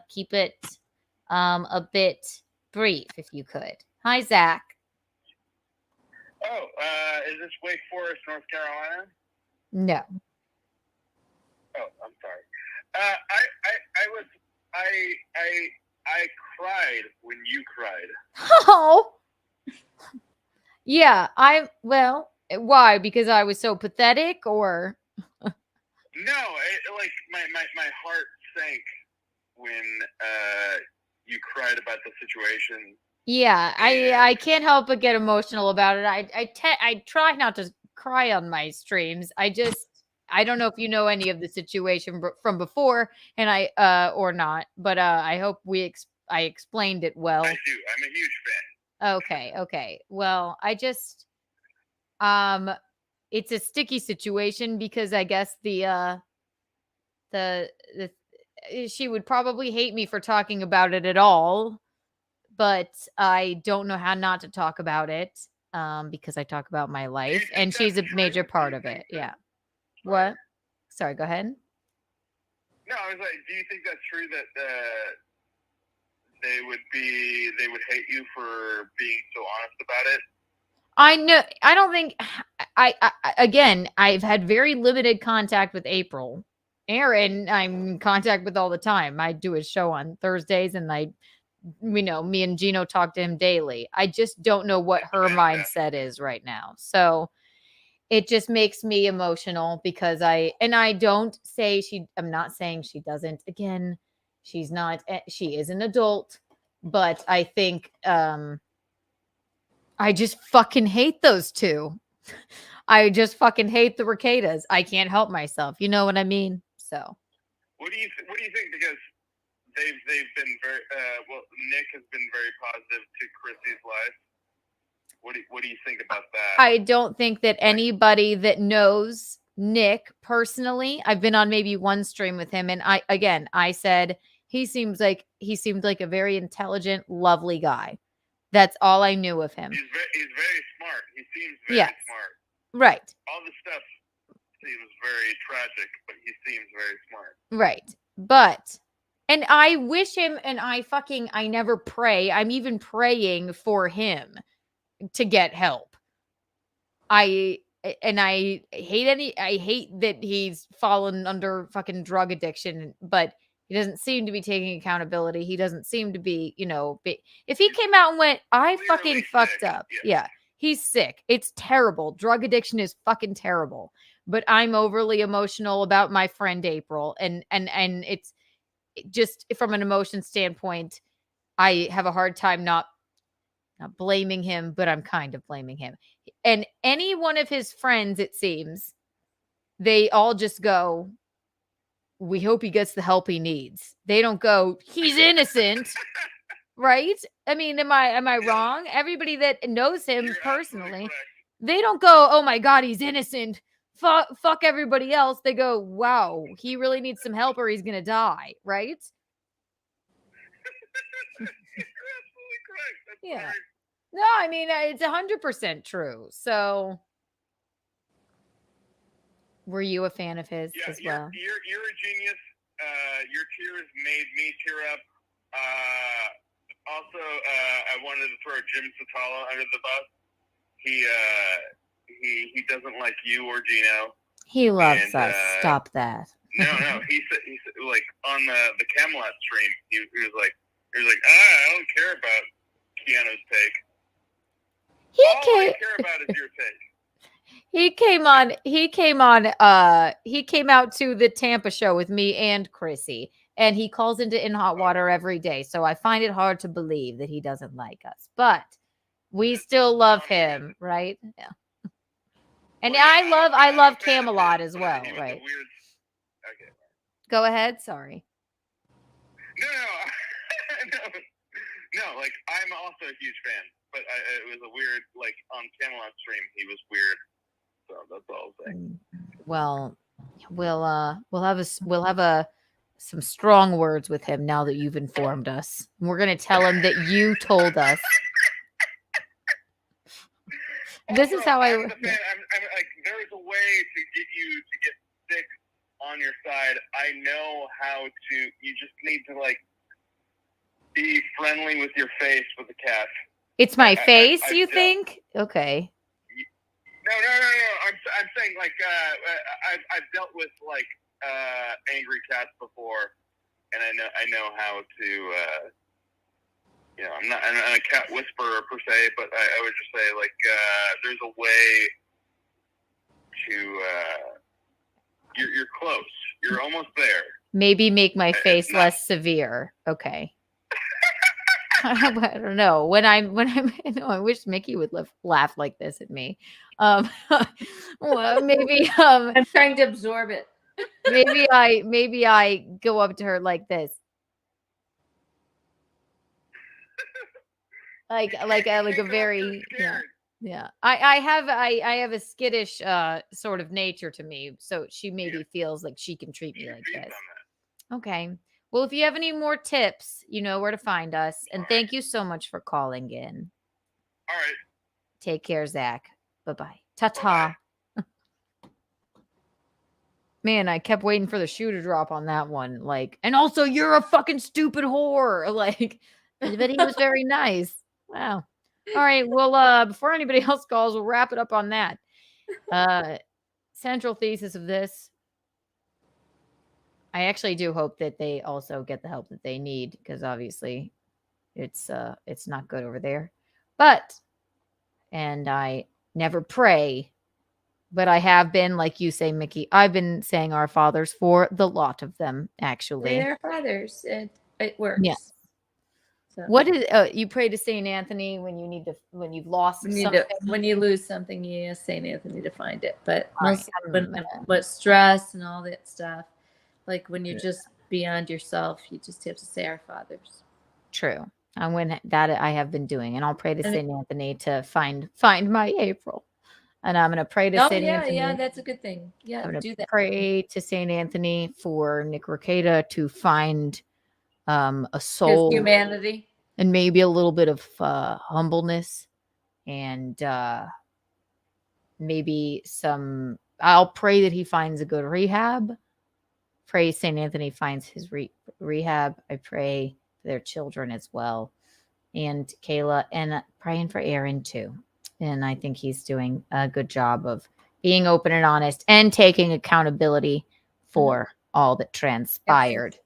Speaker 2: bit brief if you could. Hi, Zach.
Speaker 15: Oh, is this Wake Forest, North Carolina?
Speaker 2: No.
Speaker 15: Oh, I'm sorry. I cried when you cried.
Speaker 2: Oh. Yeah, why? Because I was so pathetic, or?
Speaker 15: No, like my heart sank when you cried about the situation.
Speaker 2: Yeah, I can't help but get emotional about it. I try not to cry on my streams. I don't know if you know any of the situation from before, and I or not, but I hope I explained it well.
Speaker 15: I do. I'm a huge fan.
Speaker 2: Okay. Well, I just it's a sticky situation because I guess the she would probably hate me for talking about it at all, but I don't know how not to talk about it.
Speaker 11: because I talk about my life, and she's a major part of it. Yeah. What? Sorry, go ahead.
Speaker 15: No, I was like, do you think that's true that they would hate you for being so honest about it?
Speaker 11: I know. I don't think. Again, I've had very limited contact with April. Aaron, I'm in contact with all the time. I do a show on Thursdays, and me and Gino talk to him daily. I just don't know what her mindset is right now. So it just makes me emotional because I'm not saying she doesn't. Again, she's not, she is an adult, but I think, I just fucking hate those two. I just fucking hate the Rekietas. I can't help myself. You know what I mean? So
Speaker 15: what do you think? Because they've been very Nick has been very positive to Chrissy's life. What do you think about that?
Speaker 11: I don't think that anybody that knows Nick personally, I've been on maybe one stream with him, and I said he seemed like a very intelligent, lovely guy. That's all I knew of him.
Speaker 15: He's very smart. He seems very smart.
Speaker 11: Right.
Speaker 15: All the stuff seems very tragic, but he seems very smart.
Speaker 11: Right. But, and I wish him, and I never pray. I'm even praying for him to get help. I hate that he's fallen under fucking drug addiction, but he doesn't seem to be taking accountability. He doesn't seem to be, if he came out and went, I fucking fucked up. Yeah. He's sick. It's terrible. Drug addiction is fucking terrible. But I'm overly emotional about my friend April. And it's just from an emotion standpoint, I have a hard time not blaming him, but I'm kind of blaming him. And any one of his friends, it seems, they all just go, we hope he gets the help he needs. They don't go, he's innocent. Right? I mean, am I wrong? Everybody that knows him personally, they don't go, oh my God, he's innocent. Fuck everybody else. They go, wow, he really needs some help or he's going to die. Right?
Speaker 15: You're absolutely correct. That's
Speaker 11: Yeah.
Speaker 15: right.
Speaker 11: No, I mean, it's 100% true. So were you a fan of his as well?
Speaker 15: You're a genius. Your tears made me tear up. Also, I wanted to throw Jim Satala under the bus. He doesn't like you or Gino.
Speaker 11: He loves us. Stop that.
Speaker 15: No. He said like on the Camelot stream. He was like, I don't care about Keanu's take. All I care about is your take.
Speaker 11: He came out to the Tampa show with me and Chrissy, and he calls into In Hot Water every day. So I find it hard to believe that he doesn't like us, but we still love him, right? Yeah. And I love Camelot as well, right?
Speaker 15: Okay.
Speaker 11: Go ahead. Sorry.
Speaker 15: No, like I'm also a huge fan, but it was a weird, like on Camelot stream, he was weird. So that's all I'll say.
Speaker 11: Well, we'll have some strong words with him now that you've informed us. We're gonna tell him that you told us. This is how
Speaker 15: I'm like, there's a way to get you to get sick on your side. I know how to. You just need to like be friendly with your face with the cat.
Speaker 11: It's my face, you think? Okay.
Speaker 15: No. I'm saying like I've dealt with like angry cats before, and I know how to. I'm not a cat whisperer per se, but I would just say like there's a way to. You're close. You're almost there.
Speaker 11: Maybe make my face less severe. Okay. I don't know. When I'm I wish Mickey would laugh like this at me. Well, maybe
Speaker 3: I'm trying to absorb it.
Speaker 11: maybe I go up to her like this. Like a very yeah. I have a skittish sort of nature to me, so she maybe feels like she can treat me like this. Okay. Well, if you have any more tips, you know where to find us. And thank you so much for calling in.
Speaker 15: All right.
Speaker 11: Take care, Zach. Bye-bye. Ta-ta. Man, I kept waiting for the shoe to drop on that one. Like, and also you're a fucking stupid whore. Like, but he was very nice. Wow. All right. Well, before anybody else calls, we'll wrap it up on that. Central thesis of this. I actually do hope that they also get the help that they need, because obviously it's not good over there. But, and I never pray, but I have been, like you say, Mickey, I've been saying our fathers for the lot of them, actually.
Speaker 3: They are fathers. It works.
Speaker 11: Yeah.
Speaker 3: So.
Speaker 11: What is you pray to Saint Anthony when you've lost something?
Speaker 3: When you lose something, you ask Saint Anthony to find it. But but stress and all that stuff, like when you're just beyond yourself, you just have to say our fathers.
Speaker 11: True. And when that I have been doing, and I'll pray to Saint Anthony to find my April. And I'm going to pray to Saint Anthony.
Speaker 3: Yeah, that's a good thing. Yeah,
Speaker 11: I'm
Speaker 3: do that.
Speaker 11: Pray to Saint Anthony for Nickrekieta to find a soul,
Speaker 3: his humanity,
Speaker 11: and maybe a little bit of humbleness, and maybe some. I'll pray that he finds a good rehab. Pray Saint Anthony finds his rehab. I pray for their children as well, and Kayla, and praying for Aaron too. And I think he's doing a good job of being open and honest and taking accountability for all that transpired.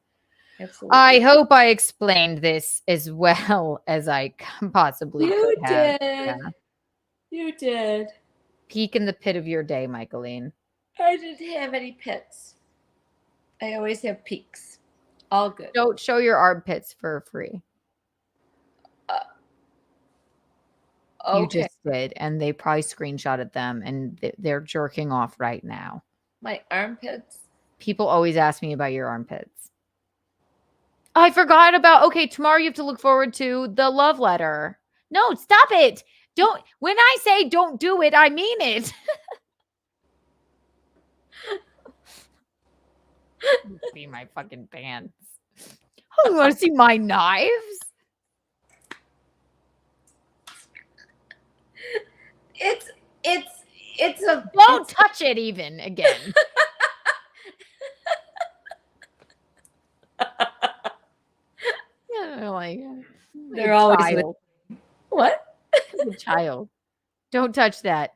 Speaker 3: Absolutely.
Speaker 11: I hope I explained this as well as I possibly could have.
Speaker 3: Yeah. You did.
Speaker 11: Peek in the pit of your day, Michaeline.
Speaker 3: I didn't have any pits. I always have peaks. All good.
Speaker 11: Don't show your armpits for free.
Speaker 3: Okay.
Speaker 11: You just did, and they probably screenshotted them, and they're jerking off right now.
Speaker 3: My armpits?
Speaker 11: People always ask me about your armpits. I forgot about, okay, tomorrow you have to look forward to the love letter. No, stop it. Don't, when I say don't do it, I mean it. See my fucking pants. Oh, you want to see my knives?
Speaker 3: It's a.
Speaker 11: Don't touch it even again. Yeah, like
Speaker 3: they're always with, what?
Speaker 11: A child. Don't touch that.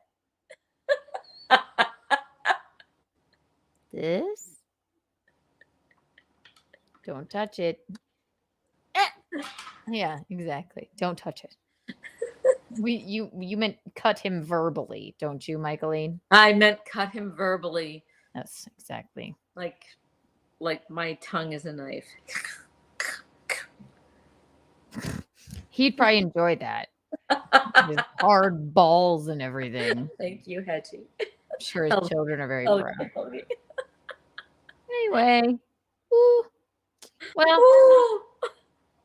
Speaker 11: This. Don't touch it. Yeah, exactly. Don't touch it. You meant cut him verbally, don't you, Michaeline?
Speaker 3: I meant cut him verbally.
Speaker 11: Yes, exactly.
Speaker 3: Like my tongue is a knife.
Speaker 11: He'd probably enjoy that. His hard balls and everything.
Speaker 3: Thank you, Hedgie.
Speaker 11: I'm sure his children are very proud.
Speaker 3: Okay.
Speaker 11: Anyway. Woo. Well,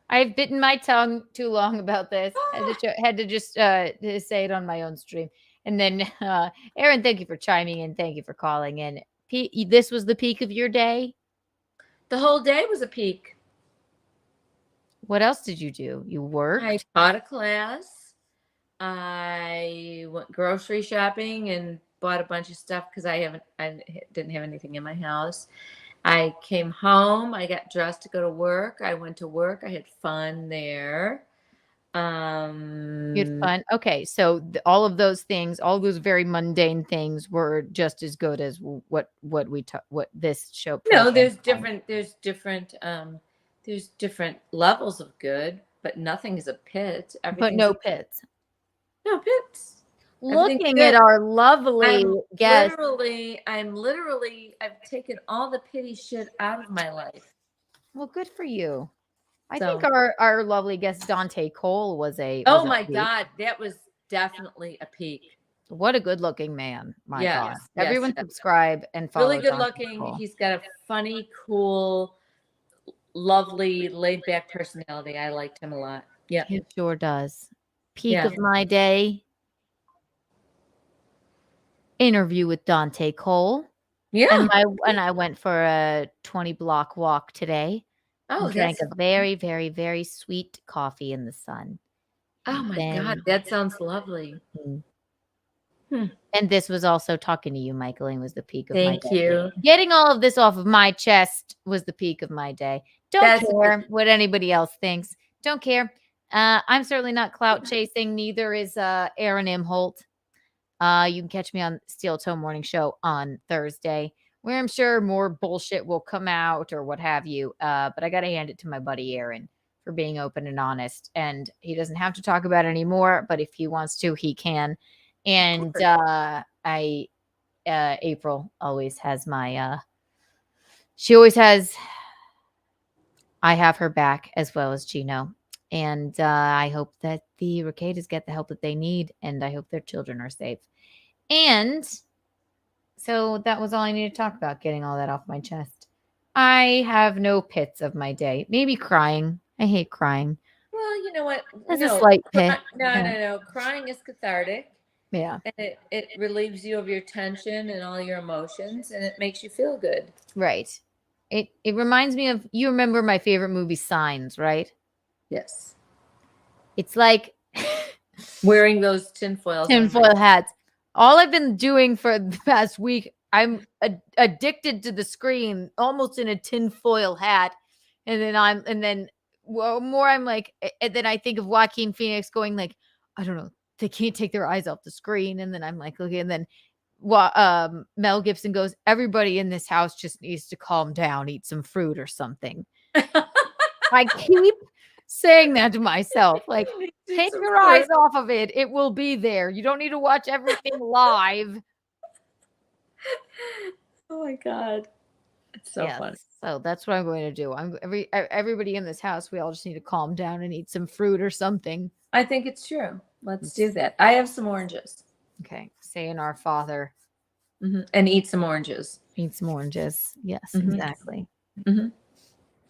Speaker 11: I've bitten my tongue too long about this. Had to just say it on my own stream. And then, Aaron, thank you for chiming in. Thank you for calling in. This was the peak of your day?
Speaker 3: The whole day was a peak.
Speaker 11: What else did you do? You worked?
Speaker 3: I taught a class. I went grocery shopping and bought a bunch of stuff because I didn't have anything in my house. I came home. I got dressed to go to work. I went to work. I had fun there.
Speaker 11: You had fun. Okay, so all of those things, all those very mundane things, were just as good as what this show.
Speaker 3: No, there's different levels of good, but nothing is a pit.
Speaker 11: But no pits.
Speaker 3: No pits.
Speaker 11: Looking at our lovely guest.
Speaker 3: I've taken all the pity shit out of my life.
Speaker 11: Well, good for you. I think our lovely guest Dante Colle was a.
Speaker 3: Oh my God, that was definitely a peak.
Speaker 11: What a good-looking man! My God,
Speaker 3: Yes,
Speaker 11: everyone subscribe and follow.
Speaker 3: Really good
Speaker 11: Dante
Speaker 3: looking.
Speaker 11: Colle.
Speaker 3: He's got a funny, cool, lovely, laid-back personality. I liked him a lot. Yeah,
Speaker 11: he sure does. Peak of my day. Interview with Dante Colle.
Speaker 3: Yeah,
Speaker 11: and I went for a 20-block walk today.
Speaker 3: Oh,
Speaker 11: and drank a very, very, very sweet coffee in the sun.
Speaker 3: Oh my God,
Speaker 2: Then-
Speaker 3: that sounds lovely.
Speaker 2: And this was also talking to you, Michaeline, was the peak of
Speaker 3: Thank
Speaker 2: my day.
Speaker 3: you.
Speaker 2: Getting all of this off of my chest was the peak of my day. Don't
Speaker 3: That's
Speaker 2: care what anybody else thinks. Don't care. I'm certainly not clout chasing. Neither is Aaron Imholte. You can catch me on Steel Toe Morning Show on Thursday, where I'm sure more bullshit will come out or what have you. But I got to hand it to my buddy Aaron for being open and honest. And he doesn't have to talk about it anymore, but if he wants to, he can. And April always has my, she always has, I have her back as well as Gino. And I hope that the Rekietas get the help that they need. And I hope their children are safe. And so that was all I needed to talk about, getting all that off my chest. I have no pits of my day. Maybe crying. I hate crying.
Speaker 3: Well, you know what?
Speaker 2: That's a slight pit.
Speaker 3: No. Crying is cathartic.
Speaker 2: Yeah.
Speaker 3: And it relieves you of your tension and all your emotions, and it makes you feel good.
Speaker 2: Right. It reminds me of, you remember my favorite movie, Signs, right?
Speaker 3: Yes.
Speaker 2: It's like
Speaker 3: wearing those tinfoil
Speaker 2: hats. All I've been doing for the past week, I'm addicted to the screen, almost in a tinfoil hat. And then I'm like, and then I think of Joaquin Phoenix going like, I don't know, they can't take their eyes off the screen. And then I'm like, okay. And then Mel Gibson goes, everybody in this house just needs to calm down, eat some fruit or something. I keep saying that to myself, like, take your eyes off of it. It will be there. You don't need to watch everything live.
Speaker 3: Oh my God. It's so fun.
Speaker 2: So that's what I'm going to do. Everybody in this house, we all just need to calm down and eat some fruit or something.
Speaker 3: I think it's true. Let's do that. I have some oranges.
Speaker 2: Okay. Saying our Father.
Speaker 3: And eat some oranges.
Speaker 2: Eat some oranges. Yes, exactly.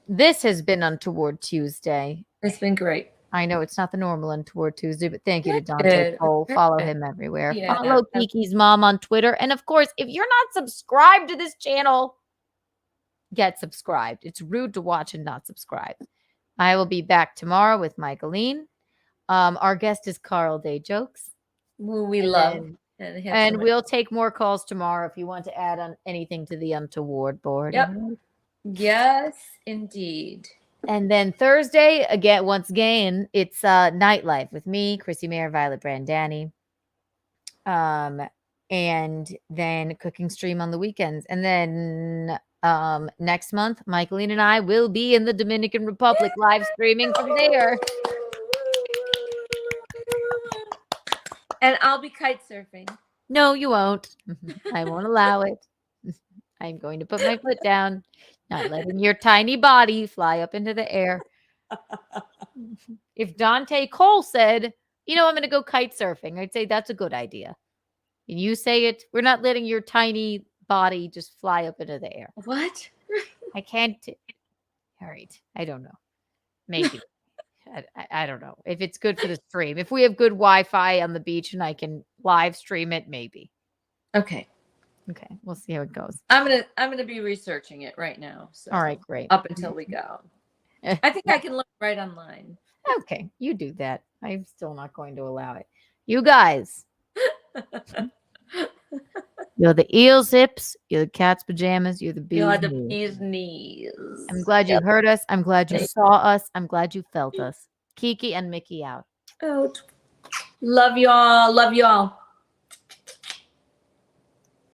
Speaker 2: This has been Untoward Tuesday.
Speaker 3: It's been great.
Speaker 2: I know it's not the normal Untoward Tuesday, but thank you to Dante Colle. Follow him everywhere.
Speaker 3: Yeah.
Speaker 2: Follow Kiki's mom on Twitter. And of course, if you're not subscribed to this channel, get subscribed. It's rude to watch and not subscribe. I will be back tomorrow with Michaeline. Our guest is Carl Day Jokes.
Speaker 3: Who we love.
Speaker 2: And we'll take more calls tomorrow if you want to add on anything to the Untoward board.
Speaker 3: Yep. Yes, indeed.
Speaker 2: And then Thursday, once again, it's Nightlife with me, Chrissy Mayer, Violet Brandani. And then cooking stream on the weekends. And then next month, Michaeline and I will be in the Dominican Republic live streaming from there.
Speaker 3: And I'll be kite surfing.
Speaker 2: No, you won't. I won't allow it. I'm going to put my foot down, not letting your tiny body fly up into the air. If Dante Colle said, I'm going to go kite surfing, I'd say that's a good idea. And you say it, we're not letting your tiny body just fly up into the air.
Speaker 3: What?
Speaker 2: I can't. All right. I don't know. Maybe. I don't know if it's good for the stream. If we have good Wi-Fi on the beach and I can live stream it, maybe.
Speaker 3: Okay.
Speaker 2: We'll see how it goes.
Speaker 3: I'm gonna be researching it right now. So
Speaker 2: all right, great.
Speaker 3: Up until we go. I think I can look right online.
Speaker 2: Okay, you do that. I'm still not going to allow it. You guys. You're the eel zips. You're the cat's pajamas. You're the bee's
Speaker 3: You're the
Speaker 2: knees.
Speaker 3: bee's knees.
Speaker 2: I'm glad you heard us. I'm glad you saw us. I'm glad you felt us. Kiki and Mickey out.
Speaker 3: Out. Love y'all. Love y'all.